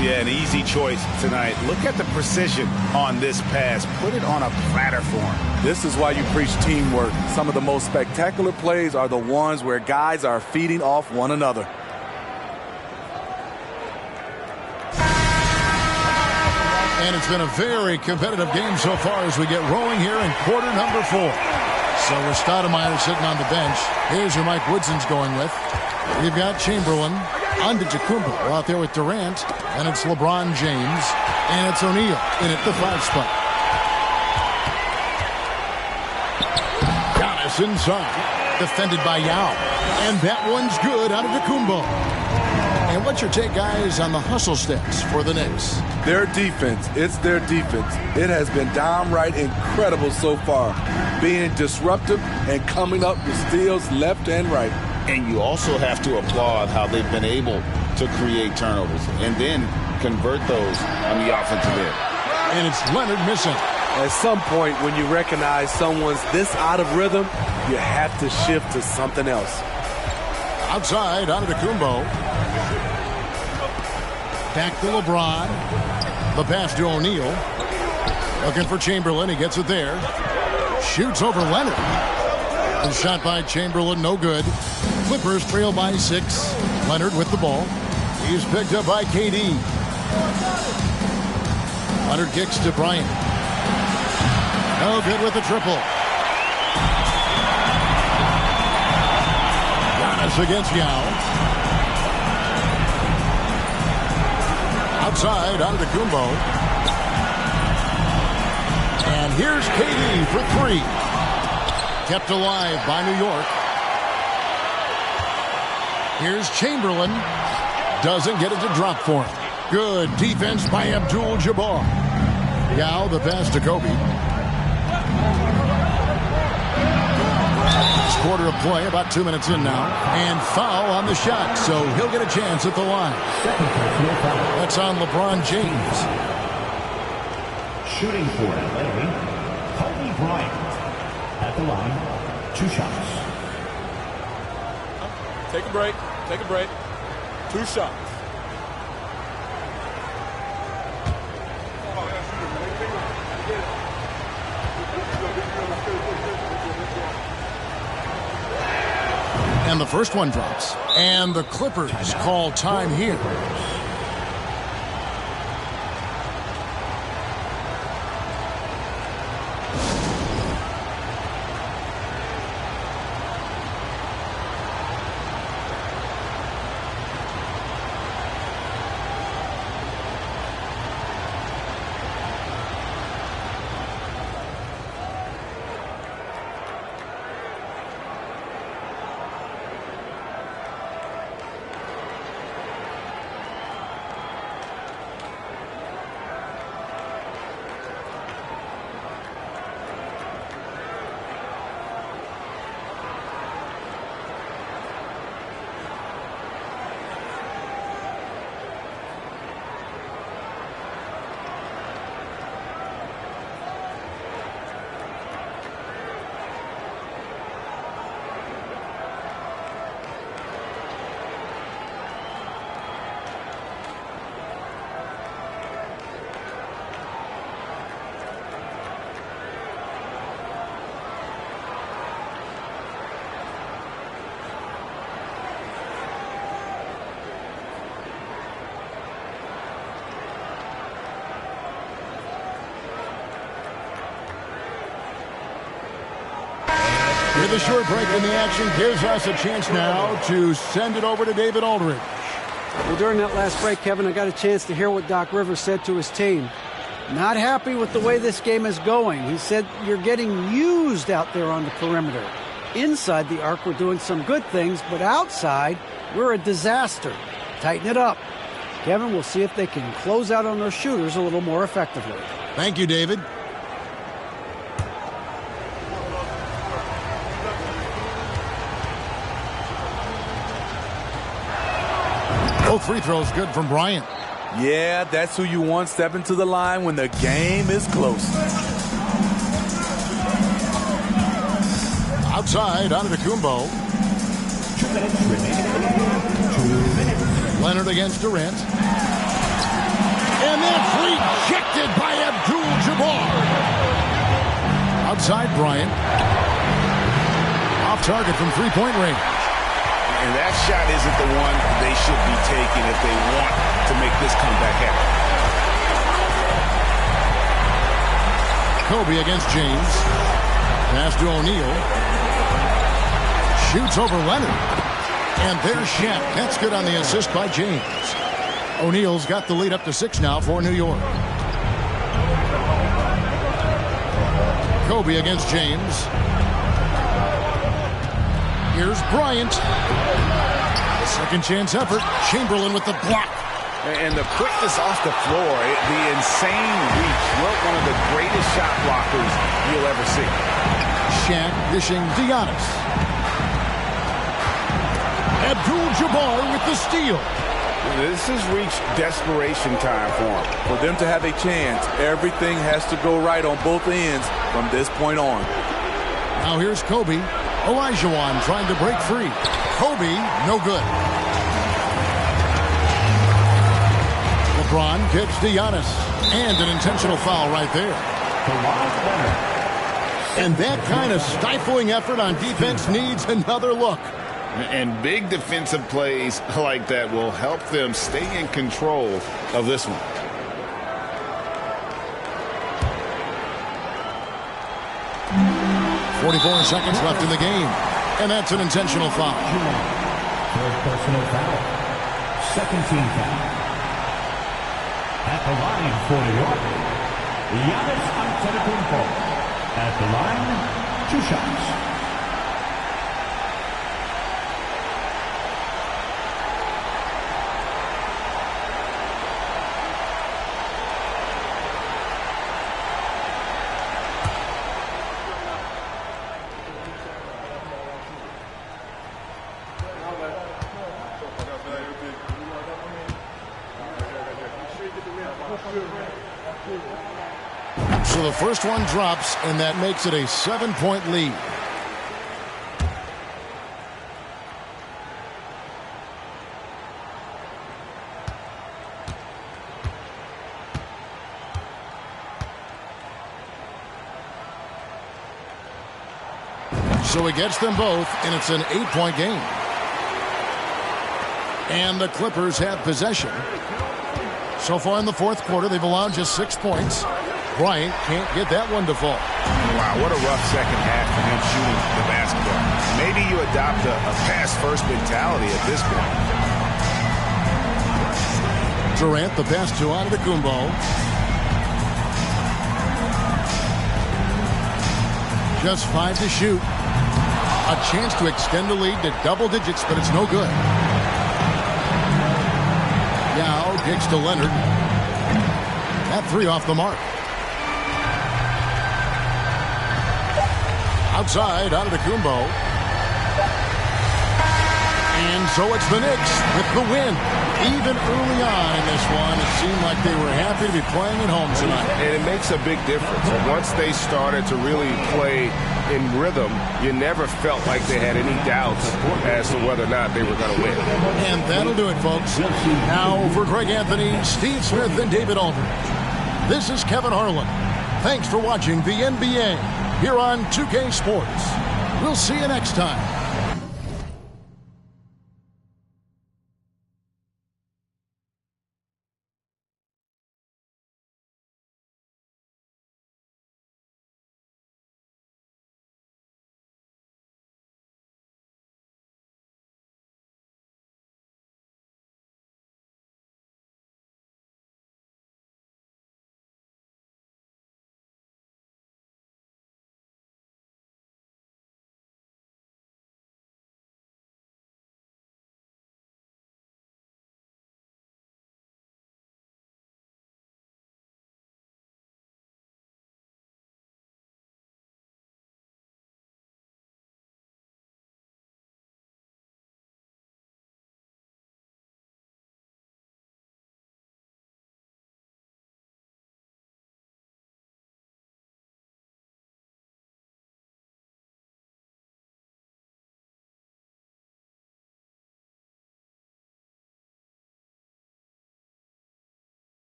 Yeah, an easy choice tonight. Look at the precision on this pass. Put it on a platter for him. This is why you preach teamwork. Some of the most spectacular plays are the ones where guys are feeding off one another. And it's been a very competitive game so far as we get rolling here in quarter number 4. So with Stoudemire sitting on the bench, here's who Mike Woodson's going with. You've got Chamberlain, Antetokounmpo out there with Durant, and it's LeBron James, and it's O'Neal in at the 5 spot. Giannis inside, defended by Yao, and that one's good out of Antetokounmpo. And what's your take, guys, on the hustle stats for the Knicks? Their defense, it's their defense. It has been downright incredible so far, being disruptive and coming up with steals left and right. And you also have to applaud how they've been able to create turnovers and then convert those on the offensive end. And it's Leonard missing. At some point, when you recognize someone's this out of rhythm, you have to shift to something else. Outside, Antetokounmpo. Back to LeBron. The pass to O'Neal. Looking for Chamberlain. He gets it there. Shoots over Leonard. The shot by Chamberlain, no good. Clippers trail by 6. Leonard with the ball. He's picked up by KD. Leonard kicks to Bryant. No good with the triple. Giannis against Yao. Outside, Antetokounmpo. And here's KD for 3. Kept alive by New York. Here's Chamberlain. Doesn't get it to drop for him. Good defense by Abdul-Jabbar. Yao, the pass to Kobe. Quarter of play, about 2 minutes in now. And foul on the shot, so he'll get a chance at the line. That's on LeBron James. Shooting for LA, Kobe Bryant. At the line, 2 shots. Take a break. Take a break. 2 shots. And the first one drops. And the Clippers call time here. With a short break in the action gives us a chance now to send it over to David Aldridge. Well, during that last break, Kevin, I got a chance to hear what Doc Rivers said to his team. Not happy with the way this game is going. He said, you're getting used out there on the perimeter. Inside the arc, we're doing some good things, but outside, we're a disaster. Tighten it up. Kevin, we'll see if they can close out on those shooters a little more effectively. Thank you, David. Both free throws good from Bryant. Yeah, that's who you want stepping to the line when the game is close. Outside, Antetokounmpo. 2 minutes remaining. 2 minutes. Leonard against Durant. And that's rejected by Abdul-Jabbar. Outside, Bryant. Off target from three-point range. And that shot isn't the one they should be taking if they want to make this comeback happen. Kobe against James. Pass to O'Neal. Shoots over Leonard. And there's Shaq. That's good on the assist by James. O'Neal's got the lead up to 6 now for New York. Kobe against James. Here's Bryant. Second chance effort. Chamberlain with the block. And the quickness off the floor, the insane reach. One of the greatest shot blockers you'll ever see. Shaq dishing to Giannis. Abdul-Jabbar with the steal. This has reached desperation time for them. For them to have a chance, everything has to go right on both ends from this point on. Now here's Kobe. Olajuwon trying to break free. Kobe, no good. LeBron kicks to Giannis. And an intentional foul right there. And that kind of stifling effort on defense needs another look. And big defensive plays like that will help them stay in control of this one. .44 seconds left in the game. And that's an intentional foul. Third personal foul. Second team foul. At the line for New York, Giannis Antetokounmpo. At the line, 2 shots. So the first one drops, and that makes it a 7-point lead. So he gets them both, and it's an 8-point game. And the Clippers have possession. So far in the fourth quarter, they've allowed just 6 points. Bryant can't get that one to fall. Wow, what a rough second half for him shooting the basketball. Maybe you adopt a pass-first mentality at this point. Durant, the pass to Antetokounmpo. Just 5 to shoot. A chance to extend the lead to double digits, but it's no good. Yao kicks to Leonard. That 3 off the mark. Outside, Antetokounmpo. And so it's the Knicks with the win. Even early on in this one, it seemed like they were happy to be playing at home tonight. And it makes a big difference. Once they started to really play in rhythm, you never felt like they had any doubts as to whether or not they were going to win. And that'll do it, folks. Now for Greg Anthony, Steve Smith, and David Aldridge. This is Kevin Harlan. Thanks for watching the NBA here on 2K Sports. We'll see you next time.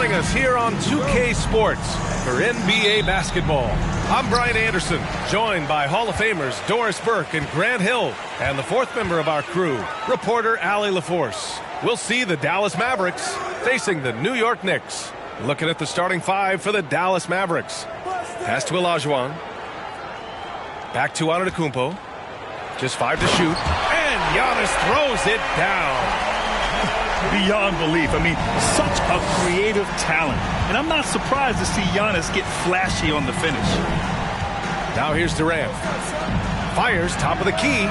joining us here on 2K Sports for NBA basketball. I'm Brian Anderson, joined by Hall of Famers Doris Burke and Grant Hill, and the fourth member of our crew, reporter Allie LaForce. We'll see the Dallas Mavericks facing the New York Knicks. Looking at the starting five for the Dallas Mavericks. Pass to Olajuwon. Back to Antetokounmpo. Just 5 to shoot. And Giannis throws it down. Beyond belief. I mean, such a creative talent. And I'm not surprised to see Giannis get flashy on the finish. Now here's Durant. Fires, top of the key.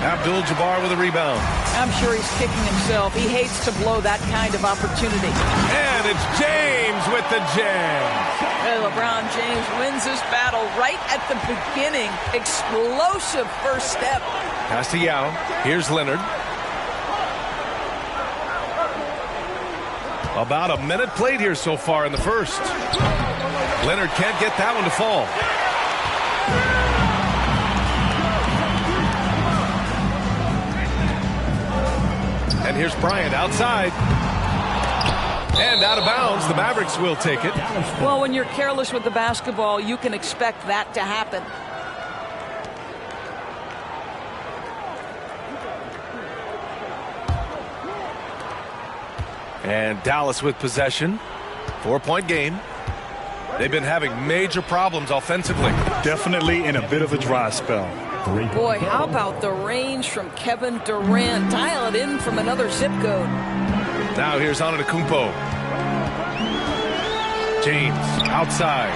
Abdul-Jabbar with a rebound. I'm sure he's kicking himself. He hates to blow that kind of opportunity. And it's James with the jam. And LeBron James wins this battle right at the beginning. Explosive first step. Pass to Yao. Here's Leonard. About a minute played here so far in the first. Leonard can't get that one to fall. And here's Bryant outside. And out of bounds. The Mavericks will take it. Well, when you're careless with the basketball, you can expect that to happen. And Dallas with possession. 4-point game. They've been having major problems offensively. Definitely in a bit of a dry spell. Boy, how about the range from Kevin Durant? Dial it in from another zip code. Now here's Antetokounmpo. James outside.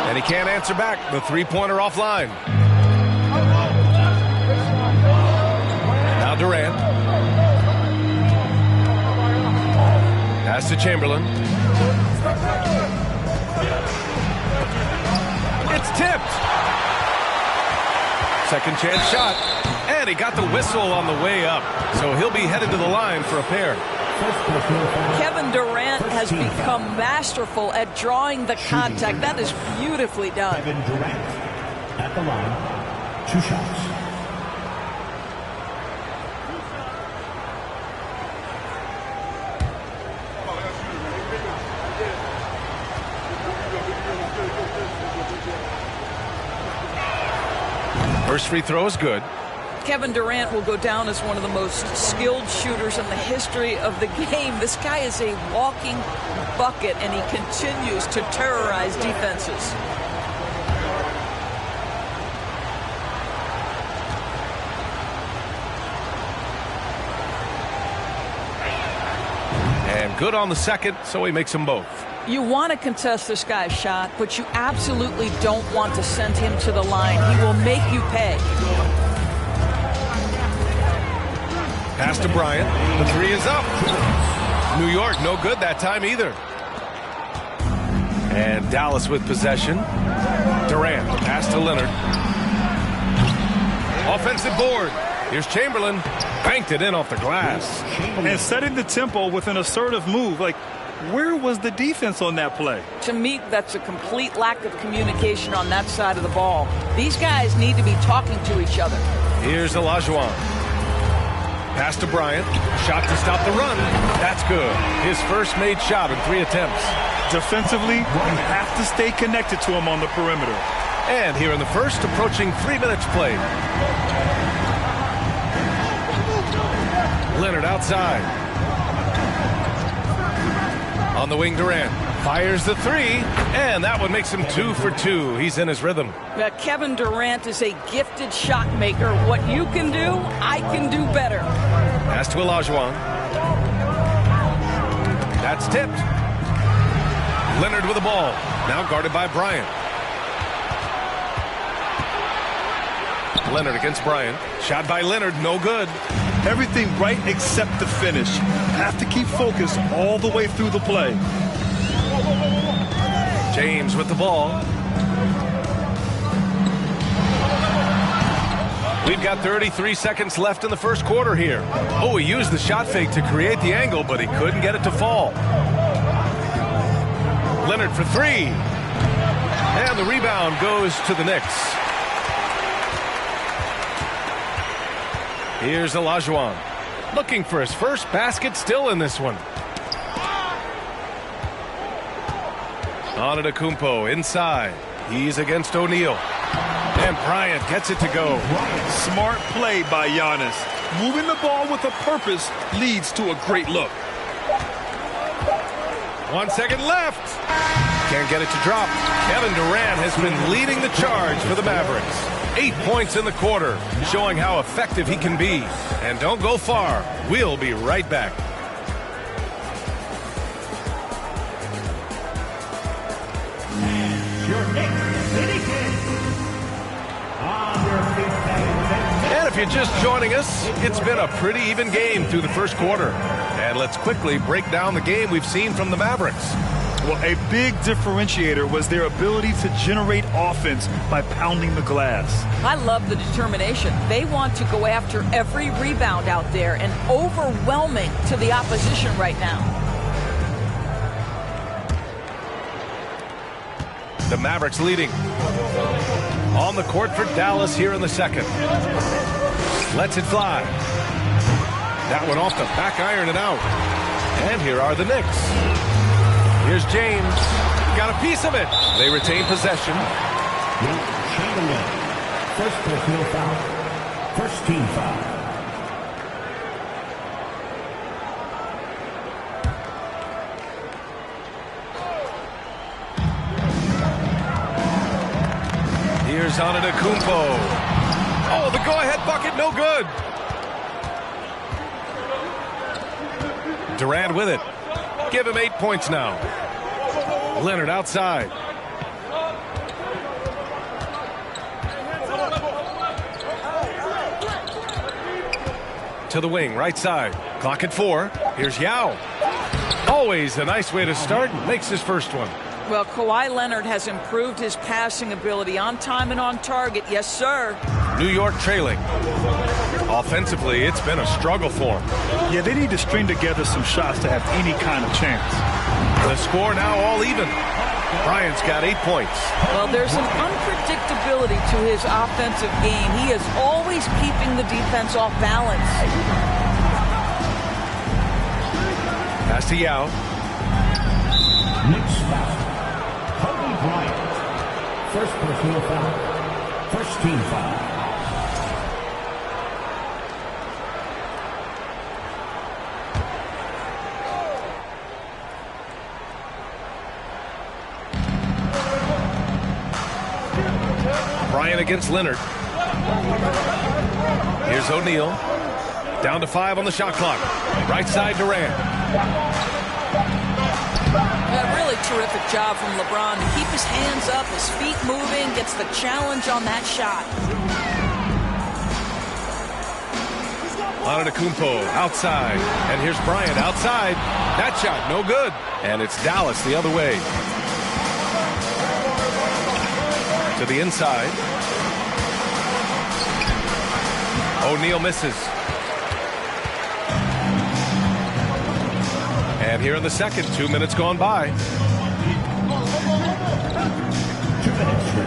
And he can't answer back. The three-pointer offline. Now Durant. Pass to Chamberlain. It's tipped. Second chance shot. And he got the whistle on the way up. So he'll be headed to the line for a pair. Kevin Durant has become masterful at drawing the contact. That is beautifully done. Kevin Durant at the line. 2 shots. First free throw is good. Kevin Durant will go down as one of the most skilled shooters in the history of the game. This guy is a walking bucket, and he continues to terrorize defenses. And good on the second, so he makes them both. You want to contest this guy's shot, but you absolutely don't want to send him to the line. He will make you pay. Pass to Bryant. The three is up. New York, no good that time either. And Dallas with possession. Durant, pass to Leonard. Offensive board. Here's Chamberlain. Banked it in off the glass. And setting the tempo with an assertive move. Like, where was the defense on that play? To me, that's a complete lack of communication on that side of the ball. These guys need to be talking to each other. Here's Olajuwon. Pass to Bryant. Shot to stop the run. That's good. His first made shot in 3 attempts. Defensively, you have to stay connected to him on the perimeter. And here in the first, approaching 3 minutes played. Leonard outside. On the wing, Durant fires the three, and that one makes him 2 for 2. He's in his rhythm. Kevin Durant is a gifted shot maker. What you can do, I can do better. Pass to Olajuwon. That's tipped. Leonard with the ball. Now guarded by Bryant. Leonard against Bryant. Shot by Leonard, no good. Everything right except the finish. Have to keep focused all the way through the play. James with the ball. We've got 33 seconds left in the first quarter here. Oh, he used the shot fake to create the angle, but he couldn't get it to fall. Leonard for 3. And the rebound goes to the Knicks. Here's Olajuwon. Looking for his first basket, still in this one. Antetokounmpo inside. He's against O'Neal. And Bryant gets it to go. Smart play by Giannis. Moving the ball with a purpose leads to a great look. 1 second left. Can't get it to drop. Kevin Durant has been leading the charge for the Mavericks. 8 points in the quarter, showing how effective he can be. And don't go far. We'll be right back. And if you're just joining us, it's been a pretty even game through the first quarter. And let's quickly break down the game we've seen from the Mavericks. Well, a big differentiator was their ability to generate offense by pounding the glass. I love the determination. They want to go after every rebound out there and overwhelming to the opposition right now. The Mavericks leading. On the court for Dallas here in the second. Lets it fly. That one off the back iron and out. And here are the Knicks. Here's James. Got a piece of it. They retain possession. Chamberlain. First personal foul. First team foul. Here's Antetokounmpo. Oh, the go-ahead bucket, no good. Durant with it. Give him 8 points now. Leonard outside. To the wing, right side. Clock at 4. Here's Yao. Always a nice way to start. Makes his first one. Well, Kawhi Leonard has improved his passing ability on time and on target. Yes, sir. New York trailing. Offensively, it's been a struggle for them. Yeah, they need to string together some shots to have any kind of chance. The score now all even. Bryant's got 8 points. Well, there's an unpredictability to his offensive game. He is always keeping the defense off balance. Pass to Yao. Knicks foul. Kobe Bryant. First personal foul. First team foul. Bryant against Leonard. Here's O'Neal. Down to 5 on the shot clock. Right side Durant. A really terrific job from LeBron to keep his hands up, his feet moving, gets the challenge on that shot. Antetokounmpo outside. And here's Bryant outside. That shot, no good. And it's Dallas the other way. To the inside. O'Neal misses. And here in the second, 2 minutes gone by.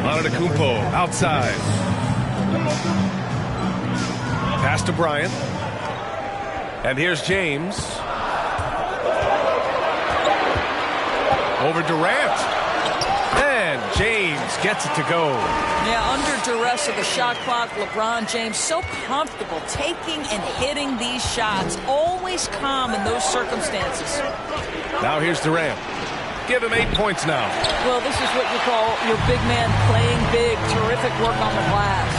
Antetokounmpo outside. Pass to Bryant. And here's James. Over Durant. And James gets it to go. Yeah, under duress of the shot clock, LeBron James so comfortable taking and hitting these shots. Always calm in those circumstances. Now here's Durant. Give him 8 points now. Well, this is what you call your big man playing big. Terrific work on the glass.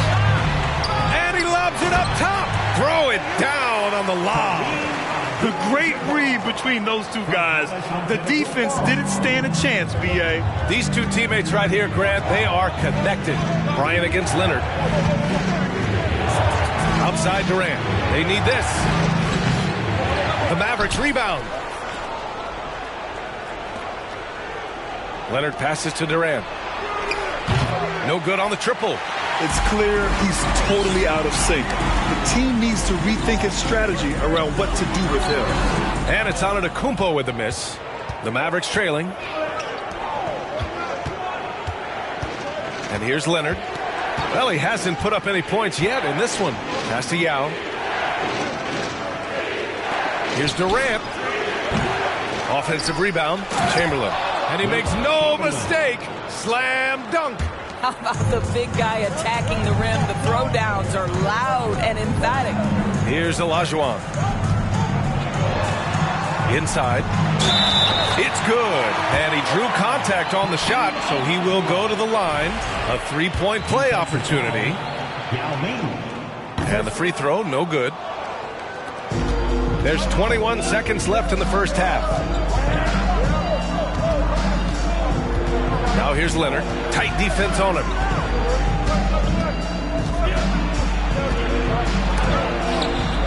And he lobs it up top. Throw it down on the lob. The great read between those two guys. The defense didn't stand a chance, B.A. These two teammates right here, Grant, they are connected. Bryant against Leonard. Outside Durant. They need this. The Mavericks rebound. Leonard passes to Durant. No good on the triple. It's clear he's totally out of sync. The team needs to rethink its strategy around what to do with him. And it's Antetokounmpo with the miss. The Mavericks trailing. And here's Leonard. Well, he hasn't put up any points yet in this one. Pass to Yao. Here's Durant. Offensive rebound. Chamberlain. And he makes no mistake. Slam dunk. How about the big guy attacking the rim? The throwdowns are loud and emphatic. Here's Olajuwon. Inside. It's good. And he drew contact on the shot, so he will go to the line. A three-point play opportunity. And the free throw, no good. There's 21 seconds left in the first half. Now here's Leonard. Tight defense on him.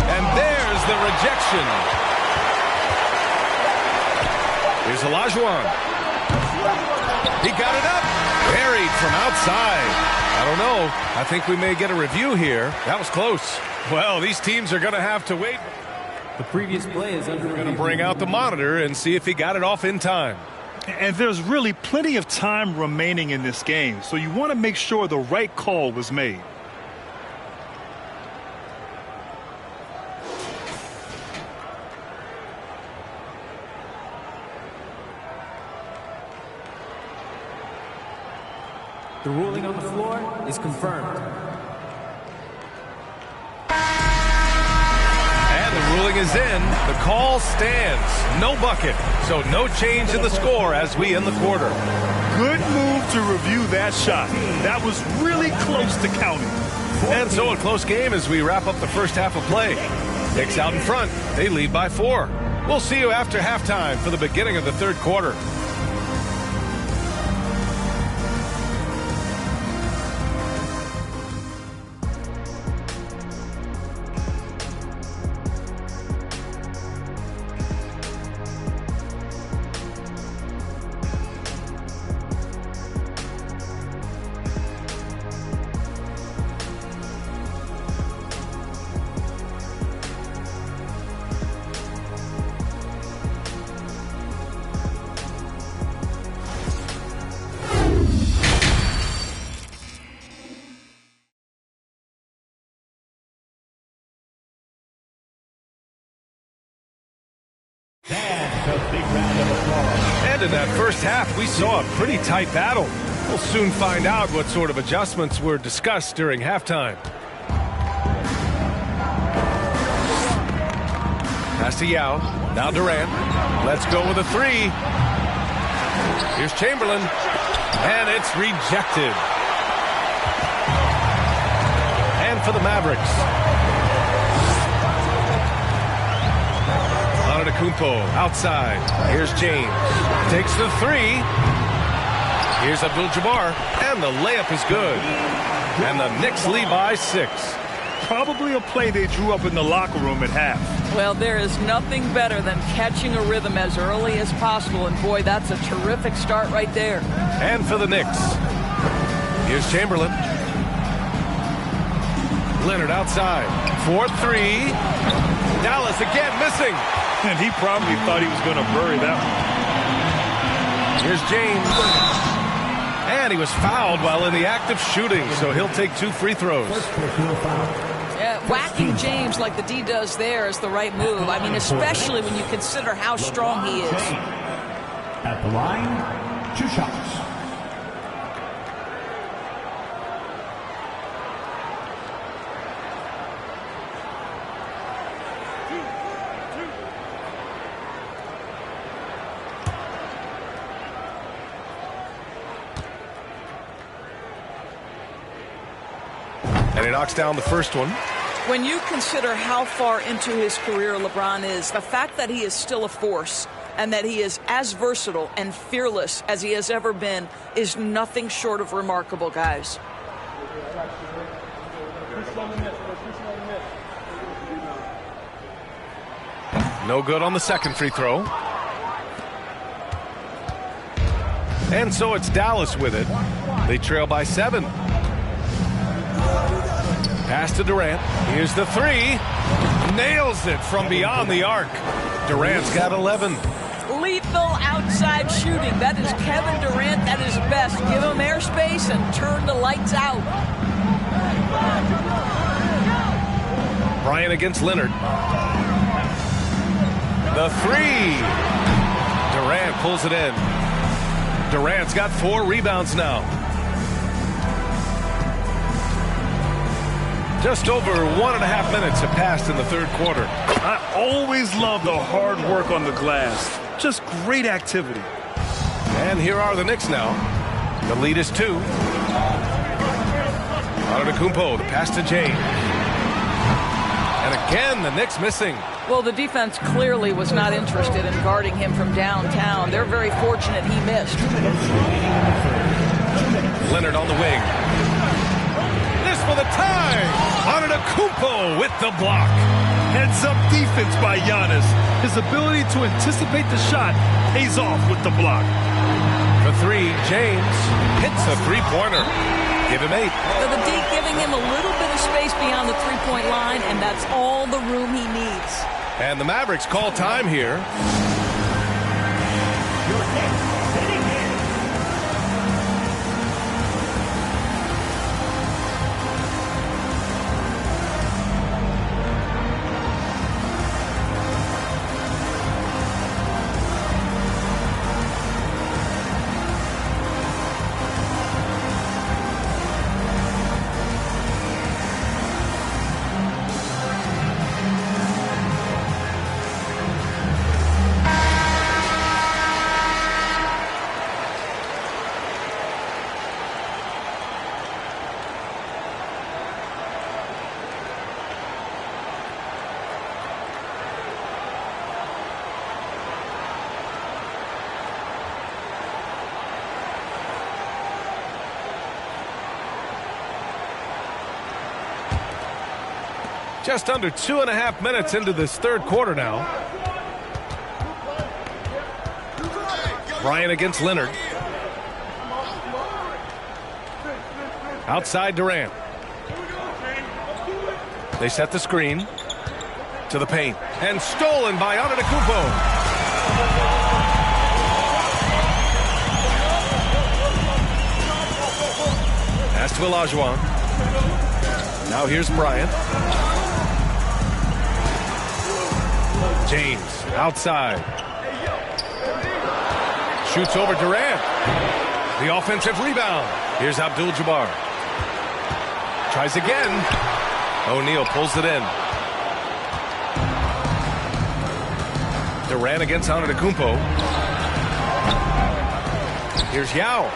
And there's the rejection. Here's Olajuwon. He got it up. Buried from outside. I don't know. I think we may get a review here. That was close. Well, these teams are going to have to wait. The previous play is under review. Going to bring out the monitor and see if he got it off in time. And there's really plenty of time remaining in this game, so you want to make sure the right call was made. The ruling on the floor is confirmed. And the ruling is in. The call stands. No bucket. So no change in the score as we end the quarter. Good move to review that shot. That was really close to counting. And so a close game as we wrap up the first half of play. Knicks out in front. They lead by 4. We'll see you after halftime for the beginning of the third quarter. And in that first half, we saw a pretty tight battle. We'll soon find out what sort of adjustments were discussed during halftime. Pass to Yao. Now Durant. Let's go with a 3. Here's Chamberlain. And it's rejected. And for the Mavericks. Kumpo outside. Here's James. Takes the 3. Here's Abdul-Jabbar. And the layup is good. And the Knicks lead by 6. Probably a play they drew up in the locker room at half. Well, there is nothing better than catching a rhythm as early as possible. And boy, that's a terrific start right there. And for the Knicks. Here's Chamberlain. Leonard outside. 4-3. Dallas again missing. And he probably thought he was going to bury that one. Here's James. And he was fouled while in the act of shooting, so he'll take 2 free throws. Yeah, whacking James like the D does there is the right move. I mean, especially when you consider how strong he is. At the line, 2 shots. And he knocks down the first one. When you consider how far into his career LeBron is, the fact that he is still a force and that he is as versatile and fearless as he has ever been is nothing short of remarkable, guys. No good on the second free throw. And so it's Dallas with it. They trail by 7. Pass to Durant. Here's the 3. Nails it from beyond the arc. Durant's got 11. Lethal outside shooting. That is Kevin Durant at his best. Give him airspace and turn the lights out. Bryant against Leonard. The 3. Durant pulls it in. Durant's got 4 rebounds now. Just over 1.5 minutes have passed in the third quarter. I always love the hard work on the glass. Just great activity. And here are the Knicks now. The lead is 2. Antetokounmpo, the pass to James. And again, the Knicks missing. Well, the defense clearly was not interested in guarding him from downtown. They're very fortunate he missed. Leonard on the wing. This for the tie. Antetokounmpo with the block. Heads-up defense by Giannis. His ability to anticipate the shot pays off with the block. For 3, James hits a three-pointer. Give him 8. So the D giving him a little bit of space beyond the three-point line, and that's all the room he needs. And the Mavericks call time here. Just under 2.5 minutes into this third quarter now. Bryant against Leonard. Outside Durant. They set the screen to the paint. And stolen by Antetokounmpo. Pass to Olajuwon. Now here's Bryant. James outside. Shoots over Durant. The offensive rebound. Here's Abdul-Jabbar. Tries again. O'Neal pulls it in. Durant against Antetokounmpo. Here's Yao.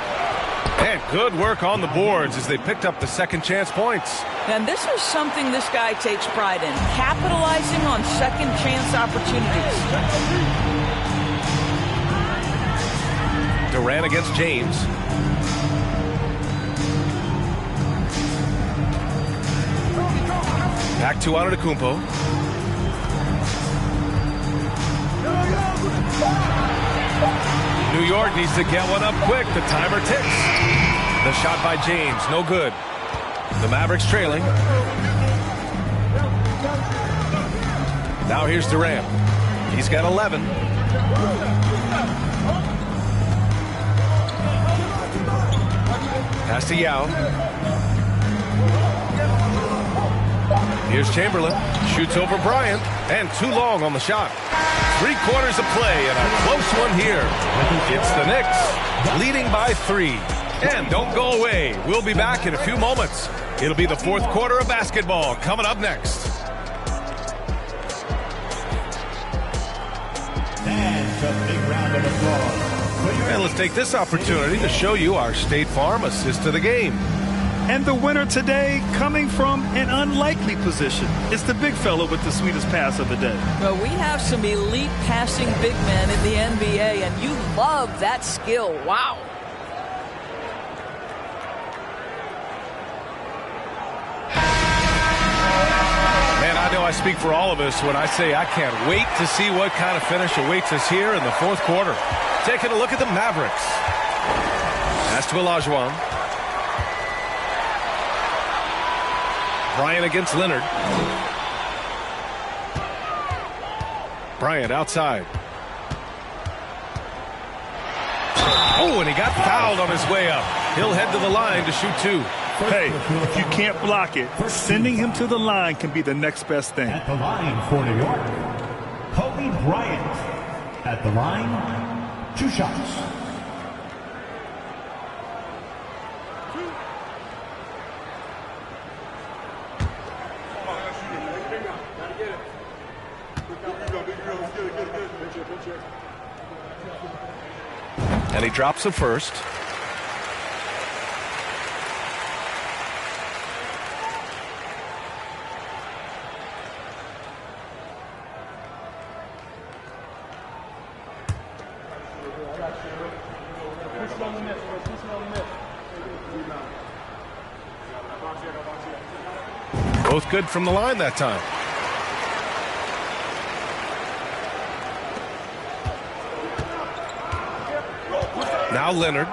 And good work on the boards as they picked up the second chance points. And this is something this guy takes pride in, capitalizing on second chance opportunities. Durant against James. Back to Antetokounmpo. New York needs to get one up quick. The timer ticks. The shot by James, no good. The Mavericks trailing. Now here's Durant. He's got 11. Pass to Yao. Here's Chamberlain. Shoots over Bryant. And too long on the shot. 3 quarters of play and a close one here. It's the Knicks leading by 3. And don't go away. We'll be back in a few moments. It'll be the fourth quarter of basketball coming up next. And a big round of applause. And let's take this opportunity to show you our State Farm assist to the game. And the winner today coming from an unlikely position. It's the big fella with the sweetest pass of the day. Well, we have some elite passing big men in the NBA, and you love that skill. Wow. Man, I know I speak for all of us when I say I can't wait to see what kind of finish awaits us here in the fourth quarter. Taking a look at the Mavericks. Pass to Olajuwon. Bryant against Leonard. Bryant outside. Oh, and he got fouled on his way up. He'll head to the line to shoot 2. Hey, if you can't block it, sending him to the line can be the next best thing. At the line for New York, Kobe Bryant. At the line, 2 shots. And he drops it first. Both good from the line that time. Now Leonard.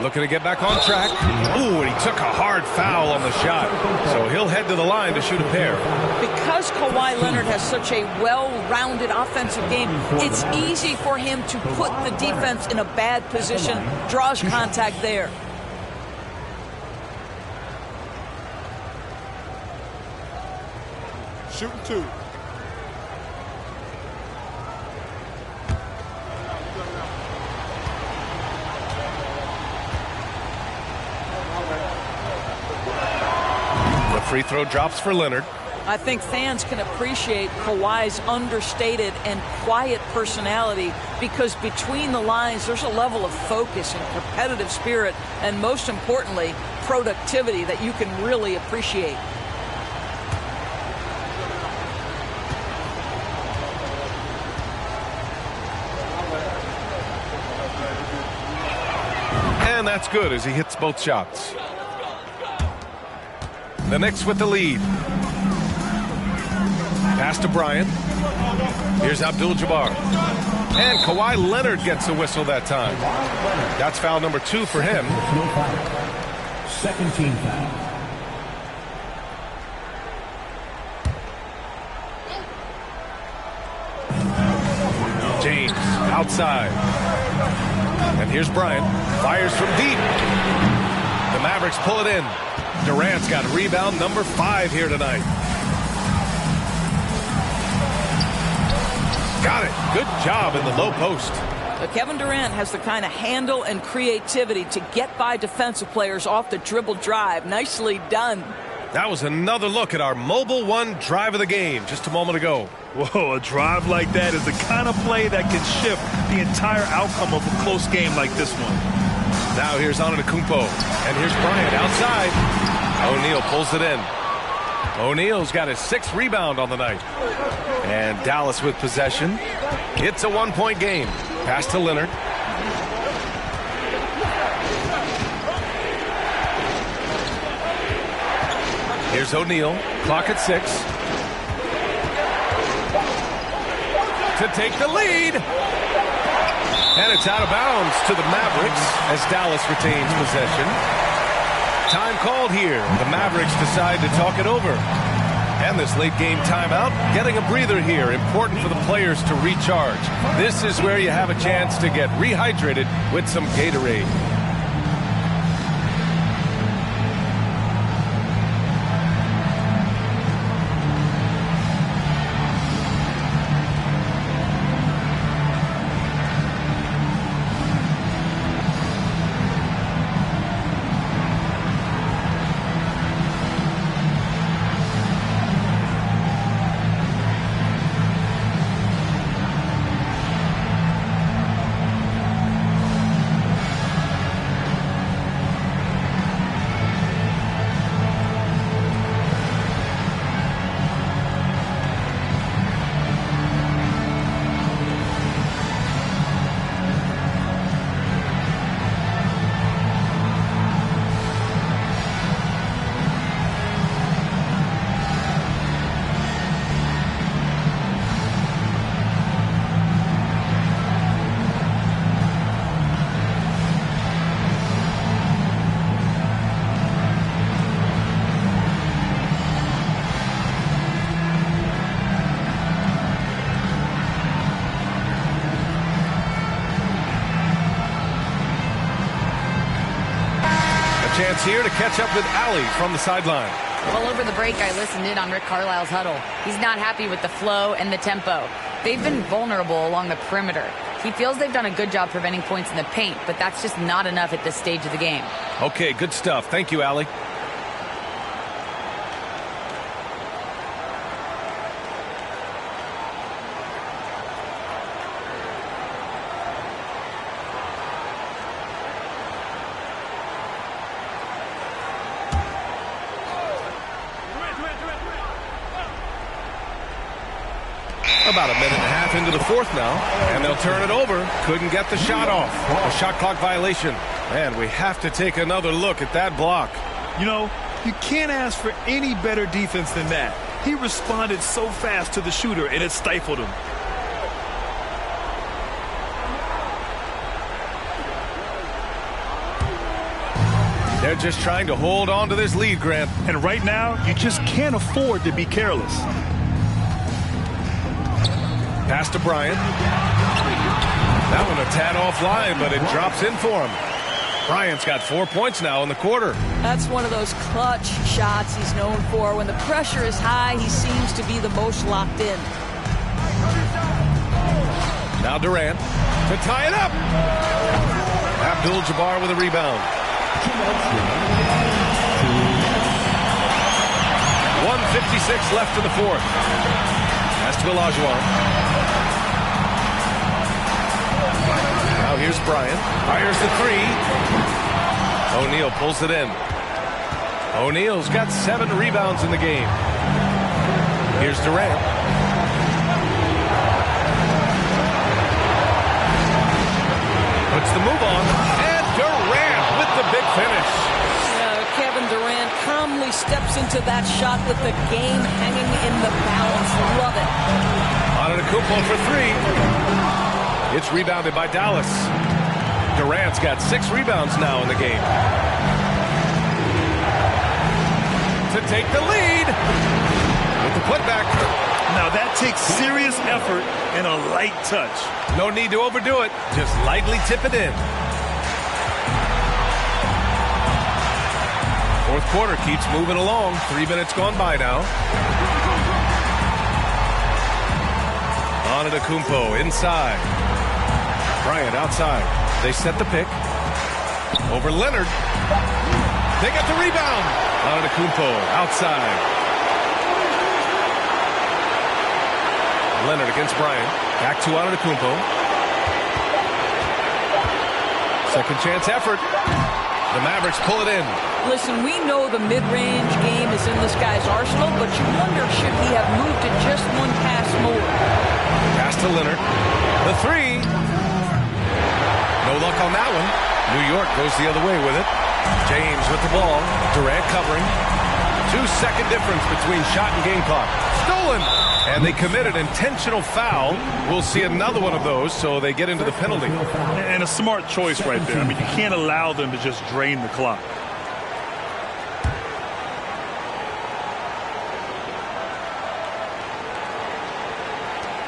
Looking to get back on track. Ooh, and he took a hard foul on the shot. So he'll head to the line to shoot a pair. Because Kawhi Leonard has such a well-rounded offensive game, it's easy for him to put the defense in a bad position, draws contact there. Shooting 2. The free throw drops for Leonard. I think fans can appreciate Kawhi's understated and quiet personality because between the lines there's a level of focus and competitive spirit and most importantly productivity that you can really appreciate. And that's good as he hits both shots. The Knicks with the lead. Pass to Bryant. Here's Abdul-Jabbar. And Kawhi Leonard gets a whistle that time. That's foul number 2 for him. Second team foul. James outside. And here's Bryant. Fires from deep. The Mavericks pull it in. Durant's got rebound number 5 here tonight. Got it. Good job in the low post. Kevin Durant has the kind of handle and creativity to get by defensive players off the dribble drive. Nicely done. That was another look at our Mobile One drive of the game just a moment ago. Whoa, a drive like that is the kind of play that can shift the entire outcome of a close game like this one. Now here's Antetokounmpo. And here's Bryant outside. O'Neal pulls it in. O'Neal's got his 6th rebound on the night. And Dallas with possession. It's a 1-point game. Pass to Leonard. Here's O'Neal. Clock at 6. To take the lead. And it's out of bounds to the Mavericks as Dallas retains possession. Time called here. The Mavericks decide to talk it over. And this late game timeout, getting a breather here. Important for the players to recharge. This is where you have a chance to get rehydrated with some Gatorade. Chance here to catch up with Allie from the sideline. Well, over the break, I listened in on Rick Carlisle's huddle. He's not happy with the flow and the tempo. They've been vulnerable along the perimeter. He feels they've done a good job preventing points in the paint, but that's just not enough at this stage of the game. Okay, good stuff. Thank you, Allie. About a minute and a half into the fourth now, and they'll turn it over. Couldn't get the shot off. A shot clock violation. And we have to take another look at that block. You know, you can't ask for any better defense than that. He responded so fast to the shooter, and it stifled him. They're just trying to hold on to this lead, Grant. And right now, you just can't afford to be careless. Pass to Bryant. That one a tad offline, but it drops in for him. Bryant's got 4 points now in the quarter. That's one of those clutch shots he's known for. When the pressure is high, he seems to be the most locked in. Now Durant to tie it up. Abdul-Jabbar with a rebound. 1:56 left in the fourth. Pass to Olajuwon. Now here's Bryant. Fires the three. O'Neal pulls it in. O'Neal's got 7 rebounds in the game. Here's Durant. Puts the move on. And Durant with the big finish. Kevin Durant calmly steps into that shot with the game hanging in the balance. Love it. Antetokounmpo for 3. It's rebounded by Dallas. Durant's got 6 rebounds now in the game. To take the lead with the putback. Now that takes serious effort and a light touch. No need to overdo it. Just lightly tip it in. Fourth quarter keeps moving along. 3 minutes gone by now. Antetokounmpo inside. Bryant outside. They set the pick. Over Leonard. They get the rebound. Antetokounmpo outside. Leonard against Bryant. Back to Antetokounmpo. Second chance effort. The Mavericks pull it in. Listen, we know the mid-range game is in this guy's arsenal, but you wonder, should he have moved it just one pass more? Pass to Leonard. The three. No luck on that one. New York goes the other way with it. James with the ball. Durant covering. 2-second difference between shot and game clock. Stolen. And they committed intentional foul. We'll see another one of those, so they get into the penalty. And a smart choice right there. I mean, you can't allow them to just drain the clock.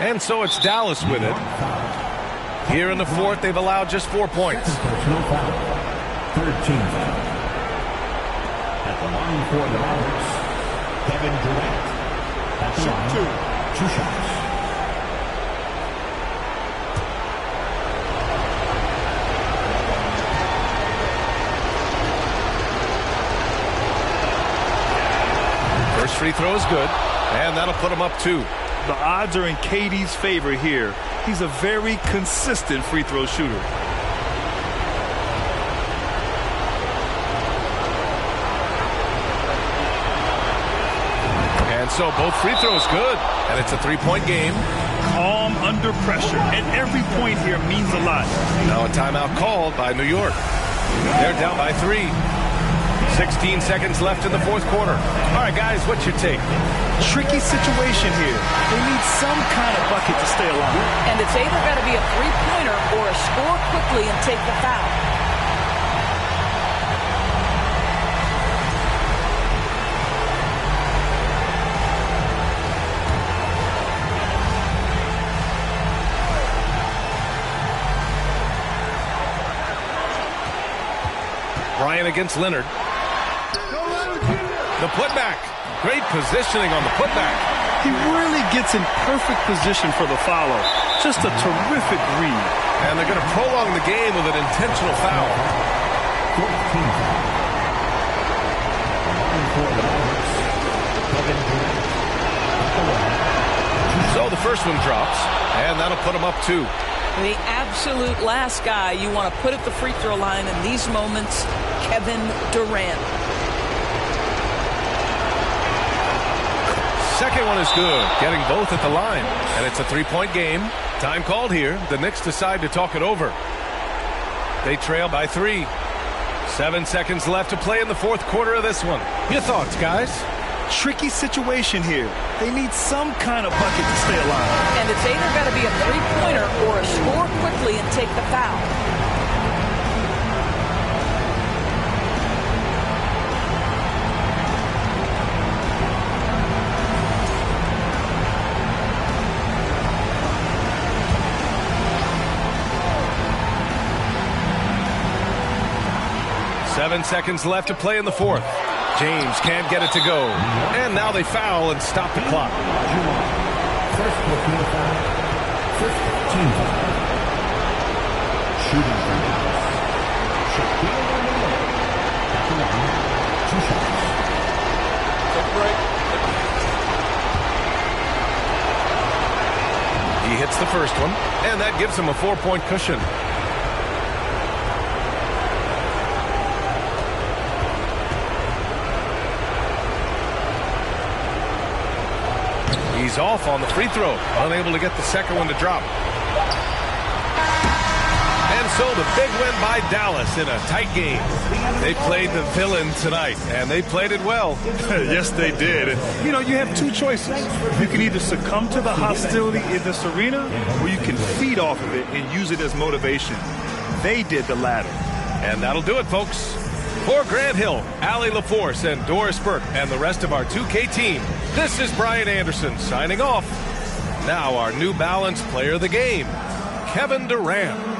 And so it's Dallas with it. Here in the fourth, they've allowed just 4 points. Personal foul. 13 foul. At the line for the Mavericks, Kevin Durant. At the line, 2 shots. First free throw is good, and that'll put him up 2. The odds are in KD's favor here. He's a very consistent free throw shooter. And so both free throws good, and it's a 3-point game. Calm under pressure, and every point here means a lot. Now a timeout called by New York. They're down by 3. 16 seconds left in the fourth quarter. All right, guys, what's your take? Tricky situation here. They need some kind of bucket to stay alive. And it's either got to be a three-pointer or a score quickly and take the foul. Bryant against Leonard. The putback. Great positioning on the putback. He really gets in perfect position for the follow. Just a terrific read. And they're going to prolong the game with an intentional foul. 14. So the first one drops, and that'll put him up 2. The absolute last guy you want to put at the free throw line in these moments, Kevin Durant. Second one is good, getting both at the line. And it's a three-point game. Time called here. The Knicks decide to talk it over. They trail by 3. 7 seconds left to play in the fourth quarter of this one. Your thoughts, guys? Tricky situation here. They need some kind of bucket to stay alive. And it's either got to be a three-pointer or a score quickly and take the foul. Seven seconds left to play in the fourth. James can't get it to go. And now they foul and stop the clock. First personal foul, 15. Shooting fouls. Shaquille O'Neal. At the line, 2 shots. Take a break. He hits the first one, and that gives him a 4-point cushion. He's off on the free throw, unable to get the second one to drop. And so the big win by Dallas in a tight game. They played the villain tonight, and they played it well. Yes, they did. And, you have 2 choices. You can either succumb to the hostility in this arena, or you can feed off of it and use it as motivation. They did the latter. And that'll do it, folks. For Grant Hill, Allie LaForce, and Doris Burke, and the rest of our 2K team, this is Brian Anderson signing off. Now our New Balance player of the game, Kevin Durant.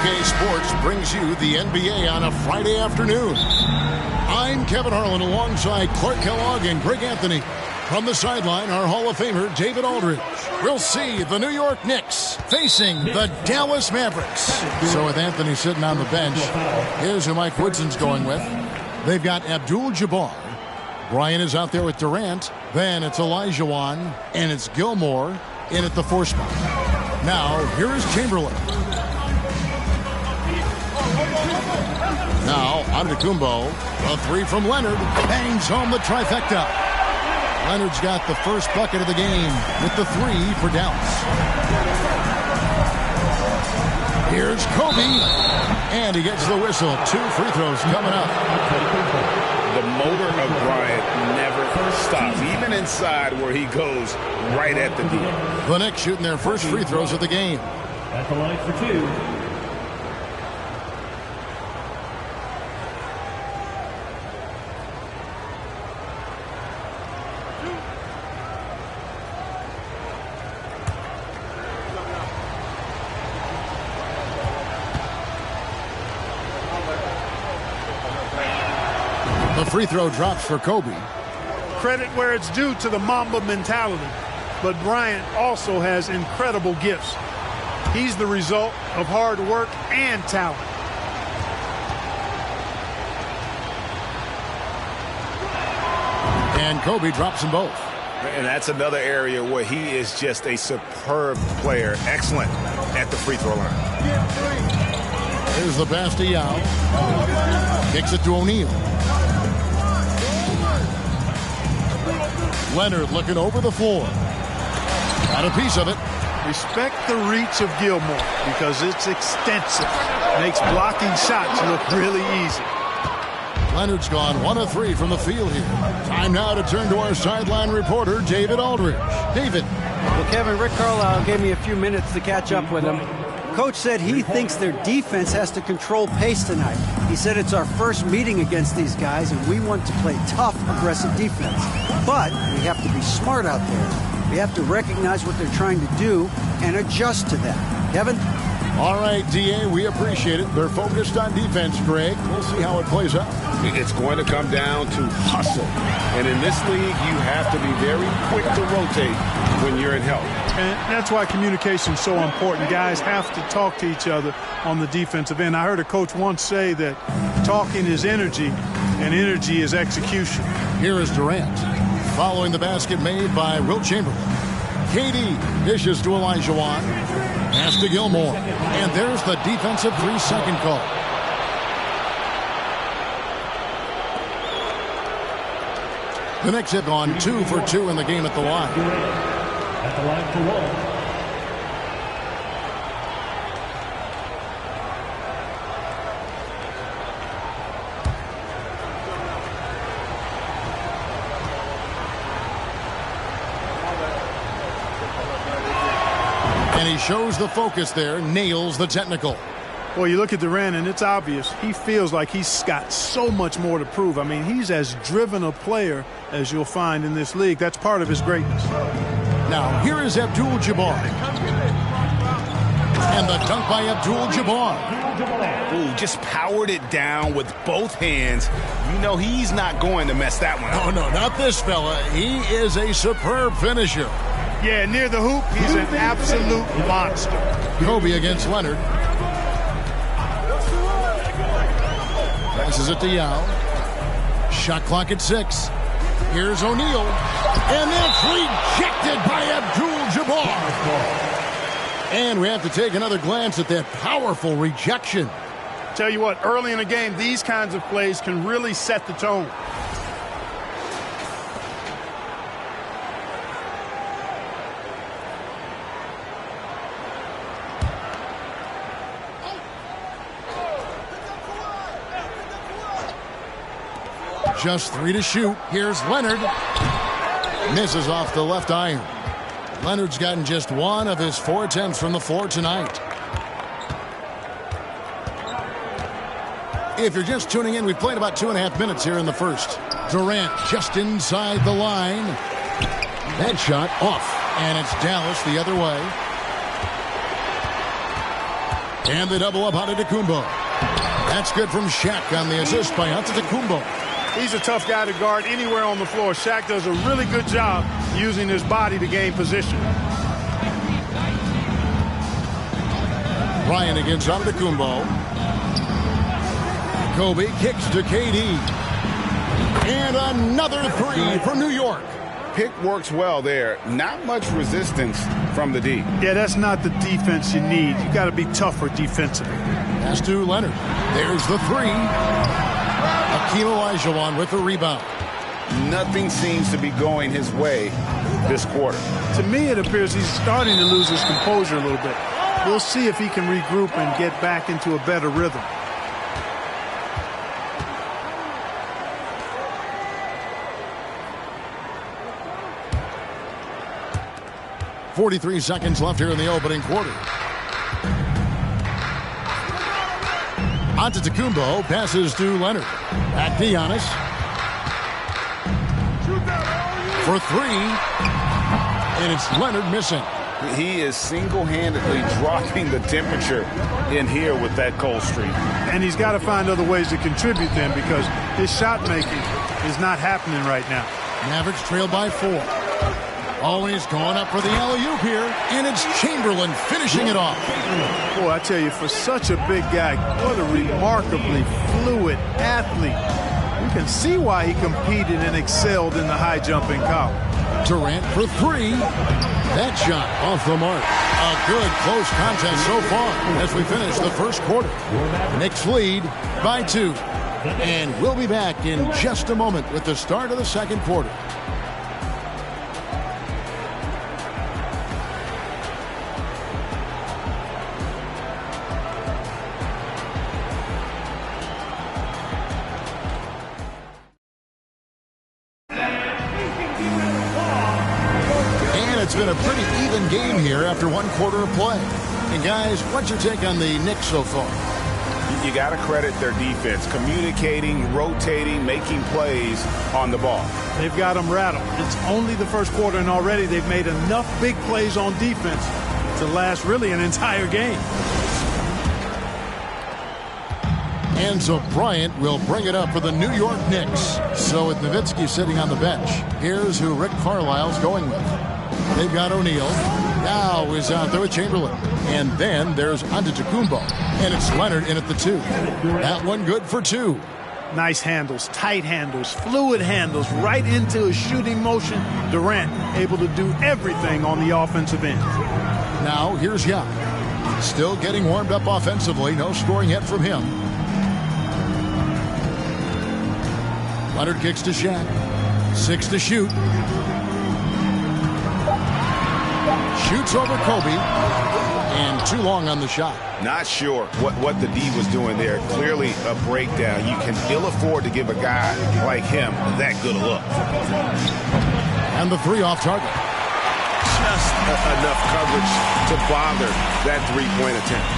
2K Sports brings you the NBA on a Friday afternoon. I'm Kevin Harlan alongside Clark Kellogg and Greg Anthony. From the sideline, our Hall of Famer, David Aldridge. We'll see the New York Knicks facing the Dallas Mavericks. So with Anthony sitting on the bench, here's who Mike Woodson's going with. They've got Abdul-Jabbar. Brian is out there with Durant. Then it's Olajuwon, and it's Gilmore in at the 4 spot. Now, here is Chamberlain. Now, Antetokounmpo. A 3 from Leonard. Bangs home the trifecta. Leonard's got the first bucket of the game with the 3 for Dallas. Here's Kobe. And he gets the whistle. 2 free throws coming up. the motor of Bryant never stops, even inside where he goes right at the D. The Knicks shooting their first free throws of the game. At the line for two. The free throw drops for Kobe. Credit where it's due to the Mamba mentality, but Bryant also has incredible gifts. He's the result of hard work and talent. And Kobe drops them both. And that's another area where he is just a superb player. Excellent at the free throw line. Here's the pass to Yao. Kicks it to O'Neal. Leonard looking over the floor. Got a piece of it. Respect the reach of Gilmore because it's extensive. Makes blocking shots look really easy. Leonard's gone 1 of 3 from the field here. Time now to turn to our sideline reporter, David Aldridge. David. Well, Kevin, Rick Carlisle gave me a few minutes to catch up with him. Coach said he thinks their defense has to control pace tonight. He said it's our first meeting against these guys, and we want to play tough, aggressive defense. But we have to be smart out there. We have to recognize what they're trying to do and adjust to that. Kevin? All right, D.A., we appreciate it. They're focused on defense, Greg. We'll see how it plays out. It's going to come down to hustle. And in this league, you have to be very quick to rotate when you're in help. And that's why communication is so important. Guys have to talk to each other on the defensive end. I heard a coach once say that talking is energy and energy is execution. Here is Durant. Following the basket made by Wilt Chamberlain. KD dishes to Olajuwon. Pass to Gilmore. And there's the defensive 3-second call. The Knicks have gone 2 for 2 in the game at the line. At the line for one. And he shows the focus there, nails the technical. Well, you look at Durant, and it's obvious. He feels like he's got so much more to prove. I mean, he's as driven a player as you'll find in this league. That's part of his greatness. Now, here is Abdul-Jabbar. And the dunk by Abdul-Jabbar. Ooh, just powered it down with both hands. You know he's not going to mess that one up. Oh, no, not this fella. He is a superb finisher. Yeah, near the hoop, he's an absolute monster. Kobe against Leonard. Passes it to Yao. Shot clock at 6. Here's O'Neal. And that's rejected by Abdul-Jabbar. And we have to take another glance at that powerful rejection. Tell you what, early in the game, these kinds of plays can really set the tone. Just 3 to shoot. Here's Leonard. Misses off the left iron. Leonard's gotten just 1 of his 4 attempts from the floor tonight. If you're just tuning in, we've played about 2.5 minutes here in the first. Durant just inside the line. That shot off. And it's Dallas the other way. And the double up Antetokounmpo. That's good from Shaq on the assist by Antetokounmpo. He's a tough guy to guard anywhere on the floor. Shaq does a really good job using his body to gain position. Bryant against Antetokounmpo. Kobe kicks to KD. And another 3 for New York. Pick works well there. Not much resistance from the D. Yeah, that's not the defense you need. You got to be tougher defensively. Pass to Leonard. There's the 3. Hakeem Olajuwon with the rebound. Nothing seems to be going his way this quarter. To me, it appears he's starting to lose his composure a little bit. We'll see if he can regroup and get back into a better rhythm. 43 seconds left here in the opening quarter. Antetokounmpo passes to Leonard. Back to Giannis. For three. And it's Leonard missing. He is single-handedly dropping the temperature in here with that cold streak. And he's got to find other ways to contribute then, because his shot making is not happening right now. Mavericks trail by 4. Always going up for the alley-oop here, and it's Chamberlain finishing it off. Boy, I tell you, for such a big guy, what a remarkably fluid athlete. You can see why he competed and excelled in the high jump in college. Durant for 3. That shot off the mark. A good close contest so far as we finish the first quarter. Knicks lead by 2. And we'll be back in just a moment with the start of the second quarter. It's been a pretty even game here after one quarter of play. And guys, what's your take on the Knicks so far? You got to credit their defense, communicating, rotating, making plays on the ball. They've got them rattled. It's only the first quarter, and already they've made enough big plays on defense to last really an entire game. Enzo Bryant will bring it up for the New York Knicks. So with Nowitzki sitting on the bench, here's who Rick Carlisle's going with. They've got O'Neal. Now is out there with Chamberlain. And then there's Antetokounmpo. And it's Leonard in at the 2. That one good for 2. Nice handles, tight handles, fluid handles, right into a shooting motion. Durant able to do everything on the offensive end. Now here's Yao. Still getting warmed up offensively. No scoring yet from him. Leonard kicks to Shaq. 6 to shoot. Shoots over Kobe. And too long on the shot. Not sure what the D was doing there. Clearly a breakdown. You can ill afford to give a guy like him that good a look. And the 3 off target. Just enough coverage to bother that three-point attempt.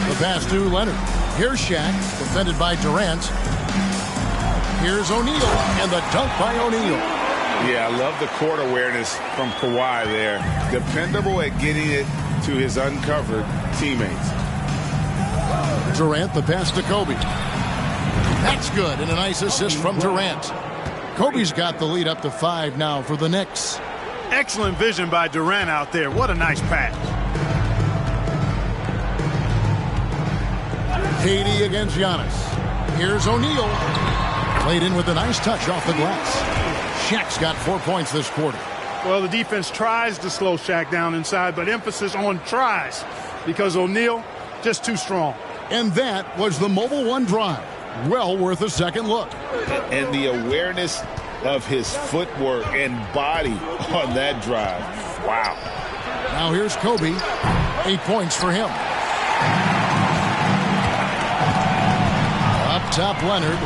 The pass to Leonard. Here's Shaq, defended by Durant. Here's O'Neal, and the dunk by O'Neal. Yeah, I love the court awareness from Kawhi there. Dependable at getting it to his uncovered teammates. Durant, the pass to Kobe. That's good, and a nice assist from Durant. Kobe's got the lead up to 5 now for the Knicks. Excellent vision by Durant out there. What a nice pass. KD against Giannis. Here's O'Neal. Played in with a nice touch off the glass. Shaq's got 4 points this quarter. Well, the defense tries to slow Shaq down inside, but emphasis on tries because O'Neal just too strong. And that was the Mobile One drive. Well worth a second look. And the awareness of his footwork and body on that drive. Wow. Now here's Kobe. 8 points for him. Up top, Leonard.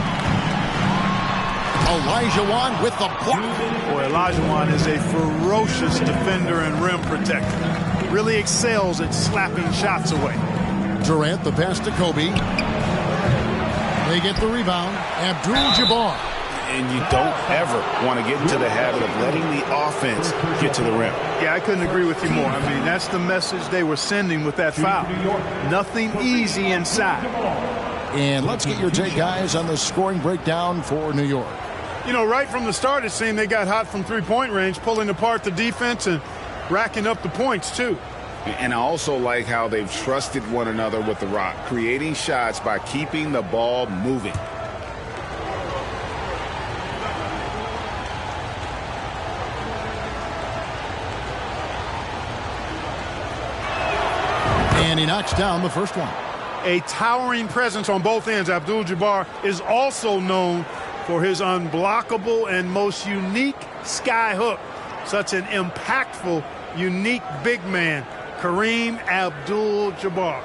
Olajuwon with the block. Boy, Olajuwon is a ferocious defender and rim protector. Really excels at slapping shots away. Durant, the pass to Kobe. They get the rebound. Abdul-Jabbar. And you don't ever want to get into the habit of letting the offense get to the rim. Yeah, I couldn't agree with you more. I mean, that's the message they were sending with that foul. Nothing easy inside. And let's get your take, guys, on the scoring breakdown for New York. You know, right from the start, it seemed they got hot from three-point range, pulling apart the defense and racking up the points, too. And I also like how they've trusted one another with the rock, creating shots by keeping the ball moving. And he knocks down the first one. A towering presence on both ends. Abdul-Jabbar is also known for his unblockable and most unique sky hook. Such an impactful, unique big man, Kareem Abdul-Jabbar.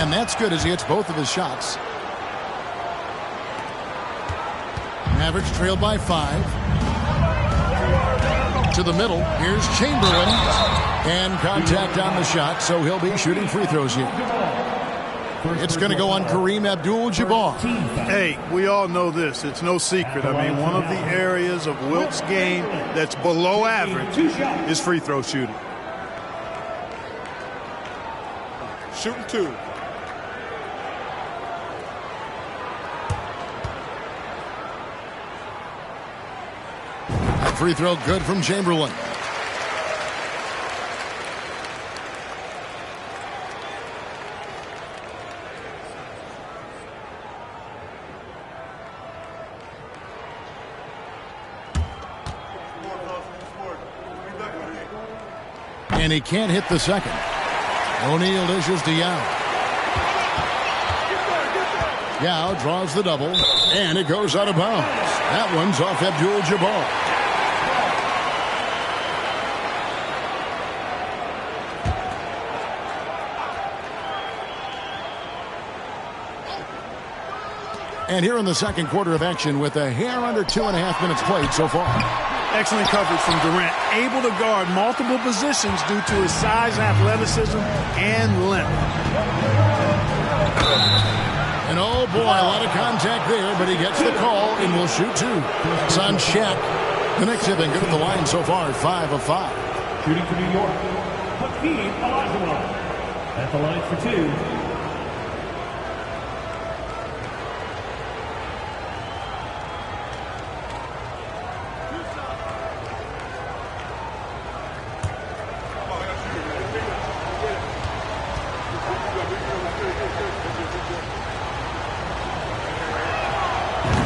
And that's good as he hits both of his shots. Mavericks trail by 5. To the middle. Here's Chamberlain. And contact on the shot, so he'll be shooting free throws here. It's going to go on Kareem Abdul-Jabbar. Hey, we all know this. It's no secret. I mean, one of the areas of Wilt's game that's below average is free throw shooting. Shooting 2. Free throw good from Chamberlain. And he can't hit the second. O'Neal dishes to Yao. Yao draws the double, and it goes out of bounds. That one's off Abdul-Jabbar. And here in the second quarter of action with a hair under 2.5 minutes played so far. Excellent coverage from Durant. Able to guard multiple positions due to his size, athleticism, and length. And oh boy, a lot of contact there, but he gets the call and will shoot 2. It's on Shaq. The Knicks have been good at the line so far, 5 of 5. Shooting for New York, Hakeem Olajuwon. At the line for 2.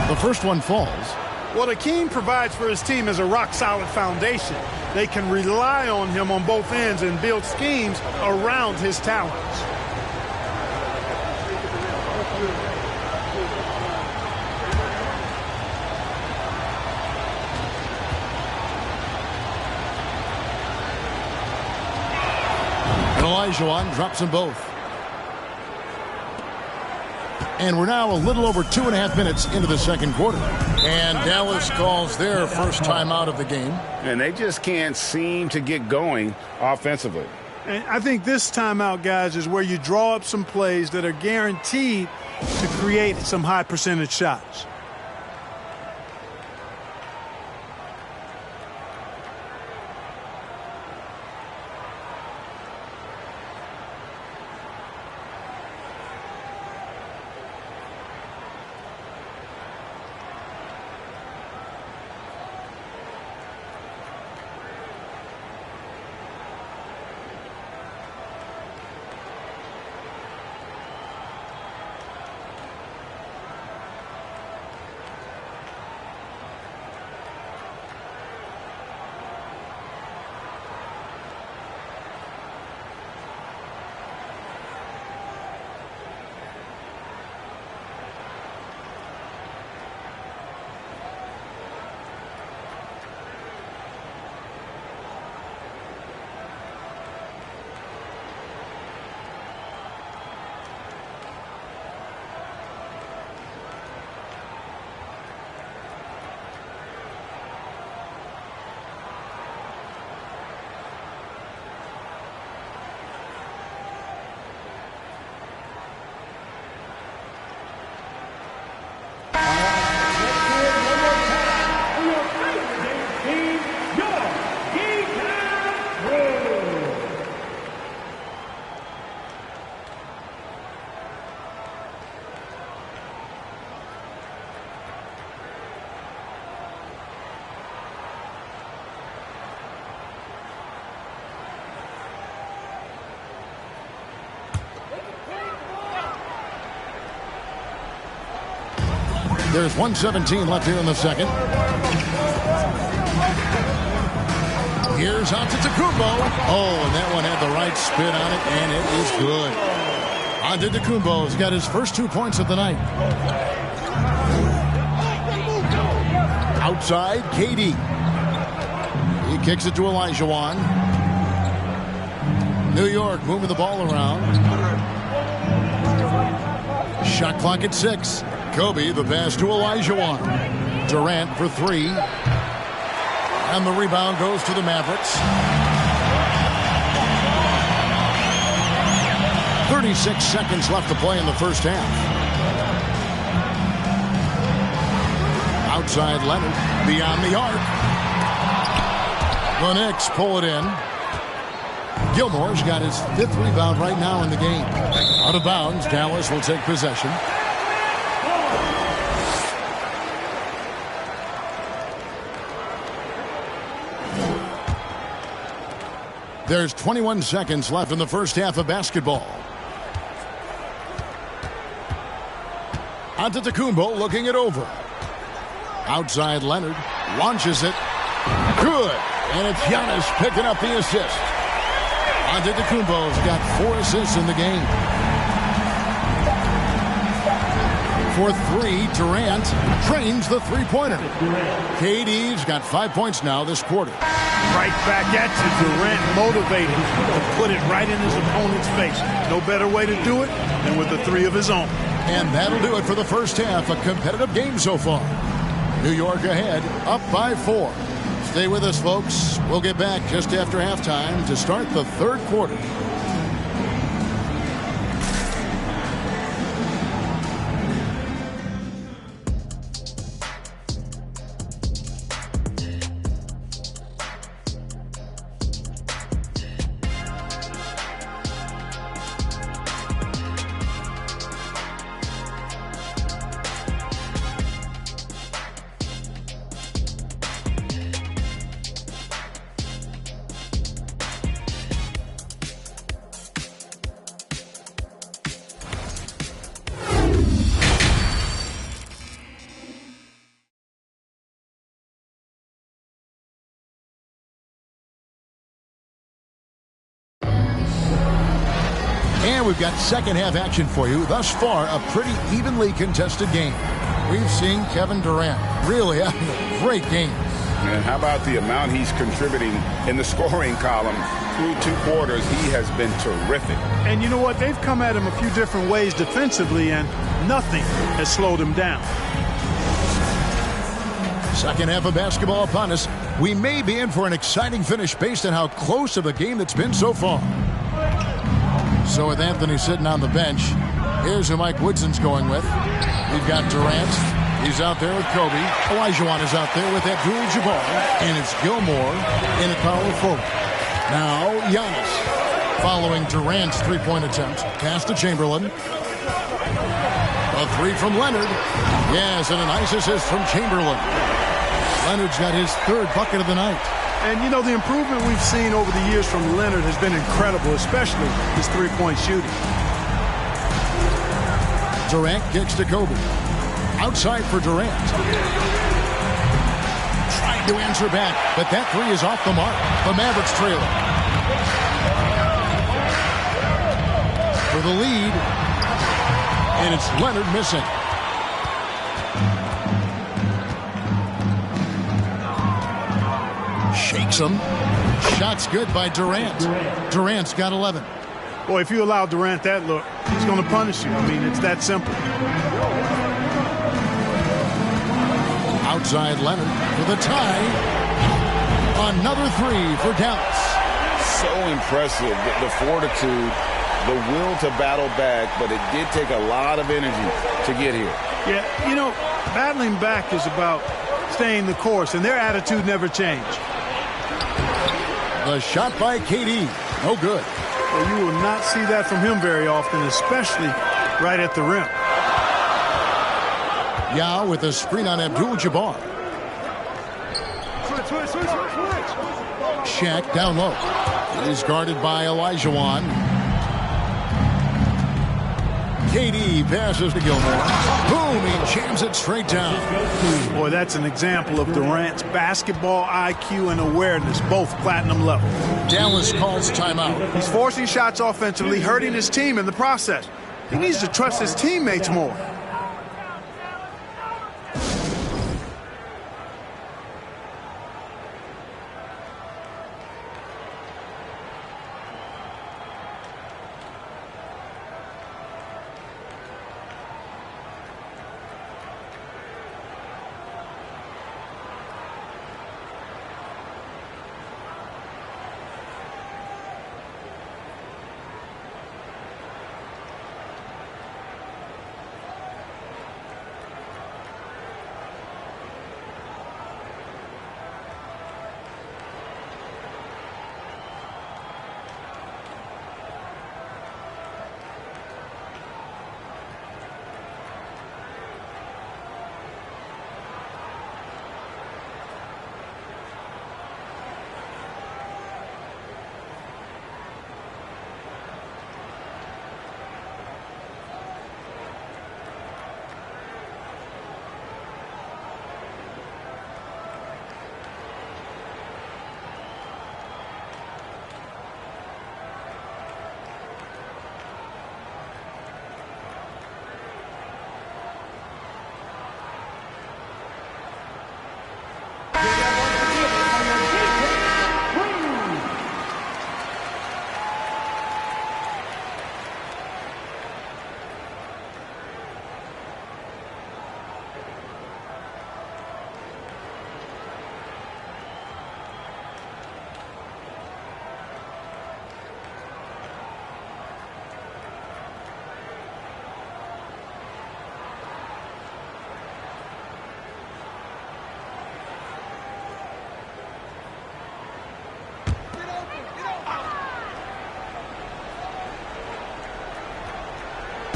The first one falls. What Hakeem provides for his team is a rock-solid foundation. They can rely on him on both ends and build schemes around his talents. And Olajuwon drops them both. And we're now a little over 2.5 minutes into the second quarter. And Dallas calls their first timeout of the game. And they just can't seem to get going offensively. And I think this timeout, guys, is where you draw up some plays that are guaranteed to create some high percentage shots. There's 1:17 left here in the second. Here's Antetokounmpo. Oh, and that one had the right spin on it, and it is good. Antetokounmpo's got his first 2 points of the night. Outside, KD. He kicks it to Olajuwon. New York moving the ball around. Shot clock at 6. Kobe, the pass to Olajuwon. Durant for 3. And the rebound goes to the Mavericks. 36 seconds left to play in the first half. Outside Leonard, beyond the arc. The Knicks pull it in. Gilmore's got his 5th rebound right now in the game. Out of bounds, Dallas will take possession. There's 21 seconds left in the first half of basketball. Antetokounmpo looking it over. Outside Leonard launches it. Good. And it's Giannis picking up the assist. Antetokounmpo's got 4 assists in the game. For 3, Durant trains the three-pointer. KD's got 5 points now this quarter. Right back at you, Durant, motivated to put it right in his opponent's face. No better way to do it than with the 3 of his own. And that'll do it for the first half. A competitive game so far. New York ahead, up by 4. Stay with us, folks. We'll get back just after halftime to start the third quarter. And we've got second half action for you. Thus far, a pretty evenly contested game. We've seen Kevin Durant really having a great game. And how about the amount he's contributing in the scoring column through 2 quarters? He has been terrific. And you know what? They've come at him a few different ways defensively, and nothing has slowed him down. Second half of basketball upon us. We may be in for an exciting finish based on how close of a game it's been so far. So with Anthony sitting on the bench, here's who Mike Woodson's going with. We've got Durant. He's out there with Kobe. Olajuwon is out there with Abdul-Jabbar. And it's Gilmore in at power forward. Now Giannis following Durant's three-point attempt. Pass to Chamberlain. A 3 from Leonard. Yes, and a nice assist from Chamberlain. Leonard's got his 3rd bucket of the night. And, you know, the improvement we've seen over the years from Leonard has been incredible, especially his three-point shooting. Durant kicks to Kobe. Outside for Durant. Trying to answer back, but that 3 is off the mark. The Mavericks trailing. For the lead. And it's Leonard missing. Shakes him. Shot's good by Durant. Durant's got 11. Boy, if you allow Durant that look, he's going to punish you. I mean, it's that simple. Outside Leonard for the tie. Another 3 for Dallas. So impressive, the fortitude, the will to battle back, but it did take a lot of energy to get here. Yeah, you know, battling back is about staying the course, and their attitude never changed. The shot by KD. No good. Well, you will not see that from him very often, especially right at the rim. Yao with a screen on Abdul-Jabbar. Shaq down low. He's guarded by Olajuwon. KD passes to Gilmore. Boom, he jams it straight down. Boy, that's an example of Durant's basketball IQ and awareness, both platinum level. Dallas calls timeout. He's forcing shots offensively, hurting his team in the process. He needs to trust his teammates more.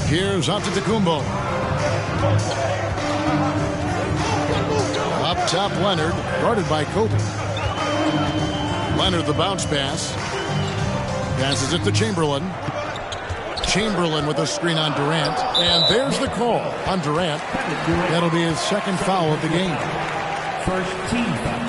Here's Antetokounmpo. Up top, Leonard, guarded by Kobe. Leonard, the bounce pass. Passes it to Chamberlain. Chamberlain with a screen on Durant. And there's the call on Durant. That'll be his second foul of the game. First team foul.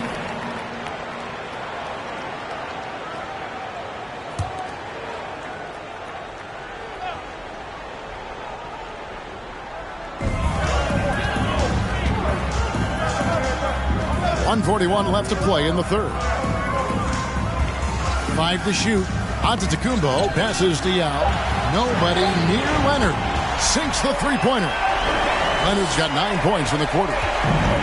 .141 left to play in the third. 5 to shoot. Antetokounmpo passes to Yao. Nobody near Leonard. Sinks the three-pointer. Leonard's got 9 points in the quarter.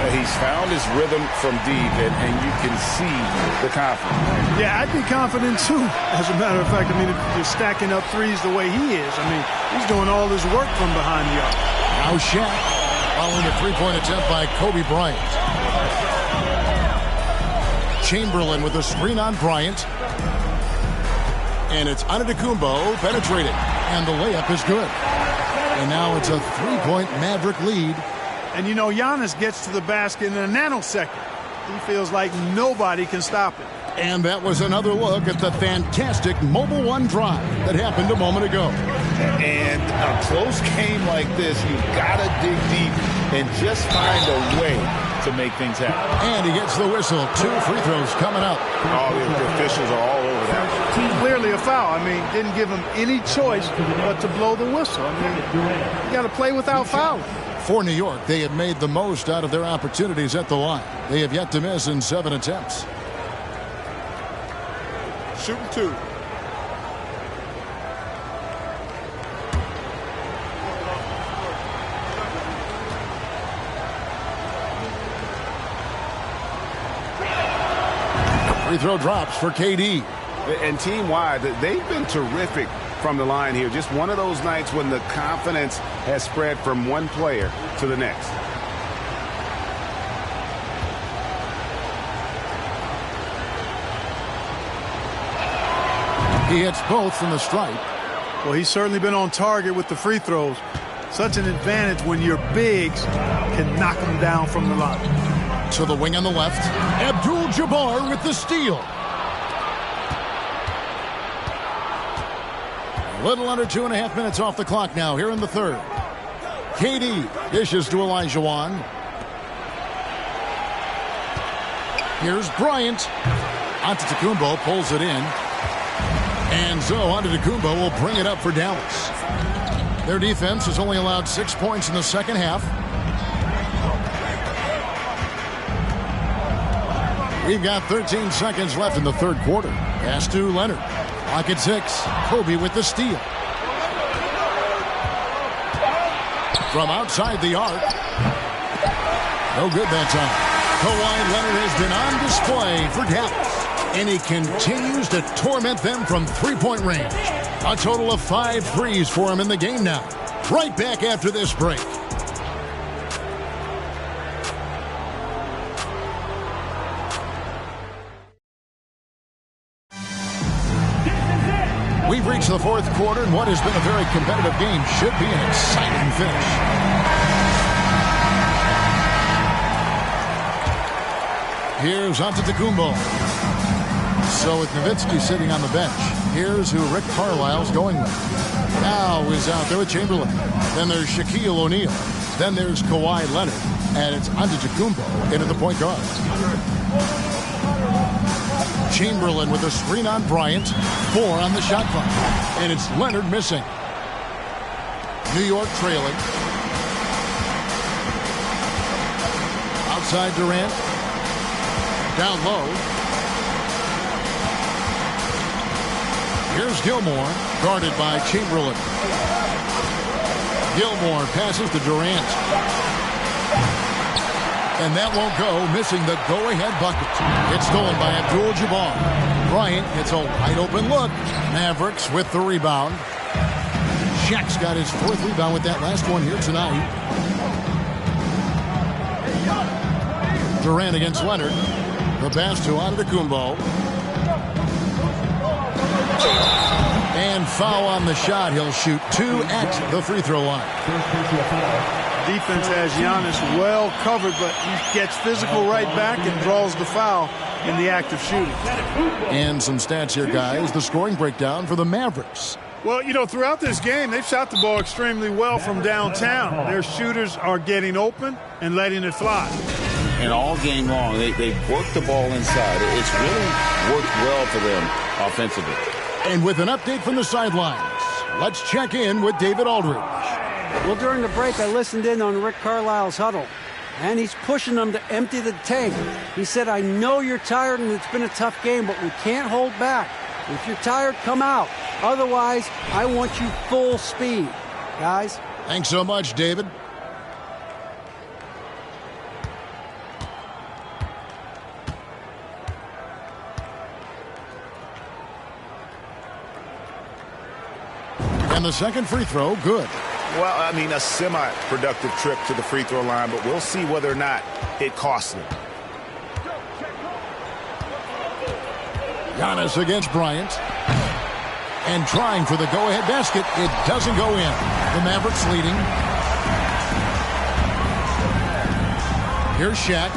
He's found his rhythm from deep, and you can see the confidence. Yeah, I'd be confident too. As a matter of fact, I mean, if you're stacking up threes the way he is, I mean, he's doing all his work from behind the arc. Now Shaq following a three-point attempt by Kobe Bryant. Chamberlain with a screen on Bryant. And it's Antetokounmpo penetrating. And the layup is good. And now it's a three-point Maverick lead. And, you know, Giannis gets to the basket in a nanosecond. He feels like nobody can stop him. And that was another look at the fantastic Mobile One drive that happened a moment ago. And a close game like this, you've got to dig deep and just find a way to make things happen. And he gets the whistle. 2 free throws coming up. All the officials are all over that. Clearly a foul. I mean, didn't give him any choice but to blow the whistle. I mean, you got to play without fouling. For New York, they have made the most out of their opportunities at the line. They have yet to miss in 7 attempts. Shooting 2. Free throw drops for KD. And team-wide, they've been terrific from the line here. Just one of those nights when the confidence has spread from one player to the next. He hits both from the stripe. Well, he's certainly been on target with the free throws. Such an advantage when your bigs can knock them down from the line. To the wing on the left. Abdul-Jabbar with the steal. A little under 2.5 minutes off the clock now here in the third. KD dishes to Olajuwon. Here's Bryant. Antetokounmpo pulls it in. And so Antetokounmpo will bring it up for Dallas. Their defense has only allowed 6 points in the second half. We've got 13 seconds left in the third quarter. Pass to Leonard. Clock at 6. Kobe with the steal. From outside the arc. No good that time. Kawhi Leonard has been on display for Dallas. And he continues to torment them from three-point range. A total of 5 threes for him in the game now. Right back after this break. We've reached the fourth quarter, and what has been a very competitive game should be an exciting finish. Here's Antetokounmpo. So with Nowitzki sitting on the bench, here's who Rick Carlisle's going with. Now is out there with Chamberlain. Then there's Shaquille O'Neal. Then there's Kawhi Leonard. And it's Antetokounmpo into the point guard. Chamberlain with a screen on Bryant. 4 on the shot clock. And it's Leonard missing. New York trailing. Outside Durant. Down low. Here's Gilmore, guarded by Chamberlain. Gilmore passes to Durant. And that won't go, missing the go-ahead bucket. It's stolen by Abdul-Jabbar. Bryant gets a wide-open look. Mavericks with the rebound. Shaq's got his 4th rebound with that last one here tonight. Durant against Leonard. The pass to Antetokounmpo. And foul on the shot. He'll shoot 2 at the free throw line. Defense has Giannis well covered, but he gets physical right back and draws the foul in the act of shooting. And some stats here, guys. The scoring breakdown for the Mavericks. Well, you know, throughout this game, they've shot the ball extremely well from downtown. Their shooters are getting open and letting it fly. And all game long, they've worked the ball inside. It's really worked well for them offensively. And with an update from the sidelines, let's check in with David Aldridge. Well, during the break, I listened in on Rick Carlisle's huddle, and he's pushing them to empty the tank. He said, I know you're tired and it's been a tough game, but we can't hold back. If you're tired, come out. Otherwise, I want you full speed. Guys? Thanks so much, David. And the second free throw, good. Well, I mean, a semi-productive trip to the free throw line, but we'll see whether or not it costs them. Giannis against Bryant. And trying for the go-ahead basket. It doesn't go in. The Mavericks leading. Here's Shaq.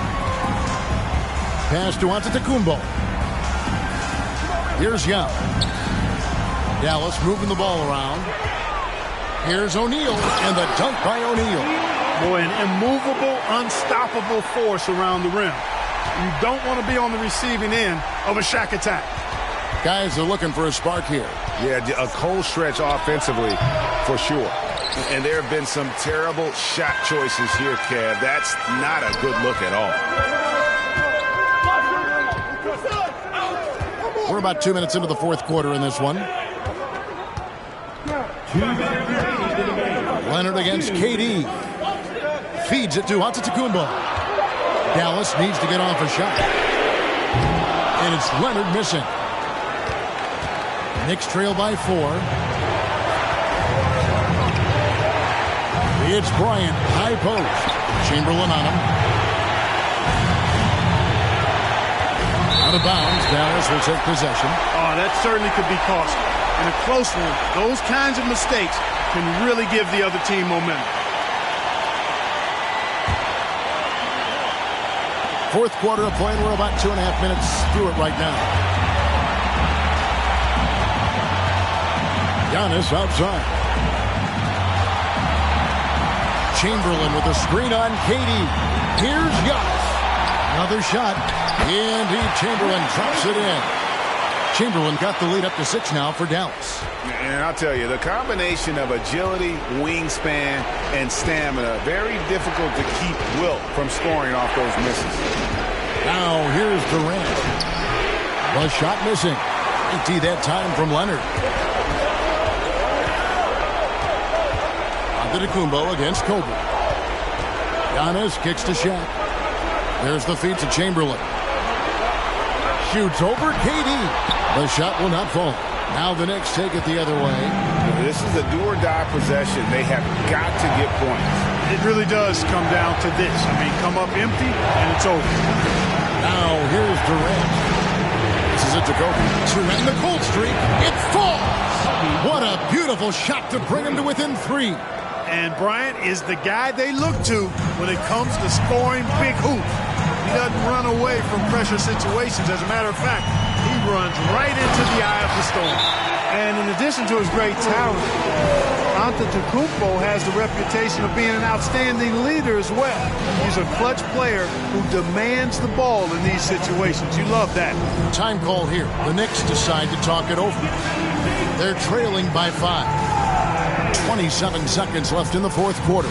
Pass to Antetokounmpo. Here's Young. Dallas moving the ball around. Here's O'Neal, and the dunk by O'Neal. Boy, an immovable, unstoppable force around the rim. You don't want to be on the receiving end of a Shaq attack. Guys are looking for a spark here. Yeah, a cold stretch offensively for sure. And there have been some terrible shot choices here, Kev. That's not a good look at all. We're about 2 minutes into the fourth quarter in this one. Leonard against KD. Feeds it to Antetokounmpo. Dallas needs to get off a shot. And it's Leonard missing. Knicks trail by 4. It's Bryant, high post. Chamberlain on him. Out of bounds, Dallas will take possession. Oh, that certainly could be costly. In a close one, those kinds of mistakes can really give the other team momentum. Fourth quarter of play, and we're about 2.5 minutes through it right now. Giannis outside. Chamberlain with a screen on KD. Here's Giannis. Another shot. Indeed, Chamberlain drops it in. Chamberlain got the lead up to 6 now for Dallas. And I'll tell you, the combination of agility, wingspan, and stamina, very difficult to keep Wilt from scoring off those misses. Now here's Durant. The shot missing. Empty that time from Leonard. Antetokounmpo against Kobe. Giannis kicks to Shaq. There's the feed to Chamberlain. Shoots over KD. The shot will not fall. Now the Knicks take it the other way. This is a do-or-die possession. They have got to get points. It really does come down to this. I mean, come up empty, and it's over. Now here's Durant. This is it to Kobe. Durant the cold streak. It falls. What a beautiful shot to bring him to within 3. And Bryant is the guy they look to when it comes to scoring big hoops. He doesn't run away from pressure situations. As a matter of fact, he runs right into the eye of the storm. And in addition to his great talent, Antetokounmpo has the reputation of being an outstanding leader as well. He's a clutch player who demands the ball in these situations. You love that. Time call here. The Knicks decide to talk it over. They're trailing by 5. 27 seconds left in the fourth quarter.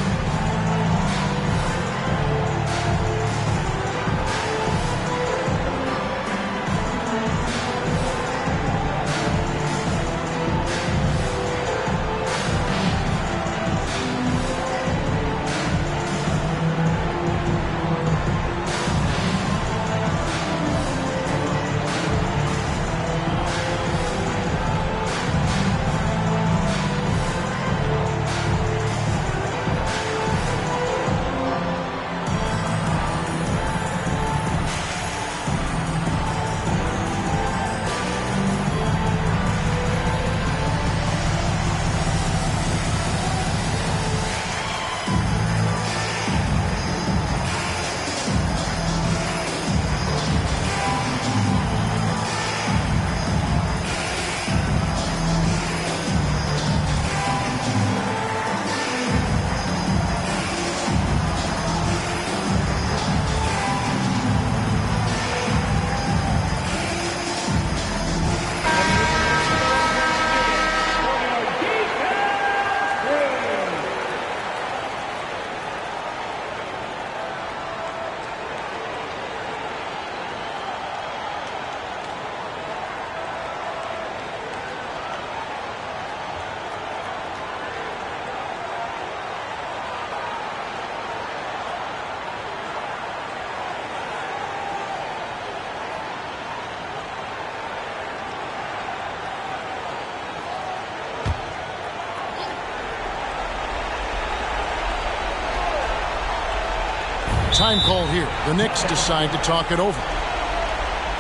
Time call here. The Knicks decide to talk it over.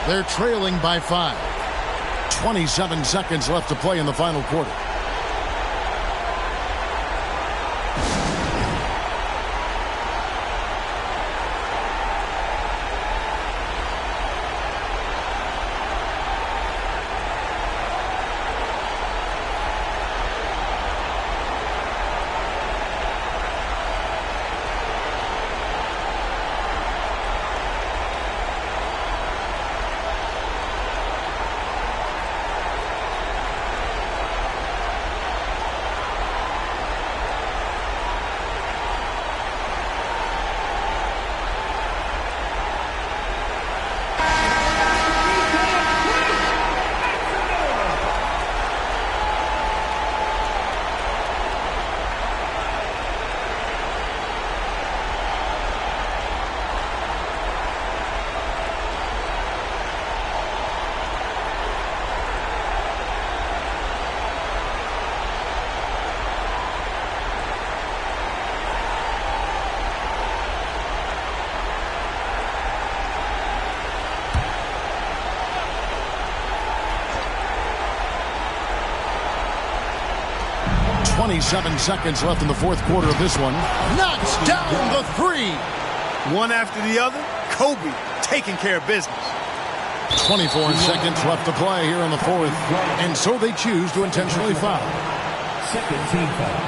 They're trailing by 5. 27 seconds left to play in the final quarter. .27 seconds left in the fourth quarter of this one. Knocks down the three. One after the other, Kobe taking care of business. 24 seconds left to play here in the fourth. And so they choose to intentionally foul. Second team foul.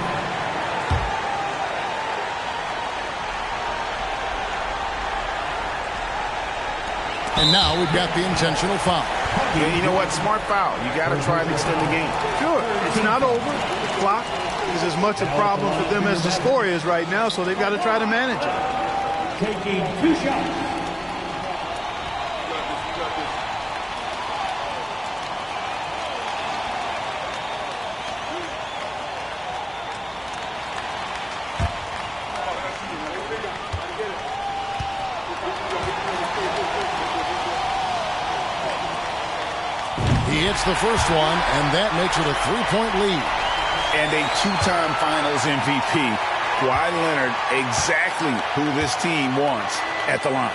And now we've got the intentional foul. Yeah, you know what? Smart foul. You got to try and extend the game. Sure. It's not over. The clock is as much a problem for them as the score is right now, so they've got to try to manage it. Taking 2 shots. He hits the first one, and that makes it a 3-point lead. And a 2-time Finals MVP. Kawhi Leonard, exactly who this team wants at the line.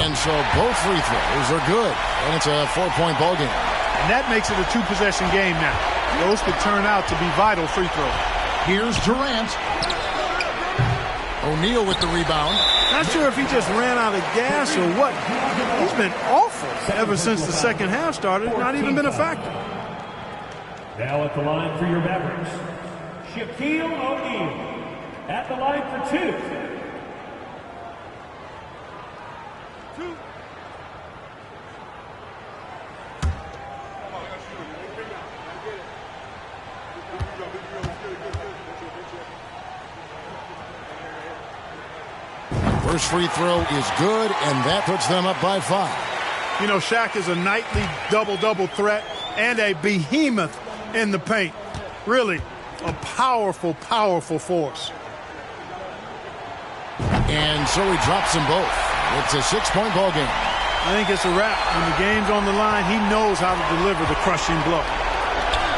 And so both free throws are good, and it's a 4-point ball game. And that makes it a 2-possession game now. Those could turn out to be vital free throws. Here's Durant. O'Neal with the rebound. Not sure if he just ran out of gas or what. He's been awful ever since the second half started. Not even been a factor. Now at the line for your Mavericks, Shaquille O'Neal. At the line for 2. First free throw is good, and that puts them up by 5. You know, Shaq is a nightly double-double threat and a behemoth in the paint. Really a powerful, powerful force. And so he drops them both. It's a 6-point ball game. I think it's a wrap. When the game's on the line, he knows how to deliver the crushing blow.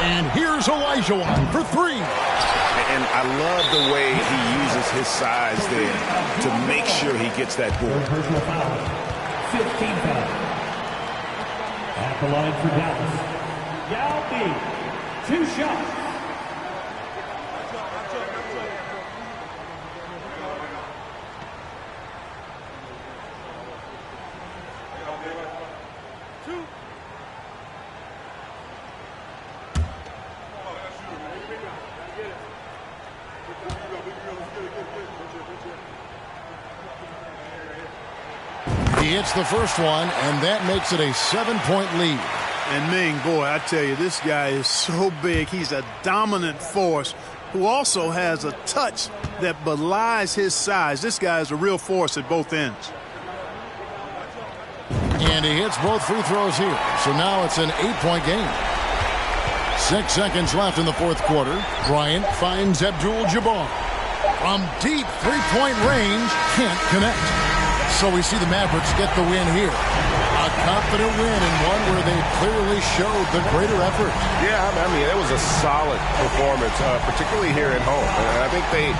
And here's Olajuwon for 3. And I love the way he uses his size there to make sure he gets that board. 15 foul. At the line for Dallas, Yao B. 2 shots. He hits the first one, and that makes it a 7-point lead. And Ming, boy, I tell you, this guy is so big. He's a dominant force who also has a touch that belies his size. This guy is a real force at both ends. And he hits both free throws here. So now it's an 8-point game. 6 seconds left in the fourth quarter. Bryant finds Abdul-Jabbar. From deep three-point range, can't connect. So we see the Mavericks get the win here. A confident win and one where they clearly showed the greater effort. Yeah, I mean, it was a solid performance, particularly here at home. And I think they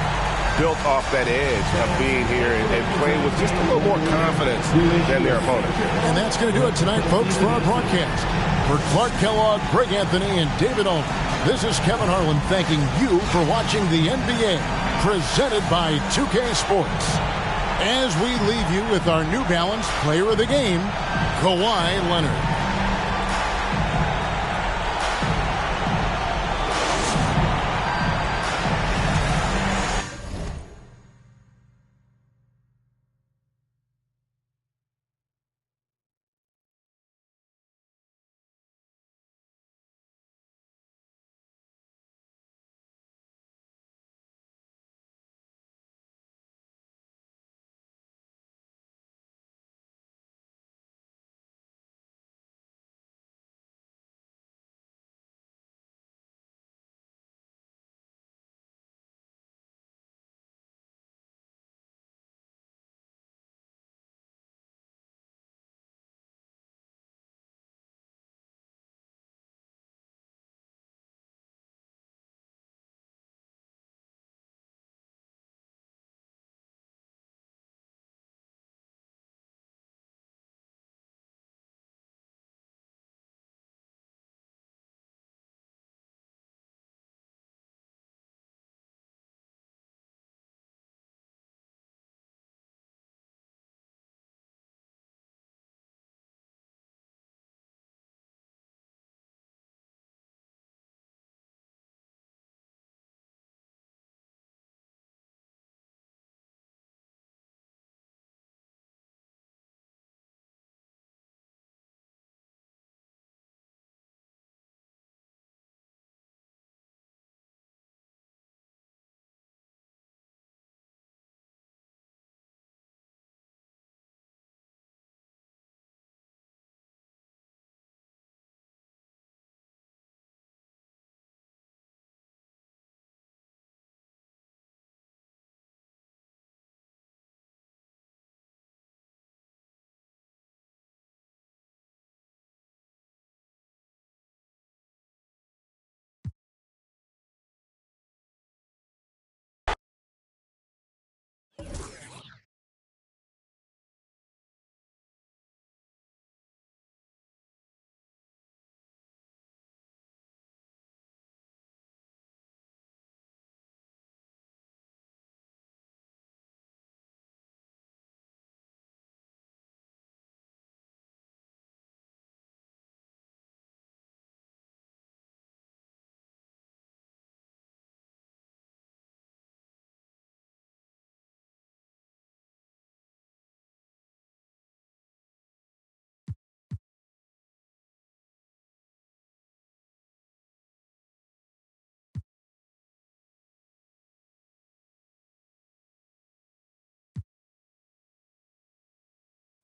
built off that edge of being here and playing with just a little more confidence than their opponent. And that's going to do it tonight, folks, for our broadcast. For Clark Kellogg, Greg Anthony, and David Ulmer, this is Kevin Harlan thanking you for watching the NBA, presented by 2K Sports. As we leave you with our New Balance Player of the Game, Kawhi Leonard.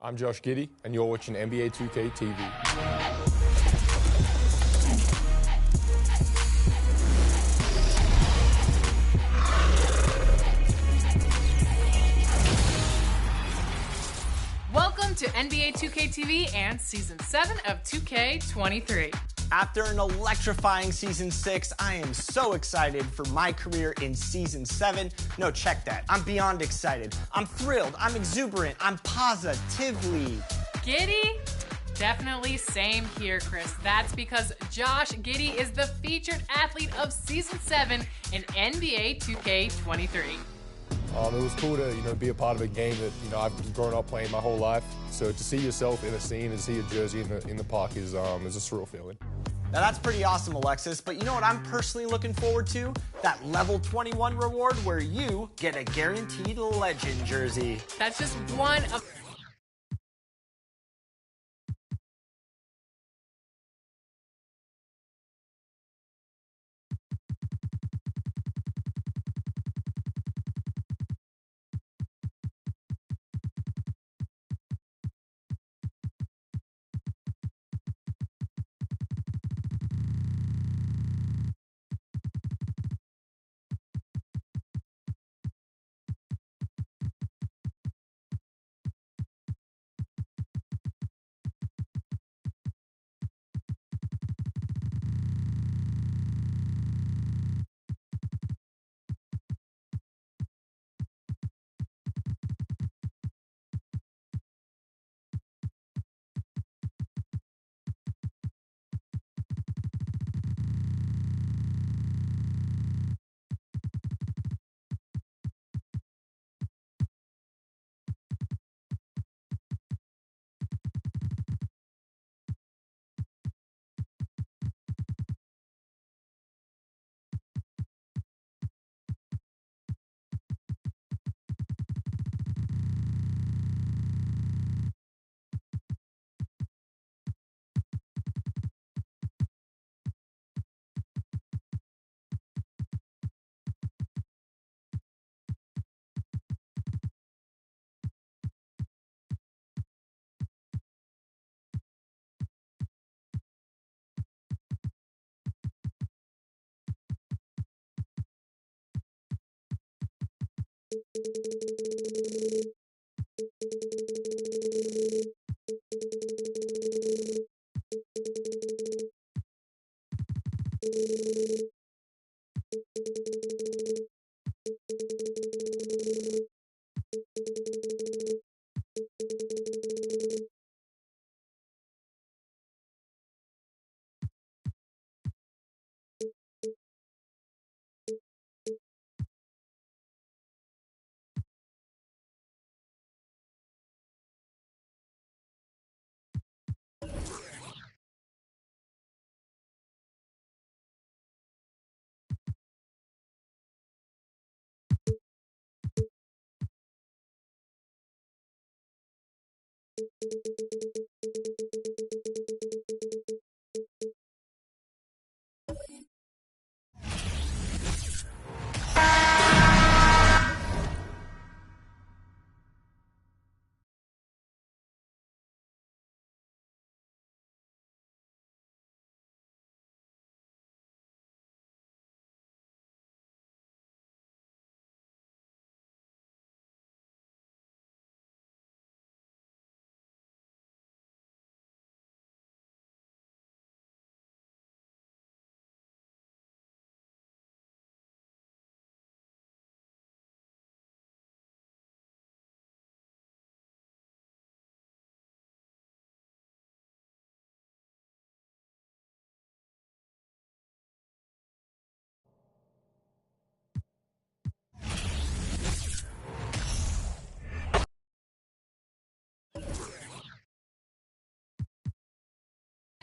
I'm Josh Giddey, and you're watching NBA 2K TV. Welcome to NBA 2K TV and Season 7 of 2K23. After an electrifying Season 6, I am so excited for my career in Season 7. No, check that. I'm beyond excited. I'm thrilled. I'm exuberant. I'm positively Giddy? Definitely same here, Chris. That's because Josh Giddey is the featured athlete of Season 7 in NBA 2K23. It was cool to be a part of a game that I've grown up playing my whole life. So to see yourself in a scene and see a jersey in the park is a surreal feeling. Now that's pretty awesome, Alexis, but you know what I'm personally looking forward to? That level 21 reward where you get a guaranteed legend jersey. That's just one of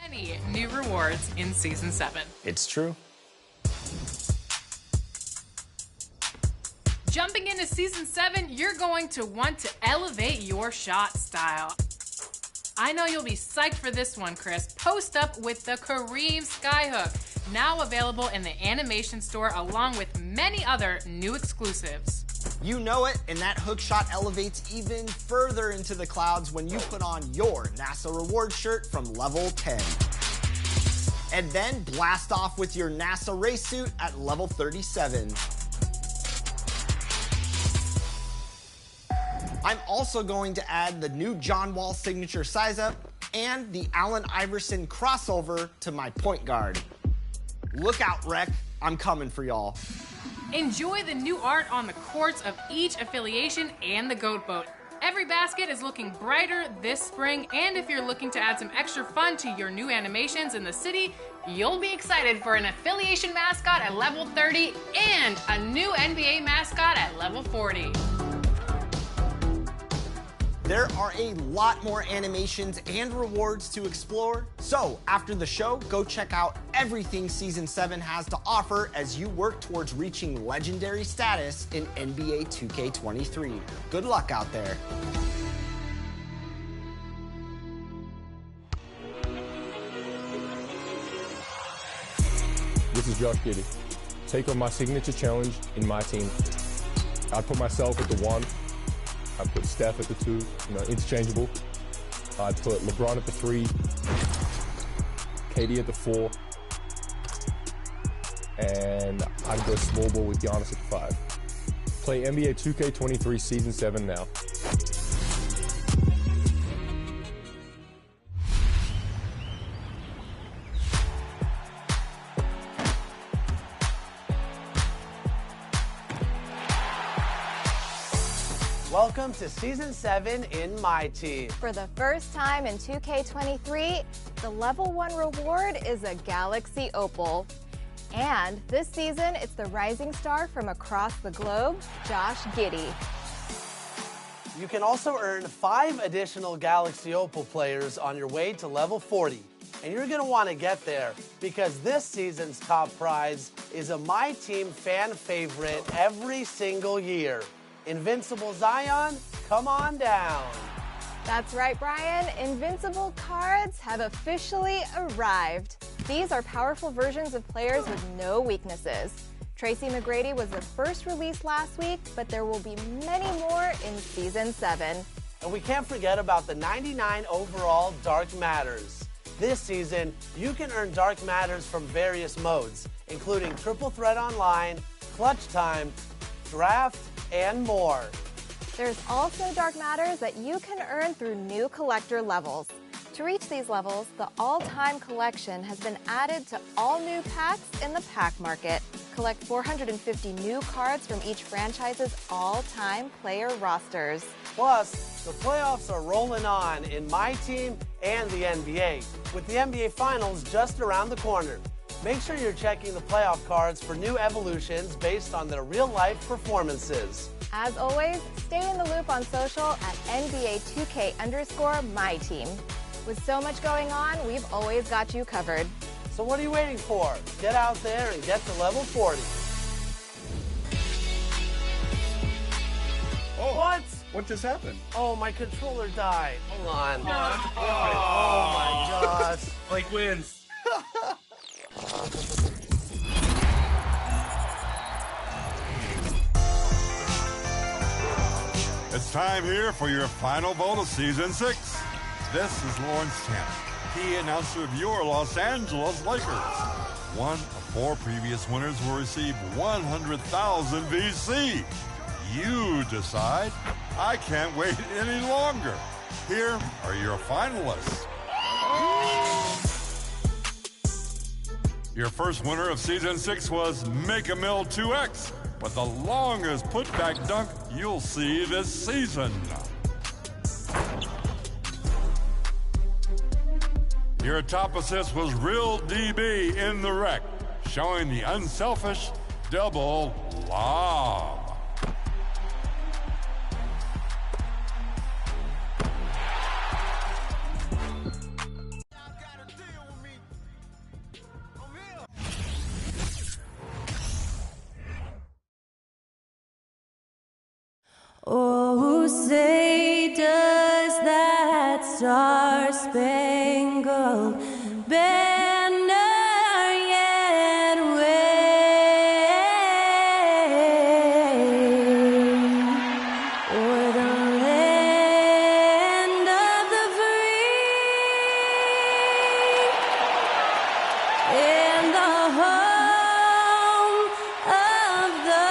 Many new rewards in Season 7. It's true. Jumping into Season 7, you're going to want to elevate your shot style. I know you'll be psyched for this one, Chris. Post up with the Kareem Skyhook, now available in the animation store along with many other new exclusives. You know it, and that hook shot elevates even further into the clouds when you put on your NASA reward shirt from level 10. And then blast off with your NASA race suit at level 37. I'm also going to add the new John Wall signature size up and the Allen Iverson crossover to my point guard. Look out, Rec. I'm coming for y'all. Enjoy the new art on the courts of each affiliation and the Goat Boat. Every basket is looking brighter this spring, and if you're looking to add some extra fun to your new animations in the city, you'll be excited for an affiliation mascot at level 30 and a new NBA mascot at level 40. There are a lot more animations and rewards to explore, so after the show, go check out everything Season 7 has to offer as you work towards reaching legendary status in NBA 2K23. Good luck out there. This is Josh Giddey. Take on my signature challenge in my team. I'd put myself at the 1. I'd put Steph at the 2, interchangeable. I'd put LeBron at the 3, KD at the 4, and I'd go small ball with Giannis at the 5. Play NBA 2K23 Season 7 now. Welcome to Season 7 in my team. For the first time in 2K23, the level 1 reward is a Galaxy Opal. And this season, it's the rising star from across the globe, Josh Giddey. You can also earn 5 additional Galaxy Opal players on your way to level 40. And you're going to want to get there because this season's top prize is a My Team fan favorite every single year. Invincible Zion, come on down. That's right, Brian. Invincible cards have officially arrived. These are powerful versions of players with no weaknesses. Tracy McGrady was the first release last week, but there will be many more in Season 7. And we can't forget about the 99 overall Dark Matters. This season, you can earn Dark Matters from various modes, including Triple Threat Online, Clutch Time, Draft, and more. There's also dark matters that you can earn through new collector levels. To reach these levels, the all-time collection has been added to all new packs in the pack market. Collect 450 new cards from each franchise's all-time player rosters. Plus, the playoffs are rolling on in my team and the NBA, with the NBA Finals just around the corner. Make sure you're checking the playoff cards for new evolutions based on their real-life performances. As always, stay in the loop on social at NBA2K_MyTeam. With so much going on, we've always got you covered. So what are you waiting for? Get out there and get to level 40. Oh, what? What just happened? Oh, my controller died. Hold on. No. Oh my gosh. Blake wins. It's time here for your final vote of Season 6. This is Lawrence Tanner, key announcer of your Los Angeles Lakers. One of 4 previous winners will receive 100,000 VC. You decide. I can't wait any longer. Here are your finalists. Your first winner of Season 6 was Make-A-Mill 2X, with the longest putback dunk you'll see this season. Your top assist was Real DB in the Wreck, showing the unselfish double lob. Oh, say does that star-spangled banner yet wave o'er the land of the free and the home of the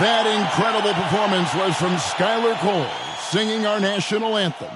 That incredible performance was from Skylar Cole, singing our national anthem.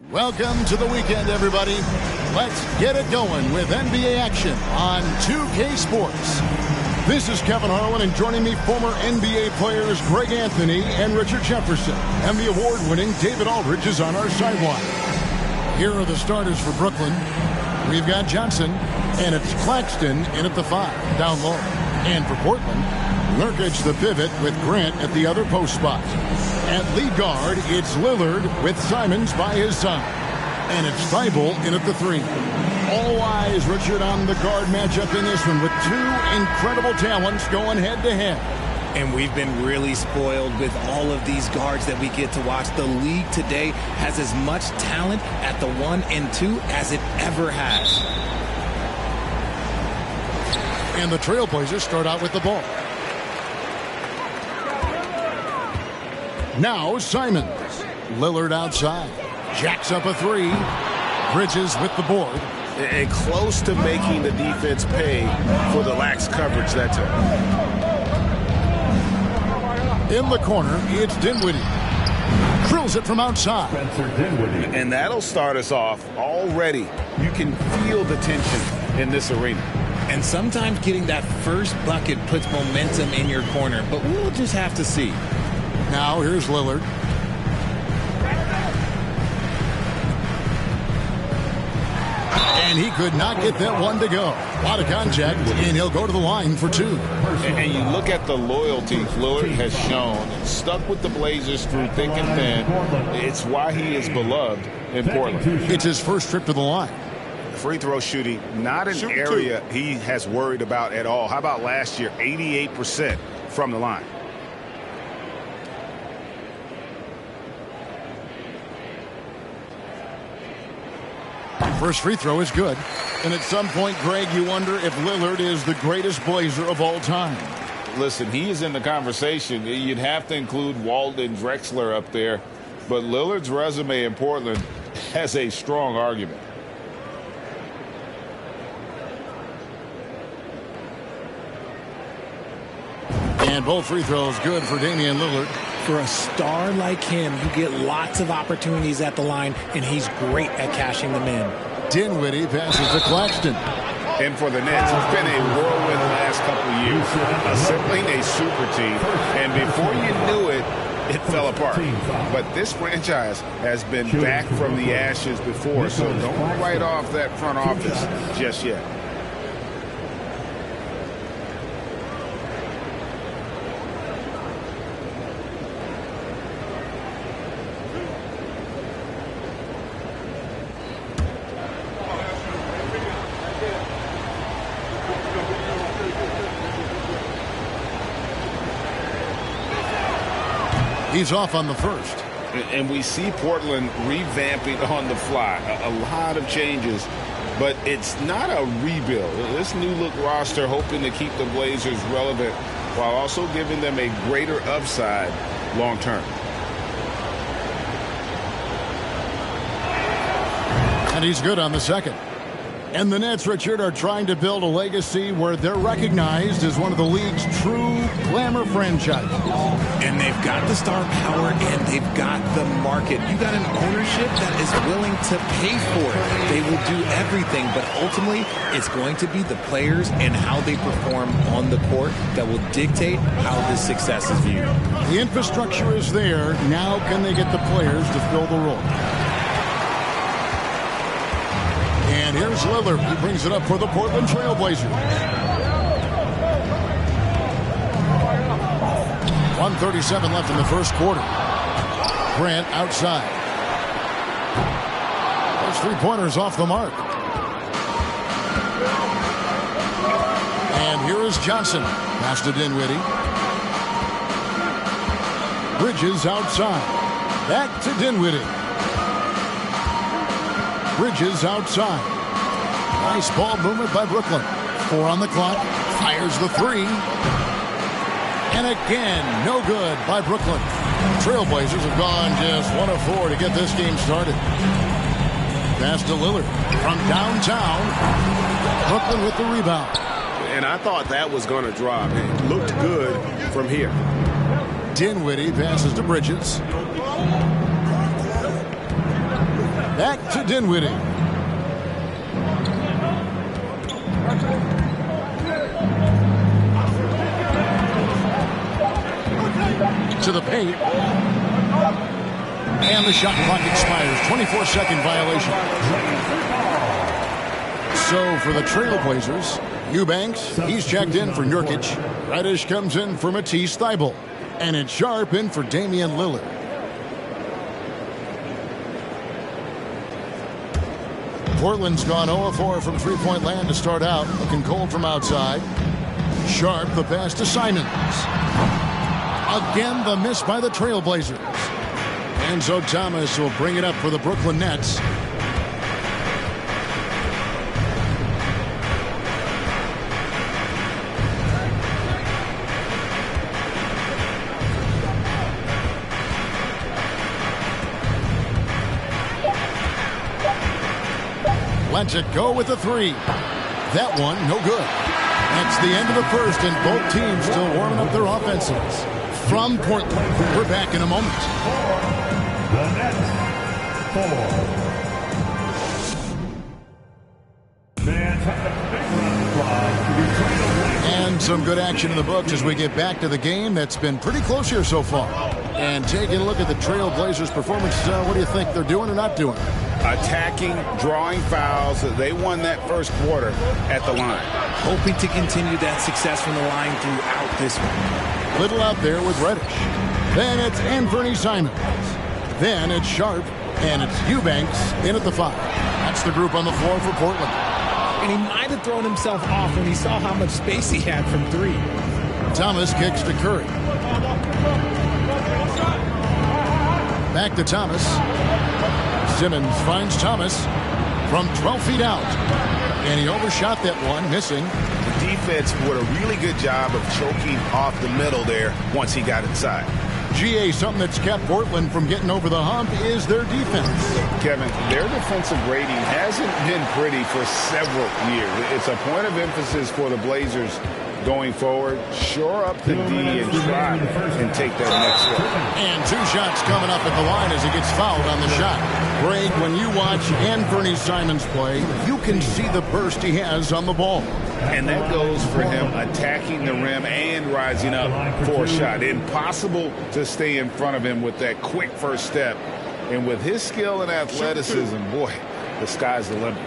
Welcome to the weekend, everybody. Let's get it going with NBA action on 2K Sports. This is Kevin Harlan, and joining me, former NBA players Greg Anthony and Richard Jefferson. And the award-winning David Aldridge is on our sideline. Here are the starters for Brooklyn. We've got Johnson, and it's Claxton in at the 5, down low. And for Portland, Nurkic the pivot with Grant at the other post spot. At lead guard, it's Lillard with Simons by his side. And it's Thibault in at the 3. All eyes, Richard, on the guard matchup in this one with 2 incredible talents going head-to-head. And we've been really spoiled with all of these guards that we get to watch. The league today has as much talent at the 1 and 2 as it ever has. And the Trailblazers start out with the ball. Now Simons. Lillard outside. Jacks up a 3. Bridges with the board. And close to making the defense pay for the lax coverage that time. In the corner, it's Dinwiddie. Drills it from outside. And that'll start us off already. You can feel the tension in this arena. And sometimes getting that first bucket puts momentum in your corner, but we'll just have to see. Now here's Lillard. And he could not get that one to go. A lot of contact, and he'll go to the line for 2. And you look at the loyalty Lillard has shown, stuck with the Blazers through thick and thin. It's why he is beloved in Portland. It's his first trip to the line. Free throw shooting, not an area he has worried about at all. How about last year, 88% from the line? First free throw is good. And at some point, Greg, you wonder if Lillard is the greatest Blazer of all time. Listen, he is in the conversation. You'd have to include Walden Drexler up there. But Lillard's resume in Portland has a strong argument. And both free throws good for Damian Lillard. For a star like him, you get lots of opportunities at the line, and he's great at cashing them in. Dinwiddie passes to Claxton. And for the Nets, it's been a whirlwind the last couple of years. Assembling a super team, and before you knew it, it fell apart. But this franchise has been back from the ashes before, so don't write off that front office just yet. He's off on the first. And we see Portland revamping on the fly. A lot of changes, but it's not a rebuild. This new look roster hoping to keep the Blazers relevant while also giving them a greater upside long term. And he's good on the second. And the Nets, Richard, are trying to build a legacy where they're recognized as one of the league's true glamour franchises. And they've got the star power and they've got the market. You got an ownership that is willing to pay for it. They will do everything, but ultimately it's going to be the players and how they perform on the court that will dictate how this success is viewed. The infrastructure is there. Now can they get the players to fill the role? And here's Lillard. He brings it up for the Portland Trail Blazers. 1:37 left in the first quarter. Grant outside. Those three-pointers off the mark. And here is Johnson. Pass to Dinwiddie. Bridges outside. Back to Dinwiddie. Bridges outside. Nice ball movement by Brooklyn. 4 on the clock. Fires the three. And again, no good by Brooklyn. Trailblazers have gone just 1 of 4 to get this game started. Pass to Lillard from downtown. Brooklyn with the rebound. And I thought that was going to drop. It looked good from here. Dinwiddie passes to Bridges. Back to Dinwiddie. To the paint. And the shot clock expires. 24-second violation. So for the Trailblazers, Eubanks, he's checked in for Nurkic. Reddish comes in for Matisse Thybulle. And it's Sharp in for Damian Lillard. Portland's gone 0-4 from three-point land to start out. Looking cold from outside. Sharp, the pass to Simons. Again, the miss by the Trailblazers. Enzo Thomas will bring it up for the Brooklyn Nets. Lets it go with the three. That one, no good. That's the end of the first, and both teams still warming up their offenses. From Portland, we're back in a moment. And some good action in the books as we get back to the game that's been pretty close here so far. And taking a look at the Trailblazers' performance, what do you think they're doing or not doing? attacking, drawing fouls. They won that first quarter at the line. Hoping to continue that success from the line throughout this one. Little out there with Reddish. Then it's Anthony Simons. Then it's Sharp. And it's Eubanks in at the 5. That's the group on the floor for Portland. And he might have thrown himself off when he saw how much space he had from 3. Thomas kicks to Curry. Back to Thomas. Simmons finds Thomas from 12 feet out. And he overshot that one, missing. The defense did a really good job of choking off the middle there once he got inside. GA, something that's kept Portland from getting over the hump is their defense. Kevin, their defensive rating hasn't been pretty for several years. It's a point of emphasis for the Blazers going forward. Shore up the D and try and take that next step. And 2 shots coming up at the line as he gets fouled on the shot. Greg, when you watch Anthony Simons play, you can see the burst he has on the ball. And that goes for him attacking the rim and rising up for a shot. Impossible to stay in front of him with that quick first step. And with his skill and athleticism, boy, the sky's the limit.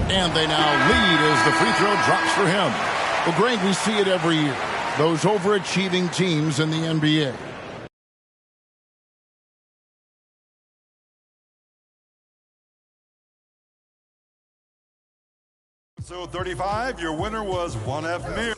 And they now lead as the free throw drops for him. Well, Greg, we see it every year. Those overachieving teams in the NBA. So 35, your winner was 1F Mir.